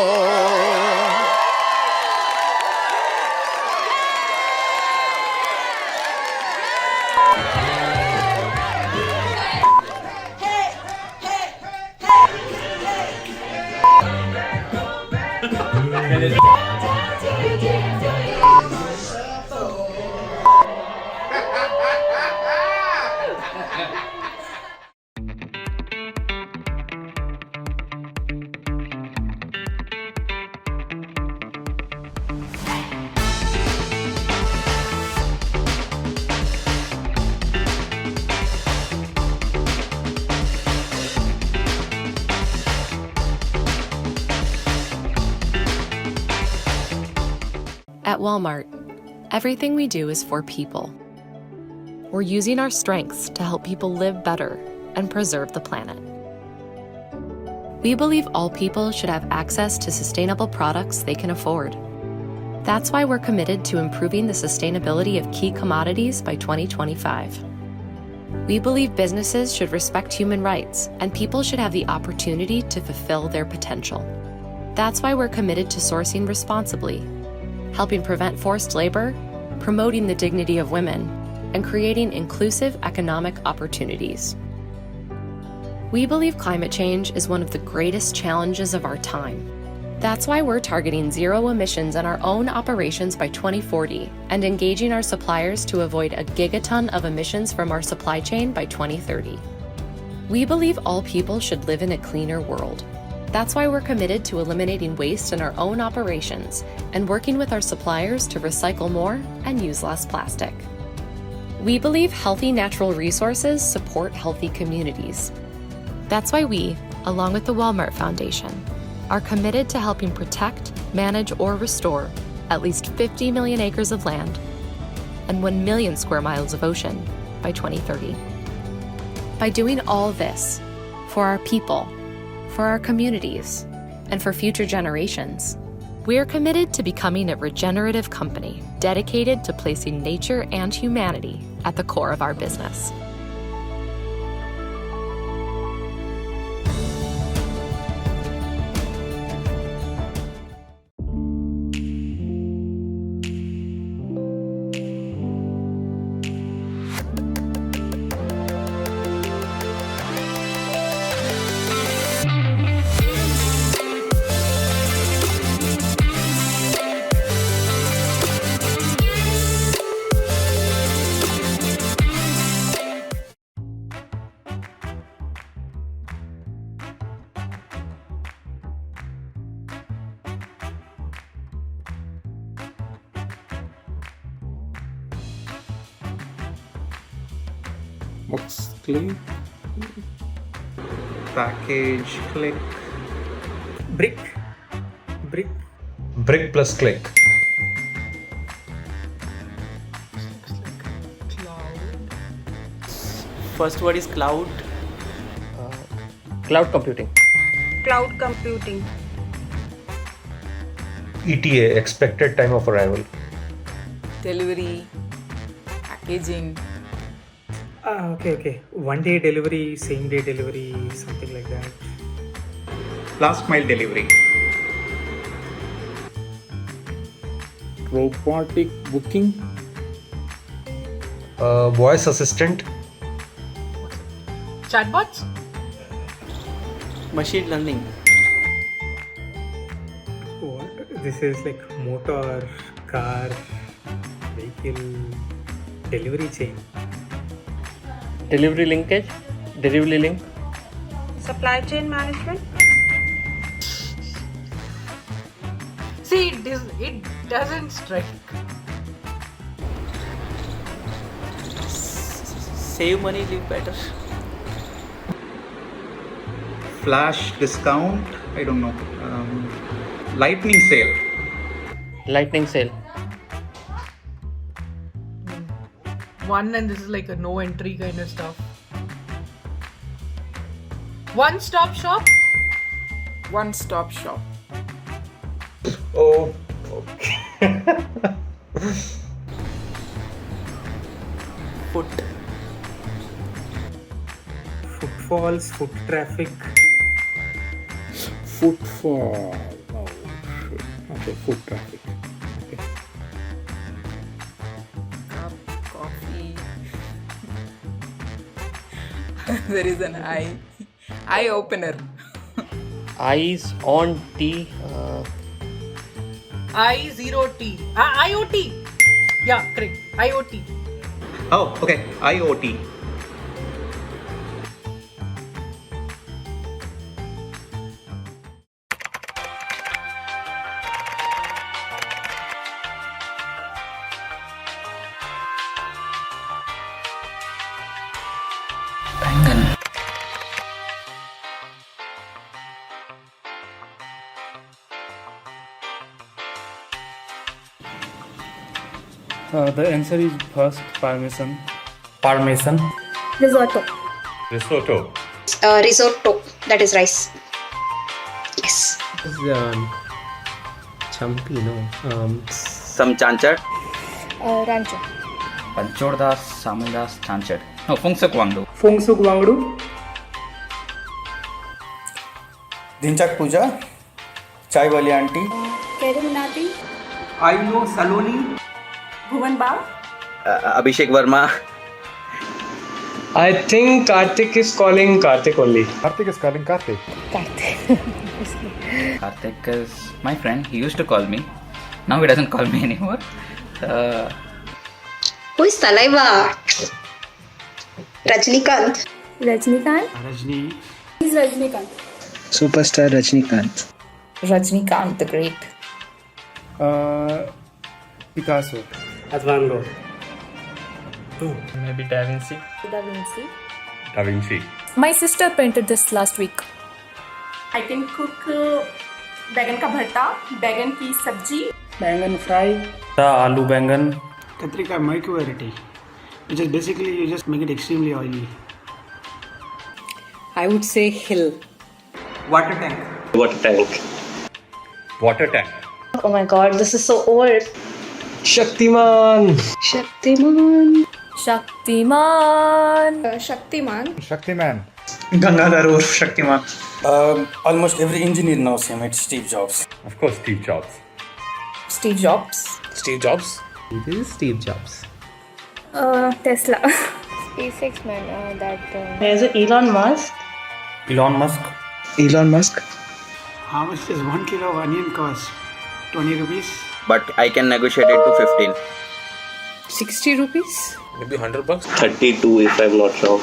At Walmart, everything we do is for people. We're using our strengths to help people live better and preserve the planet. We believe all people should have access to sustainable products they can afford. That's why we're committed to improving the sustainability of key commodities by 2025. We believe businesses should respect human rights and people should have the opportunity to fulfill their potential. That's why we're committed to sourcing responsibly, helping prevent forced labor, promoting the dignity of women, and creating inclusive economic opportunities. We believe climate change is one of the greatest challenges of our time. That's why we're targeting zero emissions in our own operations by 2040 and engaging our suppliers to avoid a gigaton of emissions from our supply chain by 2030. We believe all people should live in a cleaner world. That's why we're committed to eliminating waste in our own operations and working with our suppliers to recycle more and use less plastic. We believe healthy natural resources support healthy communities. That's why we, along with the Walmart Foundation, are committed to helping protect, manage, or restore at least 50 million acres of land and 1 million square miles of ocean by 2030. By doing all this for our people, for our communities, and for future generations, we are committed to becoming a regenerative company dedicated to placing nature and humanity at the core of our business. Box click. Package click. Brick. Brick. Brick plus click. First word is cloud. Cloud computing. Cloud computing. ETA, expected time of arrival. Delivery. Packaging. Okay. 1 day delivery, same day delivery, something like that. Last mile delivery. Robotic booking. Voice assistant. Chatbots. Machine learning. This is like motor, car, vehicle, delivery chain. Delivery linkage. Delivery link. Supply chain management. See, it doesn't strike. Save money, live better. Flash discount. I don't know. Lightning sale. Lightning sale. One, and this is like a no entry kind of stuff. One stop shop. One stop shop. Oh, okay. Foot. Footfalls, foot traffic. Footfall. Oh, shit. Okay, foot traffic. Okay. Cup, coffee. There is an eye opener. Eyes on T. I0T. IoT. Yeah, correct. IoT. Oh, okay. IoT. The answer is first Parmesan. Parmesan. Risotto. Risotto. Risotto. That is rice. Yes. This is Champi, no. Some chanchat. Rancho. Panchordas, Samudas, Chanchat. No, Fungsuk Wangdu. Fungsuk Wangdu. Dinchak Puja. Chai Wali Auntie. Kerumunati. Aino Saloni. Bhuvan Bao. Abhishek Verma. I think Karthik is calling Karthik only. Karthik is calling Karthik. Karthik is my friend. He used to call me. Now he doesn't call me anymore. Who is Saliva? Rajnikant. Rajnikant? Rajni. Who is Rajnikant? Superstar Rajnikant. Rajnikant the Great. Picasso. Advango. Maybe Da Vinci. Da Vinci. Da Vinci. My sister painted this last week. I can cook बैगन का भरता, बैगन की सब्जी, Bangan fry. Aloo bangan. Katrika micro-variety, which is basically you just make it extremely oily. I would say hill. Water tank. Water tank. Water tank. Oh my god, this is so old. Shaktiman. Shaktiman. Shaktiman. Shaktiman. Shaktiman. Gangadhar Urf Shaktiman. Almost every engineer knows him. It's Steve Jobs. Of course, Steve Jobs. Steve Jobs. Steve Jobs. This is Steve Jobs. Tesla. SpaceX man, There's Elon Musk. Elon Musk. Elon Musk. How much does 1 kilo of onion cost? 20 rupees? But I can negotiate it to 15. 60 rupees? Maybe $100. 32 if I'm not wrong.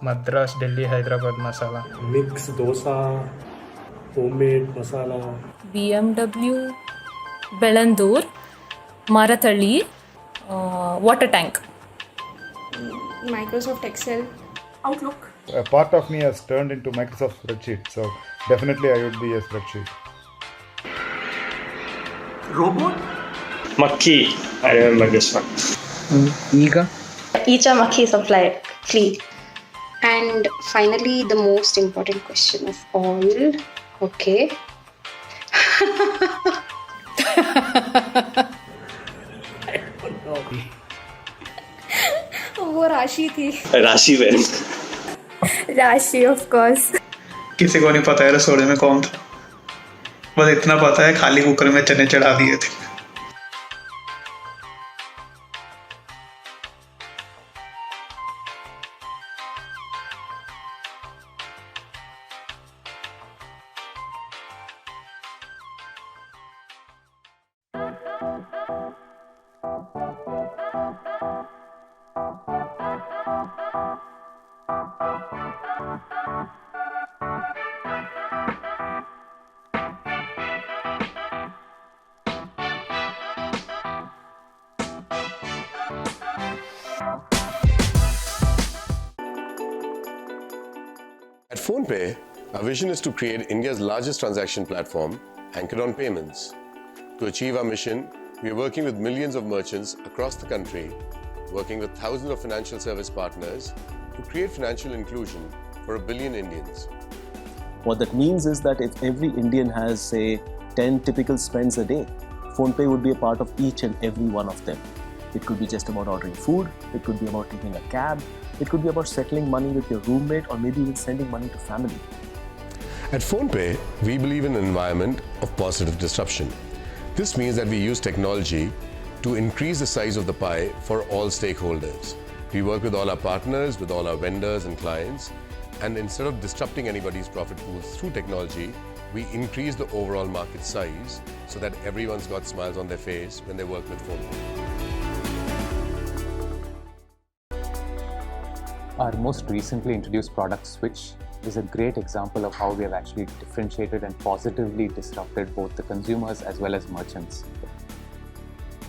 Madras, Delhi, Hyderabad masala. Mix dosa. Homemade masala. BMW. Belandur. Marathalli. Water tank. Microsoft Excel, Outlook. A part of me has turned into Microsoft Spreadsheet, so definitely I would be a spreadsheet. Robot? Makki. I remember this one. Ega. Icha Makhi supply flea. And finally, the most important question of all. Okay. वो राशि थी. राशि when. राशि of course. किसी को नहीं पता है रसोड़े में कौन था, बस इतना पता है खाली कुकर में चने चढ़ा दिए थे. At PhonePe, our vision is to create India's largest transaction platform anchored on payments. To achieve our mission, we are working with millions of merchants across the country, working with thousands of financial service partners to create financial inclusion for 1 billion Indians. What that means is that if every Indian has, say, 10 typical spends a day, PhonePe would be a part of each and every one of them. It could be just about ordering food, it could be about taking a cab, it could be about settling money with your roommate, or maybe even sending money to family. At PhonePe, we believe in an environment of positive disruption. This means that we use technology to increase the size of the pie for all stakeholders. We work with all our partners, with all our vendors and clients, and instead of disrupting anybody's profit pools through technology, we increase the overall market size so that everyone's got smiles on their face when they work with PhonePe. Our most recently introduced product, Switch, is a great example of how we have actually differentiated and positively disrupted both the consumers as well as merchants.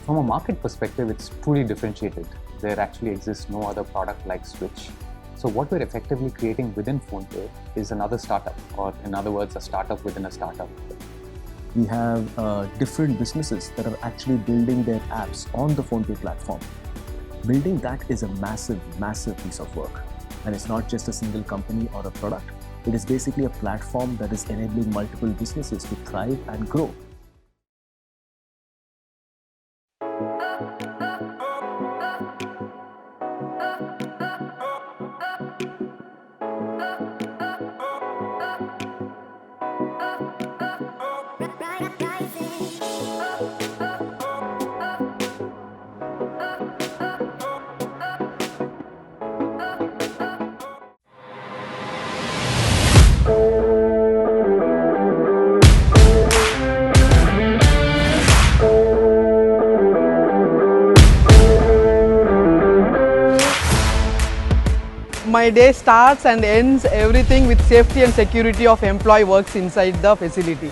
From a market perspective, it's truly differentiated. There actually exists no other product like Switch. So what we're effectively creating within PhonePe is another startup, or in other words, a startup within a startup. We have different businesses that are actually building their apps on the PhonePe platform. Building that is a massive, massive piece of work. And it's not just a single company or a product. It is basically a platform that is enabling multiple businesses to thrive and grow. My day starts and ends everything with safety and security of employee works inside the facility.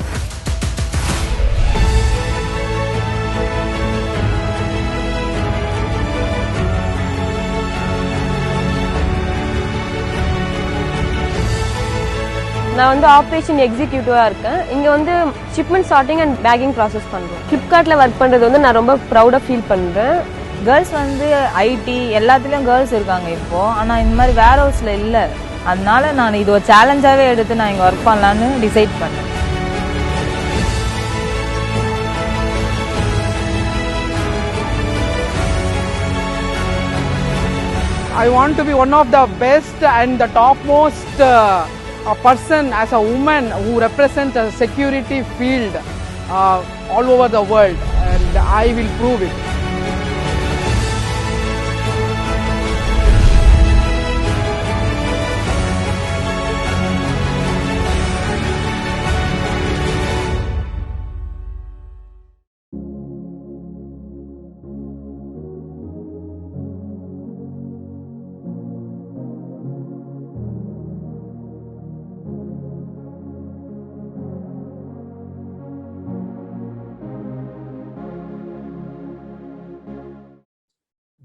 நான் வந்து operation எக்ஸிக்யூட்டிவாக இருக்கேன். இங்கே வந்து shipment sorting and packing process பண்ணுறேன். ஃப்ளிப்கார்ட்டில் work பண்ணுறது வந்து நான் ரொம்ப ப்ரௌடாக ஃபீல் பண்ணுறேன். கேர்ள்ஸ் வந்து ஐடி எல்லாத்துலேயும் கேர்ள்ஸ் இருக்காங்க இப்போது, ஆனால் இந்த மாதிரி வேர் ஹவுஸில் இல்லை. அதனால நான் இது ஒரு சேலஞ்சாகவே எடுத்து நான் இங்கே ஒர்க் பண்ணலான்னு டிசைட் பண்ணேன். I want to be one of the best and the topmost person as a woman who represents a security field all over the world, and I will prove it.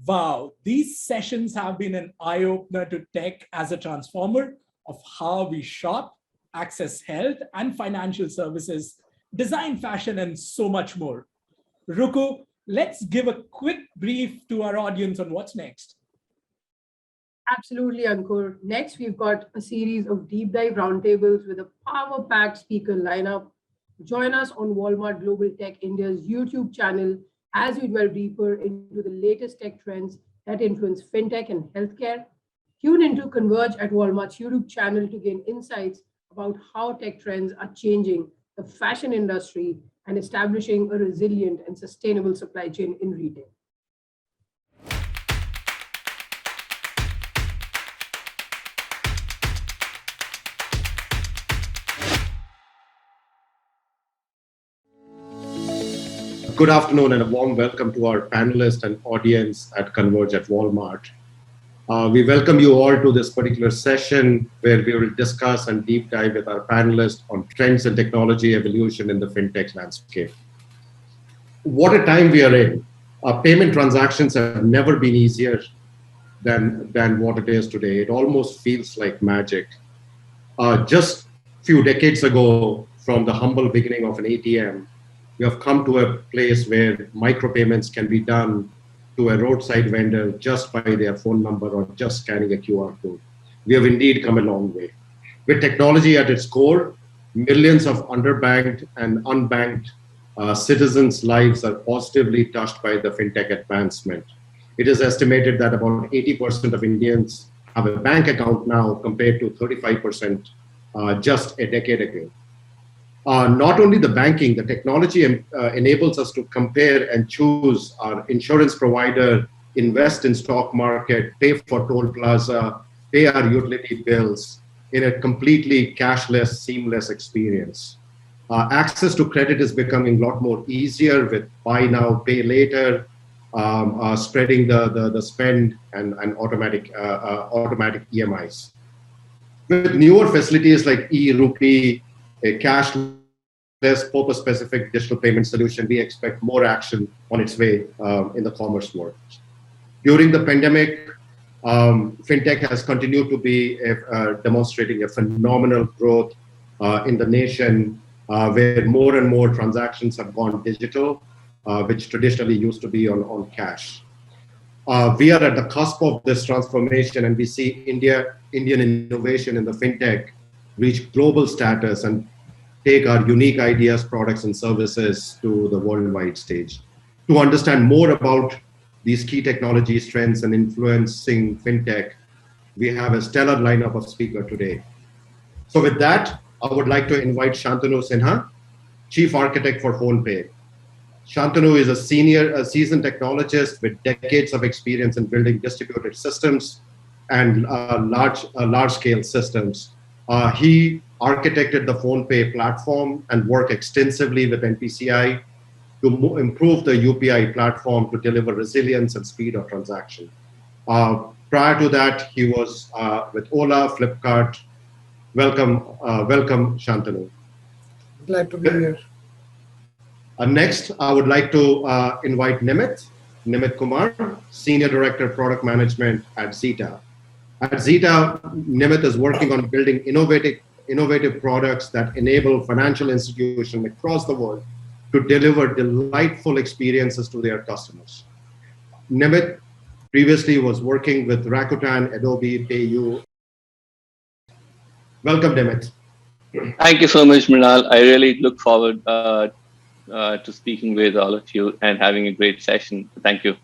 Wow, these sessions have been an eye-opener to tech as a transformer of how we shop, access health and financial services, design fashion, and so much more. Ruku, let's give a quick brief to our audience on what's next. Absolutely, Ankur. Next, we've got a series of deep dive roundtables with a power-packed speaker lineup. Join us on Walmart Global Tech India's YouTube channel as we delve deeper into the latest tech trends that influence fintech and healthcare. Tune into Converge at Walmart's YouTube channel to gain insights about how tech trends are changing the fashion industry and establishing a resilient and sustainable supply chain in retail. Good afternoon and a warm welcome to our panelists and audience at Converge at Walmart. We welcome you all to this particular session where we will discuss and deep dive with our panelists on trends and technology evolution in the fintech landscape. What a time we are in. Payment transactions have never been easier than what it is today. It almost feels like magic. Just a few decades ago, from the humble beginning of an ATM, we have come to a place where micropayments can be done to a roadside vendor just by their phone number or just scanning a QR code. We have indeed come a long way. With technology at its core, millions of underbanked and unbanked citizens' lives are positively touched by the fintech advancement. It is estimated that about 80% of Indians have a bank account now compared to 35% just a decade ago. Not only the banking, the technology enables us to compare and choose our insurance provider, invest in stock market, pay for toll plaza, pay our utility bills in a completely cashless, seamless experience. Access to credit is becoming a lot more easier with buy now, pay later, spreading the spend and automatic EMIs. With newer facilities like e-rupee, a cashless purpose-specific digital payment solution, we expect more action on its way in the commerce world. During the pandemic, fintech has continued to be demonstrating a phenomenal growth in the nation, where more and more transactions have gone digital, which traditionally used to be on cash. We are at the cusp of this transformation, and we see Indian innovation in the fintech reach global status and take our unique ideas, products, and services to the worldwide stage. To understand more about these key technologies, trends, and influencing fintech, we have a stellar lineup of speakers today. So with that, I would like to invite Shantanu Sinha, Chief Architect for PhonePe. Shantanu is a seasoned technologist with decades of experience in building distributed systems and large-scale systems. He architected the PhonePe platform and worked extensively with NPCI to improve the UPI platform to deliver resilience and speed of transaction. Prior to that, he was with Ola, Flipkart. Welcome, Shantanu. Glad to be here. Next, I would like to invite Nimit Kumar, Senior Director, Product Management at Zeta. At Zeta, Nimit is working on building innovative products that enable financial institutions across the world to deliver delightful experiences to their customers. Nimit previously was working with Rakuten, Adobe, PayU. Welcome, Nimit. Thank you so much, Mrinal. I really look forward to speaking with all of you and having a great session. Thank you.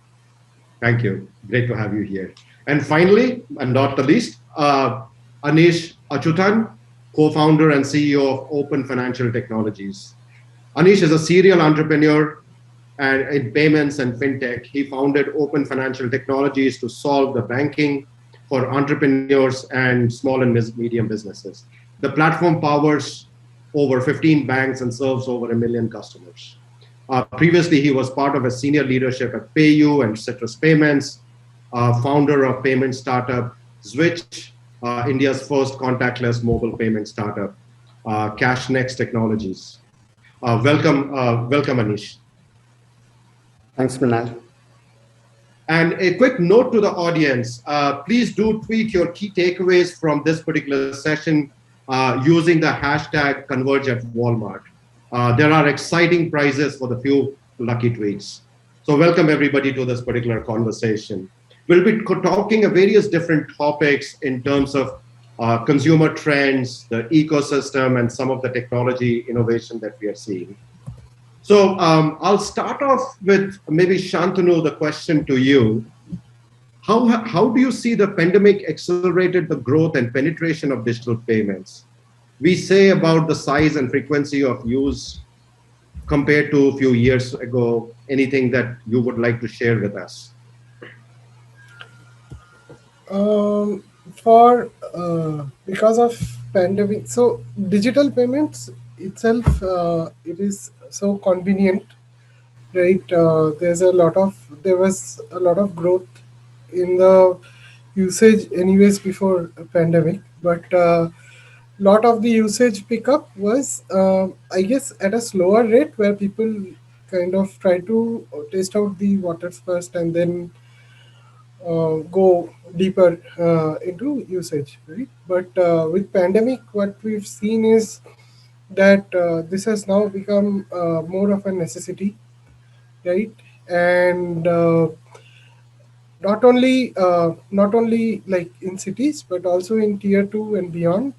Thank you. Great to have you here. And finally, and not the least, Anish Achutan, co-founder and CEO of Open Financial Technologies. Anish is a serial entrepreneur and in payments and fintech. He founded Open Financial Technologies to solve the banking for entrepreneurs and small and medium businesses. The platform powers over 15 banks and serves over 1 million customers. Previously, he was part of a senior leadership at PayU and Citrus Payments, founder of payment startup Switch, India's first contactless mobile payment startup, CashNext Technologies. Welcome, Anish. Thanks, Mrinal. And a quick note to the audience, please do tweet your key takeaways from this particular session using the hashtag Converge at Walmart. There are exciting prizes for the few lucky tweets. So welcome everybody to this particular conversation. We'll be talking about various different topics in terms of consumer trends, the ecosystem, and some of the technology innovation that we are seeing. So I'll start off with maybe Shantanu, the question to you. How do you see the pandemic accelerated the growth and penetration of digital payments? We say about the size and frequency of use compared to a few years ago. Anything that you would like to share with us? Because of pandemic, so digital payments itself, it is so convenient, right? There was a lot of growth in the usage anyways before the pandemic, but lot of the usage pickup was, I guess, at a slower rate, where people kind of try to test out the waters first and then go deeper into usage, right? But with pandemic, what we've seen is that this has now become more of a necessity, right? And not only like in cities, but also in tier 2 and beyond,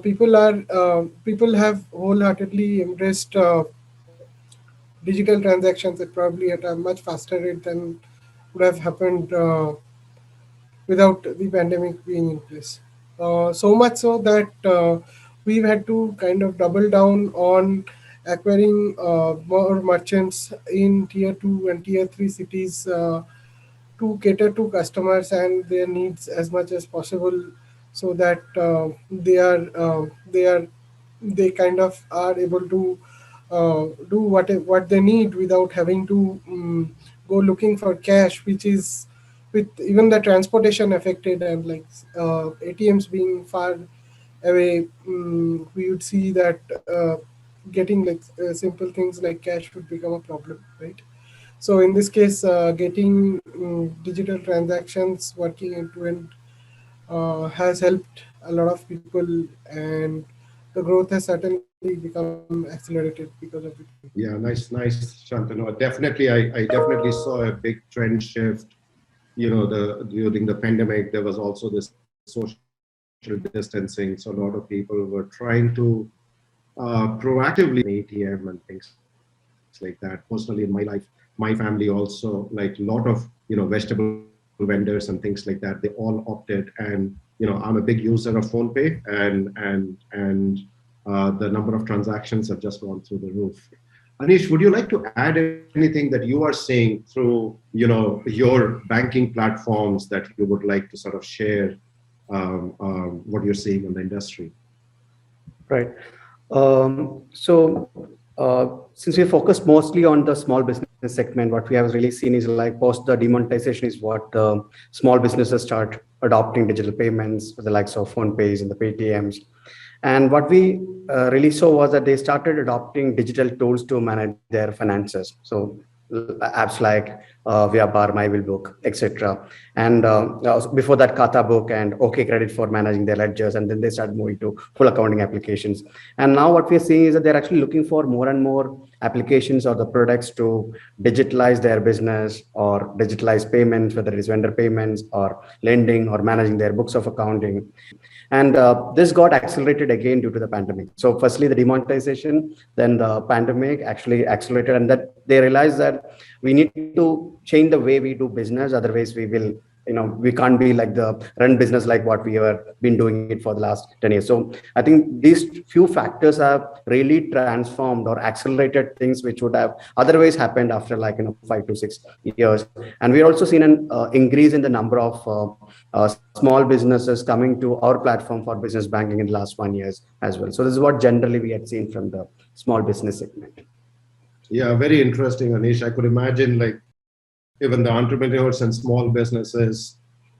people have wholeheartedly embraced digital transactions probably at a much faster rate than would have happened without the pandemic being in place. So much so that we've had to kind of double down on acquiring more merchants in tier 2 and tier 3 cities to cater to customers and their needs as much as possible, so that they kind of are able to do what they need without having to go looking for cash, which is, with even the transportation affected and like ATMs being far away, we would see that getting like simple things like cash would become a problem, right? So in this case, getting digital transactions working end to end has helped a lot of people, and the growth has certainly become accelerated because of it. Yeah, nice, Shantanu. Definitely, I definitely saw a big trend shift. You know, during the pandemic, there was also this social distancing, so a lot of people were trying to proactively ATM and things like that. Personally, in my life, my family also, like a lot of vegetable vendors and things like that, they all opted. And I'm a big user of PhonePe, and the number of transactions have just gone through the roof. Anish, would you like to add anything that you are seeing through your banking platforms that you would like to sort of share what you're seeing in the industry? Right. Since we focused mostly on the small business segment, what we have really seen is like post the demonetization is what small businesses start adopting digital payments with the likes of PhonePes and the Paytms. And what we really saw was that they started adopting digital tools to manage their finances. So apps like Vyapar, MyBillBook, etc. And before that, Khata Book and OK Credit for managing their ledgers. And then they started moving to full accounting applications. And now what we're seeing is that they're actually looking for more and more applications or the products to digitalize their business or digitalize payments, whether it is vendor payments or lending or managing their books of accounting. And this got accelerated again due to the pandemic. So firstly, the demonetization, then the pandemic actually accelerated, and that they realized that we need to change the way we do business. Otherwise, we will, we can't be like the run business like what we have been doing it for the last 10 years. So I think these few factors have really transformed or accelerated things which would have otherwise happened after 5 to 6 years. And we've also seen an increase in the number of small businesses coming to our platform for business banking in the last 1 year as well. So this is what generally we had seen from the small business segment. Yeah, very interesting, Anish. I could imagine even the entrepreneurs and small businesses,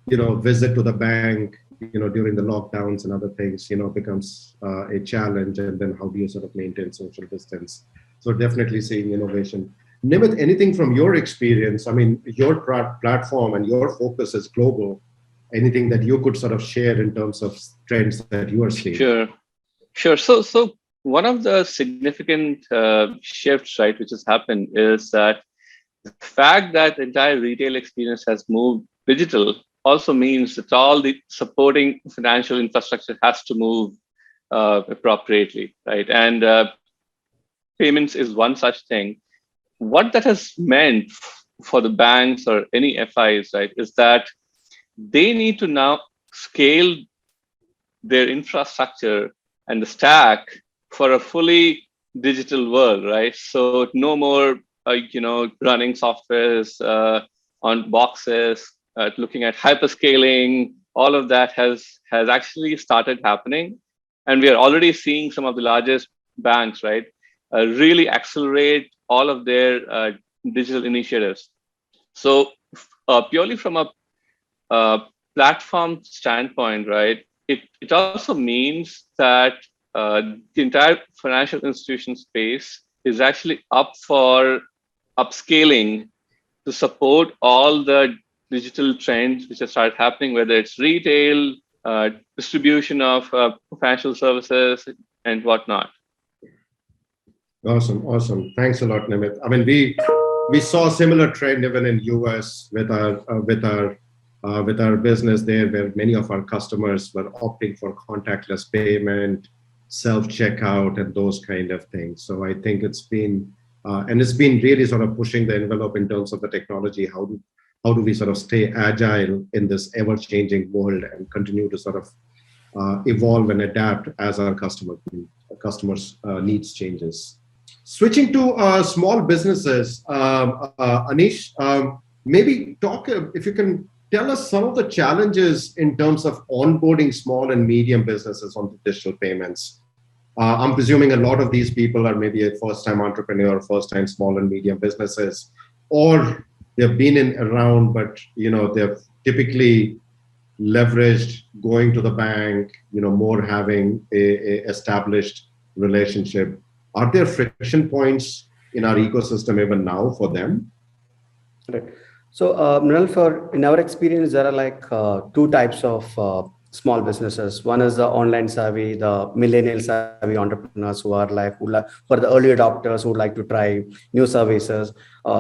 visit to the bank, during the lockdowns and other things, becomes a challenge. And then how do you sort of maintain social distance? So definitely seeing innovation. Nimit, anything from your experience? I mean, your platform and your focus is global. Anything that you could sort of share in terms of trends that you are seeing? Sure. So one of the significant shifts, right, which has happened is that the fact that the entire retail experience has moved digital also means that all the supporting financial infrastructure has to move appropriately, right? And payments is one such thing. What that has meant for the banks or any FIs, right, is that they need to now scale their infrastructure and the stack for a fully digital world, right? So no more, running softwares on boxes, looking at hyperscaling. All of that has actually started happening, and we are already seeing some of the largest banks, right, really accelerate all of their digital initiatives. So purely from a platform standpoint, right, it also means that the entire financial institution space is actually up for upscaling to support all the digital trends which have started happening, whether it's retail, distribution of financial services, and whatnot. Awesome. Thanks a lot, Nimit. I mean, we saw a similar trend even in US with our business there, where many of our customers were opting for contactless payment, self-checkout, and those kind of things. So I think it's been really sort of pushing the envelope in terms of the technology. How do we sort of stay agile in this ever-changing world and continue to sort of evolve and adapt as our customers' needs changes. Switching to small businesses, Anish, maybe talk if you can tell us some of the challenges in terms of onboarding small and medium businesses onto digital payments. I'm presuming a lot of these people are maybe a first-time entrepreneur, first-time small and medium businesses, or they've been around, but they've typically leveraged going to the bank, more having a established relationship. Are there friction points in our ecosystem even now for them? Right. So, Mrinal, in our experience, there are like two types of small businesses. One is the online savvy, the millennial savvy entrepreneurs who are for the early adopters who would like to try new services.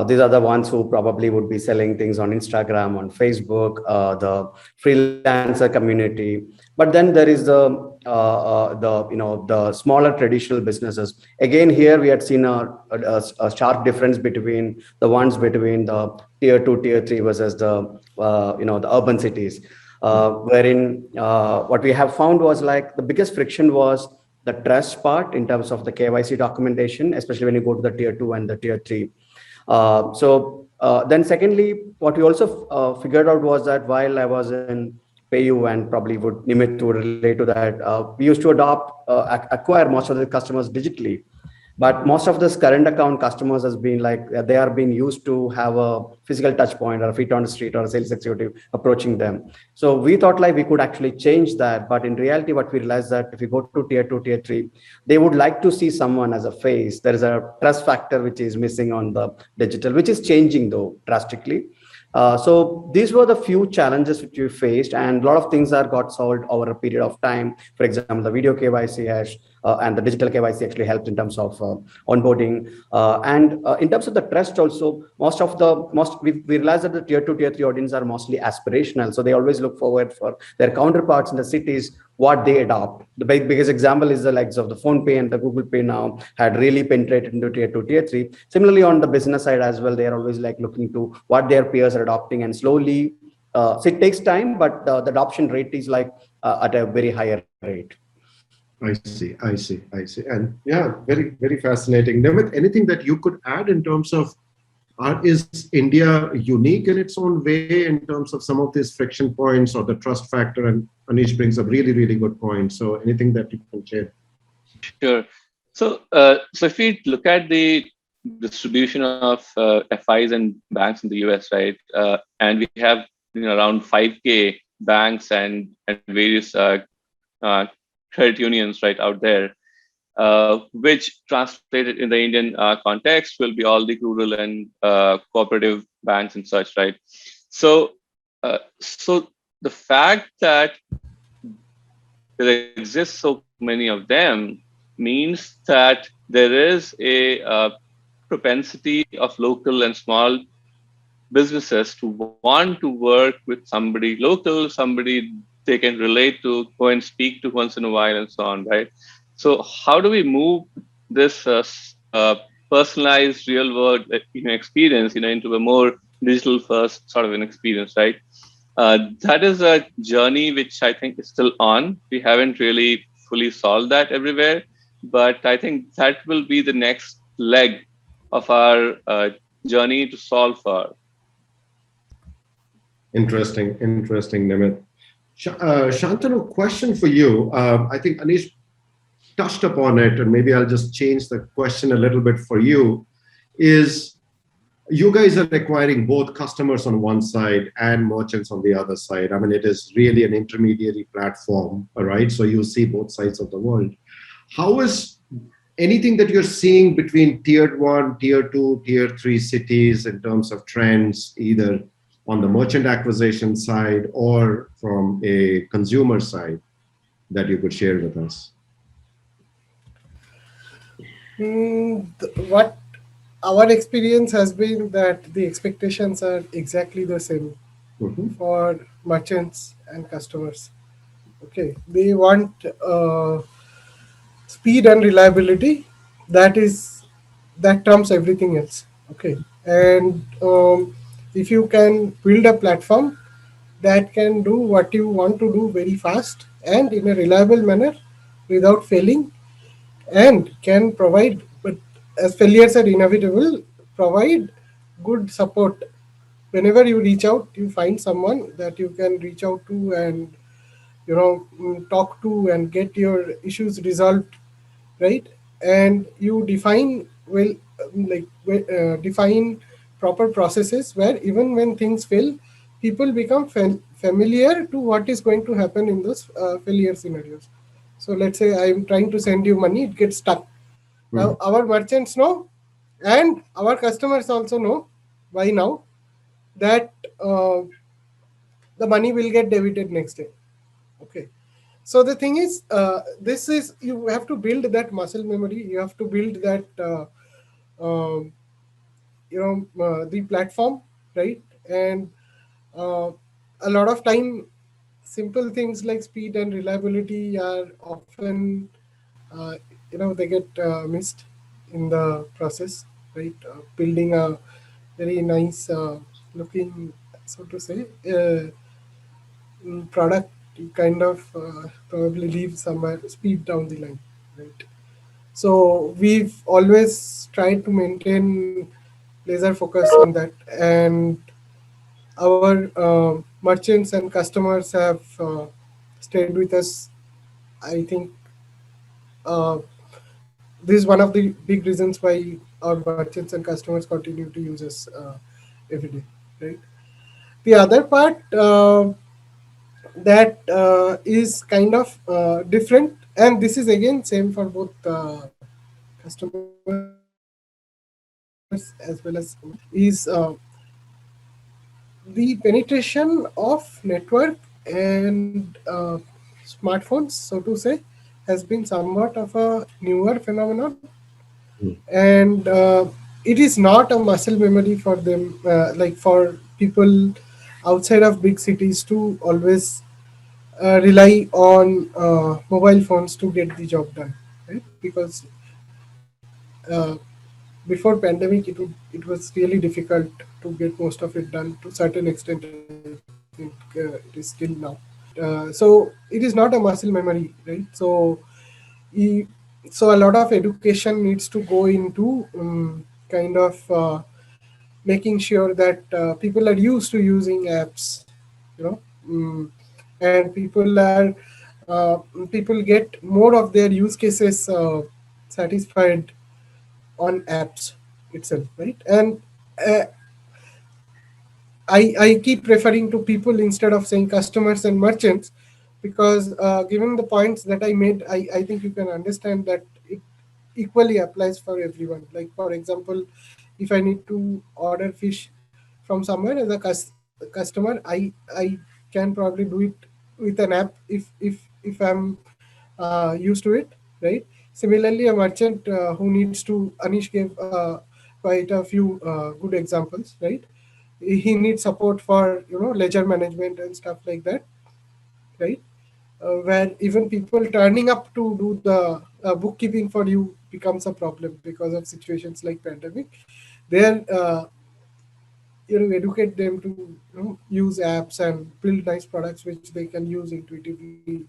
These are the ones who probably would be selling things on Instagram, on Facebook, the freelancer community. But then there is the smaller traditional businesses. Again, here we had seen a sharp difference between the ones between the tier 2, tier 3 versus the urban cities. Wherein what we have found was like the biggest friction was the trust part in terms of the KYC documentation, especially when you go to the tier 2 and the tier 3. Then secondly, what we also figured out was that while I was in PayU and probably Nimit would relate to that, we used to acquire most of the customers digitally. But most of this current account customers has been like, they are being used to have a physical touch point or a feet on the street or a sales executive approaching them. So we thought like we could actually change that. But in reality, what we realized that if you go to tier 2, tier 3, they would like to see someone as a face. There is a trust factor which is missing on the digital, which is changing though drastically. So these were the few challenges which we faced, and a lot of things are got solved over a period of time. For example, the video KYC has and the digital KYC actually helped in terms of onboarding. And in terms of the trust also, we realized that the tier 2, tier 3 audience are mostly aspirational. So they always look forward for their counterparts in the cities, what they adopt. The biggest example is the likes of the PhonePe and the Google Pay now had really penetrated into tier 2, tier 3. Similarly, on the business side as well, they are always like looking to what their peers are adopting, and slowly, so it takes time, but the adoption rate is like at a very higher rate. I see. And yeah, very, very fascinating. Nimit, anything that you could add in terms of, is India unique in its own way in terms of some of these friction points or the trust factor? And Anish brings up really, really good points. So anything that you can share? Sure. So if we look at the distribution of FIs and banks in the US, right, and we have around 5K banks and various credit unions right out there. which translated in the Indian context will be all the rural and cooperative banks and such, right? So, so the fact that there exists so many of them means that there is a propensity of local and small businesses to want to work with somebody local, somebody they can relate to, go and speak to once in a while, and so on, right? So, how do we move this personalized, real world, experience, into a more digital first sort of an experience, right? That is a journey which I think is still on. We haven't really fully solved that everywhere, but I think that will be the next leg of our journey to solve for. Interesting, Nimit. Shantanu, question for you. I think Anish touched upon it, and maybe I'll just change the question a little bit for you. Is you guys are acquiring both customers on one side and merchants on the other side. I mean, it is really an intermediary platform, all right? So you see both sides of the world. How is anything that you're seeing between tier 1, tier 2, tier 3 cities in terms of trends, either on the merchant acquisition side or from a consumer side, that you could share with us? What our experience has been that the expectations are exactly the same for merchants and customers. Okay, they want speed and reliability. That trumps everything else. Okay, and if you can build a platform that can do what you want to do very fast and in a reliable manner without failing, and can provide, but as failures are inevitable, provide good support. Whenever you reach out, you find someone that you can reach out to and talk to and get your issues resolved, right? And you define define proper processes where even when things fail, people become familiar to what is going to happen in those failure scenarios. So let's say I'm trying to send you money, it gets stuck. Now our merchants know, and our customers also know by now that the money will get debited next day. Okay. So the thing is, you have to build that muscle memory. You have to build that, the platform, right? And a lot of time, simple things like speed and reliability are often, they get missed in the process, right? Building a very nice looking, so to say, product, you kind of probably leave somewhere speed down the line, right? So we've always tried to maintain laser focus on that, and our merchants and customers have stayed with us. I think this is one of the big reasons why our merchants and customers continue to use us every day, right? The other part that is kind of different, and this is again same for both customers as well as is the penetration of network and smartphones, so to say, has been somewhat of a newer phenomenon. And it is not a muscle memory for them, like for people outside of big cities to always rely on mobile phones to get the job done, right? Because before pandemic, it was really difficult to get most of it done. To a certain extent, I think it is still now. So it is not a muscle memory, right? So a lot of education needs to go into kind of making sure that people are used to using apps, and people get more of their use cases satisfied on apps itself, right? And I keep referring to people instead of saying customers and merchants, because given the points that I made, I think you can understand that equally applies for everyone. Like for example, if I need to order fish from somewhere as a customer, I can probably do it with an app if I'm used to it, right? Similarly, a merchant who needs to, Anish gave quite a few good examples, right? He needs support for ledger management and stuff like that, right? Where even people turning up to do the bookkeeping for you becomes a problem because of situations like pandemic. There, educate them to use apps and build nice products which they can use intuitively,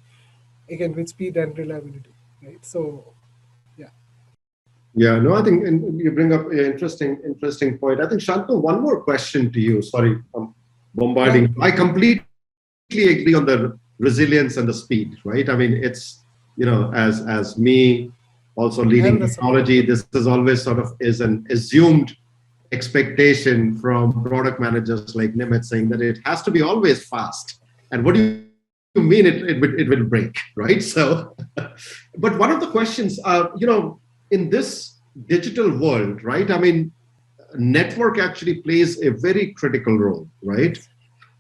again with speed and reliability, right? So, yeah. Yeah, no, I think and you bring up an interesting point. I think, Shantanu, one more question to you. Sorry, I'm bombarding. I completely agree on the resilience and the speed, right? I mean, it's, as me also leading technology, this is always sort of is an assumed expectation from product managers like Nimit saying that it has to be always fast. And what do you mean it will break, right? So, but one of the questions, in this digital world, right? I mean, network actually plays a very critical role, right?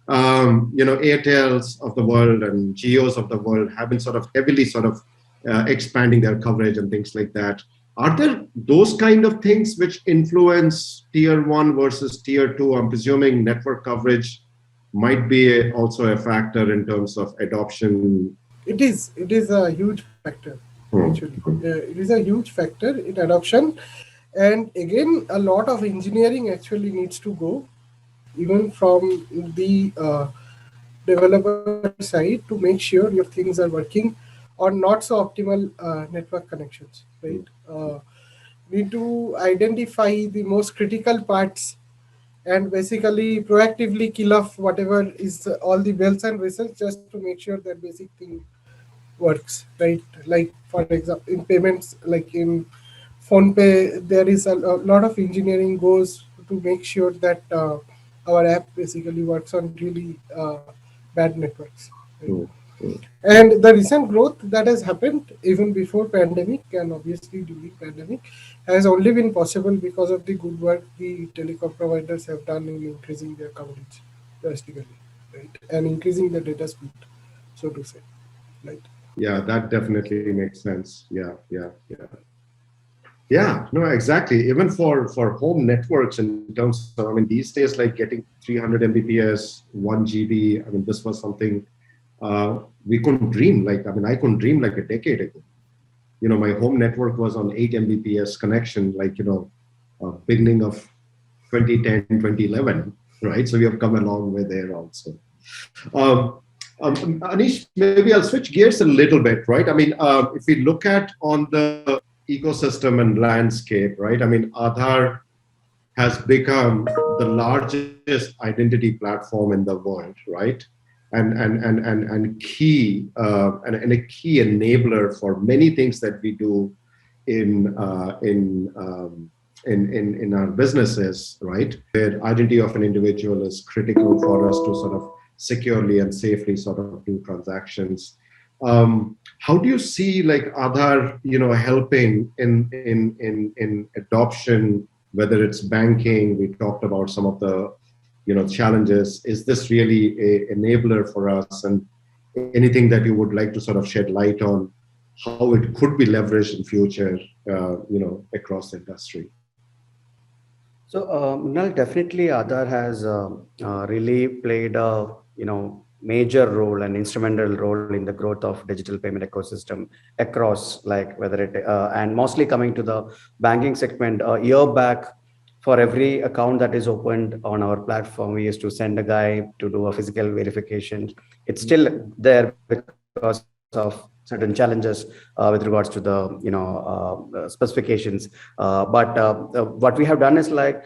Airtels of the world and Geos of the world have been sort of heavily expanding their coverage and things like that. Are there those kind of things which influence tier 1 versus tier 2? I'm presuming network coverage might be also a factor in terms of adoption. It is a huge factor, actually. It is a huge factor in adoption. And again, a lot of engineering actually needs to go, even from the developer side, to make sure your things are working on not so optimal network connections, right? Need to identify the most critical parts and basically proactively kill off whatever is all the bells and whistles, just to make sure that basic thing works, right? Like for example, in payments, like in PhonePe, there is a lot of engineering goes to make sure that our app basically works on really bad networks. Right? And the recent growth that has happened even before pandemic and obviously during pandemic has only been possible because of the good work the telecom providers have done in increasing their coverage drastically, right? And increasing the data speed, so to say, right? Yeah, that definitely makes sense. Yeah, no, exactly. Even for home networks, in terms of, I mean, these days, like getting 300 Mbps, 1 GB, I mean, this was something we couldn't dream. Like, I mean, I couldn't dream like a decade ago. My home network was on 8 Mbps connection, like, beginning of 2010, 2011, right? So we have come a long way there also. Anish, maybe I'll switch gears a little bit, right? I mean, if we look at on the ecosystem and landscape, right? I mean, Aadhaar has become the largest identity platform in the world, right? And key and a key enabler for many things that we do in our businesses, right? Where identity of an individual is critical for us to sort of securely and safely sort of do transactions. How do you see like Aadhaar, helping in adoption, whether it's banking? We talked about some of the challenges. Is this really a enabler for us? And anything that you would like to sort of shed light on how it could be leveraged in future, across the industry? So, Mrinal, definitely Aadhaar has really played a major role and instrumental role in the growth of digital payment ecosystem across, like whether it and mostly coming to the banking segment. A year back, for every account that is opened on our platform, we used to send a guy to do a physical verification. It's still there because of certain challenges with regards to the specifications. But what we have done is like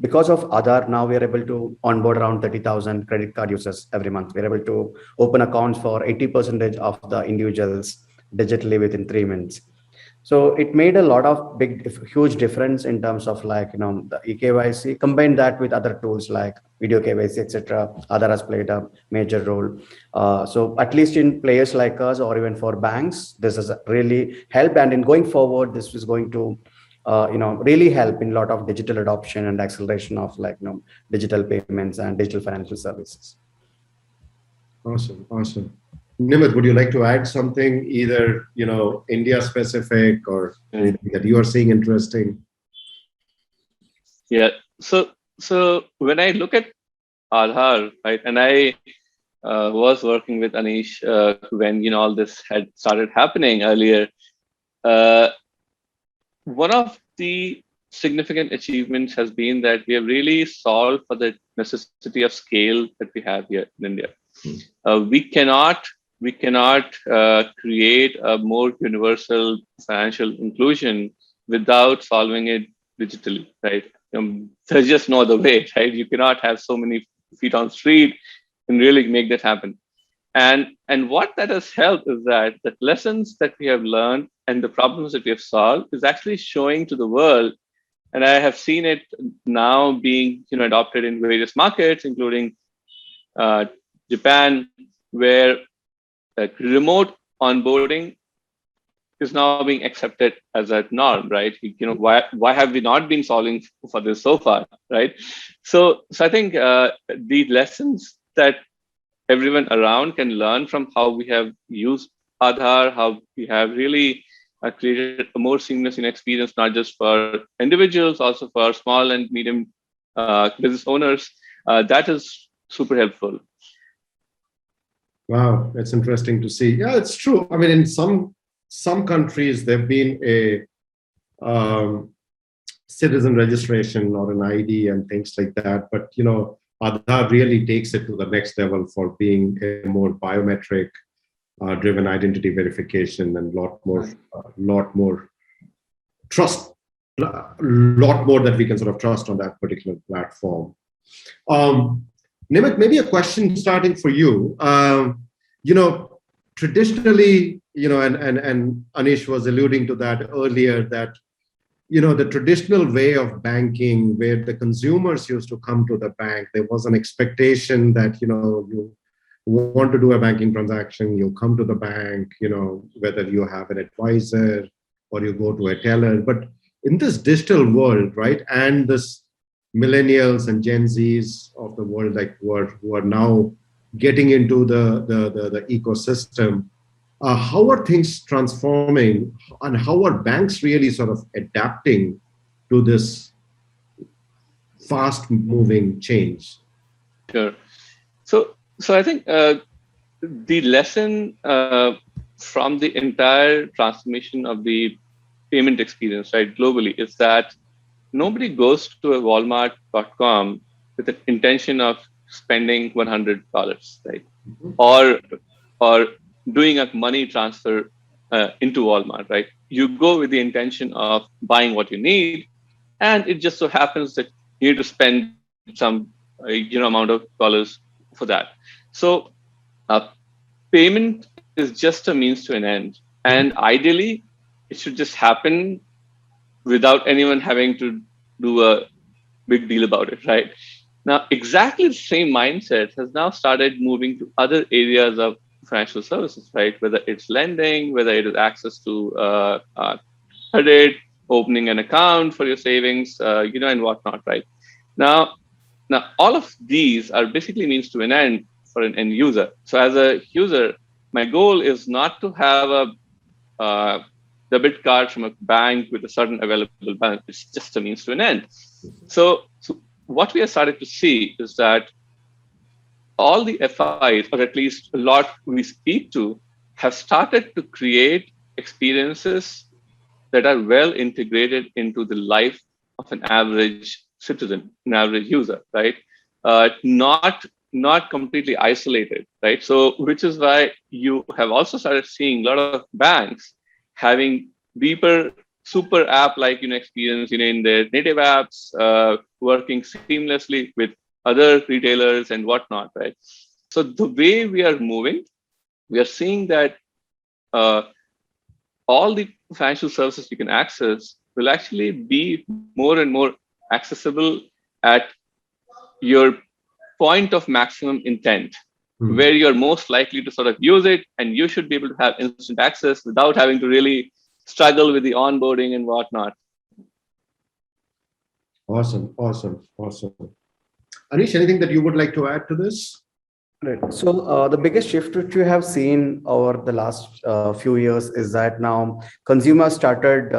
because of Aadhaar, now we are able to onboard around 30,000 credit card users every month. We're able to open accounts for 80% of the individuals digitally within 3 minutes. So it made a lot of huge difference in terms of like, the eKYC. Combine that with other tools like video KYC, etc. Aadhaar has played a major role. So at least in players like us, or even for banks, this has really helped. And in going forward, this is going to, really help in a lot of digital adoption and acceleration of like, digital payments and digital financial services. Awesome. Nimit, would you like to add something, either India specific or anything that you are seeing interesting? Yeah. So when I look at Aadhaar, right, and I was working with Anish when all this had started happening earlier. One of the significant achievements has been that we have really solved for the necessity of scale that we have here in India. We cannot create a more universal financial inclusion without solving it digitally, right? There's just no other way, right? You cannot have so many feet on street and really make that happen. And what that has helped is that the lessons that we have learned and the problems that we have solved is actually showing to the world. And I have seen it now being adopted in various markets, including Japan, where remote onboarding is now being accepted as a norm, right? Why have we not been solving for this so far, right? So I think the lessons that everyone around can learn from how we have used Aadhaar, how we have really created a more seamless experience, not just for individuals, also for small and medium business owners. That is super helpful. Wow, that's interesting to see. Yeah, it's true. I mean, in some countries, there've been a citizen registration or an ID and things like that. But Aadhaar really takes it to the next level for being a more biometric driven identity verification and lot more trust, lot more that we can sort of trust on that particular platform. Nimit, maybe a question starting for you. Traditionally, and Anish was alluding to that earlier, that the traditional way of banking, where the consumers used to come to the bank, there was an expectation that you want to do a banking transaction, you come to the bank, whether you have an advisor or you go to a teller. But in this digital world, right, and this millennials and Gen Zs of the world, like who are now getting into the ecosystem, how are things transforming, and how are banks really sort of adapting to this fast moving change? Sure. So I think the lesson from the entire transformation of the payment experience, right, globally, is that nobody goes to a Walmart.com with the intention of spending $100, right, or doing a money transfer into Walmart, right? You go with the intention of buying what you need, and it just so happens that you need to spend some amount of dollars for that. So payment is just a means to an end, and ideally it should just happen without anyone having to do a big deal about it, right? Now, exactly the same mindset has now started moving to other areas of financial services, right? Whether it's lending, whether it is access to credit, opening an account for your savings, and whatnot, right? Now, all of these are basically means to an end for an end user. So as a user, my goal is not to have a debit card from a bank with a certain available balance. It's just a means to an end. So what we have started to see is that all the FIs, or at least a lot we speak to, have started to create experiences that are well integrated into the life of an average citizen, an average user, right? Not completely isolated, right? So, which is why you have also started seeing a lot of banks having deeper super app-like experience in their native apps, working seamlessly with other retailers and whatnot, right? So the way we are moving, we are seeing that all the financial services you can access will actually be more and more accessible at your point of maximum intent, where you're most likely to sort of use it, and you should be able to have instant access without having to really struggle with the onboarding and whatnot. Awesome. Anish, anything that you would like to add to this? Right. So the biggest shift which we have seen over the last few years is that now consumers started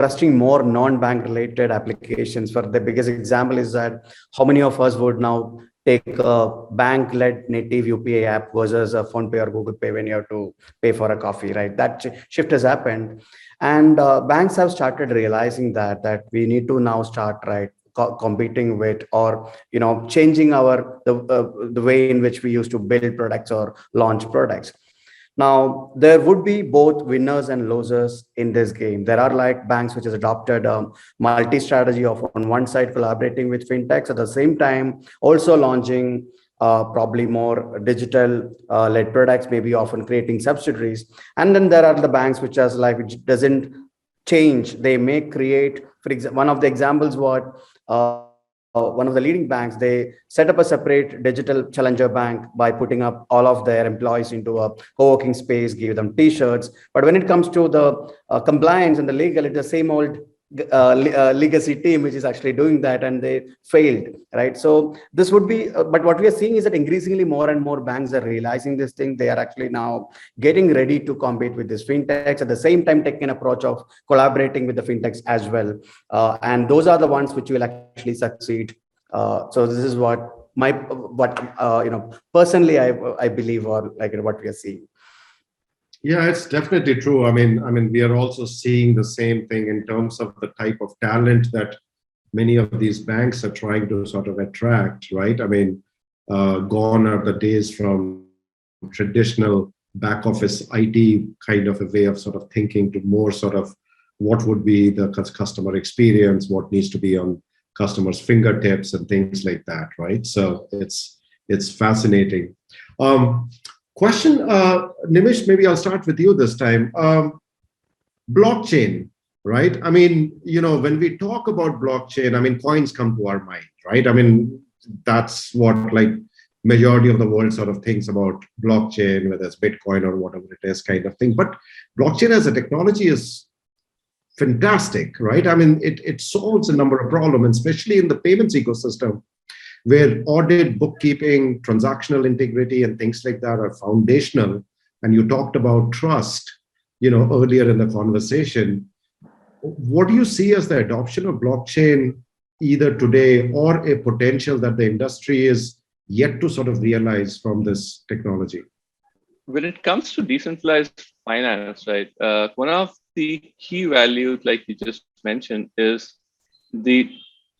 trusting more non-bank related applications. For the biggest example is that how many of us would now take a bank-led native UPI app versus a PhonePe or Google Pay when you have to pay for a coffee, right? That shift has happened, and banks have started realizing that we need to now start competing with, or changing the way in which we used to build products or launch products. Now there would be both winners and losers in this game. There are banks which has adopted a multi-strategy of, on one side, collaborating with fintechs, at the same time also launching probably more digital led products, maybe often creating subsidiaries. And then there are the banks which doesn't change. They may create, for example, one of the examples one of the leading banks, they set up a separate digital challenger bank by putting up all of their employees into a co-working space, give them t-shirts. But when it comes to the compliance and the legal, it's the same old legacy team which is actually doing that, and they failed, right? So this would be, but what we are seeing is that increasingly more and more banks are realizing this thing. They are actually now getting ready to compete with these fintechs, at the same time taking an approach of collaborating with the fintechs as well, and those are the ones which will actually succeed. So this is what personally I believe, or what we are seeing. Yeah, it's definitely true. I mean, we are also seeing the same thing in terms of the type of talent that many of these banks are trying to sort of attract, right? I mean, gone are the days from traditional back office IT kind of a way of sort of thinking to more sort of what would be the customer experience, what needs to be on customers' fingertips and things like that, right? So it's fascinating. Question, Nimish, maybe I'll start with you this time. Blockchain, right? I mean, when we talk about blockchain, I mean, coins come to our mind, right? I mean, that's what majority of the world sort of thinks about blockchain, whether it's Bitcoin or whatever it is kind of thing. But blockchain as a technology is fantastic, right? I mean, it solves a number of problems, especially in the payments ecosystem, where audit, bookkeeping, transactional integrity, and things like that are foundational. And you talked about trust, earlier in the conversation. What do you see as the adoption of blockchain either today, or a potential that the industry is yet to sort of realize from this technology? When it comes to decentralized finance, right, one of the key values, like you just mentioned, is the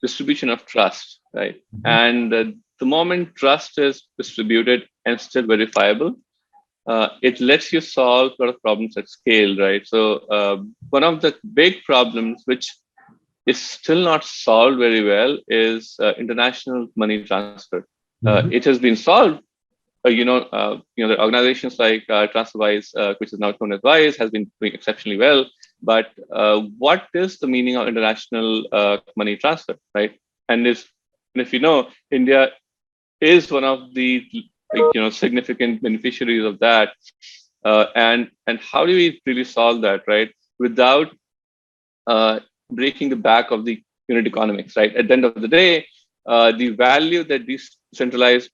distribution of trust, right? And the moment trust is distributed and still verifiable, it lets you solve a lot of problems at scale, right? So one of the big problems, which is still not solved very well, is international money transfer. It has been solved. The organizations like TransferWise, which is now known as Wise, has been doing exceptionally well. But what is the meaning of international money transfer, right? And if India is one of the significant beneficiaries of that, and how do we really solve that, right, without breaking the back of the unit economics, right? At the end of the day, the value that decentralized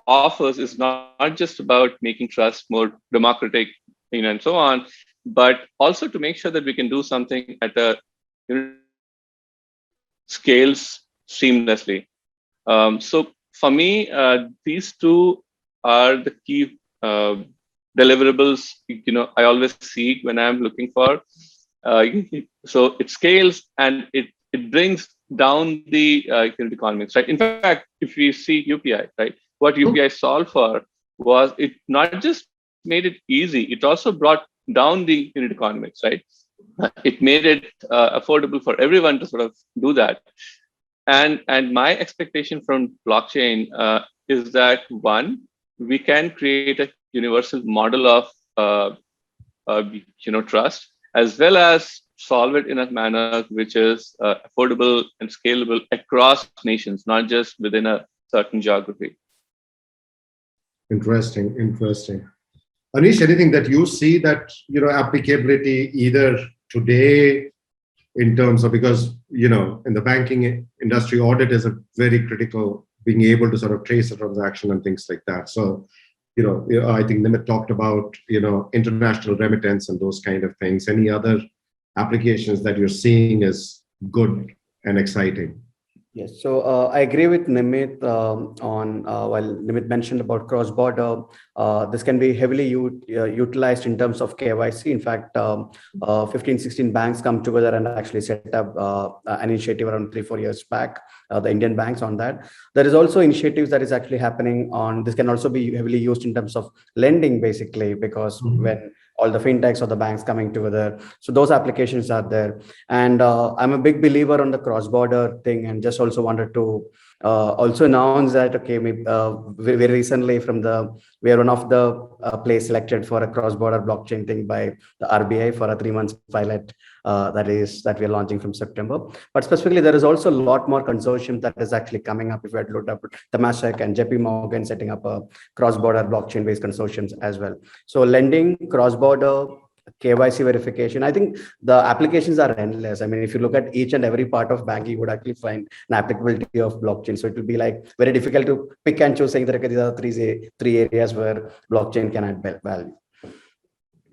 offers is not just about making trust more democratic, and so on, but also to make sure that we can do something at a scales seamlessly. So for me, these two are the key deliverables I always seek when I'm looking for. So it scales and it brings down the unit economics, right? In fact, if we see UPI, right, what UPI solved for was, it not just made it easy, it also brought down the unit economics, right? It made it affordable for everyone to sort of do that. And my expectation from blockchain is that, one, we can create a universal model of trust, as well as solve it in a manner which is affordable and scalable across nations, not just within a certain geography. Interesting. Anish, anything that you see that, applicability either today in terms of, because, in the banking industry, audit is a very critical, being able to sort of trace a transaction and things like that. So, I think Nimit talked about, international remittance and those kind of things. Any other applications that you're seeing is good and exciting? Yes, so I agree with Nimit on while Nimit mentioned about cross-border, this can be heavily utilized in terms of KYC. In fact, 15, 16 banks come together and actually set up an initiative around 3-4 years back, the Indian banks on that. There is also initiatives that is actually happening on, this can also be heavily used in terms of lending, basically, because when all the fintechs or the banks coming together. So those applications are there. And I'm a big believer on the cross-border thing, and just also wanted to also announce that, okay, very recently we are one of the place selected for a cross-border blockchain thing by the RBI for a 3-month pilot that we are launching from September. But specifically, there is also a lot more consortium that is actually coming up. If you had looked up Temasek and JP Morgan setting up a cross-border blockchain-based consortiums as well. So lending, cross-border, KYC verification, I think the applications are endless. I mean, if you look at each and every part of banking, you would actually find an applicability of blockchain. So it will be like very difficult to pick and choose, saying that okay, these are three areas where blockchain can add value.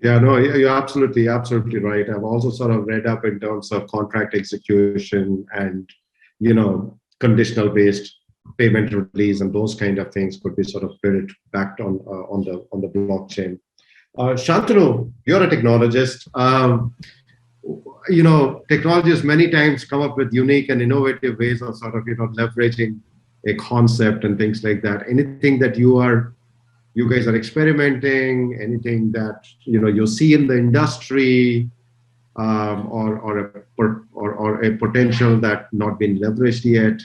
Yeah, no, you're absolutely right. I've also sort of read up in terms of contract execution and, conditional based payment release and those kind of things could be sort of built back on the blockchain. Shantanu, you're a technologist. Technologists many times come up with unique and innovative ways of sort of, leveraging a concept and things like that. Anything that you guys are experimenting, anything that, you see in the industry, or a potential that not been leveraged yet?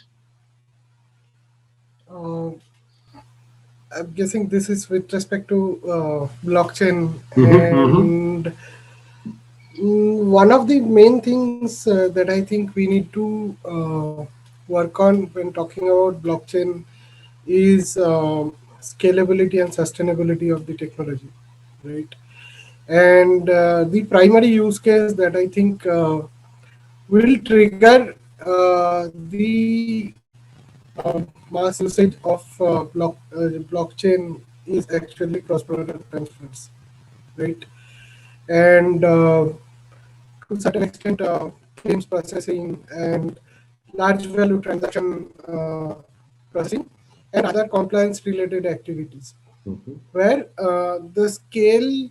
I'm guessing this is with respect to blockchain. And one of the main things that I think we need to work on when talking about blockchain is scalability and sustainability of the technology, right? And the primary use case that I think will trigger the mass usage of blockchain is actually cross-border transfers, right? And to a certain extent, claims processing and large value transaction processing and other compliance-related activities, where the scale,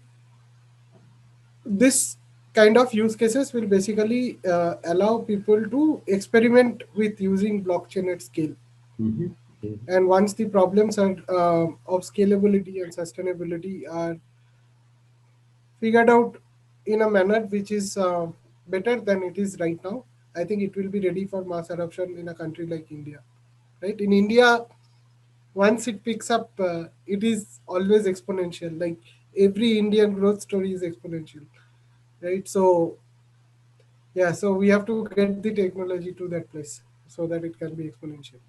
this kind of use cases will basically allow people to experiment with using blockchain at scale. And once the problems are of scalability and sustainability are figured out in a manner which is better than it is right now, I think it will be ready for mass adoption in a country like India, right? In India, once it picks up, it is always exponential. Like every Indian growth story is exponential, right? So yeah, so we have to get the technology to that place so that it can be exponential.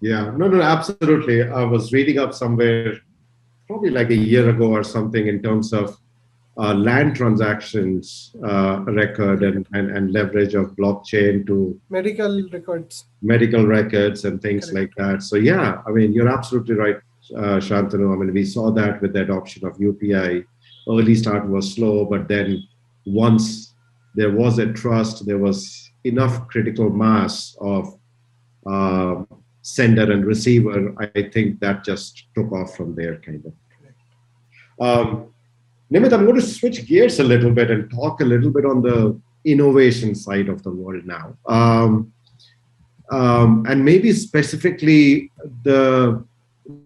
Yeah, no, absolutely. I was reading up somewhere probably like a year ago or something in terms of land transactions record and leverage of blockchain to medical records and things like that. So yeah, I mean, you're absolutely right, Shantanu. I mean, we saw that with the adoption of UPI. Early start was slow, but then once there was a trust, there was enough critical mass of sender and receiver, I think that just took off from there, kind of. Nimit, I'm going to switch gears a little bit and talk a little bit on the innovation side of the world now. And maybe specifically the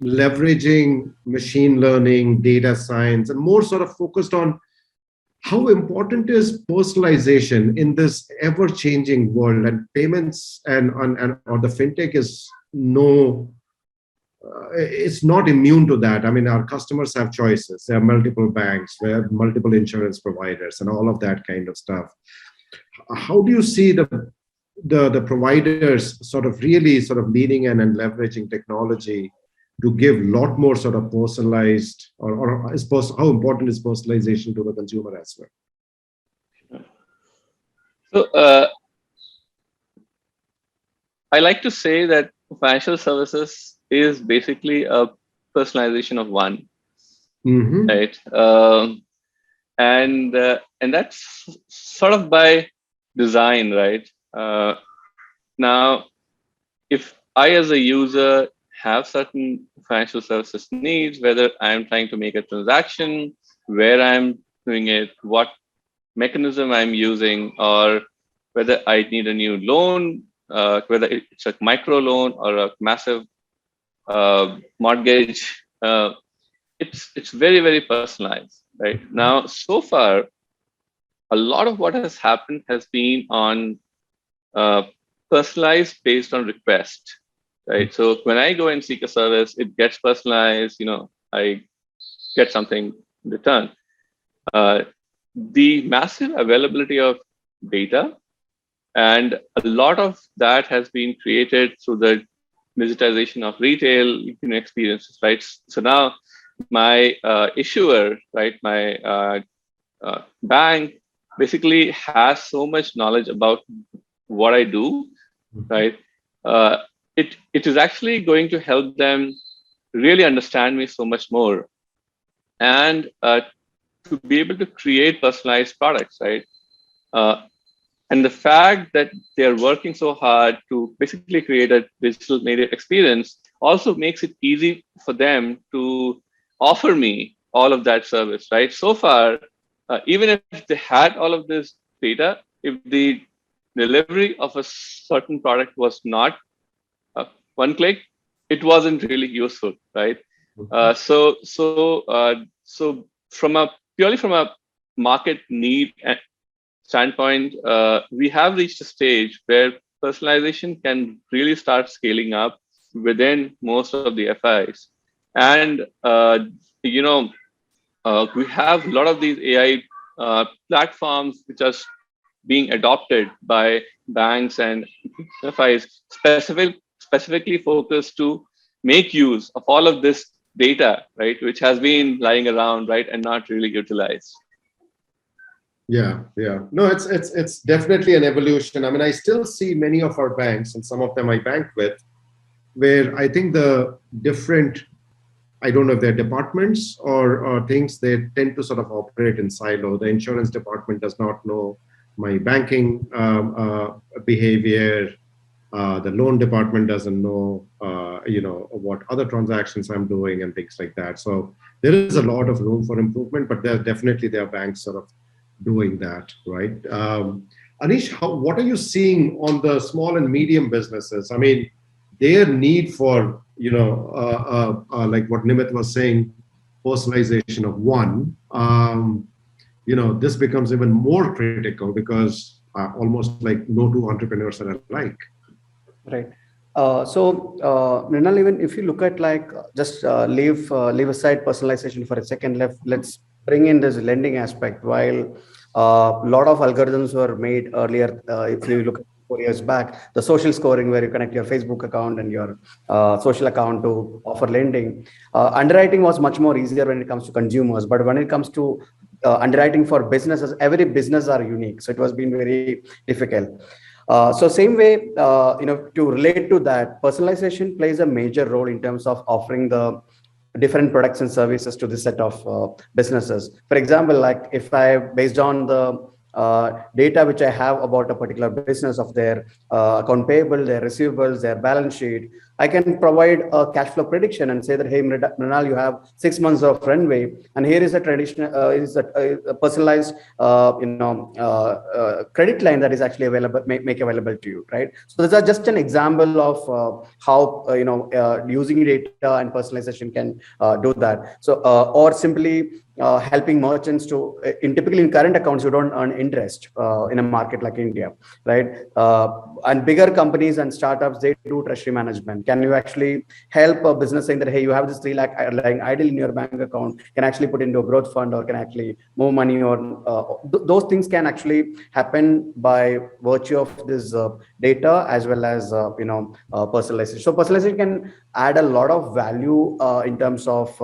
leveraging machine learning, data science, and more sort of focused on how important is personalization in this ever-changing world, and payments and or the fintech is no it's not immune to that. I mean, our customers have choices. There are multiple banks, we have multiple insurance providers, and all of that kind of stuff. How do you see the providers sort of really sort of leaning in and leveraging technology to give a lot more sort of personalized, or how important is personalization to the consumer as well? So I like to say that financial services is basically a personalization of one, right? And that's sort of by design, right? Now, if I as a user have certain financial services needs, whether I'm trying to make a transaction, where I'm doing it, what mechanism I'm using, or whether I need a new loan, whether it's a micro loan or a massive mortgage, it's very, very personalized, right? Now, so far, a lot of what has happened has been on personalized based on request, right? So when I go and seek a service, it gets personalized, I get something in return. The massive availability of data, and a lot of that has been created through the digitization of retail experiences, right? So now my issuer, right, my bank basically has so much knowledge about what I do, right? It is actually going to help them really understand me so much more, and to be able to create personalized products, right? And the fact that they're working so hard to basically create a digital native experience also makes it easy for them to offer me all of that service, right? So far, even if they had all of this data, if the delivery of a certain product was not one click, it wasn't really useful, right? So purely from a market need standpoint, we have reached a stage where personalization can really start scaling up within most of the FIs. And, we have a lot of these AI platforms which are being adopted by banks and FIs, specifically focused to make use of all of this data, right, which has been lying around, right, and not really utilized. Yeah. No, it's definitely an evolution. I mean, I still see many of our banks, and some of them I bank with, where I think the different, I don't know if they're departments or things, they tend to sort of operate in silo. The insurance department does not know my banking behavior. The loan department doesn't know, what other transactions I'm doing and things like that. So there is a lot of room for improvement, but there are banks sort of doing that, right? Anish, what are you seeing on the small and medium businesses? I mean, their need for, like what Nimit was saying, personalization of one, this becomes even more critical because almost like no two entrepreneurs are alike. Right. So, Mrinal, even if you look at just leave aside personalization for a second, let's bring in this lending aspect. While a lot of algorithms were made earlier, if you look at 4 years back, the social scoring where you connect your Facebook account and your social account to offer lending, underwriting was much more easier when it comes to consumers. But when it comes to underwriting for businesses, every business are unique. So it was been very difficult. So same way, to relate to that, personalization plays a major role in terms of offering the different products and services to this set of businesses. For example, like if based on the data which I have about a particular business of their account payable, their receivables, their balance sheet, I can provide a cash flow prediction and say that, hey, Mrinal, you have 6 months of runway, and here is a a personalized, credit line that is actually available, make available to you, right? So these are just an example of how using data and personalization can do that. So or simply helping merchants to, typically in current accounts, you don't earn interest in a market like India, right? And bigger companies and startups, they do treasury management. management? Can you actually help a business saying that, hey, you have this 3 lakh lying idle in your bank account, can actually put into a growth fund or can actually move money, or those things can actually happen by virtue of this data as well as personalization. So personalization can add a lot of value in terms of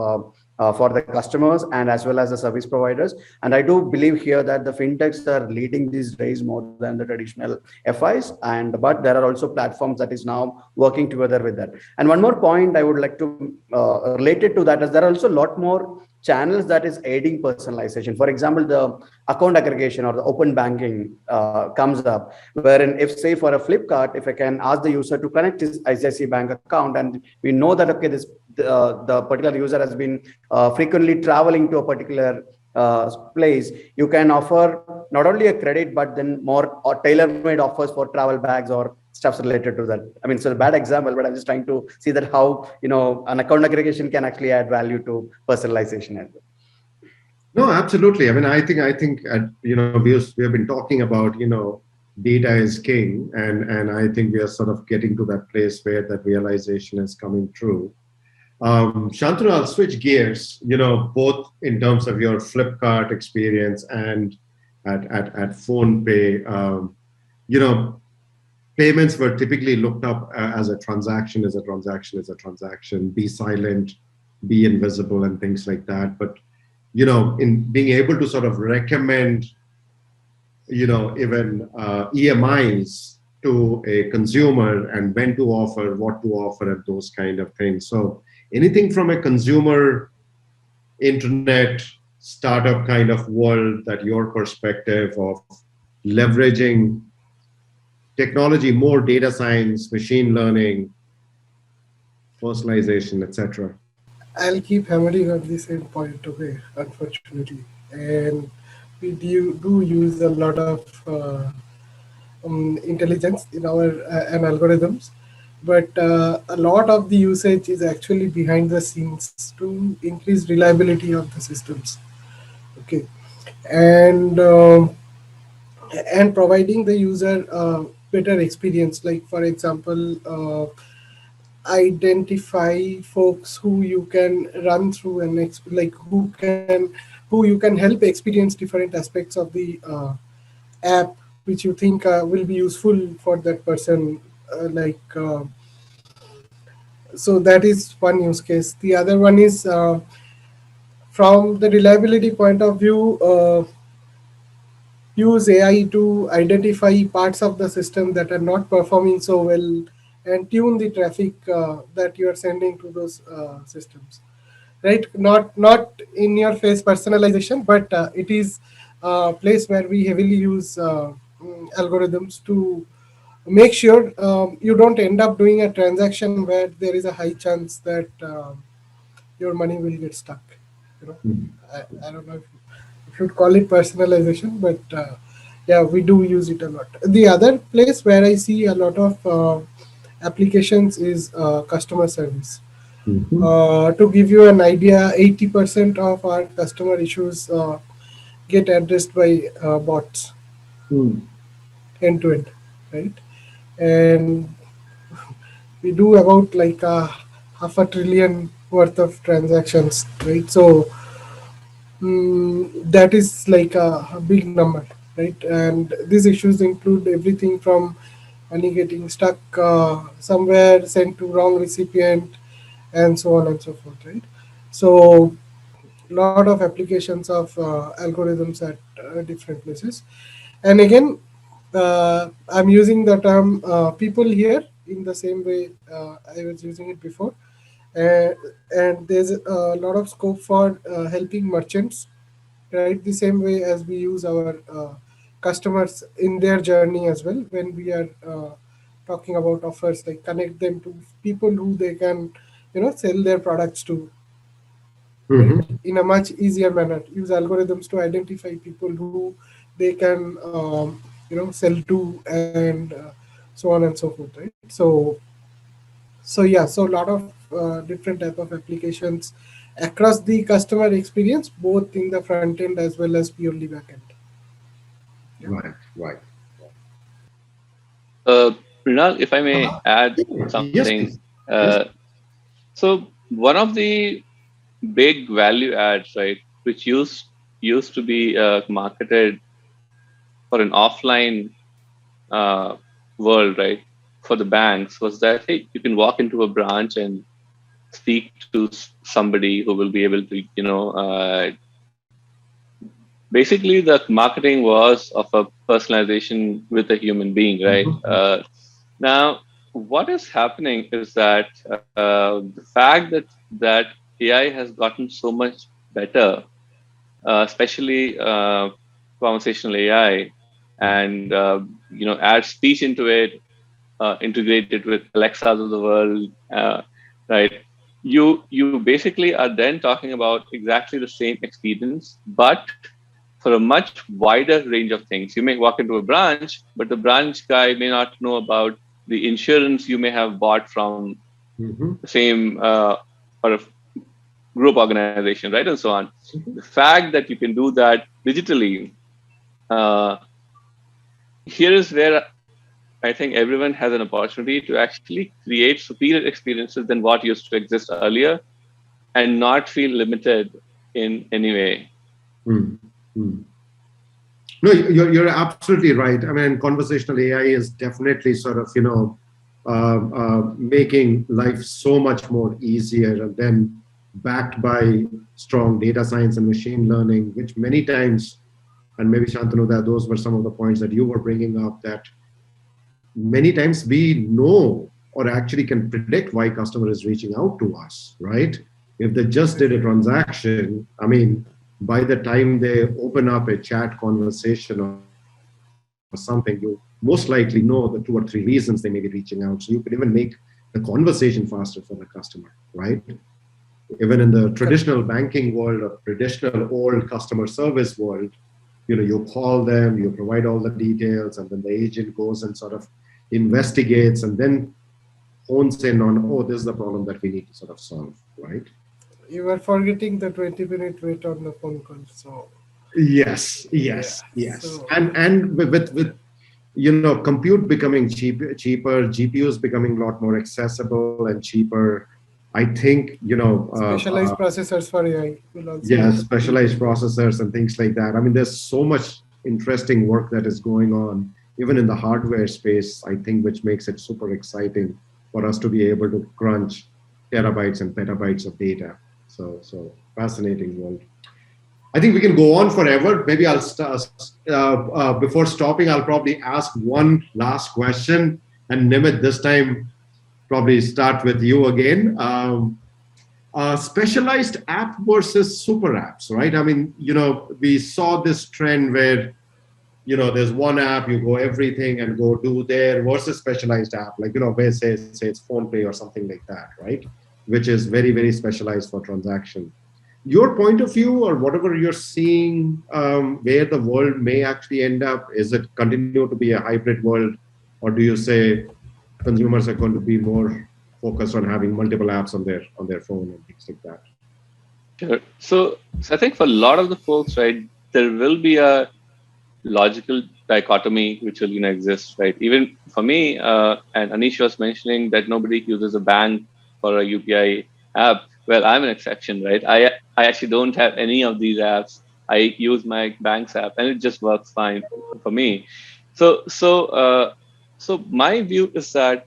for the customers and as well as the service providers. And I do believe here that the fintechs are leading these days more than the traditional FIs, but there are also platforms that is now working together with that. And one more point I would like to related to that is there are also a lot more channels that is aiding personalization. For example, the account aggregation or the open banking comes up, wherein if say for a Flipkart, if I can ask the user to connect his ICICI bank account, and we know that okay, this the particular user has been frequently traveling to a particular place, you can offer not only a credit but then more or tailor-made offers for travel bags or stuffs related to that. I mean, it's a bad example, but I'm just trying to see that how an account aggregation can actually add value to personalization as well. No, absolutely. I mean, I think we have been talking about data is king, and I think we are sort of getting to that place where that realization is coming true. Shantanu, I'll switch gears, both in terms of your Flipkart experience and at PhonePe. Payments were typically looked up as a transaction, be silent, be invisible, and things like that. But, in being able to sort of recommend, even EMIs to a consumer and when to offer, what to offer, and those kind of things. So anything from a consumer internet startup kind of world, that your perspective of leveraging technology, more data science, machine learning, personalization, etc. I'll keep hammering on the same point, okay, unfortunately. And we do use a lot of intelligence in our and algorithms, but a lot of the usage is actually behind the scenes to increase reliability of the systems, okay, and providing the user better experience. Like for example, identify folks who you can run through and who you can help experience different aspects of the app which you think will be useful for that person. So that is one use case. The other one is from the reliability point of view, use AI to identify parts of the system that are not performing so well and tune the traffic that you are sending to those systems. Right? Not in your face personalization, but it is a place where we heavily use algorithms to make sure you don't end up doing a transaction where there is a high chance that your money will get stuck. I don't know if you should call it personalization, but yeah, we do use it a lot. The other place where I see a lot of applications is customer service. To give you an idea, 80% of our customer issues get addressed by bots, end to end, right? And we do about like $500 billion worth of transactions, right? So that is like a big number, right? And these issues include everything from money getting stuck somewhere, sent to wrong recipient, and so on and so forth, right? So a lot of applications of algorithms at different places. And again, I'm using the term people here in the same way I was using it before. And there's a lot of scope for helping merchants, right? The same way as we use our customers in their journey as well. When we are talking about offers, like connect them to people who they can, sell their products to, right? In a much easier manner. Use algorithms to identify people who they can, sell to, and so on and so forth, right? So yeah, so a lot of different type of applications across the customer experience, both in the front end as well as purely back end. Yeah. Right. Prinal, if I may add something. Yes, please. So one of the big value adds, right, which used to be marketed for an offline world, right, for the banks, was that, hey, you can walk into a branch and speak to somebody who will be able to, basically the marketing was of a personalization with a human being, right? Now, what is happening is that the fact that AI has gotten so much better, especially conversational AI, and add speech into it, integrate it with Alexas of the world, right? You basically are then talking about exactly the same experience, but for a much wider range of things. You may walk into a branch, but the branch guy may not know about the insurance you may have bought from the same or a group organization, right, and so on. The fact that you can do that digitally, here is where I think everyone has an opportunity to actually create superior experiences than what used to exist earlier, and not feel limited in any way. No, you're absolutely right. I mean, conversational AI is definitely sort of, making life so much more easier, and then backed by strong data science and machine learning, which many times, and maybe Shantanu, that those were some of the points that you were bringing up, that many times we know or actually can predict why customer is reaching out to us, right? If they just did a transaction, I mean, by the time they open up a chat conversation or something, you most likely know the 2 or 3 reasons they may be reaching out. So you could even make the conversation faster for the customer, right? Even in the traditional banking world or traditional old customer service world, you call them, you provide all the details, and then the agent goes and sort of investigates and then hones in on, oh, this is the problem that we need to sort of solve, right? You were forgetting the 20-minute wait on the phone call. So yes. So, and with compute becoming cheaper, GPUs becoming a lot more accessible and cheaper, I think specialized processors for AI will also specialized processors and things like that. I mean, there's so much interesting work that is going on even in the hardware space, I think, which makes it super exciting for us to be able to crunch terabytes and petabytes of data. So fascinating world. I think we can go on forever. Maybe I'll start before stopping. I'll probably ask one last question, and Nimit, this time probably start with you again. Specialized app versus super apps, right? I mean, we saw this trend where there's one app, you go everything and go do there, versus specialized app, like where say it's PhonePe or something like that, right? Which is very, very specialized for transaction. Your point of view, or whatever you're seeing, where the world may actually end up, is it continue to be a hybrid world, or do you say consumers are going to be more focused on having multiple apps on their phone and things like that? Sure. So I think for a lot of the folks, right, there will be a logical dichotomy which will exist, right? Even for me, and Anish was mentioning that nobody uses a bank for a UPI app. Well, I'm an exception, right? I actually don't have any of these apps. I use my bank's app, and it just works fine for me. So my view is that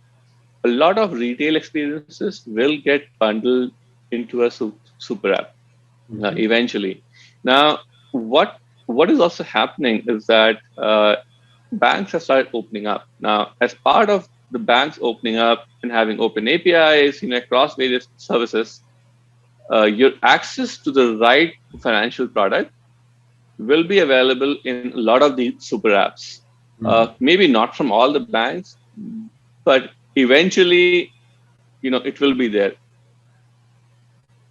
a lot of retail experiences will get bundled into a super app eventually. Now, what is also happening is that banks have started opening up. Now, as part of the banks opening up and having open APIs, across various services, your access to the right financial product will be available in a lot of these super apps. Maybe not from all the banks, but eventually, it will be there.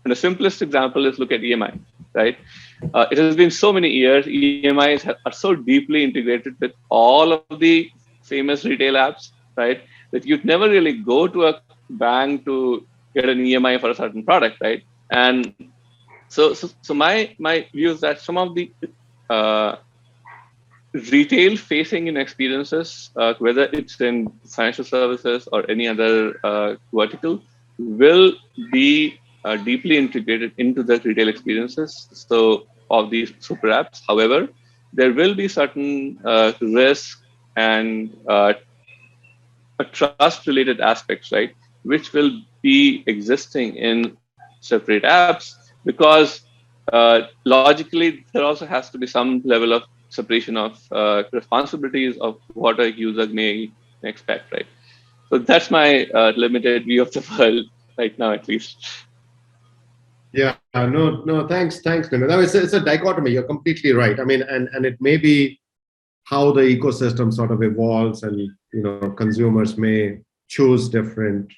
And the simplest example is look at EMI, right? It has been so many years. EMIs are so deeply integrated with all of the famous retail apps, right? That you'd never really go to a bank to get an EMI for a certain product, right? And so my view is that some of the retail facing experiences, whether it's in financial services or any other vertical, will be deeply integrated into the retail experiences of these super apps. However, there will be certain risk and trust-related aspects, right, which will be existing in separate apps because logically there also has to be some level of separation of responsibilities of what a user may expect, right? So that's my limited view of the world right now, at least. Yeah, no, thanks, Nimit. No, it's a dichotomy. You're completely right. I mean, and it may be how the ecosystem sort of evolves, and consumers may choose different.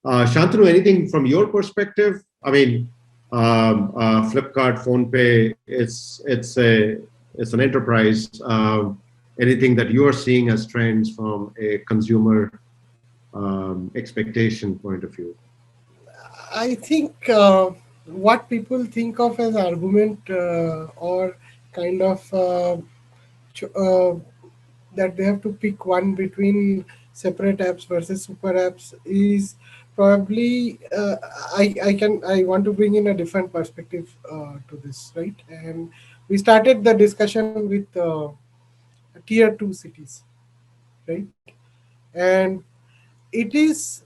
Shantanu, anything from your perspective? I mean, Flipkart, PhonePe, it's an enterprise. Anything that you are seeing as trends from a consumer expectation point of view? I think what people think of as argument or kind of that they have to pick one between separate apps versus super apps is probably I want to bring in a different perspective to this, right? And we started the discussion with tier 2 cities, right? And it is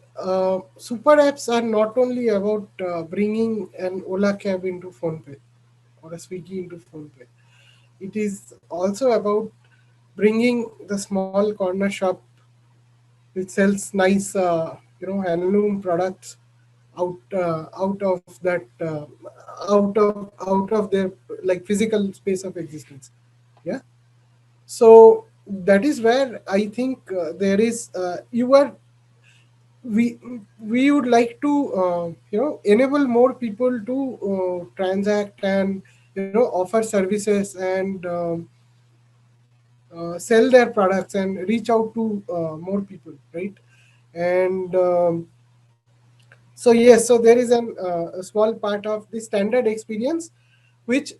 super apps are not only about bringing an Ola cab into PhonePe or a Swiggy into PhonePe. It is also about bringing the small corner shop which sells nice, handloom products out of that out of their like physical space of existence. Yeah. So that is where I think there is we would like to enable more people to transact and offer services and sell their products and reach out to more people, right? And so yes, so there is a small part of the standard experience which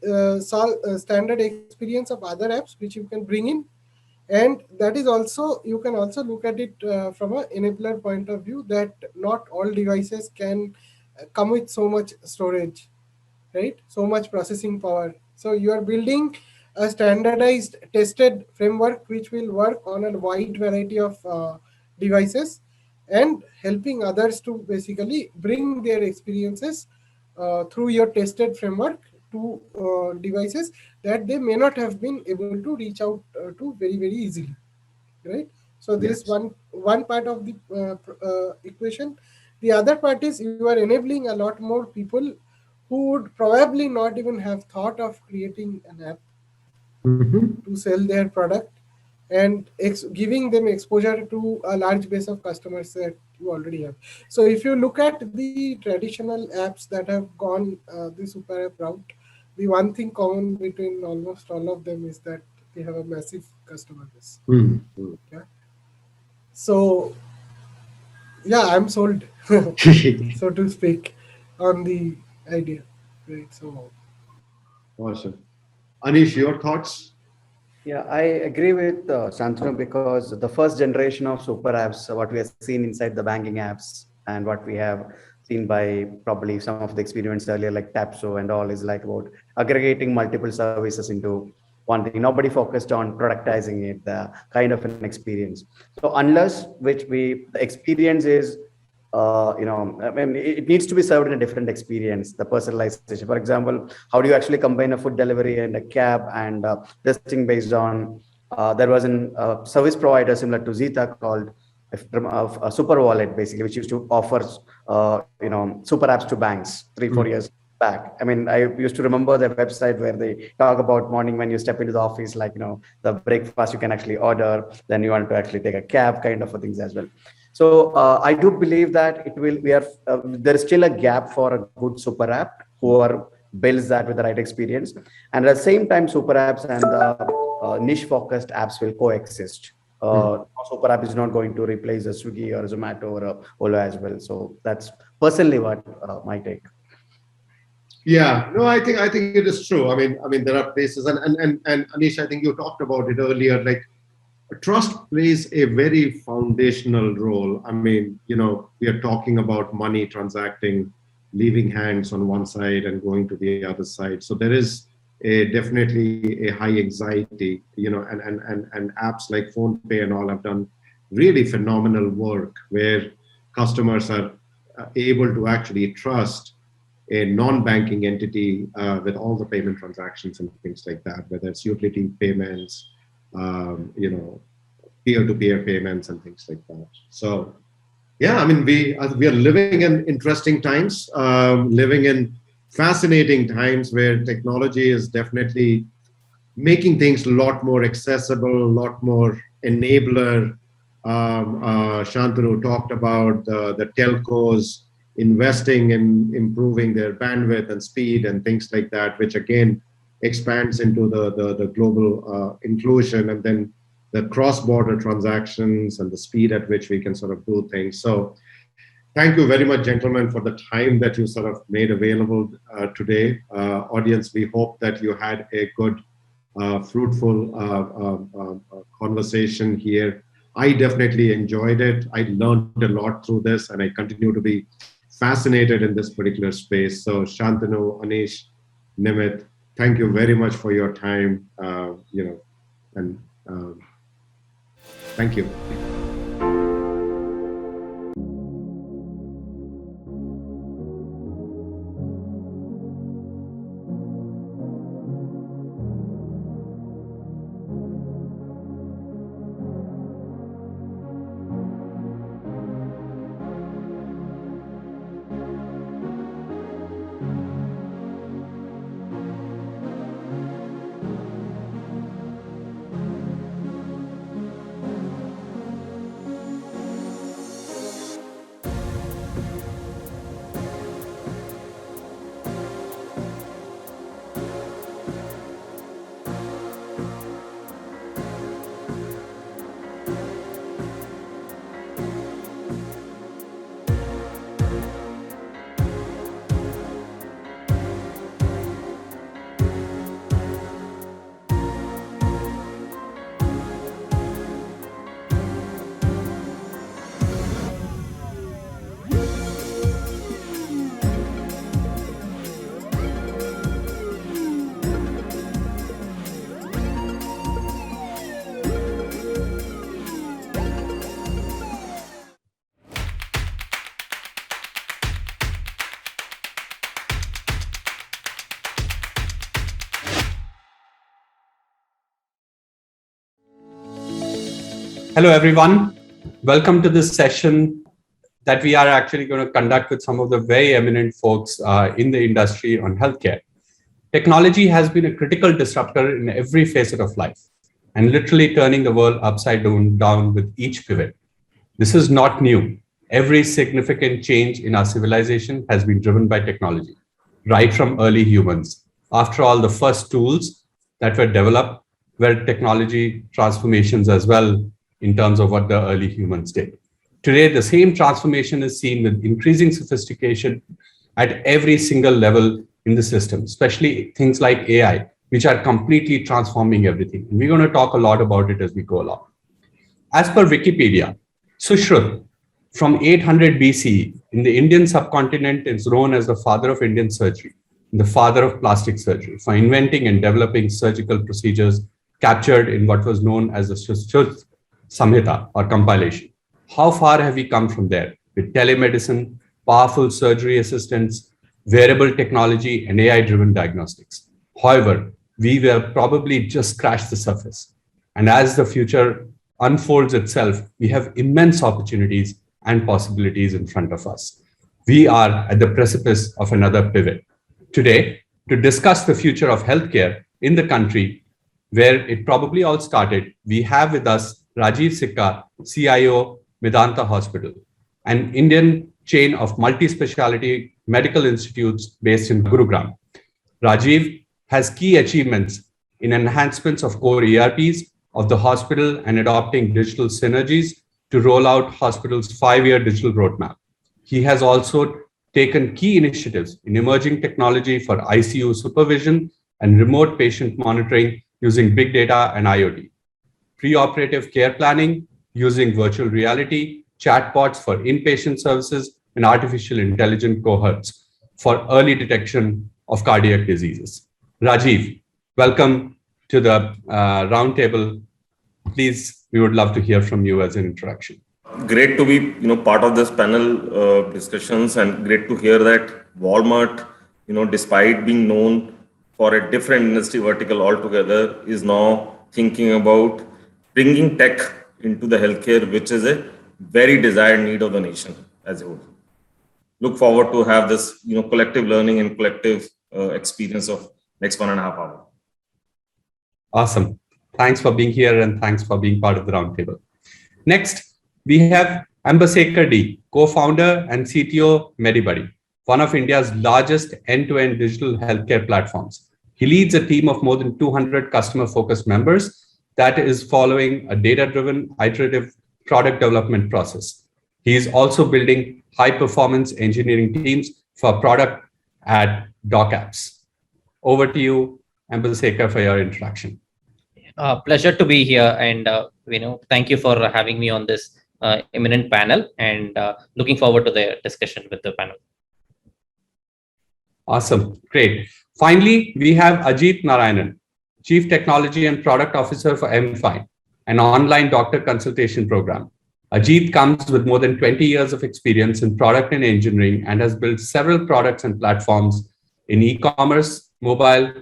standard experience of other apps which you can bring in. And that is also, you can also look at it from an enabler point of view, that not all devices can come with so much storage, right? So much processing power. So you are building a standardized tested framework which will work on a wide variety of devices and helping others to basically bring their experiences through your tested framework to devices that they may not have been able to reach out to very, very easily, right? So this is one part of the equation. The other part is you are enabling a lot more people who would probably not even have thought of creating an app to sell their product, and giving them exposure to a large base of customers that you already have. So if you look at the traditional apps that have gone the super app route, the one thing common between almost all of them is that they have a massive customer base. Yeah. So yeah, I'm sold, so to speak, on the idea, right? So awesome. Anish, your thoughts? Yeah, I agree with Shantanu, because the first generation of super apps, what we have seen inside the banking apps and what we have seen by probably some of the experience earlier, like Tapso and all, is like about aggregating multiple services into one thing. Nobody focused on productizing it, the kind of an experience. So unless the experience is I mean, it needs to be served in a different experience, the personalization. For example, how do you actually combine a food delivery and a cab, and this thing based on, there was a service provider similar to Zeta called a Super Wallet, basically, which used to offer, super apps to banks 3-4 years back. I mean, I used to remember their website where they talk about morning when you step into the office, like, the breakfast you can actually order, then you want to actually take a cab kind of things as well. So I do believe that there is still a gap for a good super app who builds that with the right experience. And at the same time, super apps and niche focused apps will coexist. Super app is not going to replace a Swiggy or a Zomato or a Ola as well. So that's personally what my take. Yeah, no, I think it is true. I mean, there are places, and Anish, I think you talked about it earlier, like trust plays a very foundational role. I mean, we are talking about money transacting, leaving hands on one side and going to the other side. So there is definitely a high anxiety, and apps like PhonePe and all have done really phenomenal work where customers are able to actually trust a non-banking entity with all the payment transactions and things like that, whether it's utility payments, peer-to-peer payments and things like that. So, yeah, I mean, we are living in interesting times, living in fascinating times where technology is definitely making things a lot more accessible, a lot more enabler. Shantanu talked about the telcos investing in improving their bandwidth and speed and things like that, which again expands into the global inclusion, and then the cross-border transactions and the speed at which we can sort of do things. So thank you very much, gentlemen, for the time that you sort of made available today. Audience, we hope that you had a good, fruitful conversation here. I definitely enjoyed it. I learned a lot through this, and I continue to be fascinated in this particular space. So Shantanu, Anish, Nimit, thank you very much for your time, and thank you. Hello, everyone. Welcome to this session that we are actually going to conduct with some of the very eminent folks in the industry on healthcare. Technology has been a critical disruptor in every facet of life and literally turning the world upside down with each pivot. This is not new. Every significant change in our civilization has been driven by technology, right from early humans. After all, the first tools that were developed were technology transformations as well, in terms of what the early humans did. Today, the same transformation is seen with increasing sophistication at every single level in the system, especially things like AI, which are completely transforming everything. And we're going to talk a lot about it as we go along. As per Wikipedia, Sushrut, from 800 BCE in the Indian subcontinent, is known as the father of Indian surgery, and the father of plastic surgery, for inventing and developing surgical procedures captured in what was known as the Sushrut Samhita or compilation. How far have we come from there with telemedicine, powerful surgery assistants, wearable technology, and AI-driven diagnostics? However, we will probably just scratch the surface. And as the future unfolds itself, we have immense opportunities and possibilities in front of us. We are at the precipice of another pivot. Today, to discuss the future of healthcare in the country, where it probably all started, we have with us Rajiv Sikka, CIO, Medanta Hospital, an Indian chain of multi-speciality medical institutes based in Gurugram. Rajiv has key achievements in enhancements of core ERPs of the hospital and adopting digital synergies to roll out hospital's 5-year digital roadmap. He has also taken key initiatives in emerging technology for ICU supervision and remote patient monitoring using big data and IoT. preoperative care planning using virtual reality, chatbots for inpatient services, and artificial intelligence cohorts for early detection of cardiac diseases. Rajiv, welcome to the roundtable. Please, we would love to hear from you as an introduction. Great to be part of this panel discussions, and great to hear that Walmart, despite being known for a different industry vertical altogether, is now thinking about bringing tech into the healthcare, which is a very desired need of the nation as a whole. Look forward to have this collective learning and collective experience of next 1.5 hours. Awesome. Thanks for being here and thanks for being part of the roundtable. Next, we have Ambassador D, co-founder and CTO MediBuddy, one of India's largest end-to-end digital healthcare platforms. He leads a team of more than 200 customer-focused members that is following a data-driven, iterative product development process. He is also building high-performance engineering teams for product at DocApps. Over to you, Ambassador, for your introduction. Pleasure to be here, and thank you for having me on this eminent panel, and looking forward to the discussion with the panel. Awesome, great. Finally, we have Ajit Narayanan, Chief Technology and Product Officer for MFine, an online doctor consultation program. Ajit comes with more than 20 years of experience in product and engineering and has built several products and platforms in e-commerce, mobile,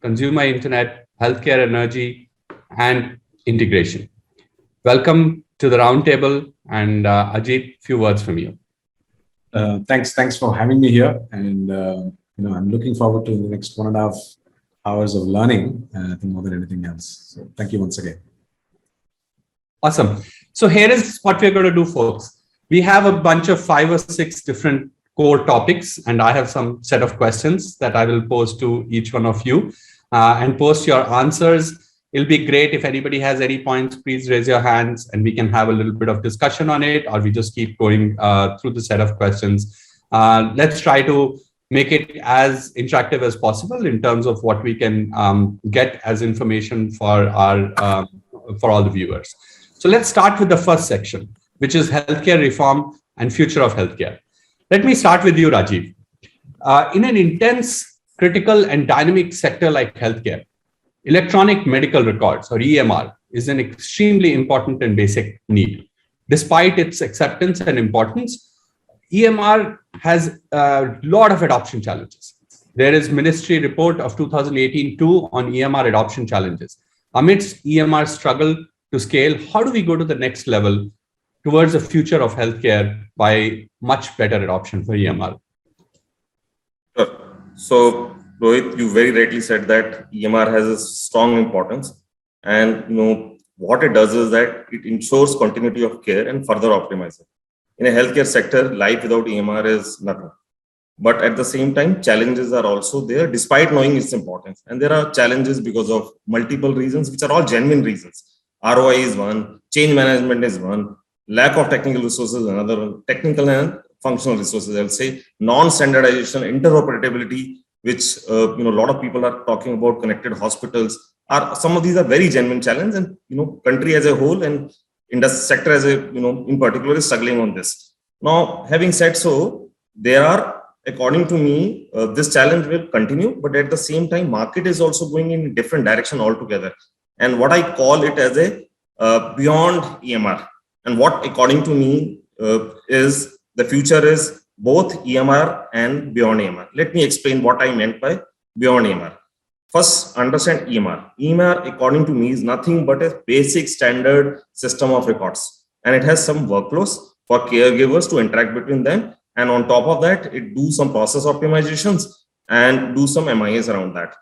consumer internet, healthcare, energy, and integration. Welcome to the roundtable, and Ajit, few words from you. Thanks for having me here, and I'm looking forward to the next 1.5 hours of learning. I think more than anything else. So thank you once again. Awesome. So here is what we're going to do, folks. We have a bunch of 5 or 6 different core topics, and I have some set of questions that I will pose to each one of you, and post your answers. It'll be great if anybody has any points, please raise your hands and we can have a little bit of discussion on it, or we just keep going through the set of questions. Let's try to make it as interactive as possible in terms of what we can get as information for all the viewers. So let's start with the first section, which is healthcare reform and future of healthcare. Let me start with you, Rajiv. In an intense, critical, and dynamic sector like healthcare, electronic medical records, or EMR, is an extremely important and basic need. Despite its acceptance and importance, EMR has a lot of adoption challenges. There is Ministry Report of 2018-2 on EMR adoption challenges. Amidst EMR struggle to scale, how do we go to the next level towards the future of healthcare by much better adoption for EMR? Sure. So, Rohit, you very rightly said that EMR has a strong importance, and what it does is that it ensures continuity of care and further optimizes. In a healthcare sector, life without EMR is nothing. But at the same time, challenges are also there, despite knowing its importance. And there are challenges because of multiple reasons, which are all genuine reasons. ROI is one, change management is one, lack of technical resources another one, technical and functional resources, I'll say, non-standardization, interoperability, which a lot of people are talking about, connected hospitals. Some of these are very genuine challenges, and country as a whole and industry sector as a in particular is struggling on this. Now, having said so, there are, according to me, this challenge will continue, but at the same time, market is also going in a different direction altogether. And what I call it as a beyond EMR. And what, according to me, is the future is both EMR and beyond EMR. Let me explain what I meant by beyond EMR. First, understand EMR. EMR, according to me, is nothing but a basic standard system of records. And it has some workflows for caregivers to interact between them. And on top of that, it do some process optimizations and do some MIS around that.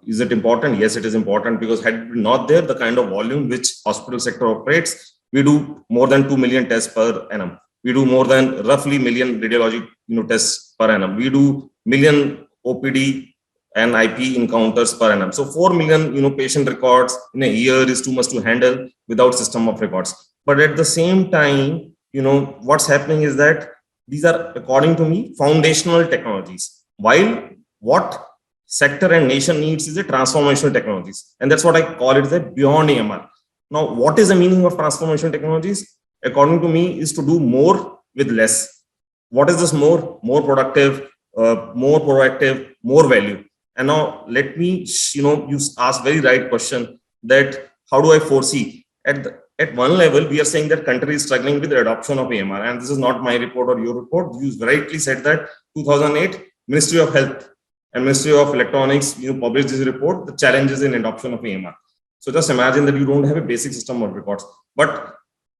Is it important? Yes, it is important, because had it not there, the kind of volume which hospital sector operates, we do more than 2 million tests per annum. We do more than roughly million radiology tests per annum. We do million OPD and IP encounters per annum. So 4 million patient records in a year is too much to handle without system of records. But at the same time, what's happening is that these are, according to me, foundational technologies. While what sector and nation needs is a transformational technologies. And that's what I call it, the beyond EMR. Now, what is the meaning of transformation technologies? According to me, is to do more with less. What is this more? More productive, more proactive, more value. And now let me, you ask very right question that how do I foresee? At one level, we are saying that country is struggling with the adoption of AMR. And this is not my report or your report. You rightly said that 2008, Ministry of Health and Ministry of Electronics, published this report, the challenges in adoption of AMR. So just imagine that you don't have a basic system of records. But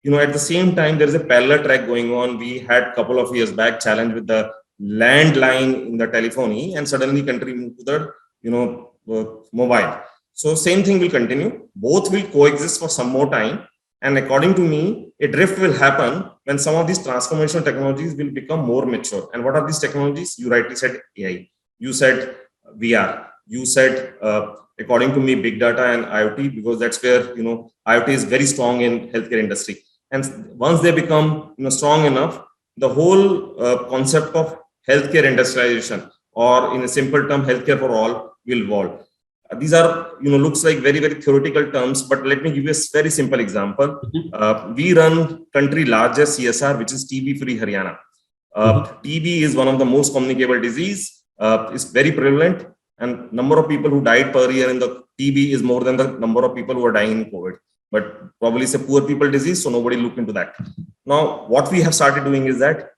at the same time, there is a parallel track going on. We had a couple of years back challenge with the landline in the telephony, and suddenly country moved to the mobile. So same thing will continue. Both will coexist for some more time. And according to me, a drift will happen when some of these transformational technologies will become more mature. And what are these technologies? You rightly said AI. You said VR. You said, according to me, big data and IoT, because that's where IoT is very strong in healthcare industry. And once they become strong enough, the whole concept of healthcare industrialization, or in a simple term, healthcare for all, will evolve. These are, looks like very, very theoretical terms, but let me give you a very simple example. We run country largest CSR, which is TB-free Haryana. TB is one of the most communicable disease. It's very prevalent, and number of people who died per year in the TB is more than the number of people who are dying in COVID. But probably it's a poor people disease, so nobody looked into that. Now, what we have started doing is that,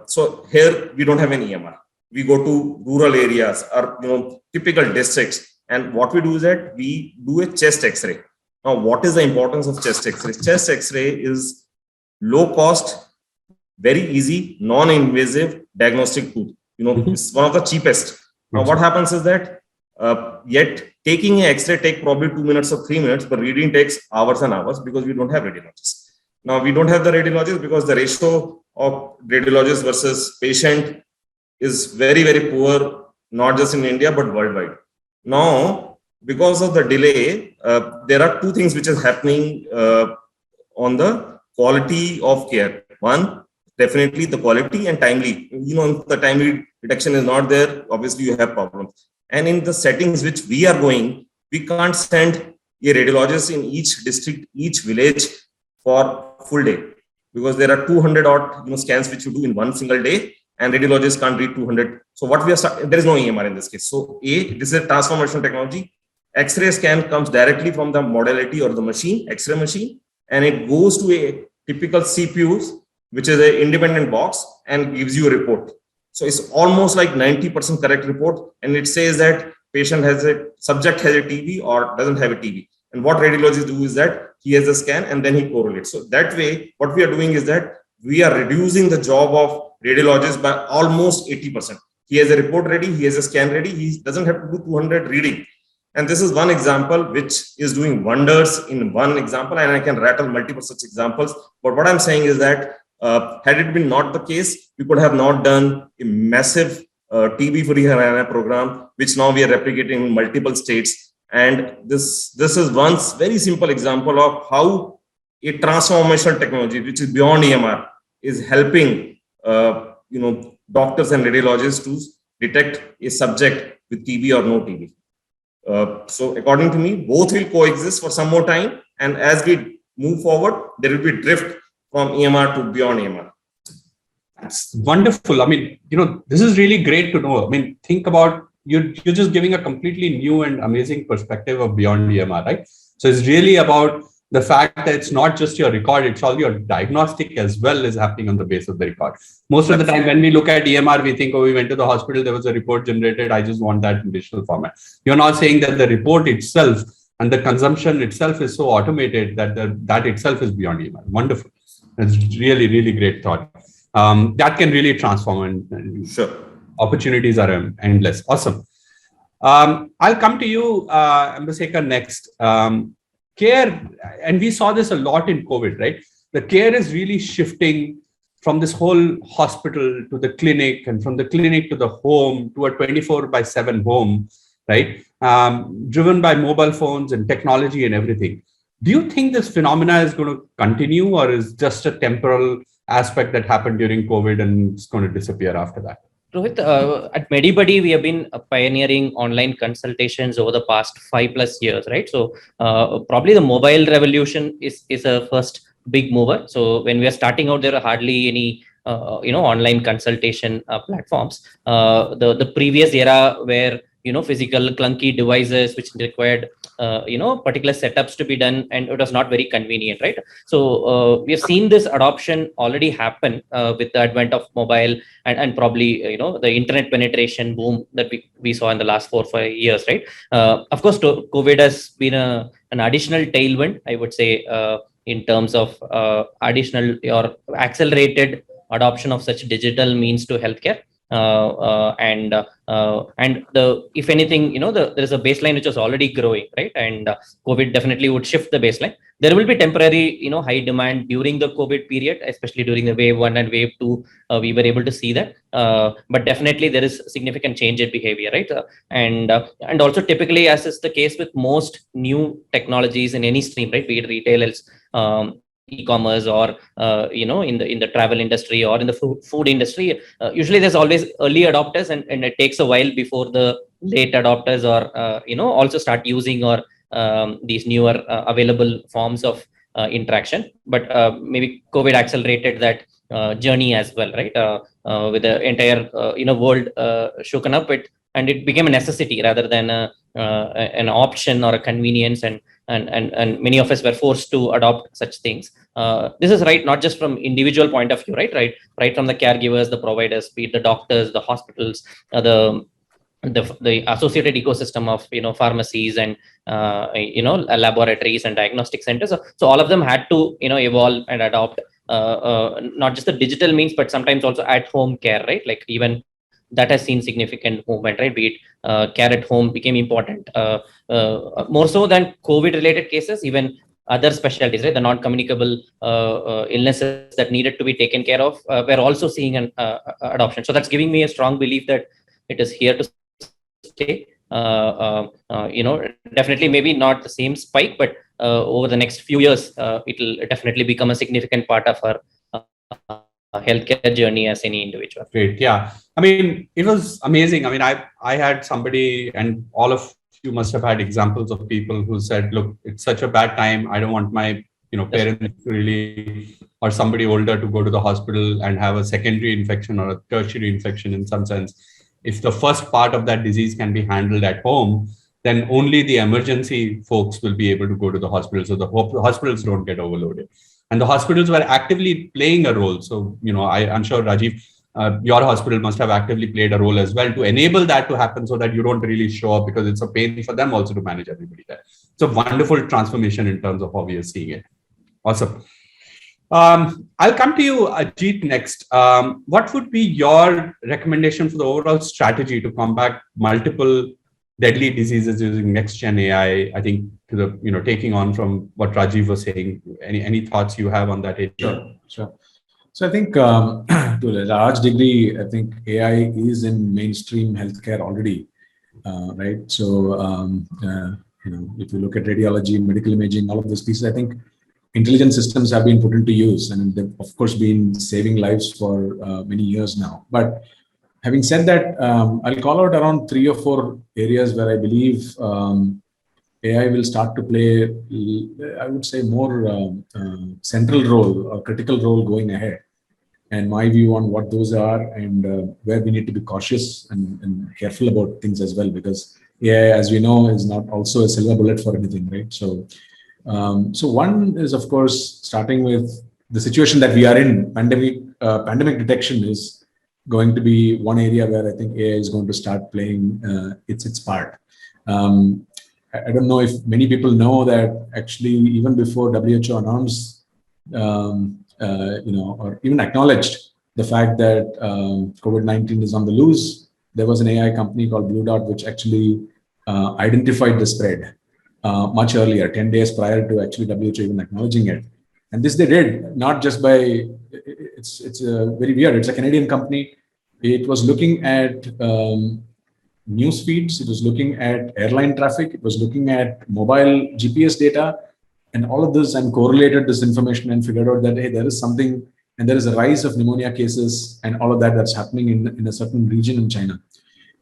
so here we don't have any EMR. We go to rural areas or typical districts, and what we do is that we do a chest X-ray. Now, what is the importance of chest X-ray? Chest X-ray is low cost, very easy, non-invasive diagnostic tool. It's one of the cheapest. Now, what happens is that yet taking an X-ray takes probably 2 minutes or 3 minutes, but reading takes hours and hours because we don't have radiologists. Now, we don't have the radiologists because the ratio of radiologist versus patient is very, very poor, not just in India, but worldwide. Now, because of the delay, there are two things which is happening on the quality of care. One, definitely the quality and timely. If the timely detection is not there, obviously you have problems. And in the settings which we are going, we can't send a radiologist in each district, each village for full day, because there are 200 odd scans which you do in one single day, and radiologists can't read 200. So what we are there is no EMR in this case. So this is a transformation technology. X-ray scan comes directly from the modality or the machine, X-ray machine, and it goes to a typical CPUs, which is an independent box, and gives you a report. So it's almost like 90% correct report, and it says that subject has a TB or doesn't have a TB. And what radiologists do is that he has a scan and then he correlates. So that way, what we are doing is that we are reducing the job of radiologists by almost 80%. He has a report ready, he has a scan ready, he doesn't have to do 200 reading. And this is one example which is doing wonders in one example, and I can rattle multiple such examples. But what I'm saying is that had it been not the case, we could have not done a massive TB-free Haryana program, which now we are replicating in multiple states. And this is one very simple example of how a transformational technology, which is beyond EMR, is helping doctors and radiologists to detect a subject with TB or no TB. So according to me, both will coexist for some more time. And as we move forward, there will be drift from EMR to beyond EMR. That's wonderful. I mean, this is really great to know. I mean, think about you're just giving a completely new and amazing perspective of beyond EMR, right? So it's really about the fact that it's not just your record, it's all your diagnostic as well is happening on the base of the record. Most of the time when we look at EMR, we think, oh, we went to the hospital, there was a report generated, I just want that in digital format. You're not saying that the report itself and the consumption itself is so automated that that itself is beyond EMR. Wonderful. That's really, really great thought. That can really transform, and sure, opportunities are endless. Awesome. I'll come to you, Ambaseka, next. Care, and we saw this a lot in COVID, right? The care is really shifting from this whole hospital to the clinic, and from the clinic to the home, to a 24/7 home, right? Driven by mobile phones and technology and everything. Do you think this phenomena is going to continue, or is just a temporal aspect that happened during COVID and it's going to disappear after that? Rohit, at MediBuddy, we have been pioneering online consultations over the past 5+ years, right? So probably the mobile revolution is a first big mover. So when we are starting out, there are hardly any online consultation platforms. The previous era where physical clunky devices which required particular setups to be done, and it was not very convenient, right? So we have seen this adoption already happen with the advent of mobile and probably the internet penetration boom that we saw in the last 4 or 5 years, right? Of course, COVID has been an additional tailwind, I would say, in terms of additional or accelerated adoption of such digital means to healthcare. And if anything, there is a baseline which was already growing, right? And COVID definitely would shift the baseline. There will be temporary, high demand during the COVID period, especially during the wave 1 and wave 2. We were able to see that, but definitely there is significant change in behavior, right? And also typically, as is the case with most new technologies in any stream, right? Be it retail, e-commerce, or in the travel industry or in the food industry, usually there's always early adopters, and it takes a while before the late adopters or also start using or these newer available forms of interaction. But maybe COVID accelerated that journey as well, right? With the entire world shaken up, and it became a necessity rather than an option or a convenience, and many of us were forced to adopt such things. This is right, not just from individual point of view, right from the caregivers, the providers, be it the doctors, the hospitals, the associated ecosystem of pharmacies and laboratories and diagnostic centers. So all of them had to evolve and adopt not just the digital means, but sometimes also at home care, right? Like even that has seen significant movement, right? Be it care at home became important, more so than COVID related cases. Even other specialties, right? The non-communicable illnesses that needed to be taken care of, we're also seeing an adoption. So that's giving me a strong belief that it is here to stay. Definitely maybe not the same spike, but over the next few years, it'll definitely become a significant part of our healthcare journey as any individual. Great. Yeah. I mean, it was amazing. I mean, I had somebody, and all of you must have had examples of people who said, look, it's such a bad time. I don't want my, parents to really, or somebody older to go to the hospital and have a secondary infection or a tertiary infection in some sense. If the first part of that disease can be handled at home, then only the emergency folks will be able to go to the hospital. So the hospitals don't get overloaded. And the hospitals were actively playing a role. So, I'm sure, Rajiv, your hospital must have actively played a role as well to enable that to happen, so that you don't really show up, because it's a pain for them also to manage everybody there. It's a wonderful transformation in terms of how we are seeing it. Awesome. I'll come to you, Ajit, next. What would be your recommendation for the overall strategy to combat multiple deadly diseases using next-gen AI? I think to the, taking on from what Rajiv was saying, any thoughts you have on that area? Sure. So I think to a large degree, I think AI is in mainstream healthcare already, right? So, if you look at radiology, medical imaging, all of those pieces, I think intelligent systems have been put into use, and they've of course been saving lives for many years now. But having said that, I'll call out around 3 or 4 areas where I believe AI will start to play, I would say, more central role or critical role going ahead. And my view on what those are, and where we need to be cautious and careful about things as well, because AI, as we know, is not also a silver bullet for anything, right? So one is, of course, starting with the situation that we are in. Pandemic detection is going to be one area where I think AI is going to start playing its part. I don't know if many people know that actually even before WHO announced, or even acknowledged the fact that COVID-19 is on the loose, there was an AI company called Blue Dot which actually identified the spread much earlier, 10 days prior to actually WHO even acknowledging it. And this they did not just by, it's very weird. It's a Canadian company. It was looking at news feeds. It was looking at airline traffic. It was looking at mobile GPS data and all of this, and correlated this information and figured out that, hey, there is something and there is a rise of pneumonia cases and all of that that's happening in a certain region in China,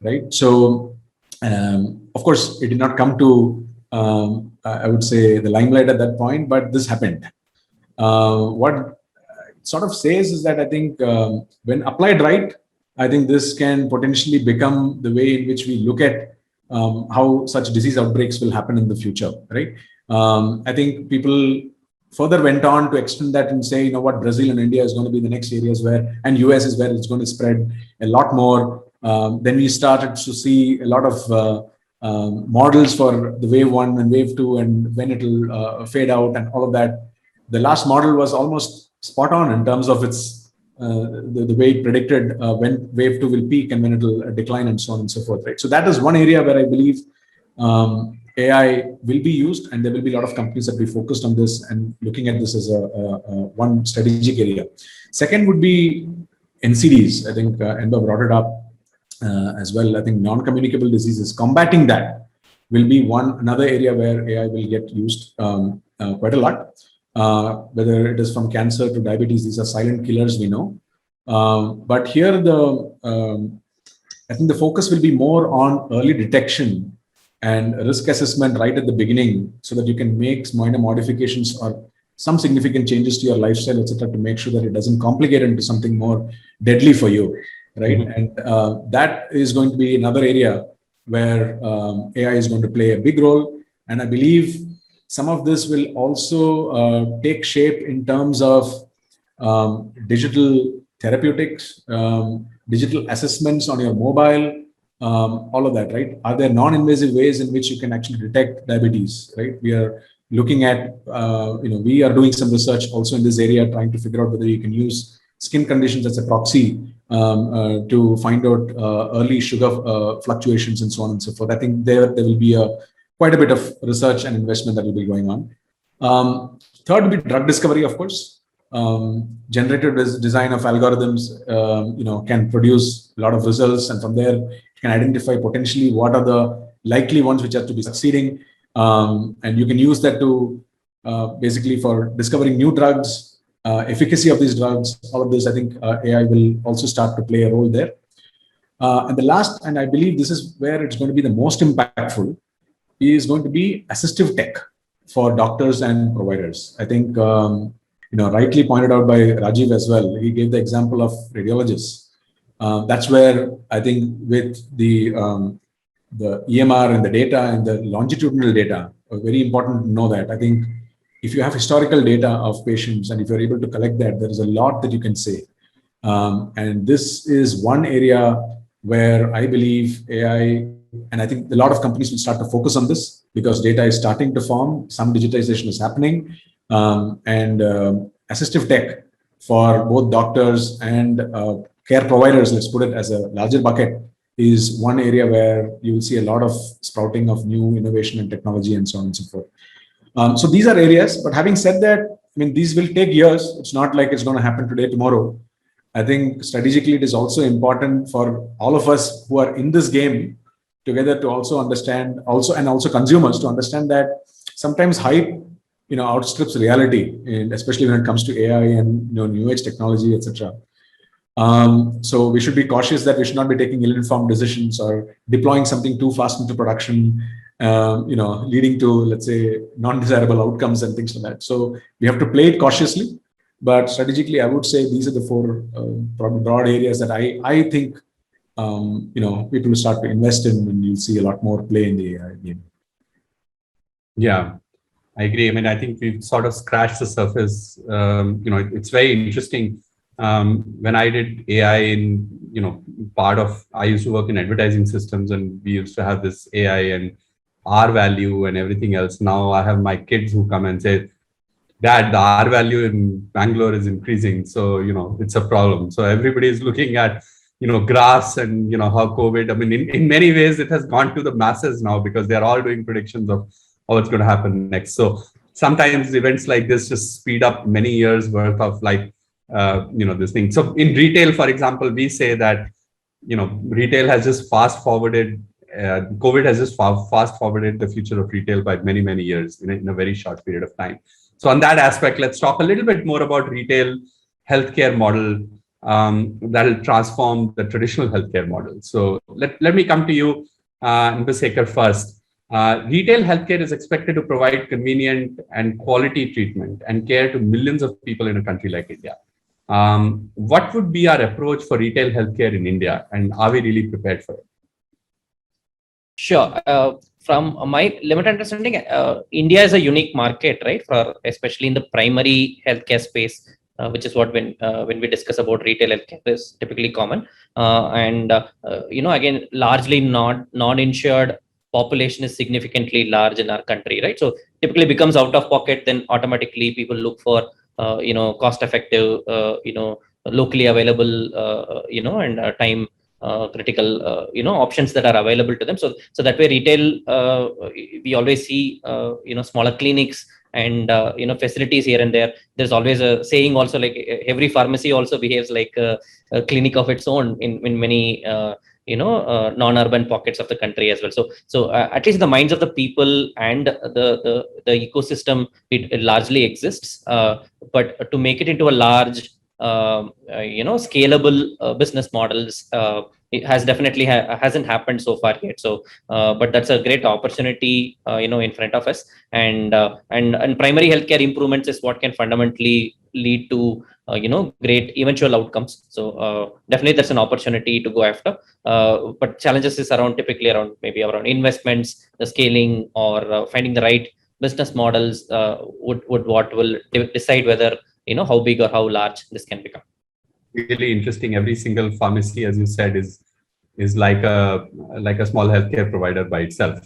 right? So, of course, it did not come to, I would say, the limelight at that point, but this happened. What it sort of says is that I think when applied right, I think this can potentially become the way in which we look at how such disease outbreaks will happen in the future, right? I think people further went on to extend that and say, you know what, Brazil and India is going to be the next areas where, and US is where it's going to spread a lot more. Then we started to see a lot of models for the wave 1 and wave 2 and when it will fade out and all of that. The last model was almost spot on in terms of its the way it predicted when wave 2 will peak and when it will decline and so on and so forth, right? So that is one area where I believe AI will be used, and there will be a lot of companies that be focused on this and looking at this as a one strategic area. Second would be NCDs. I think Enba brought it up as well. I think non-communicable diseases, combating that will be another area where AI will get used quite a lot. Whether it is from cancer to diabetes, these are silent killers, we know. But here, I think the focus will be more on early detection and risk assessment right at the beginning, so that you can make minor modifications or some significant changes to your lifestyle, etc., to make sure that it doesn't complicate into something more deadly for you, right? Mm-hmm. And that is going to be another area where AI is going to play a big role. And I believe some of this will also take shape in terms of digital therapeutics, digital assessments on your mobile, all of that, right? Are there non-invasive ways in which you can actually detect diabetes, right? We are looking at, we are doing some research also in this area, trying to figure out whether you can use skin conditions as a proxy to find out early sugar fluctuations and so on and so forth. I think there will be quite a bit of research and investment that will be going on. Third would be drug discovery, of course. Generative design of algorithms, can produce a lot of results, and from there you can identify potentially what are the likely ones which are to be succeeding, and you can use that to basically for discovering new drugs, efficacy of these drugs. All of this, I think, AI will also start to play a role there. And the last, and I believe this is where it's going to be the most impactful, is going to be assistive tech for doctors and providers. I think, rightly pointed out by Rajiv as well. He gave the example of radiologists. That's where I think with the EMR and the data and the longitudinal data, very important to know that. I think if you have historical data of patients and if you're able to collect that, there is a lot that you can say. And this is one area where I believe AI, and I think a lot of companies will start to focus on this because data is starting to form, some digitization is happening, and assistive tech for both doctors and care providers, let's put it as a larger bucket, is one area where you will see a lot of sprouting of new innovation and technology and so on and so forth. So these are areas, but having said that, I mean, these will take years. It's not like it's going to happen today, tomorrow. I think strategically it is also important for all of us who are in this game together to also understand, and also consumers to understand that sometimes hype, outstrips reality, and especially when it comes to AI and new age technology, etc. So we should be cautious that we should not be taking ill-informed decisions or deploying something too fast into production, leading to, let's say, non-desirable outcomes and things like that. So we have to play it cautiously, but strategically, I would say these are the four broad areas that I think people will start to invest in, and you'll see a lot more play in the AI game. Yeah, I agree. I mean, I think we've sort of scratched the surface. It's very interesting. When I did AI in, I used to work in advertising systems, and we used to have this AI and R value and everything else. Now I have my kids who come and say, Dad, the R value in Bangalore is increasing. So, it's a problem. So everybody is looking at, graphs and, how COVID, I mean, in many ways, it has gone to the masses now because they're all doing predictions of what's going to happen next. So sometimes events like this just speed up many years worth of this thing. So in retail, for example, we say that, retail has just fast forwarded, COVID has just fast forwarded the future of retail by many, many years in a very short period of time. So on that aspect, let's talk a little bit more about retail healthcare model that will transform the traditional healthcare model. So let me come to you, Nbasekar, first. Retail healthcare is expected to provide convenient and quality treatment and care to millions of people in a country like India. What would be our approach for retail healthcare in India, and are we really prepared for it? Sure. From my limited understanding, India is a unique market, right? For especially in the primary healthcare space, which is what when we discuss about retail healthcare is typically common. Again, largely non-insured population is significantly large in our country, right? So typically becomes out of pocket, then automatically people look for cost-effective, locally available, and time critical options that are available to them. So that way retail, we always see smaller clinics and facilities here and there. There's always a saying also, like every pharmacy also behaves like a clinic of its own in many non-urban pockets of the country as well. So at least in the minds of the people and the ecosystem, it largely exists, but to make it into a large scalable business models, it has definitely hasn't happened so far yet. So but that's a great opportunity in front of us, and primary healthcare improvements is what can fundamentally lead to great eventual outcomes. So definitely that's an opportunity to go after, but challenges is typically around investments, the scaling, or finding the right business models would what will decide whether how big or how large this can become. Really interesting. Every single pharmacy, as you said, is like a small healthcare provider by itself.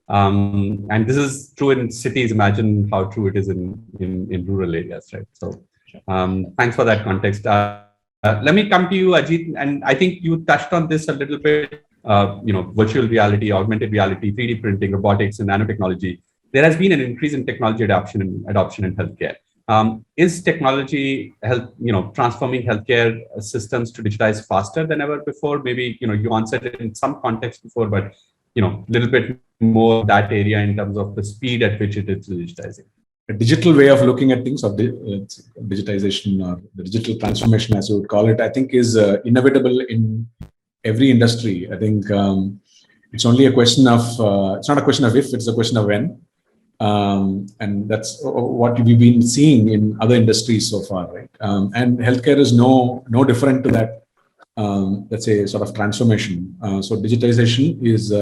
And this is true in cities. Imagine how true it is in rural areas, right? So thanks for that context. Let me come to you, Ajit, and I think you touched on this a little bit. Virtual reality, augmented reality, 3D printing, robotics, and nanotechnology. There has been an increase in technology adoption in healthcare. Is technology transforming healthcare systems to digitize faster than ever before? Maybe you answered it in some context before, but a little bit more that area in terms of the speed at which it is digitizing. A digital way of looking at things, or digitization, or the digital transformation, as you would call it, I think is inevitable in every industry. I think it's only a question of, it's not a question of if, it's a question of when. And that's what we've been seeing in other industries so far, right? And healthcare is no different to that, let's say, sort of transformation. So digitization is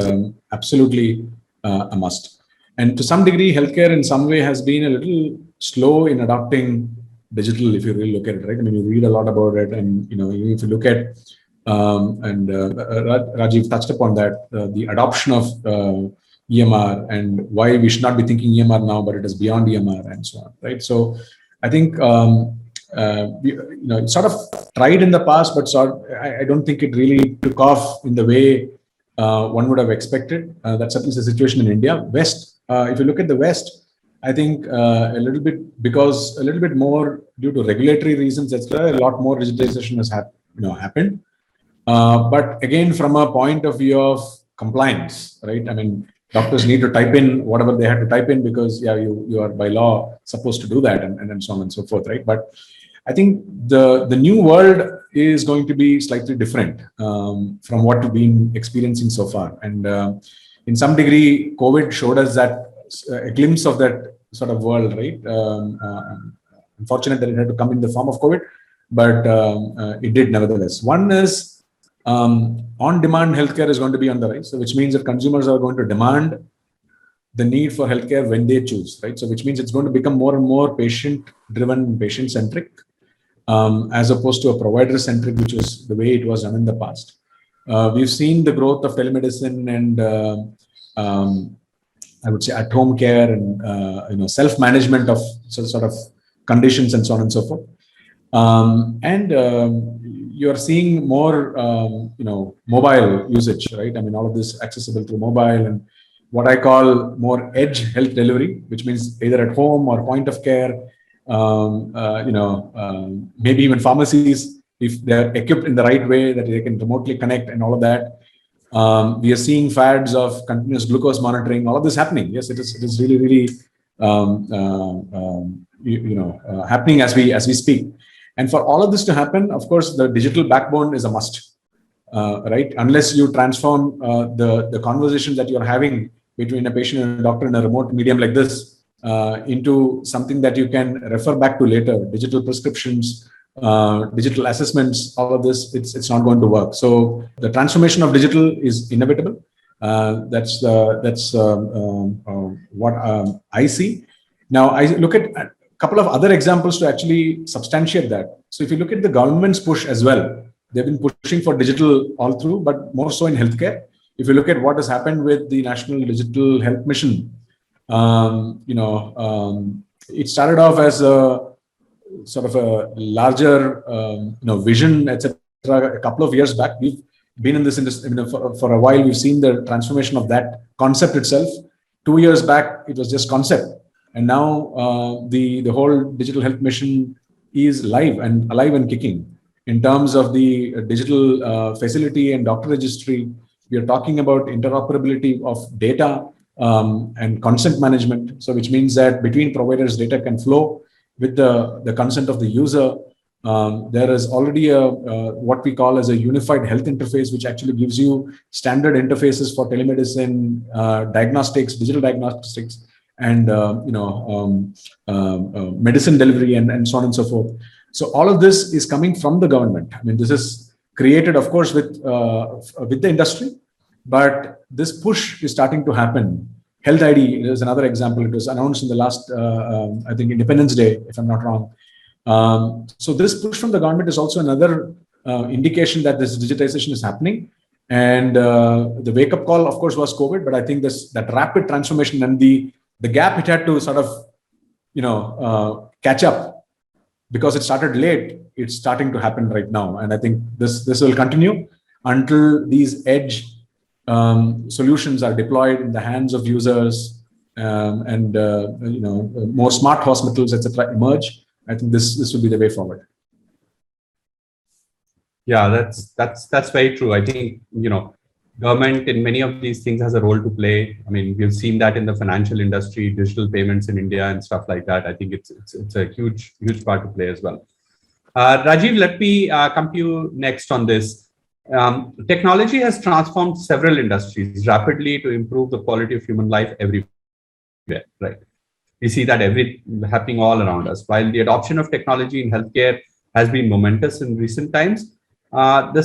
absolutely a must. And to some degree, healthcare in some way has been a little slow in adopting digital, if you really look at it, right? I mean, you read a lot about it, and if you look at, Rajiv touched upon that, the adoption of EMR and why we should not be thinking EMR now, but it is beyond EMR and so on, right? So I think it's sort of tried in the past, but I don't think it really took off in the way one would have expected. That's at least the situation in India. West, if you look at the West, I think a little bit more due to regulatory reasons, etc. A lot more digitization has happened. But again, from a point of view of compliance, right? I mean, doctors need to type in whatever they had to type in because you are by law supposed to do that, and so on and so forth, right? But I think the new world is going to be slightly different from what we've been experiencing so far. And in some degree, COVID showed us that a glimpse of that sort of world, right? Unfortunate that it had to come in the form of COVID, but it did nevertheless. One is on-demand healthcare is going to be on the rise, which means that consumers are going to demand the need for healthcare when they choose, right? So which means it's going to become more and more patient-driven, patient-centric, as opposed to a provider-centric, which was the way it was done in the past. We've seen the growth of telemedicine and I would say at-home care and self-management of sort of conditions and so on and so forth. You're seeing more mobile usage, right? I mean, all of this accessible through mobile and what I call more edge health delivery, which means either at home or point of care, maybe even pharmacies, if they're equipped in the right way that they can remotely connect and all of that. We are seeing fads of continuous glucose monitoring, all of this happening. Yes, it is really happening as we speak. And for all of this to happen, of course, the digital backbone is a must, right? Unless you transform the conversations that you're having between a patient and a doctor in a remote medium like this into something that you can refer back to later, digital prescriptions, digital assessments, all of this, it's not going to work. So the transformation of digital is inevitable. That's what I see. Now, I look at a couple of other examples to actually substantiate that. So if you look at the government's push as well, they've been pushing for digital all through, but more so in healthcare. If you look at what has happened with the National Digital Health Mission, it started off as a sort of a larger, vision, etc. A couple of years back, we've been in this industry for a while. We've seen the transformation of that concept itself. 2 years back, it was just concept, and now the whole digital health mission is live and alive and kicking. In terms of the digital facility and doctor registry, we are talking about interoperability of data and consent management. So which means that between providers, data can flow with the consent of the user. There is already a what we call as a unified health interface, which actually gives you standard interfaces for telemedicine, diagnostics, digital diagnostics, and medicine delivery, and so on and so forth. So all of this is coming from the government. I mean, this is created, of course, with the industry, but this push is starting to happen. Health ID is another example. It was announced in the last, I think, Independence Day, if I'm not wrong. So this push from the government is also another indication that this digitization is happening. And the wake-up call, of course, was COVID, but I think that rapid transformation and the gap it had to sort of, catch up because it started late. It's starting to happen right now, and I think this will continue until these edge solutions are deployed in the hands of users, and more smart hospitals, etc., emerge. I think this will be the way forward. Yeah, that's very true. I think government in many of these things has a role to play. I mean, we've seen that in the financial industry, digital payments in India and stuff like that. I think it's a huge part to play as well. Rajiv, let me come to you next on this. Technology has transformed several industries rapidly to improve the quality of human life everywhere, right? We see that happening all around us. While the adoption of technology in healthcare has been momentous in recent times, the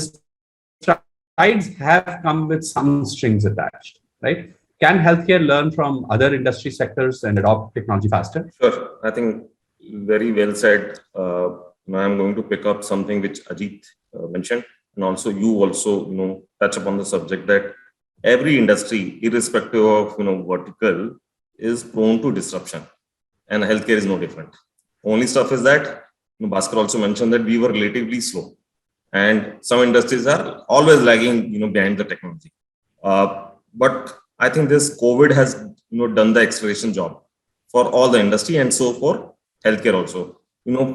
strides have come with some strings attached, right? Can healthcare learn from other industry sectors and adopt technology faster? Sure. I think very well said. I'm going to pick up something which Ajit mentioned, and also you also touch upon the subject that every industry, irrespective of vertical, is prone to disruption, and healthcare is no different. Only stuff is that Bhaskar also mentioned that we were relatively slow, and some industries are always lagging behind the technology. But I think this COVID has done the acceleration job for all the industry, and so for healthcare also.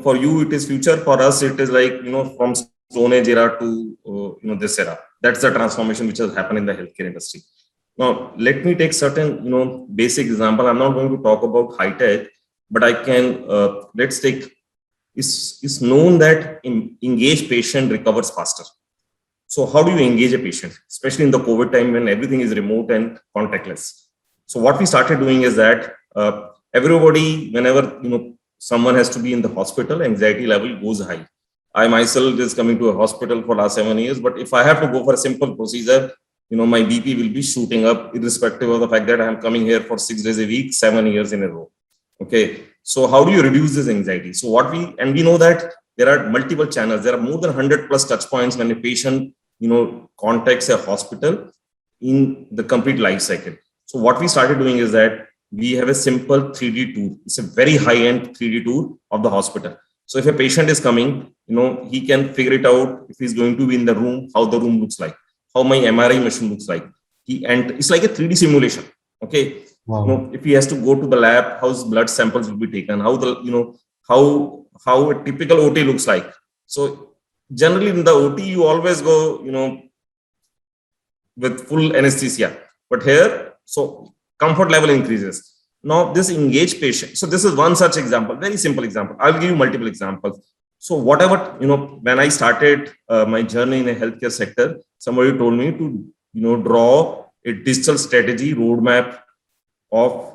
For you it is future, for us it is like from Stone Age era to this era. That's the transformation which has happened in the healthcare industry. Now, let me take certain, basic example. I'm not going to talk about high tech, but I can, let's take, it's known that engaged patient recovers faster. So how do you engage a patient, especially in the COVID time when everything is remote and contactless? So what we started doing is that everybody, whenever, someone has to be in the hospital, anxiety level goes high. I myself is coming to a hospital for last 7 years, but if I have to go for a simple procedure, my BP will be shooting up, irrespective of the fact that I'm coming here for 6 days a week, 7 years in a row. Okay. So how do you reduce this anxiety? So we know that there are multiple channels. There are more than 100 plus touch points when a patient, contacts a hospital in the complete life cycle. So what we started doing is that we have a simple 3D tour. It's a very high-end 3D tour of the hospital. So if a patient is coming, he can figure it out if he's going to be in the room, how the room looks like, how my MRI machine looks like. It's like a 3D simulation. Okay. Wow. If he has to go to the lab, how his blood samples will be taken, how how a typical OT looks like. So generally in the OT, you always go, with full anesthesia. But here, so comfort level increases. Now this engaged patient. So this is one such example, very simple example. I'll give you multiple examples. So whatever, when I started my journey in the healthcare sector, somebody told me to, draw a digital strategy roadmap of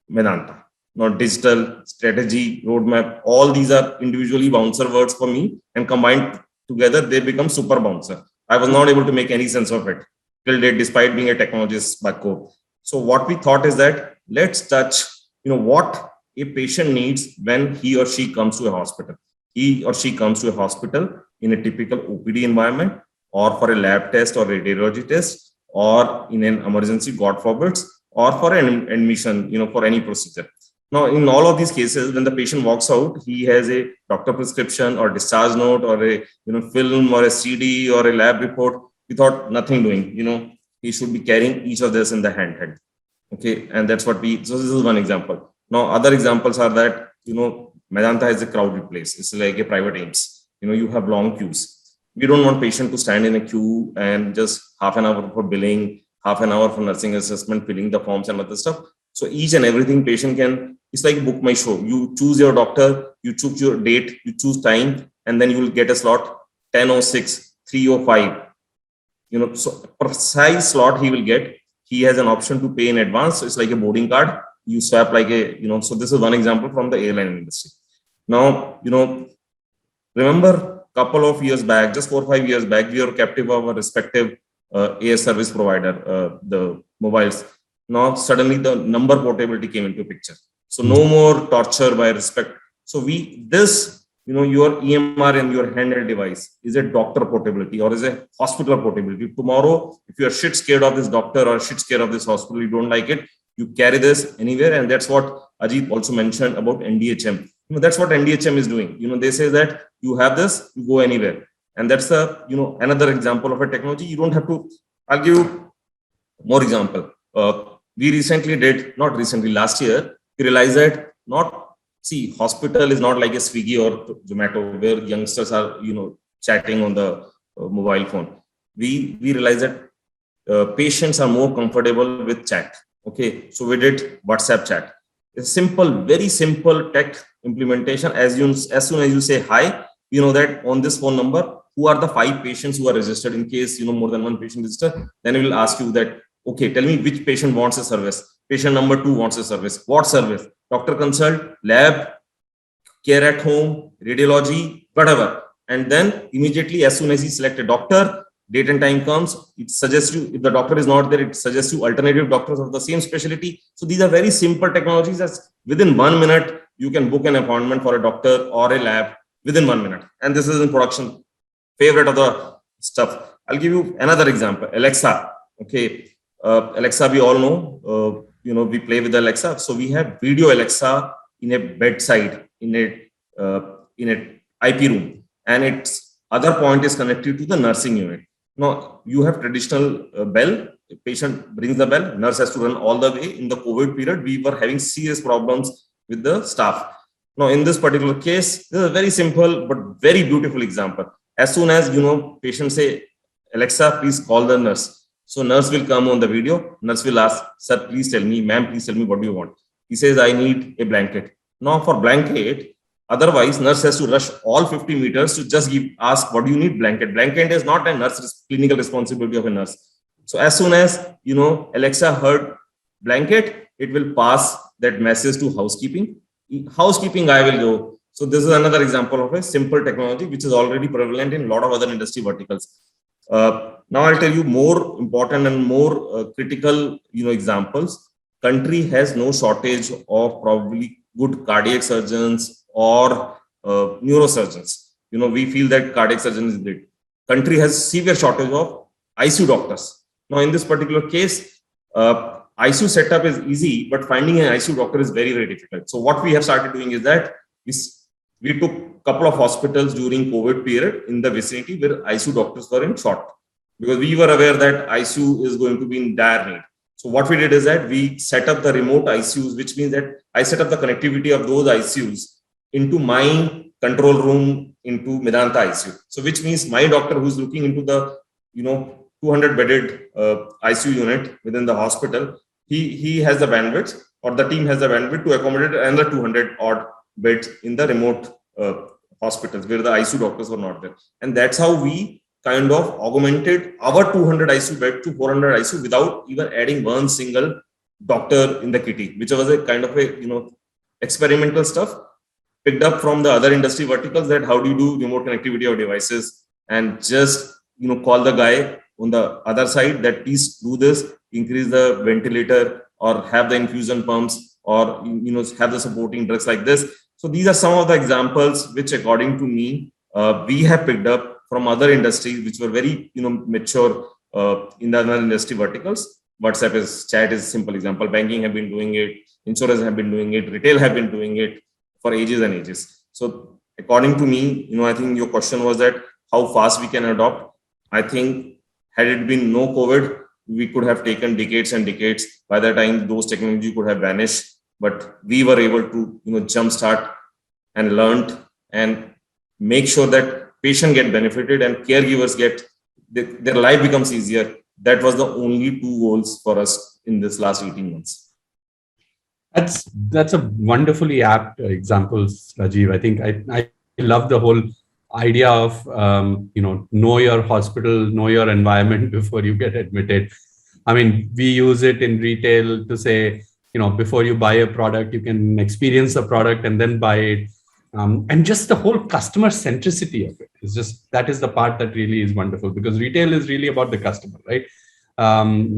Vedanta. Not digital strategy roadmap. All these are individually bouncer words for me, and combined together, they become super bouncer. I was not able to make any sense of it till date, despite being a technologist by core. So what we thought is that let's touch, what a patient needs when he or she comes to a hospital. He or she comes to a hospital in a typical OPD environment, or for a lab test or radiology test, or in an emergency, God forbids, or for an admission, for any procedure. Now, in all of these cases, when the patient walks out, he has a doctor prescription or discharge note or a film or a CD or a lab report. We thought nothing doing. He should be carrying each of this in the handheld. Okay, and that's what so this is one example. Now, other examples are that Medanta is a crowded place. It's like a private AIMS. You have long queues. We don't want patient to stand in a queue and just half an hour for billing, half an hour for nursing assessment, filling the forms and other stuff. So each and everything patient can, it's like book my show. You choose your doctor, you choose your date, you choose time, and then you will get a slot 10:06, 3:05. So precise slot he will get. He has an option to pay in advance. So it's like a boarding card. You swap like so this is one example from the airline industry. Now, remember a couple of years back, just 4 or 5 years back, we were captive of our respective air service provider, the mobiles. Now, suddenly the number portability came into picture. So no more torture by respect. So your EMR and your handheld device is a doctor portability or is a hospital portability. Tomorrow, if you are shit scared of this doctor or shit scared of this hospital, you don't like it, you carry this anywhere. And that's what Ajit also mentioned about NDHM. That's what NDHM is doing. They say that you have this, you go anywhere. And that's another example of a technology. You don't have to, I'll give you more example. We recently last year, we realized that hospital is not like a Swiggy or Zomato where youngsters are, chatting on the mobile phone. We realized that patients are more comfortable with chat. Okay, so we did WhatsApp chat. A simple, very simple tech implementation. As soon as you say hi, that on this phone number, who are the 5 patients who are registered in case, more than one patient registered, then it will ask you that, okay, tell me which patient wants a service. Patient number 2 wants a service. What service? Doctor consult, lab, care at home, radiology, whatever. And then immediately, as soon as you select a doctor, date and time comes, it suggests you, if the doctor is not there, it suggests you alternative doctors of the same specialty. So these are very simple technologies that within 1 minute, you can book an appointment for a doctor or a lab within 1 minute. And this is in production. Favorite of the stuff. I'll give you another example. Alexa. Okay. Alexa, we all know, we play with Alexa. So we have video Alexa in a bedside, in a IP room. And its other point is connected to the nursing unit. Now, you have traditional bell. A patient brings the bell. Nurse has to run all the way. In the COVID period, we were having serious problems with the staff. Now, in this particular case, this is a very simple but very beautiful example. As soon as, patients say, Alexa, please call the nurse. So nurse will come on the video. Nurse will ask, sir, please tell me, ma'am, please tell me what do you want. He says, I need a blanket. Now for blanket, otherwise nurse has to rush all 50 meters to just ask, what do you need? Blanket. Blanket is not a nurse's clinical responsibility of a nurse. So as soon as, Alexa heard blanket, it will pass that message to housekeeping. Housekeeping guy will go. So this is another example of a simple technology, which is already prevalent in a lot of other industry verticals. Now I'll tell you more important and more critical, examples. Country has no shortage of probably good cardiac surgeons or neurosurgeons. We feel that cardiac surgeon is great. Country has severe shortage of ICU doctors. Now in this particular case, ICU setup is easy, but finding an ICU doctor is very, very difficult. So what we have started doing is that we took a couple of hospitals during COVID period in the vicinity where ICU doctors were in short, because we were aware that ICU is going to be in dire need. So what we did is that we set up the remote ICUs, which means that I set up the connectivity of those ICUs into my control room into Medanta ICU. So which means my doctor who's looking into the 200 bedded ICU unit within the hospital, he has the bandwidth, or the team has the bandwidth to accommodate another 200 odd beds in the remote hospitals where the ICU doctors were not there. And that's how we kind of augmented our 200 ICU bed to 400 ICU without even adding one single doctor in the kitty, which was a kind of a, experimental stuff picked up from the other industry verticals, that how do you do remote connectivity of devices, and just, call the guy on the other side that please do this, increase the ventilator or have the infusion pumps or, have the supporting drugs like this. So these are some of the examples which, according to me, we have picked up from other industries which were very, mature in the other industry verticals. WhatsApp chat is a simple example. Banking have been doing it, insurance have been doing it, retail have been doing it for ages and ages. So according to me, I think your question was that how fast we can adopt. I think had it been no COVID, we could have taken decades and decades. By the time those technology could have vanished, but we were able to, jumpstart and learned and make sure that patient get benefited and caregivers get their life becomes easier. That was the only two goals for us in this last 18 months. That's a wonderfully apt examples, Rajiv. I think I love the whole idea of know your hospital, know your environment before you get admitted. I mean, we use it in retail to say, before you buy a product, you can experience the product and then buy it. And just the whole customer centricity of it is just, that is the part that really is wonderful, because retail is really about the customer, right?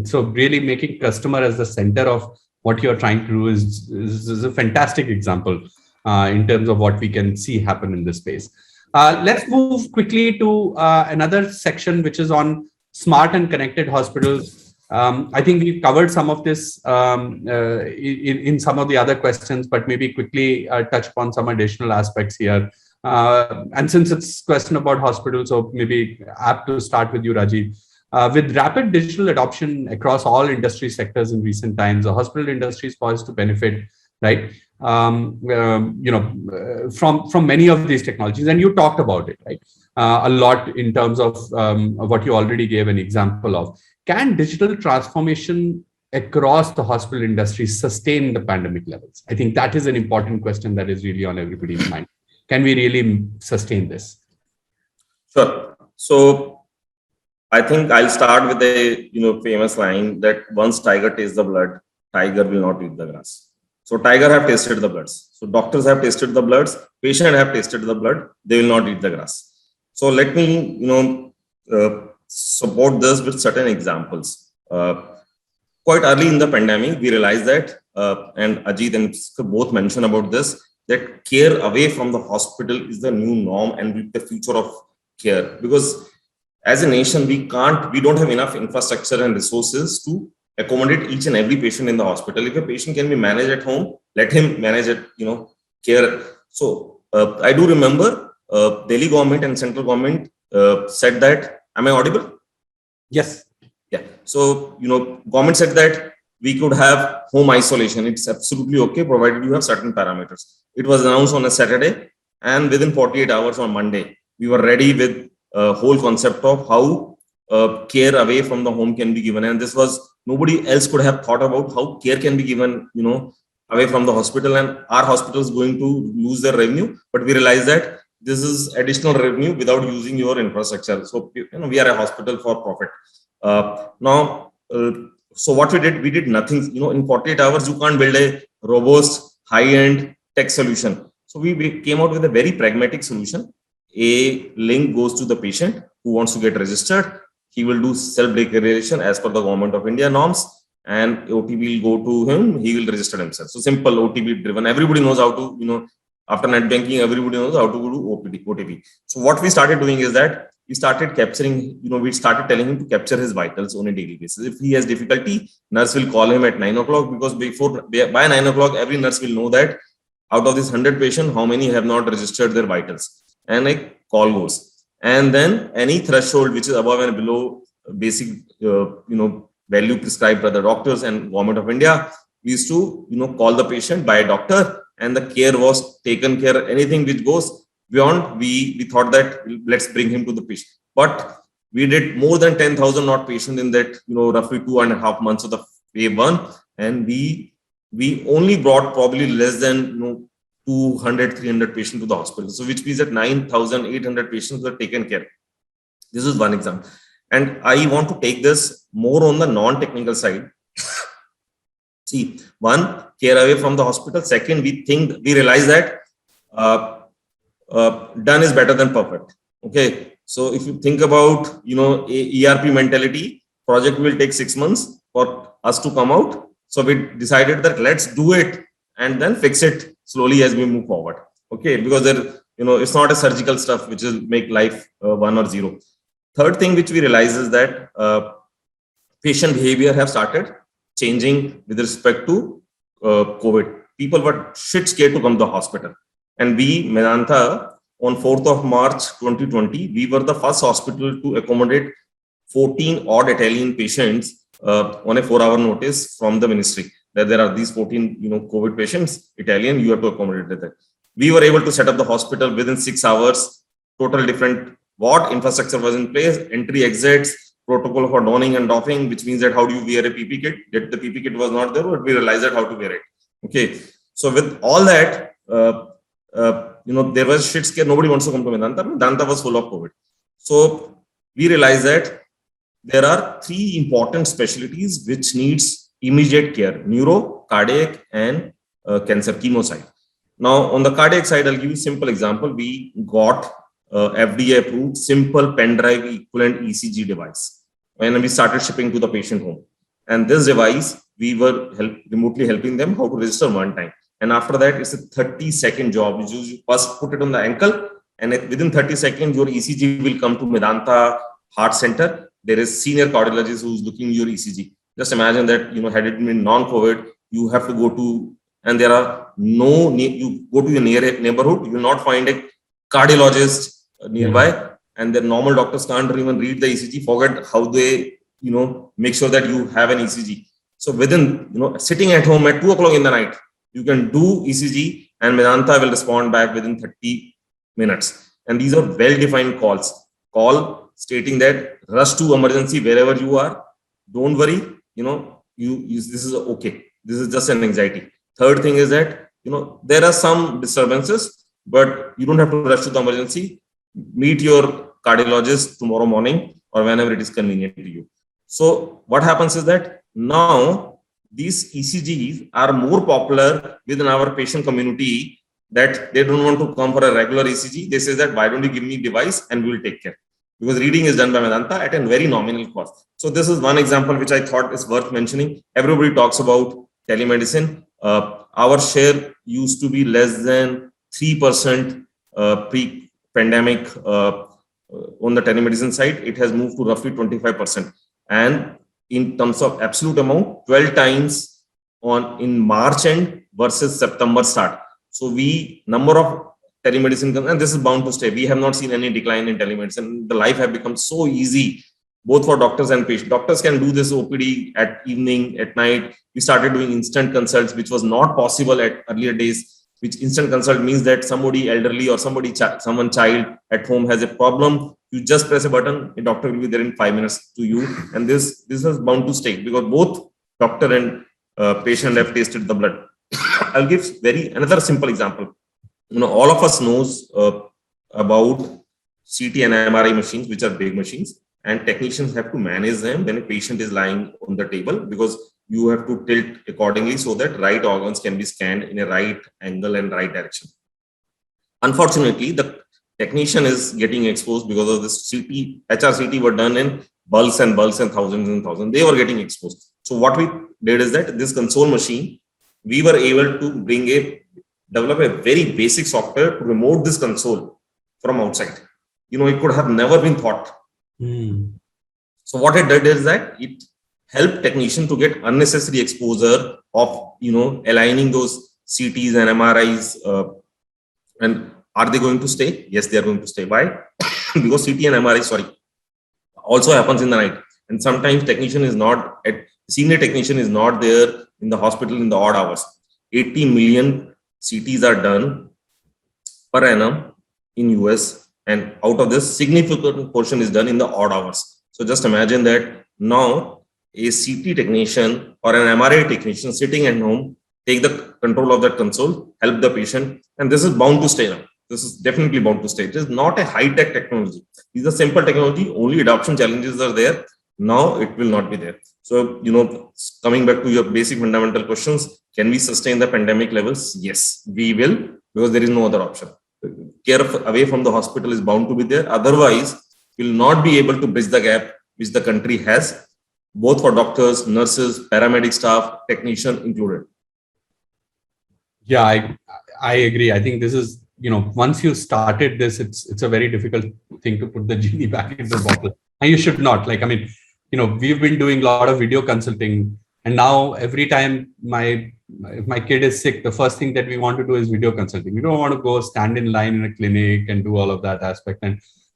So really making customer as the center of what you're trying to do is a fantastic example in terms of what we can see happen in this space. Let's move quickly to another section, which is on smart and connected hospitals. I think we've covered some of this in some of the other questions, but maybe quickly touch upon some additional aspects here. And since it's a question about hospitals, so maybe apt to start with you, Rajiv. With rapid digital adoption across all industry sectors in recent times, the hospital industry is poised to benefit, right? From many of these technologies, and you talked about it, right? A lot in terms of what you already gave an example of. Can digital transformation across the hospital industry sustain the pandemic levels? I think that is an important question that is really on everybody's mind. Can we really sustain this? Sure. So I think I'll start with a famous line that once tiger tastes the blood, tiger will not eat the grass. So tiger have tasted the bloods. So doctors have tasted the bloods, patient have tasted the blood, they will not eat the grass. So let me support this with certain examples. Quite early in the pandemic, we realized that, and Ajit and both mentioned about this, that care away from the hospital is the new norm and the future of care. Because as a nation, we don't have enough infrastructure and resources to accommodate each and every patient in the hospital. If a patient can be managed at home, let him manage it, care. So I do remember Delhi government and central government said that, am I audible? Yes. Yeah. So, government said that we could have home isolation. It's absolutely okay, provided you have certain parameters. It was announced on a Saturday, and within 48 hours on Monday, we were ready with a whole concept of how care away from the home can be given. And this was, nobody else could have thought about how care can be given, away from the hospital, and our hospital is going to lose their revenue. But we realized that this is additional revenue without using your infrastructure. So, we are a hospital for profit. So what we did nothing. In 48 hours, you can't build a robust, high-end tech solution. So we came out with a very pragmatic solution. A link goes to the patient who wants to get registered. He will do self-declaration as per the Government of India norms, and OTP will go to him. He will register himself. So simple, OTP driven. Everybody knows how to, after net banking, everybody knows how to do OTP. So what we started doing is that we started capturing, we started telling him to capture his vitals on a daily basis. If he has difficulty, nurse will call him at 9 o'clock, because by 9 o'clock, every nurse will know that out of this 100 patients, how many have not registered their vitals. And a call goes. And then any threshold which is above and below basic, value prescribed by the doctors and Government of India, we used to, call the patient by a doctor, and the care was taken care. Anything which goes beyond, we thought that let's bring him to the patient. But we did more than 10,000 not patients in that, roughly 2.5 months of the wave one. And we only brought probably less than, 200, 300 patients to the hospital. So which means that 9,800 patients were taken care. This is one example. And I want to take this more on the non-technical side. See, one, care away from the hospital. Second, we realize that done is better than perfect. Okay. So if you think about, ERP mentality, project will take 6 months for us to come out. So we decided that let's do it and then fix it slowly as we move forward. Okay. Because it's not a surgical stuff, which will make life 1 or 0. Third thing which we realize is that patient behavior have started changing with respect to COVID. People were shit scared to come to the hospital. And we, Medanta, on 4th of March 2020, we were the first hospital to accommodate 14 odd Italian patients on a 4-hour notice from the ministry. That there are these 14, COVID patients, Italian, you have to accommodate that. We were able to set up the hospital within 6 hours, total different infrastructure was in place, entry, exits, protocol for donning and doffing, which means that how do you wear a PP kit? That the PP kit was not there, but we realized that how to wear it. Okay. So with all that, there was shit scare. Nobody wants to come to Medanta. Medanta was full of COVID. So we realized that there are 3 important specialties which needs immediate care: neuro, cardiac, and cancer chemo side. Now, on the cardiac side, I'll give you a simple example. We got FDA approved simple pen drive equivalent ECG device, and we started shipping to the patient home. And this device, we were remotely helping them how to register one time. And after that, it's a 30-second job. You first put it on the ankle, and within 30 seconds, your ECG will come to Medanta Heart Center. There is senior cardiologist who's looking at your ECG. Just imagine that, had it been non-COVID, you have to go to, and there are you go to your neighborhood, you will not find a cardiologist nearby, and the normal doctors can't even read the ECG, forget how they, make sure that you have an ECG. So within, sitting at home at 2 o'clock in the night, you can do ECG and Medanta will respond back within 30 minutes. And these are well-defined calls. Call stating that rush to emergency wherever you are. Don't worry, this is okay. This is just an anxiety. Third thing is that, there are some disturbances, but you don't have to rush to the emergency. Meet your cardiologist tomorrow morning or whenever it is convenient to you. So what happens is that now these ECGs are more popular within our patient community, that they don't want to come for a regular ECG. They say that, why don't you give me a device and we will take care. Because reading is done by Medanta at a very nominal cost. So this is one example which I thought is worth mentioning. Everybody talks about telemedicine. Our share used to be less than 3% pre-pandemic on the telemedicine side. It has moved to roughly 25%. And in terms of absolute amount, 12 times in March end versus September start. So number of telemedicine, and this is bound to stay. We have not seen any decline in telemedicine. The life have become so easy, both for doctors and patients. Doctors can do this OPD at evening, at night. We started doing instant consults, which was not possible at earlier days. Which instant consult means that somebody elderly or someone child at home has a problem. You just press a button, a doctor will be there in 5 minutes to you. And this is bound to stay because both doctor and patient have tasted the blood. I'll give another simple example. All of us knows about CT and MRI machines, which are big machines, and technicians have to manage them when a patient is lying on the table, because you have to tilt accordingly so that right organs can be scanned in a right angle and right direction. Unfortunately, the technician is getting exposed because of this HRCT were done in bulks and thousands and thousands. They were getting exposed. So what we did is that this console machine, we were able to develop a very basic software to remote this console from outside. It could have never been thought. So what it did is that it helped technician to get unnecessary exposure of, aligning those CTs and MRIs. And are they going to stay? Yes, they are going to stay. Why? Because CT and MRI, also happens in the night. And sometimes senior technician is not there in the hospital in the odd hours. 80 million CTs are done per annum in US, and out of this, significant portion is done in the odd hours. So just imagine that now a CT technician or an MRI technician sitting at home take the control of that console, help the patient, and this is bound to stay now. This is definitely bound to stay. It is not a high-tech technology. These are simple technology. Only adoption challenges are there. Now it will not be there. So, coming back to your basic fundamental questions, can we sustain the pandemic levels? Yes, we will, because there is no other option. Care away from the hospital is bound to be there. Otherwise, we'll not be able to bridge the gap which the country has, both for doctors, nurses, paramedic staff, technician included. Yeah, I agree. I think this is, once you started this, it's a very difficult thing to put the genie back in the bottle. And you should not. We've been doing a lot of video consulting, and now every time if my kid is sick, the first thing that we want to do is video consulting. We don't want to go stand in line in a clinic and do all of that aspect,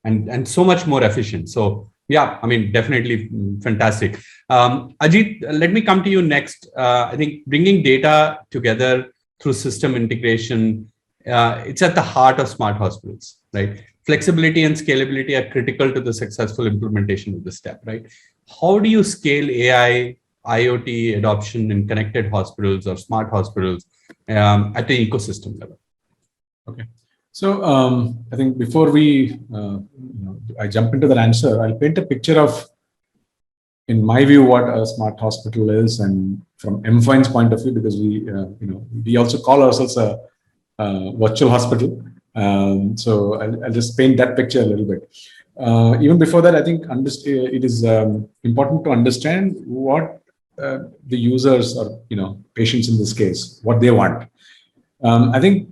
and so much more efficient. So yeah, definitely fantastic. Ajit, let me come to you next. I think bringing data together through system integration, it's at the heart of smart hospitals, right? Flexibility and scalability are critical to the successful implementation of this step, right? How do you scale AI, IoT adoption in connected hospitals or smart hospitals at the ecosystem level? Okay. So I think before I jump into that answer, I'll paint a picture of, in my view, what a smart hospital is, and from M-Fine's point of view, because we also call ourselves a virtual hospital. So I'll just paint that picture a little bit. Even before that, I think it is important to understand what the users or patients in this case, what they want. I think,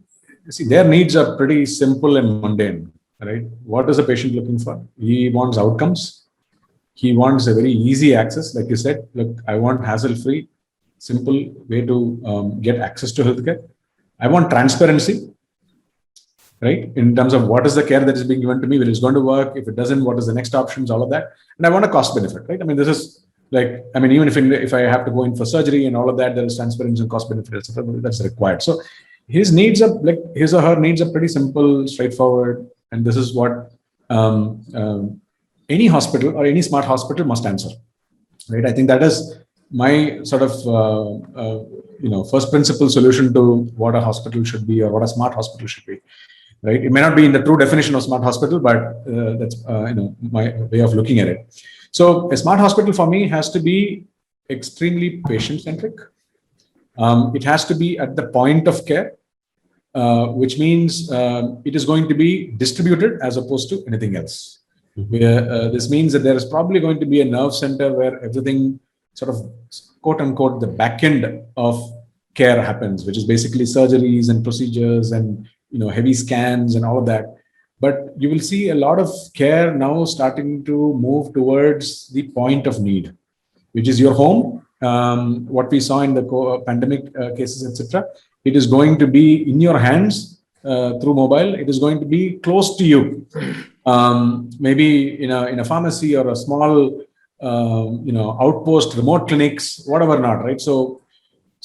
their needs are pretty simple and mundane, right? What is a patient looking for? He wants outcomes. He wants a very easy access, like you said. Look, I want hassle-free, simple way to get access to healthcare. I want transparency, right? In terms of what is the care that is being given to me, whether it's going to work, if it doesn't, what is the next options, all of that. And I want a cost benefit, right? This is even if I have to go in for surgery and all of that, there is transparency and cost benefit, etc. That's required. So his needs are his or her needs are pretty simple, straightforward. And this is what any hospital or any smart hospital must answer, right? I think that is my sort of, first principle solution to what a hospital should be or what a smart hospital should be. Right? It may not be in the true definition of smart hospital, but that's my way of looking at it. So a smart hospital for me has to be extremely patient-centric. It has to be at the point of care, which means it is going to be distributed as opposed to anything else. This means that there is probably going to be a nerve center where everything sort of, quote unquote, the back end of care happens, which is basically surgeries and procedures and heavy scans and all of that. But you will see a lot of care now starting to move towards the point of need, which is your home. What we saw in the pandemic cases, etc. It is going to be in your hands through mobile. It is going to be close to you, maybe in a pharmacy or a small, outpost, remote clinics, whatever not, right? So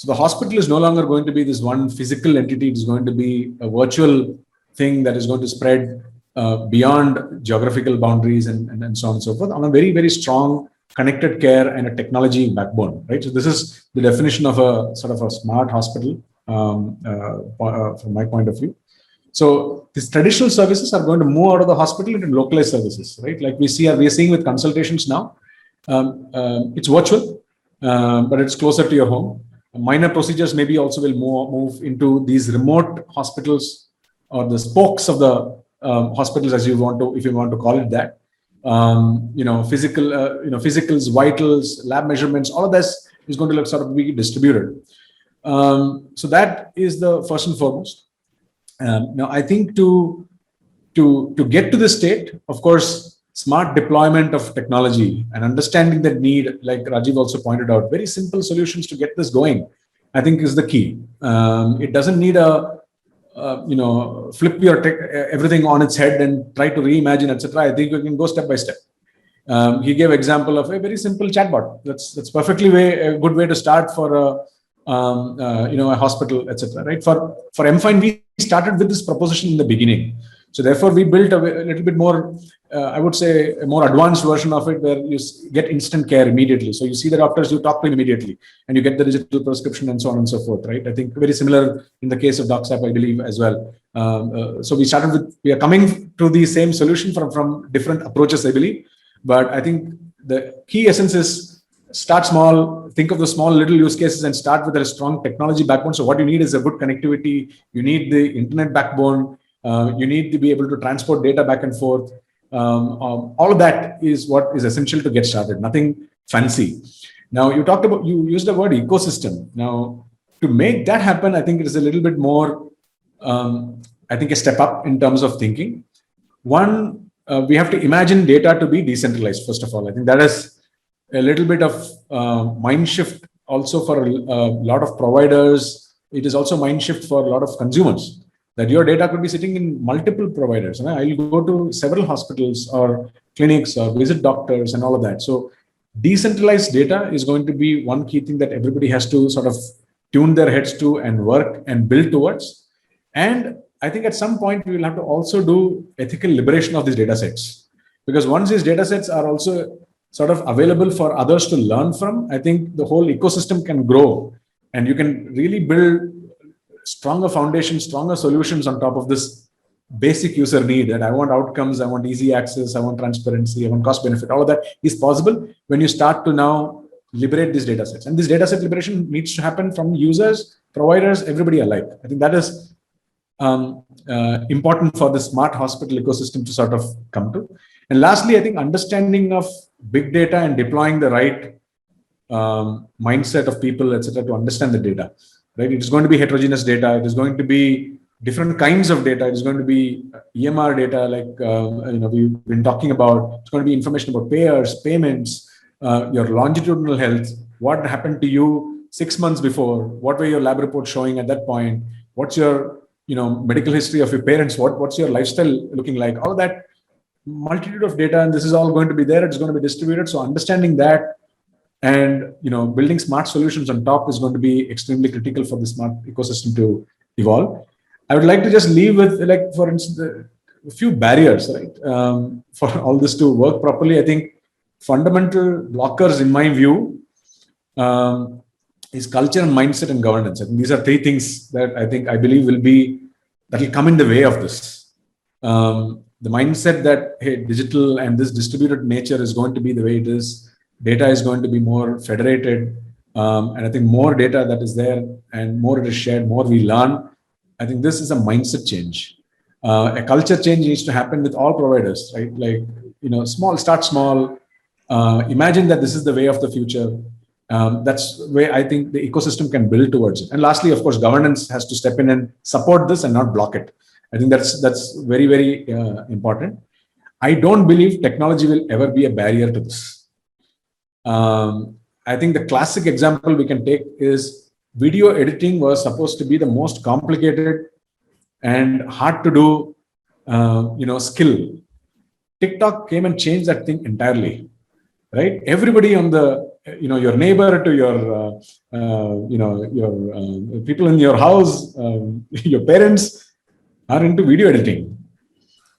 the hospital is no longer going to be this one physical entity. It is going to be a virtual thing that is going to spread beyond geographical boundaries and so on and so forth on a very, very strong connected care and a technology backbone, right? So this is the definition of a sort of a smart hospital from my point of view. So these traditional services are going to move out of the hospital into localized services, right? Like we are seeing with consultations now. It's virtual, but it's closer to your home. Minor procedures maybe also will move into these remote hospitals or the spokes of the hospitals, if you want to call it that. Physicals, vitals, lab measurements, all of this is going to sort of be distributed. So that is the first and foremost. Now, I think to get to this state, of course, smart deployment of technology and understanding that need, like Rajiv also pointed out, very simple solutions to get this going, I think is the key. It doesn't need flip your everything on its head and try to reimagine, etc. I think we can go step by step. He gave example of a very simple chatbot. That's perfectly a good way to start for a hospital, etc. Right? For M-Fine, we started with this proposition in the beginning. So therefore, we built a little bit more I would say, a more advanced version of it where you get instant care immediately. So you see the doctors, you talk to him immediately, and you get the digital prescription and so on and so forth, right? I think very similar in the case of DocSap, I believe, as well. So we are coming to the same solution from different approaches, I believe. But I think the key essence is start small, think of the small little use cases and start with a strong technology backbone. So what you need is a good connectivity. You need the internet backbone. You need to be able to transport data back and forth. All of that is what is essential to get started. Nothing fancy. Now you used the word ecosystem. Now to make that happen, I think it is a little bit more, I think a step up in terms of thinking. One, we have to imagine data to be decentralized. First of all, I think that is a little bit of mind shift also for a lot of providers. It is also mind shift for a lot of consumers, that your data could be sitting in multiple providers. I'll go to several hospitals or clinics or visit doctors and all of that. So decentralized data is going to be one key thing that everybody has to sort of tune their heads to and work and build towards. And I think at some point we will have to also do ethical liberation of these data sets, because once these data sets are also sort of available for others to learn from, I think the whole ecosystem can grow and you can really build stronger foundations, stronger solutions on top of this basic user need that I want outcomes, I want easy access, I want transparency, I want cost benefit. All of that is possible when you start to now liberate these data sets. And this data set liberation needs to happen from users, providers, everybody alike. I think that is important for the smart hospital ecosystem to sort of come to. And lastly, I think understanding of big data and deploying the right mindset of people, etc., to understand the data. Right? It is going to be heterogeneous data. It is going to be different kinds of data. It is going to be EMR data, like we've been talking about. It's going to be information about payers, payments, your longitudinal health. What happened to you 6 months before? What were your lab reports showing at that point? What's your medical history of your parents? What's your lifestyle looking like? All that multitude of data, and this is all going to be there. It's going to be distributed. So understanding that and building smart solutions on top is going to be extremely critical for the smart ecosystem to evolve. I would like to just leave with, like, for instance, a few barriers, right, for all this to work properly. I think fundamental blockers, in my view, is culture and mindset and governance. I think these are three things that I believe that will come in the way of this. The mindset that, hey, digital and this distributed nature is going to be the way it is. Data is going to be more federated. And I think more data that is there and more it is shared, more we learn. I think this is a mindset change. A culture change needs to happen with all providers, right? Like, start small. Imagine that this is the way of the future. That's where I think the ecosystem can build towards it. And lastly, of course, governance has to step in and support this and not block it. I think that's very, very important. I don't believe technology will ever be a barrier to this. I think the classic example we can take is video editing was supposed to be the most complicated and hard to do, skill. TikTok came and changed that thing entirely, right? Everybody on the, your neighbor to your, your people in your house, your parents are into video editing.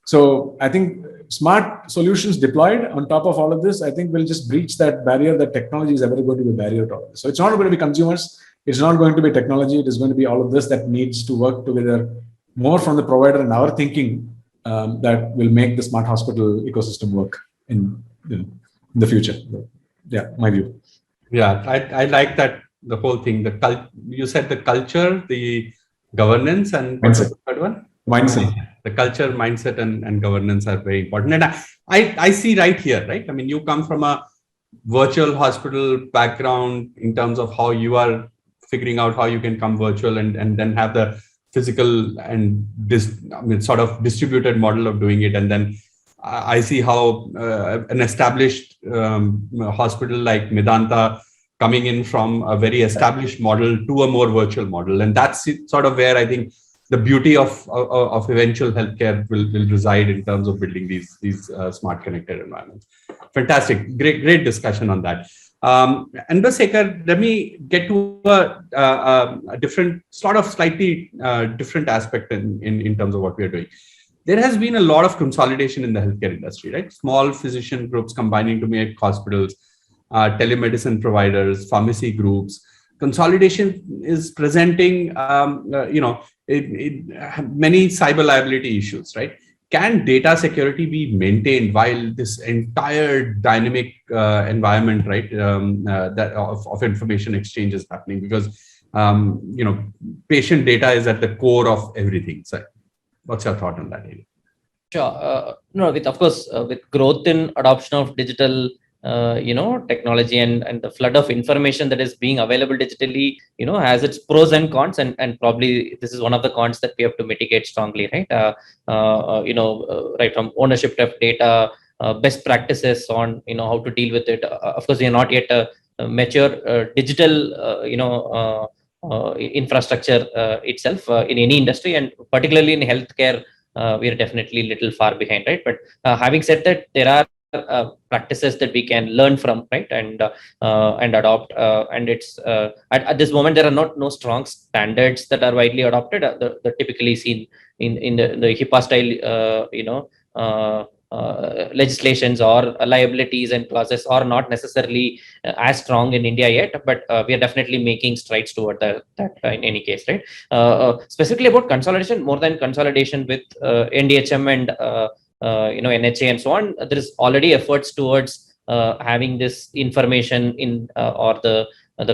So I think smart solutions deployed on top of all of this, I think will just breach that barrier that technology is ever going to be a barrier to all this. So it's not going to be consumers. It's not going to be technology. It is going to be all of this that needs to work together more from the provider and our thinking that will make the smart hospital ecosystem work in the future. Yeah, my view. Yeah, I like that, the whole thing. You said the culture, the governance, and what's the third one? Mindset. The culture, mindset, and governance are very important. And I see right here, right? I mean, you come from a virtual hospital background in terms of how you are figuring out how you can come virtual and then have the physical and sort of distributed model of doing it. And then I see how an established hospital like Medanta coming in from a very established model to a more virtual model. And that's sort of where I think the beauty of eventual healthcare will reside in terms of building these smart connected environments. Fantastic, great discussion on that. And Sekhar, let me get to a different, sort of slightly different aspect in terms of what we are doing. there has been a lot of consolidation in the healthcare industry, right? Small physician groups combining to make hospitals, telemedicine providers, pharmacy groups. Consolidation is presenting, many cyber liability issues, right? Can data security be maintained while this entire dynamic environment, right, that of information exchange is happening? Because patient data is at the core of everything. So, what's your thought on that area? Sure. No, with, of course, with growth in adoption of digital, technology and the flood of information that is being available digitally, has its pros and cons, and probably this is one of the cons that we have to mitigate strongly, right? Right from ownership of data, best practices on, how to deal with it. Of course, we are not yet a mature digital, infrastructure itself in any industry, and particularly in healthcare. We are definitely a little far behind, right? But having said that, there are practices that we can learn from, right, and adopt. And it's at this moment there are no strong standards that are widely adopted. The typically seen in the HIPAA style, legislations or liabilities and clauses are not necessarily as strong in India yet, but we are definitely making strides toward that in any case, right? Specifically about consolidation, more than consolidation with NDHM and NHA and so on, there is already efforts towards having this information in or the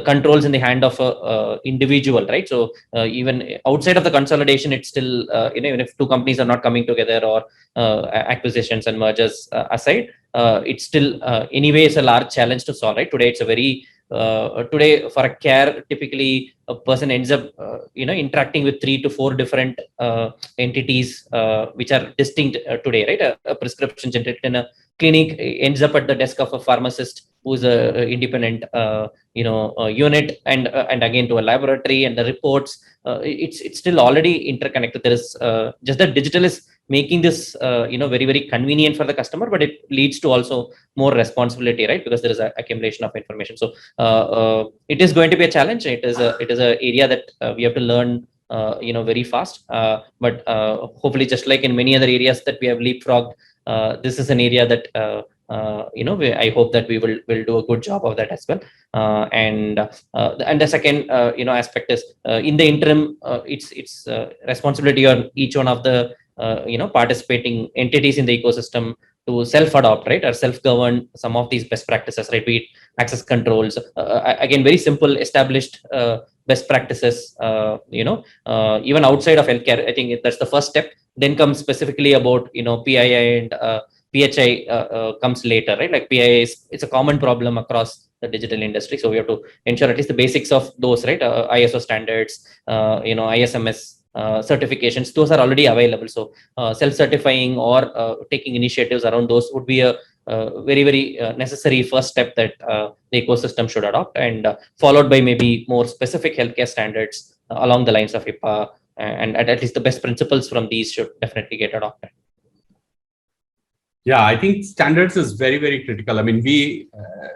controls in the hand of a individual, right? So even outside of the consolidation, it's still, even if two companies are not coming together or acquisitions and mergers aside, it's still anyways a large challenge to solve, right? Today, it's a very, today for a care, typically a person ends up, interacting with 3 to 4 different entities, which are distinct today, right? A prescription generated in a clinic ends up at the desk of a pharmacist who's a independent, unit, and again to a laboratory, and the reports. It's still already interconnected. There is just that digital is making this, very, very convenient for the customer, but it leads to also more responsibility, right? Because there is an accumulation of information. So it is going to be a challenge. It is an area that we have to learn, very fast. But hopefully, just like in many other areas that we have leapfrogged, this is an area that I hope that we will do a good job of that as well. And the second aspect is in the interim, it's responsibility on each one of the participating entities in the ecosystem to self-adopt, right, or self-govern some of these best practices, right? Be it access controls, again, very simple, established best practices, even outside of healthcare. I think that's the first step. Then comes specifically about, PII and PHI comes later, right? Like PII it's a common problem across the digital industry. So we have to ensure at least the basics of those, right? ISO standards, ISMS certifications, those are already available. So self-certifying or taking initiatives around those would be a very, very necessary first step that the ecosystem should adopt, and followed by maybe more specific healthcare standards along the lines of HIPAA, and at least the best principles from these should definitely get adopted. Yeah, I think standards is very, very critical. I mean, we,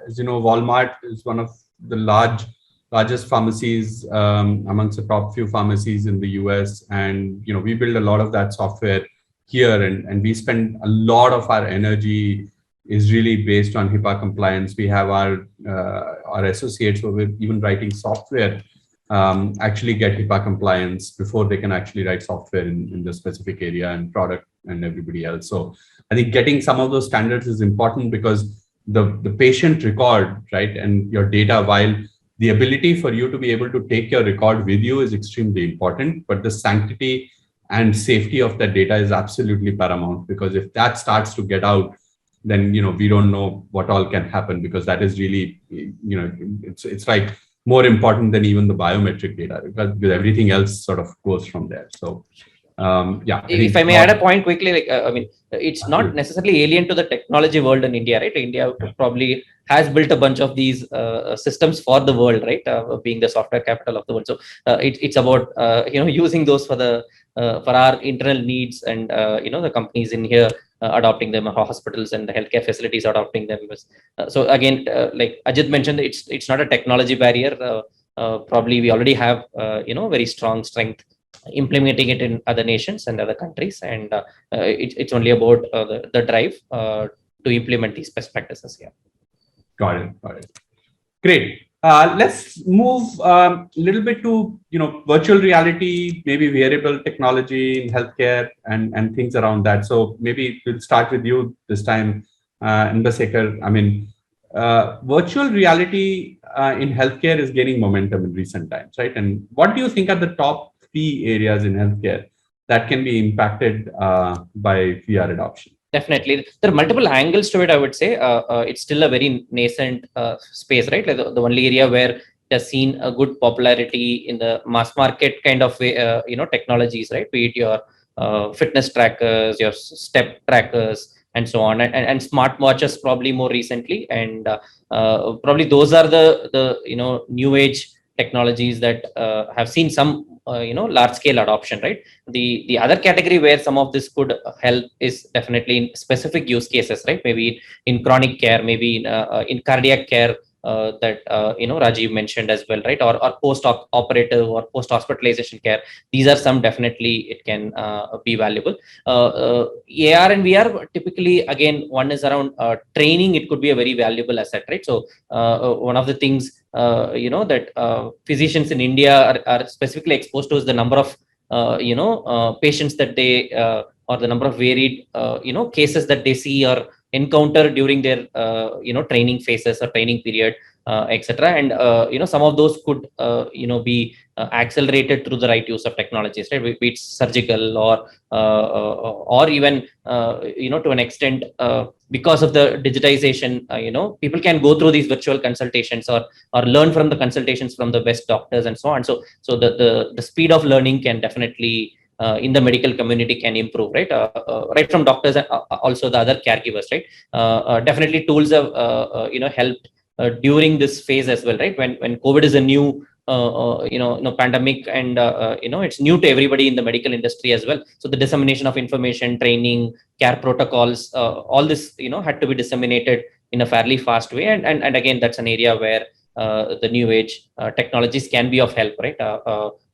as you know, Walmart is one of the largest pharmacies amongst the top few pharmacies in the US. And, we build a lot of that software here, and we spend a lot of our energy is really based on HIPAA compliance. We have our associates who are even writing software actually get HIPAA compliance before they can actually write software in the specific area, and product and everybody else. So I think getting some of those standards is important, because the patient record, right, and your data, while the ability for you to be able to take your record with you is extremely important, but the sanctity and safety of that data is absolutely paramount, because if that starts to get out, then, we don't know what all can happen, because that is really, it's like more important than even the biometric data, because everything else sort of goes from there. So, yeah. If I may add a point quickly, like, it's not necessarily alien to the technology world in India, right? India probably has built a bunch of these systems for the world, right? Being the software capital of the world. So it's about, using those for our internal needs, and, the companies in here adopting them, hospitals and the healthcare facilities adopting them. So again, like Ajit mentioned, it's not a technology barrier. Probably we already have, very strong strength implementing it in other nations and other countries, and it's only about the drive to implement these best practices here. Got it. Great. Let's move a little bit to virtual reality, maybe wearable technology in healthcare and things around that. So maybe we'll start with you this time, Indrasekar. I mean, virtual reality in healthcare is gaining momentum in recent times, right? And what do you think are the top 3 areas in healthcare that can be impacted by VR adoption? Definitely, there are multiple angles to it. I would say it's still a very nascent space, right? Like the only area where it has seen a good popularity in the mass market kind of way, technologies, right? Be it your fitness trackers, your step trackers, and so on, and smart watches probably more recently, and probably those are the new age technologies that have seen some large scale adoption, right? The other category where some of this could help is definitely in specific use cases, right? Maybe in chronic care, maybe in cardiac care, that Rajiv mentioned as well, right? Or post-operative or post-hospitalization care. These are some definitely it can be valuable. AR and VR typically, again, one is around training. It could be a very valuable asset, right? So one of the things that physicians in India are specifically exposed to is the number of patients that they or the number of varied cases that they see or encounter during their training phases or training period, etc. And some of those could be accelerated through the right use of technologies, right? Be it surgical or even to an extent because of the digitization, people can go through these virtual consultations or learn from the consultations from the best doctors and so on. So the speed of learning can definitely in the medical community can improve, right? Right from doctors and also the other caregivers, right? Definitely tools have helped during this phase as well, right? When COVID is a new pandemic, and it's new to everybody in the medical industry as well. So the dissemination of information, training, care protocols, all this had to be disseminated in a fairly fast way. And again, that's an area where the new age technologies can be of help, right?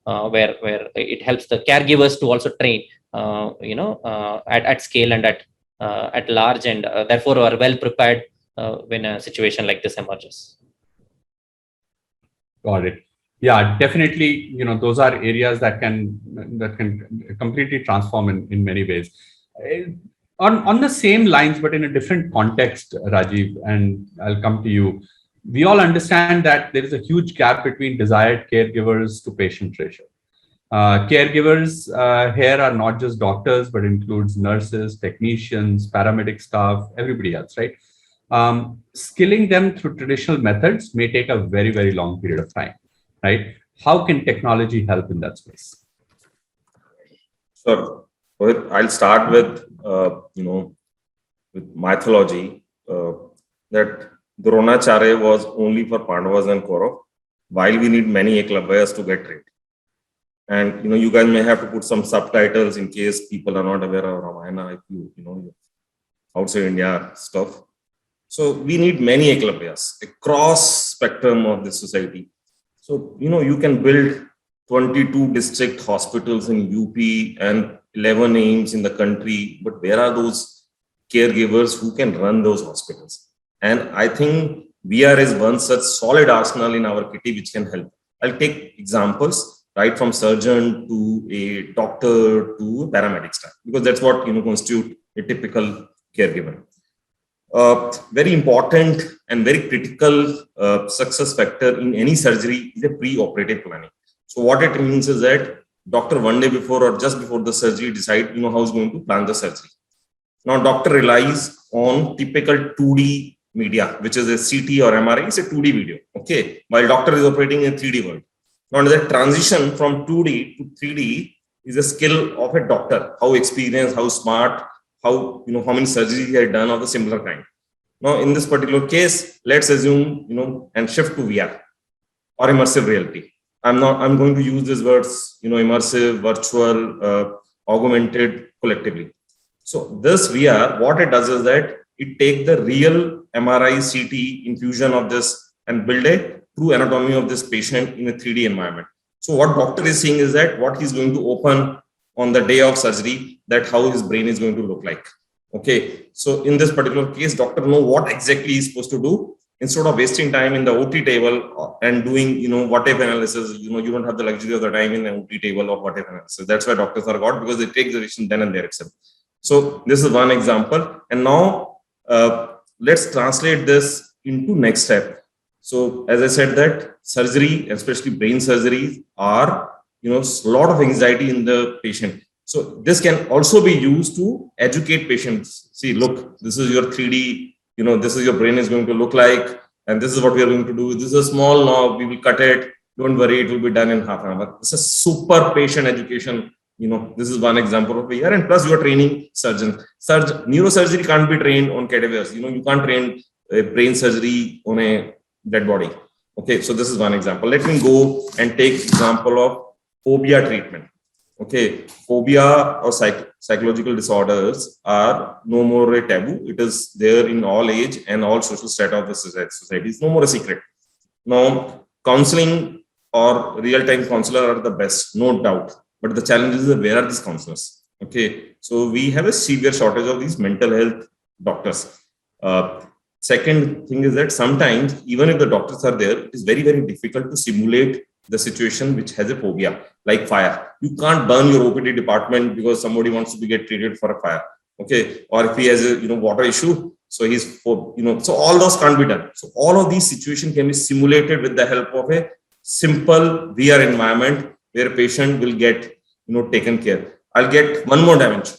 Where it helps the caregivers to also train, at scale and at large, and therefore are well prepared when a situation like this emerges. Got it. Yeah, definitely. Those are areas that can completely transform in many ways. On the same lines, but in a different context, Rajiv, and I'll come to you. We all understand that there is a huge gap between desired caregivers to patient ratio. Caregivers here are not just doctors, but includes nurses, technicians, paramedic staff, everybody else, right? Skilling them through traditional methods may take a very, very long period of time, right? How can technology help in that space? Sure. I'll start with with mythology that Dronacharya was only for Pandavas and Kaurav, while we need many Eklavayas to get trained. And you guys may have to put some subtitles in case people are not aware of Ramayana, if you outside India stuff. So we need many Eklavayas across spectrum of the society. So you can build 22 district hospitals in UP and 11 names in the country, but where are those caregivers who can run those hospitals? And I think VR is one such solid arsenal in our kitty which can help. I'll take examples right from surgeon to a doctor to a paramedic staff, because that's what constitute a typical caregiver. Very important and very critical success factor in any surgery is a pre-operative planning. So what it means is that doctor one day before or just before the surgery decide how he's going to plan the surgery. Now doctor relies on typical 2D media, which is a CT or MRI. It's a 2D video, okay, while doctor is operating in a 3D world. Now the transition from 2D to 3D is a skill of a doctor, how experienced, how smart, how how many surgeries he had done of the similar kind. Now in this particular case, let's assume and shift to VR or immersive reality. I'm going to use these words, immersive, virtual, augmented, collectively. So this VR, what it does is that it takes the real MRI, CT infusion of this and build a true anatomy of this patient in a 3D environment. So what doctor is seeing is that what he's going to open on the day of surgery, that how his brain is going to look like. Okay, so in this particular case, doctor know what exactly he's supposed to do. Instead of wasting time in the OT table and doing, what if analysis, you don't have the luxury of the time in the OT table of what if analysis. That's why doctors are got, because they take the decision then and there itself. So this is one example. And now let's translate this into next step. So as I said that surgery, especially brain surgery, are, a lot of anxiety in the patient. So this can also be used to educate patients. See, look, this is your 3D, this is your brain is going to look like, and this is what we are going to do. This is a small knob, we will cut it. Don't worry, it will be done in half an hour. This is super patient education. This is one example of VR. And plus you are training surgeons. Neurosurgery can't be trained on cadavers. You can't train a brain surgery on a dead body. Okay, so this is one example. Let me go and take example of phobia treatment. Okay, phobia or psychological disorders are no more a taboo. It is there in all age and all social strata of the society. It's no more a secret. Now, counseling or real-time counselor are the best, no doubt. But the challenge is, where are these counselors? Okay, so we have a severe shortage of these mental health doctors. Second thing is that sometimes, even if the doctors are there, it is very, very difficult to simulate the situation which has a phobia, like fire. You can't burn your OPD department because somebody wants to get treated for a fire. Okay, or if he has a water issue, so he's so all those can't be done. So all of these situations can be simulated with the help of a simple VR environment where a patient will get taken care. I'll get one more dimension.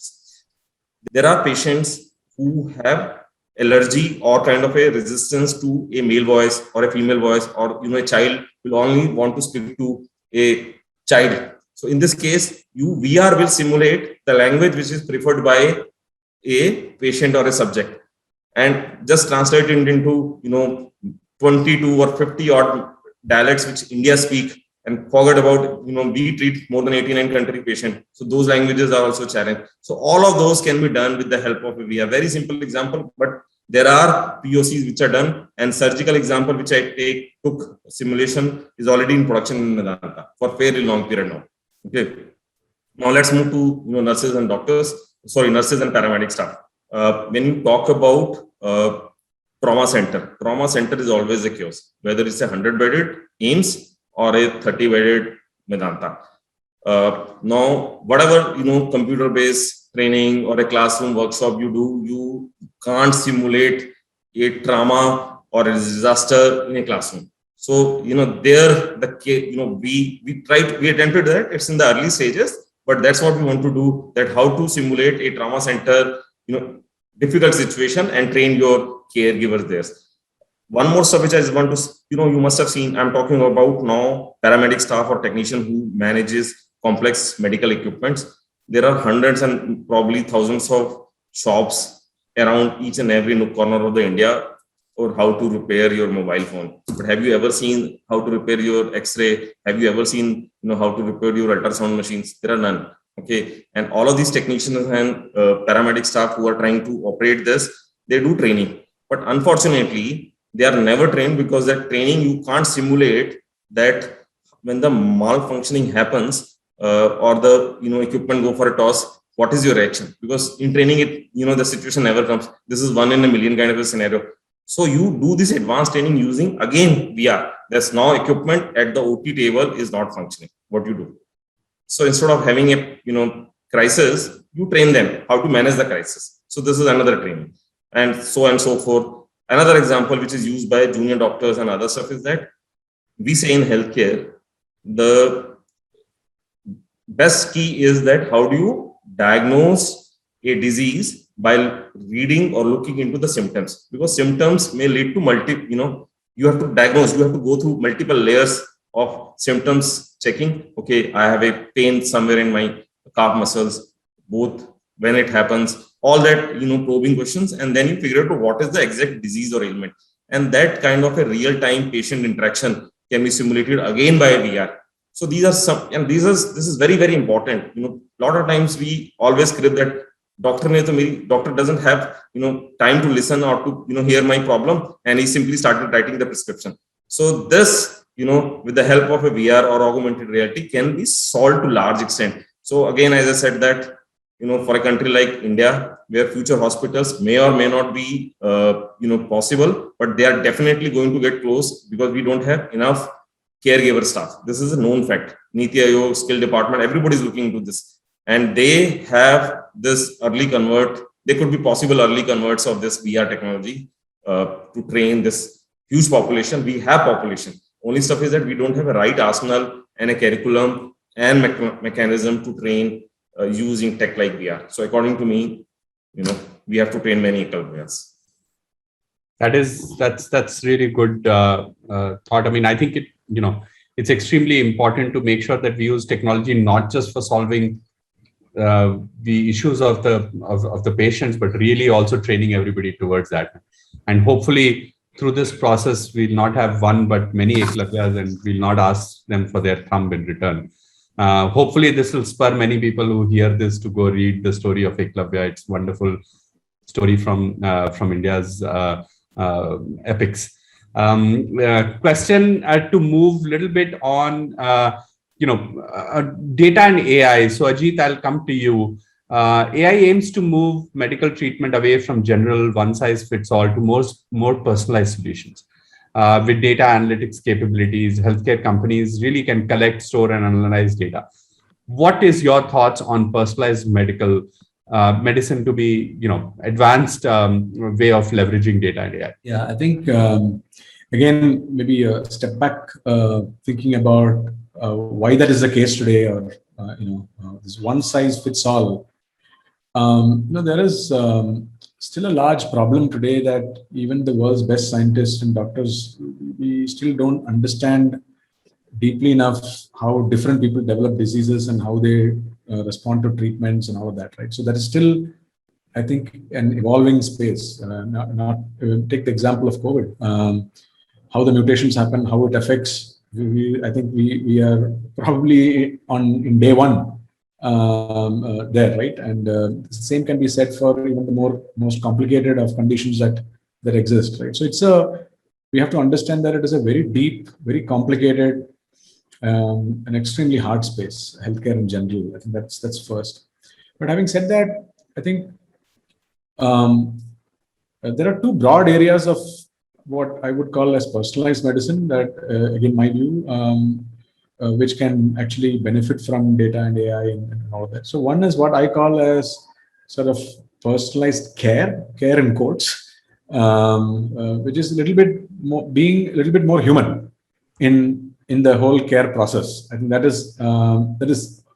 There are patients who have allergy or kind of a resistance to a male voice or a female voice, or a child will only want to speak to a child. So in this case, VR will simulate the language which is preferred by a patient or a subject, and just translate it into 22 or 50 odd dialects which India speak, and forget about we treat more than 89 country patient. So those languages are also challenged. So all of those can be done with the help of a VR. Very simple example, but there are POCs which are done, and surgical example which I took simulation is already in production in Medanta for fairly long period now. Okay, now let's move to nurses and paramedic staff. When you talk about trauma center is always a chaos, whether it's a 100-bedded AIMS or a 30-bedded Medanta. Now, whatever computer-based training or a classroom workshop you do, you can't simulate a trauma or a disaster in a classroom. So there we attempted that. It's in the early stages, but that's what we want to do. That how to simulate a trauma center, difficult situation, and train your caregivers there. One more stuff which I want to, you must have seen, I'm talking about now paramedic staff or technician who manages complex medical equipments. There are hundreds and probably thousands of shops around each and every nook corner of the India, or how to repair your mobile phone. But have you ever seen how to repair your X-ray? Have you ever seen how to repair your ultrasound machines? There are none. Okay, and all of these technicians and paramedic staff who are trying to operate this, they do training. But unfortunately, they are never trained, because that training you can't simulate that when the malfunctioning happens or the equipment go for a toss, what is your reaction? Because in training it, the situation never comes. This is 1 in a million kind of a scenario. So you do this advanced training using again VR. There's now equipment at the OT table is not functioning. What you do? So instead of having a crisis, you train them how to manage the crisis. So this is another training, and so forth. Another example which is used by junior doctors and other stuff is that we say in healthcare, the best key is that how do you diagnose a disease by reading or looking into the symptoms, because symptoms may lead to you have to diagnose, you have to go through multiple layers of symptoms checking. Okay, I have a pain somewhere in my calf muscles, both when it happens, all that, probing questions, and then you figure out what is the exact disease or ailment. And that kind of a real-time patient interaction can be simulated again by VR. So these are some, and this is very, very important. A lot of times we always script that doctor doesn't have, time to listen or to, hear my problem, and he simply started writing the prescription. So this with the help of a VR or augmented reality can be solved to large extent. So again, as I said that, for a country like India, where future hospitals may or may not be, possible, but they are definitely going to get close because we don't have enough caregiver staff. This is a known fact. Niti Aayog, skill department, everybody is looking into this. And they have this they could be possible early converts of this VR technology to train this huge population. We have population. Only stuff is that we don't have a right arsenal and a curriculum and mechanism to train using tech like VR. So according to me, we have to train many Eklavvyas. That's really good thought. I mean, I think it's extremely important to make sure that we use technology not just for solving the issues of the patients, but really also training everybody towards that. And hopefully through this process, we'll not have one but many Eklavvyas, and we'll not ask them for their thumb in return. Hopefully this will spur many people who hear this to go read the story of Eklavya. It's a wonderful story from India's epics. Question to move a little bit on data and AI. So Ajit, I'll come to you. AI aims to move medical treatment away from general one-size-fits-all to more personalized solutions. With data analytics capabilities, healthcare companies really can collect, store, and analyze data. What is your thoughts on personalized medicine to be, advanced way of leveraging data and AI? Yeah, I think again, maybe a step back, thinking about why that is the case today, or this one size fits all. There is still a large problem today that even the world's best scientists and doctors, we still don't understand deeply enough how different people develop diseases and how they respond to treatments and all of that, right? So that is still, I think, an evolving space. Take the example of COVID, how the mutations happen, how it affects. I think we are probably in day one there, right? And the same can be said for even the most complicated of conditions that exist, right? So we have to understand that it is a very deep, very complicated, and extremely hard space, healthcare in general. I think that's first. But having said that, I think there are two broad areas of what I would call as personalized medicine that, again, my view, which can actually benefit from data and AI and all of that. So one is what I call as sort of personalized care in quotes, which is a little bit more, being a little bit more human in the whole care process. I think that is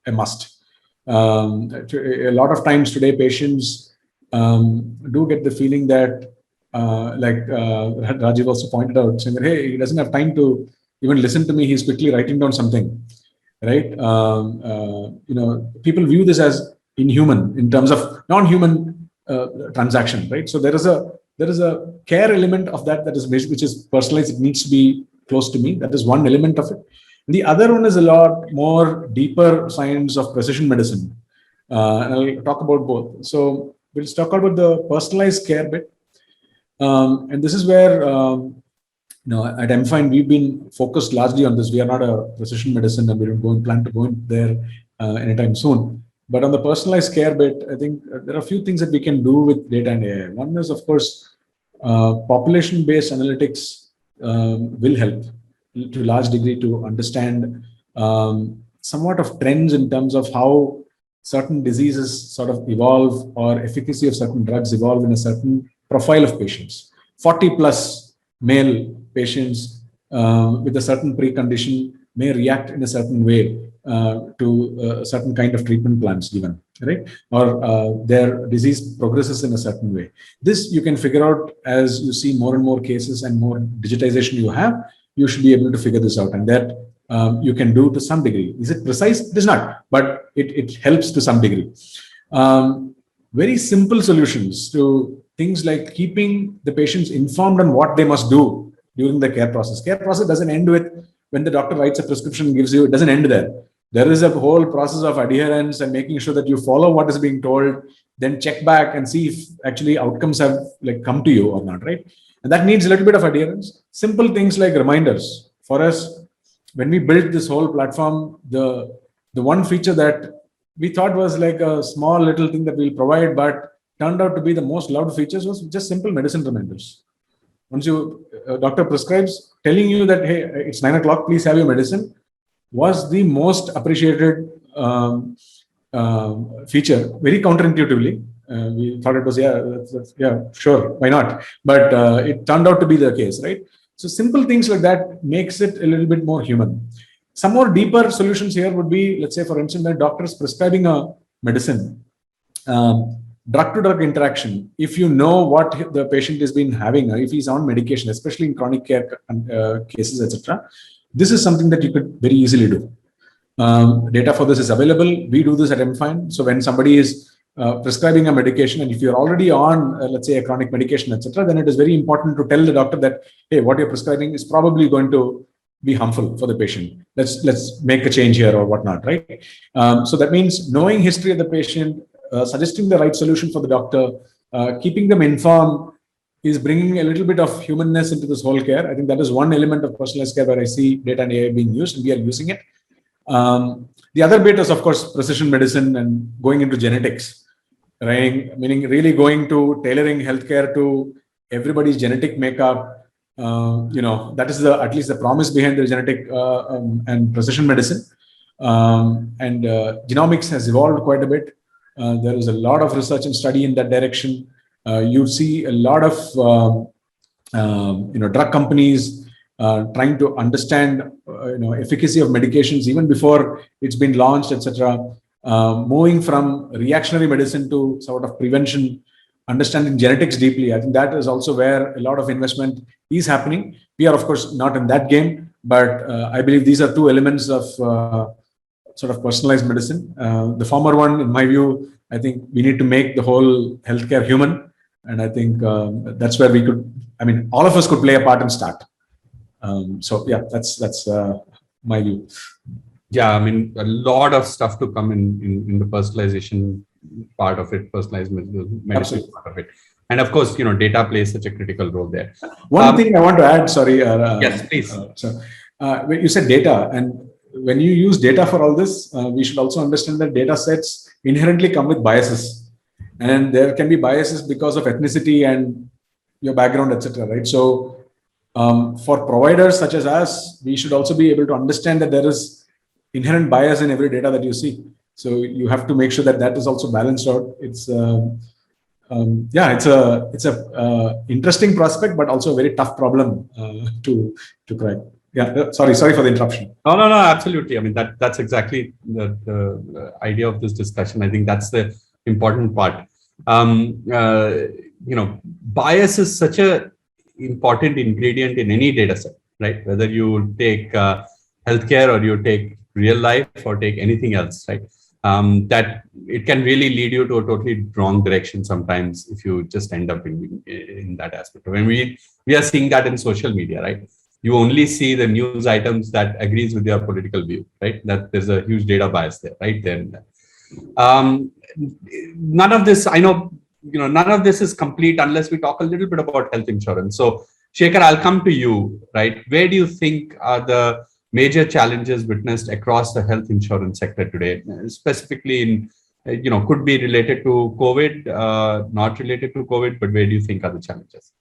a must. A lot of times today, patients do get the feeling that, like Rajiv also pointed out, saying that, hey, he doesn't have time to even listen to me. He's quickly writing down something, right? People view this as inhuman in terms of non-human transaction, right? So there is a care element of that is which is personalized. It needs to be close to me. That is one element of it. The other one is a lot more deeper science of precision medicine, and I'll talk about both. So we'll talk about the personalized care bit. And this is where, at MFine, we've been focused largely on this. We are not a precision medicine, and we don't plan to go in there anytime soon. But on the personalized care bit, I think there are a few things that we can do with data and AI. One is, of course, population-based analytics will help to a large degree to understand somewhat of trends in terms of how certain diseases sort of evolve or efficacy of certain drugs evolve in a certain profile of patients. 40 plus male patients with a certain precondition may react in a certain way to a certain kind of treatment plans given, right? Or their disease progresses in a certain way. This you can figure out as you see more and more cases and more digitization you have, you should be able to figure this out, and that you can do to some degree. Is it precise? It is not, but it helps to some degree. Very simple solutions to things like keeping the patients informed on what they must do during the care process. Care process doesn't end with when the doctor writes a prescription and gives you, it doesn't end there. There is a whole process of adherence and making sure that you follow what is being told, then check back and see if actually outcomes have come to you or not, right? And that needs a little bit of adherence. Simple things like reminders. For us, when we built this whole platform, the one feature that we thought was like a small little thing that we'll provide, but turned out to be the most loved features was just simple medicine reminders. Once a doctor prescribes, telling you that, hey, it's 9 o'clock, please have your medicine, was the most appreciated feature, very counterintuitively. We thought it was, yeah, sure, why not? But it turned out to be the case, right? So simple things like that makes it a little bit more human. Some more deeper solutions here would be, let's say, for instance, when doctors prescribing a medicine, drug-to-drug interaction. If you know what the patient has been having, or if he's on medication, especially in chronic care cases, etc., this is something that you could very easily do. Data for this is available. We do this at MFine. So when somebody is prescribing a medication, and if you're already on, let's say, a chronic medication, etc., then it is very important to tell the doctor that, hey, what you're prescribing is probably going to be harmful for the patient. Let's make a change here or whatnot, right? So that means knowing history of the patient, suggesting the right solution for the doctor, keeping them informed, is bringing a little bit of humanness into this whole care. I think that is one element of personalized care where I see data and AI being used, and we are using it. The other bit is, of course, precision medicine and going into genetics, right? Meaning really going to tailoring healthcare to everybody's genetic makeup. That is at least the promise behind the genetic and precision medicine. And genomics has evolved quite a bit. There is a lot of research and study in that direction. You see a lot of drug companies trying to understand efficacy of medications even before it's been launched, etc. Moving from reactionary medicine to sort of prevention, understanding genetics deeply. I think that is also where a lot of investment is happening. We are, of course, not in that game, but I believe these are two elements of sort of personalized medicine. The former one, in my view, I think we need to make the whole healthcare human. And I think that's where we could, all of us could play a part and start. So yeah, that's my view. Yeah, a lot of stuff to come in the personalization part of it, personalized medicine part of it. And of course, data plays such a critical role there. One thing I want to add, sorry. Yes, please. When you said data, and when you use data for all this, we should also understand that data sets inherently come with biases. And there can be biases because of ethnicity and your background, etc. Right? So for providers such as us, we should also be able to understand that there is inherent bias in every data that you see. So you have to make sure that that is also balanced out. It's it's a interesting prospect, but also a very tough problem to crack. Yeah, sorry for the interruption. No, absolutely. That's exactly the idea of this discussion. I think that's the important part. Bias is such a important ingredient in any data set, right? Whether you take healthcare or you take real life or take anything else, right? That it can really lead you to a totally wrong direction sometimes if you just end up in that aspect. When we are seeing that in social media, right? You only see the news items that agrees with your political view, right? That there's a huge data bias there, right? Then none of this, I know, none of this is complete unless we talk a little bit about health insurance. So Shekhar, I'll come to you, right? Where do you think are the major challenges witnessed across the health insurance sector today, specifically in, could be related to COVID, not related to COVID, but where do you think are the challenges?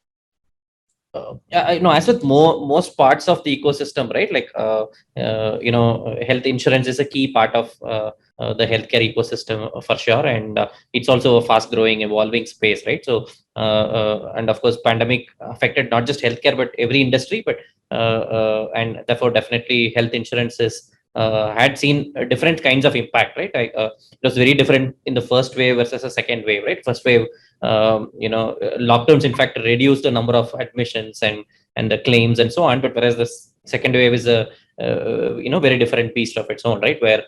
As with most parts of the ecosystem, right? Like, health insurance is a key part of the healthcare ecosystem for sure. And it's also a fast growing, evolving space, right? So, and of course, pandemic affected not just healthcare, but every industry, but and therefore definitely health insurances had seen different kinds of impact, right? It was very different in the first wave versus the second wave, right? First wave, lockdowns in fact reduced the number of admissions and the claims and so on. But whereas the second wave is a very different beast of its own, right? Where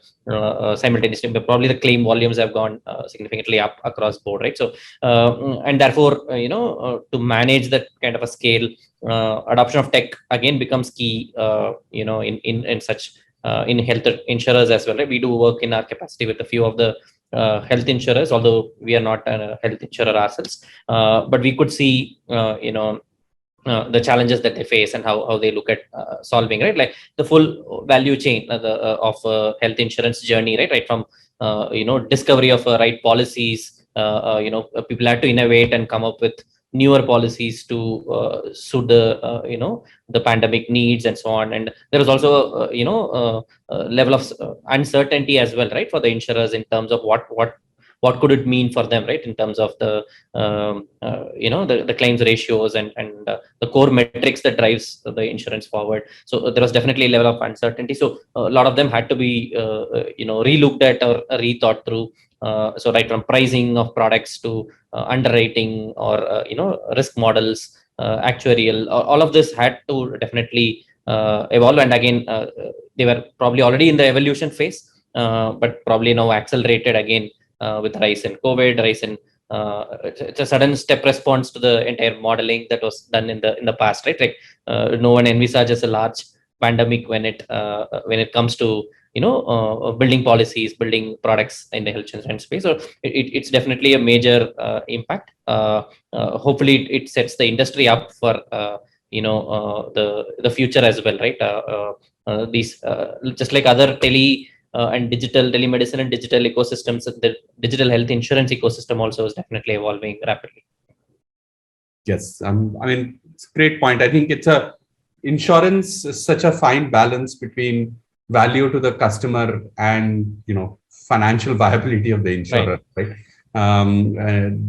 simultaneously probably the claim volumes have gone significantly up across board, right? So and therefore to manage that kind of a scale, adoption of tech again becomes key. In such in health insurers as well, right? We do work in our capacity with a few of the health insurers, although we are not a health insurer ourselves, but we could see the challenges that they face and how they look at solving, right? Like the full value chain of health insurance journey, right from discovery of right policies. People had to innovate and come up with newer policies to suit the the pandemic needs and so on. And there is also level of uncertainty as well, right, for the insurers in terms of what could it mean for them, right, in terms of the the claims ratios and the core metrics that drives the insurance forward. So there was definitely a level of uncertainty. So a lot of them had to be relooked at or rethought through. So right from pricing of products to underwriting or risk models, actuarial, all of this had to definitely evolve. And again, they were probably already in the evolution phase, but probably now accelerated again with rise in COVID, rise in it's a sudden step response to the entire modeling that was done in the past, right? Like no one envisages a large pandemic when it comes to building policies, building products in the health insurance space. So it's definitely a major impact. Hopefully it sets the industry up for the future as well, right? These just like other and digital telemedicine and digital ecosystems, the digital health insurance ecosystem also is definitely evolving rapidly. Yes, I mean, it's a great point. I think insurance is such a fine balance between value to the customer and financial viability of the insurer, right?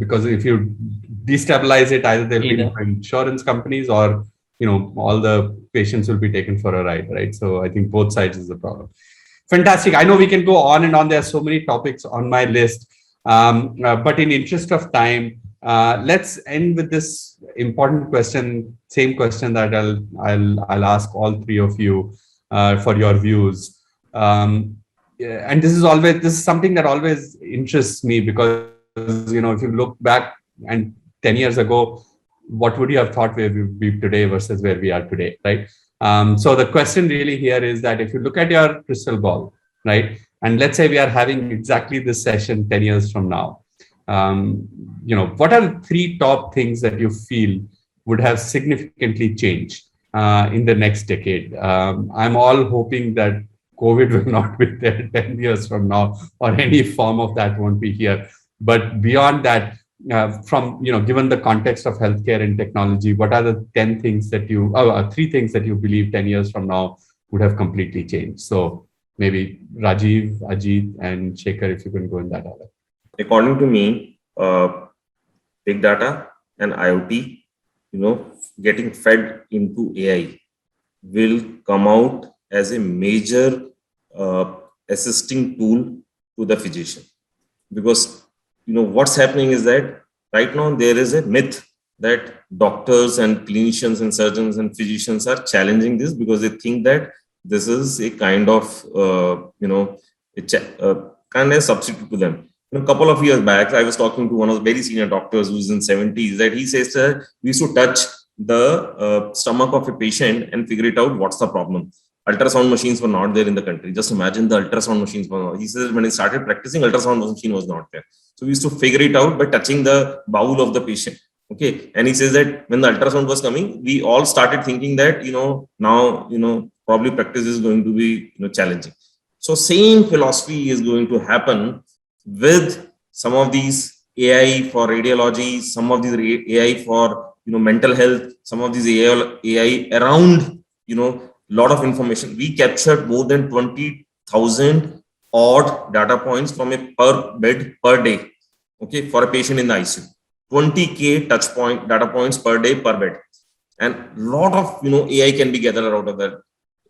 Because if you destabilize it, either they'll be insurance companies or all the patients will be taken for a ride, right? So I think both sides is the problem. Fantastic. I know we can go on and on. There are so many topics on my list, but in interest of time, let's end with this important question. Same question that I'll ask all three of you for your views. And this is something that always interests me, because if you look back and 10 years ago, what would you have thought where we would be today versus where we are today, right? So the question really here is that if you look at your crystal ball, right, and let's say we are having exactly this session 10 years from now, what are the three top things that you feel would have significantly changed in the next decade? I'm all hoping that COVID will not be there 10 years from now, or any form of that won't be here. But beyond that, given the context of healthcare and technology, what are the 3 things that you believe 10 years from now would have completely changed? So maybe Rajiv, Ajit, and Shekhar, if you can go in that order. According to me, big data and IoT, getting fed into AI will come out as a major assisting tool to the physician. Because what's happening is that right now there is a myth that doctors and clinicians and surgeons and physicians are challenging this, because they think that this is a kind of kind of substitute to them. A couple of years back, I was talking to one of the very senior doctors who's in 70s, that he says that we used to touch the stomach of a patient and figure it out what's the problem. Ultrasound machines were not there in the country. Just imagine the ultrasound machines were not. He says when he started practicing, ultrasound machine was not there. So we used to figure it out by touching the bowel of the patient. Okay. And he says that when the ultrasound was coming, we all started thinking that, now, probably practice is going to be, challenging. So same philosophy is going to happen with some of these AI for radiology, some of these AI for, mental health, some of these AI around, lot of information. We captured more than 20,000 odd data points from a per bed per day. Okay, for a patient in the ICU, 20K data points per day per bed, and lot of AI can be gathered out of that.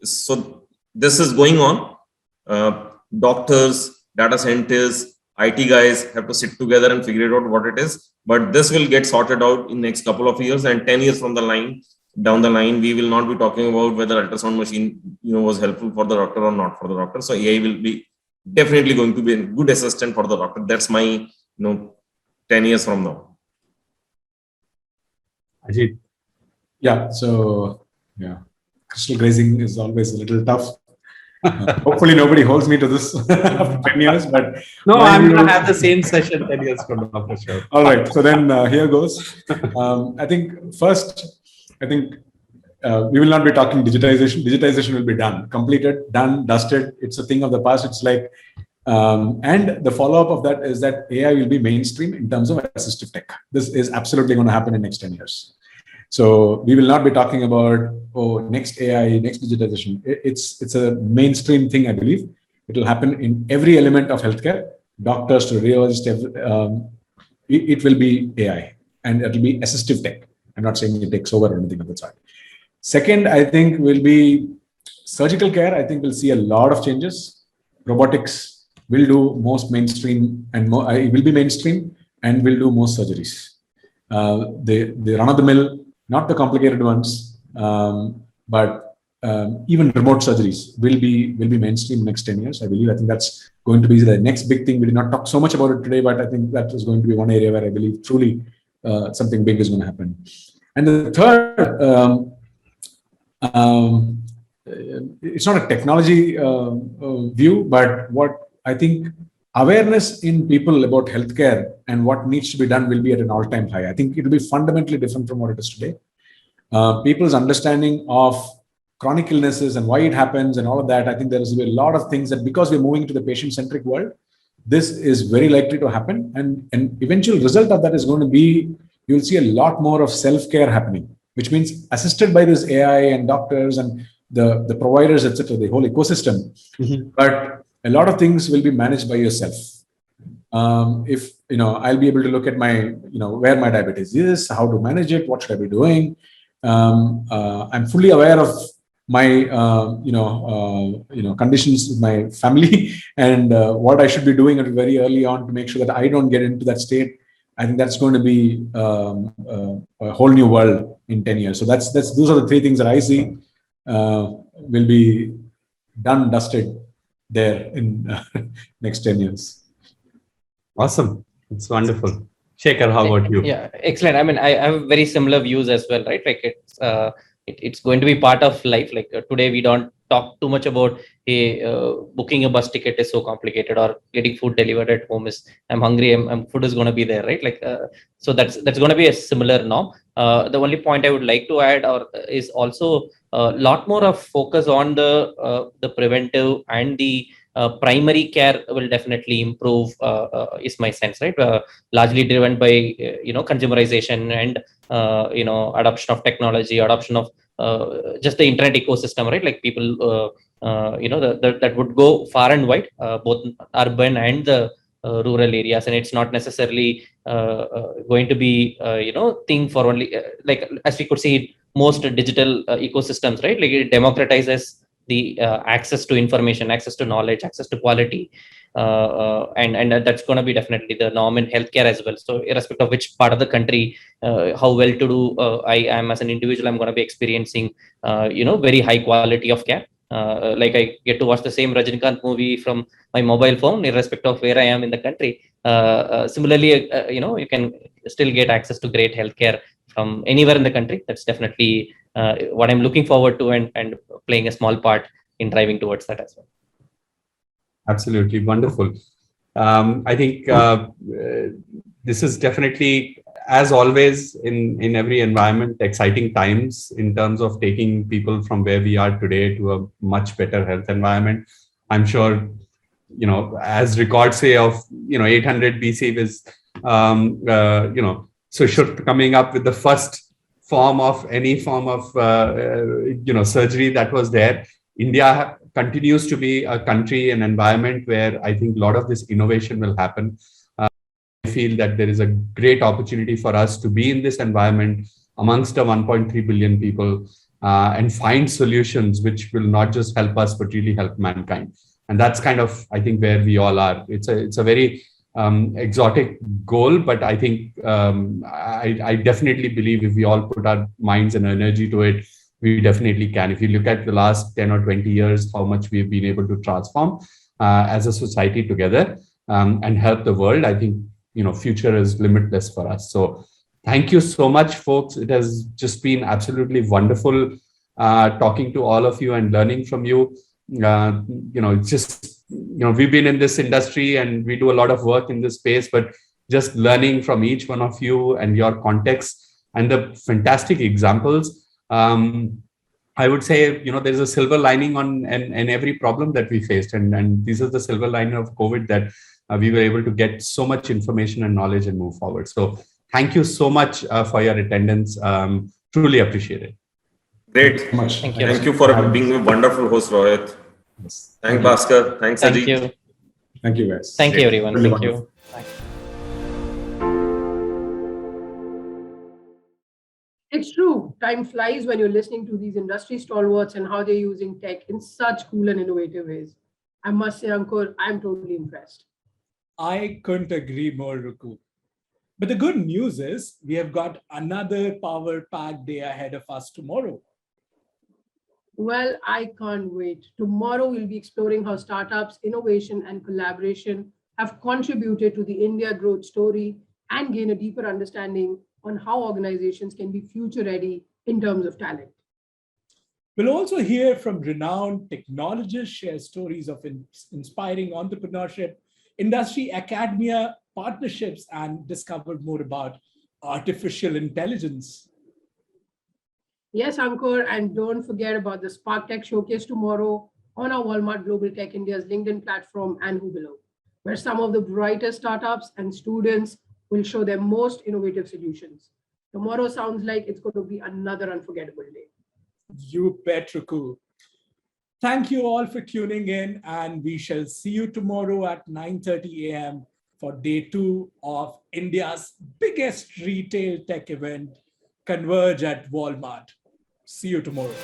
So this is going on. Doctors, data scientists, IT guys have to sit together and figure out what it is. But this will get sorted out in next couple of years, and 10 years down the line, we will not be talking about whether ultrasound machine was helpful for the doctor or not for the doctor. So AI will be definitely going to be a good assistant for the doctor. That's my 10 years from now. Ajit. Yeah, so crystal gazing is always a little tough. Hopefully nobody holds me to this after 10 years, but no, I'm going to have the same session 10 years from now for sure. All right, so then here goes. I think first, I think we will not be talking digitization. Digitization will be done, completed, done, dusted. It's a thing of the past. It's like, and the follow-up of that is that AI will be mainstream in terms of assistive tech. This is absolutely going to happen in the next 10 years. So we will not be talking about, next AI, next digitization. It's a mainstream thing, I believe. It will happen in every element of healthcare, doctors to radiologists. It will be AI, and it will be assistive tech. I'm not saying it takes over or anything of that sort. Second, I think will be surgical care. I think we'll see a lot of changes. Robotics will do most mainstream and will be mainstream and will do most surgeries. The run-of-the-mill, not the complicated ones, but even remote surgeries will be mainstream next 10 years. I believe. I think that's going to be the next big thing. We did not talk so much about it today, but I think that is going to be one area where I believe truly something big is going to happen. And the third, it's not a technology view, but what I think awareness in people about healthcare and what needs to be done will be at an all-time high. I think it will be fundamentally different from what it is today. People's understanding of chronic illnesses and why it happens and all of that, I think there is a lot of things that, because we're moving to the patient-centric world, this is very likely to happen. And eventual result of that is going to be, you'll see a lot more of self-care happening, which means assisted by this AI and doctors and the providers, etc., the whole ecosystem. Mm-hmm. But a lot of things will be managed by yourself. If I'll be able to look at my, where my diabetes is, how to manage it, what should I be doing. I'm fully aware of my, conditions with my family and what I should be doing very early on to make sure that I don't get into that state. I think that's going to be a whole new world in 10 years. So those are the three things that I see will be done, dusted there in next 10 years. Awesome. It's wonderful. Shekhar, how about you? Yeah, excellent. I mean, I have very similar views as well, right? Like it's going to be part of life. Like today, we don't talk too much about booking a bus ticket is so complicated, or getting food delivered at home is, I'm hungry, food is going to be there, right? Like so that's going to be a similar norm. The only point I would like to add is also a lot more of focus on the preventive and the primary care will definitely improve, is my sense, right? Largely driven by consumerization and adoption of technology, adoption of just the internet ecosystem, right? Like people that would go far and wide, both urban and the rural areas, and it's not necessarily going to be thing for only like, as we could see most digital ecosystems, right? Like it democratizes the access to information, access to knowledge, access to quality, and that's going to be definitely the norm in healthcare as well. So irrespective of which part of the country, how well to do I am as an individual, I'm going to be experiencing very high quality of care. Like I get to watch the same Rajinikanth movie from my mobile phone, irrespective of where I am in the country. Similarly, you can still get access to great healthcare from anywhere in the country. That's definitely what I'm looking forward to, and playing a small part in driving towards that as well. Absolutely wonderful. I think this is definitely, as always in every environment, exciting times in terms of taking people from where we are today to a much better health environment. I'm sure, as records say of 800 BC was Sushruta coming up with the first form of any form of surgery that was there. India continues to be a country, an environment where I think a lot of this innovation will happen. I feel that there is a great opportunity for us to be in this environment amongst the 1.3 billion people and find solutions which will not just help us, but really help mankind. And that's kind of, I think, where we all are. It's a very exotic goal, but I think I definitely believe if we all put our minds and energy to it, we definitely can. If you look at the last 10 or 20 years, how much we've been able to transform as a society together and help the world, I think, future is limitless for us. So thank you so much, folks. It has just been absolutely wonderful talking to all of you and learning from you. It's just, we've been in this industry and we do a lot of work in this space, but just learning from each one of you and your context and the fantastic examples. I would say, there's a silver lining on and every problem that we faced. And this is the silver lining of COVID, that we were able to get so much information and knowledge and move forward. So thank you so much for your attendance. Truly appreciate it. Great. Thank you. Thank you for being a wonderful host, Rohit. Yes. Thanks, Bhaskar. Thanks, Thank Ajit. you. Thank you, guys. Thank you, everyone. Really Thank wonderful. you. It's true. Time flies when you're listening to these industry stalwarts and how they're using tech in such cool and innovative ways. I must say, Ankur, I'm totally impressed. I couldn't agree more, Ruku. But the good news is we have got another power-packed day ahead of us tomorrow. Well, I can't wait. Tomorrow we'll be exploring how startups, innovation, and collaboration have contributed to the India growth story and gain a deeper understanding on how organizations can be future ready in terms of talent. We'll also hear from renowned technologists share stories of inspiring entrepreneurship, industry, academia, partnerships, and discover more about artificial intelligence. Yes, Ankur, and don't forget about the Spark Tech Showcase tomorrow on our Walmart Global Tech India's LinkedIn platform and Below, where some of the brightest startups and students will show their most innovative solutions. Tomorrow sounds like it's going to be another unforgettable day. You bet, Ruku. Thank you all for tuning in, and we shall see you tomorrow at 9:30 a.m. for day 2 of India's biggest retail tech event, Converge at Walmart. See you tomorrow.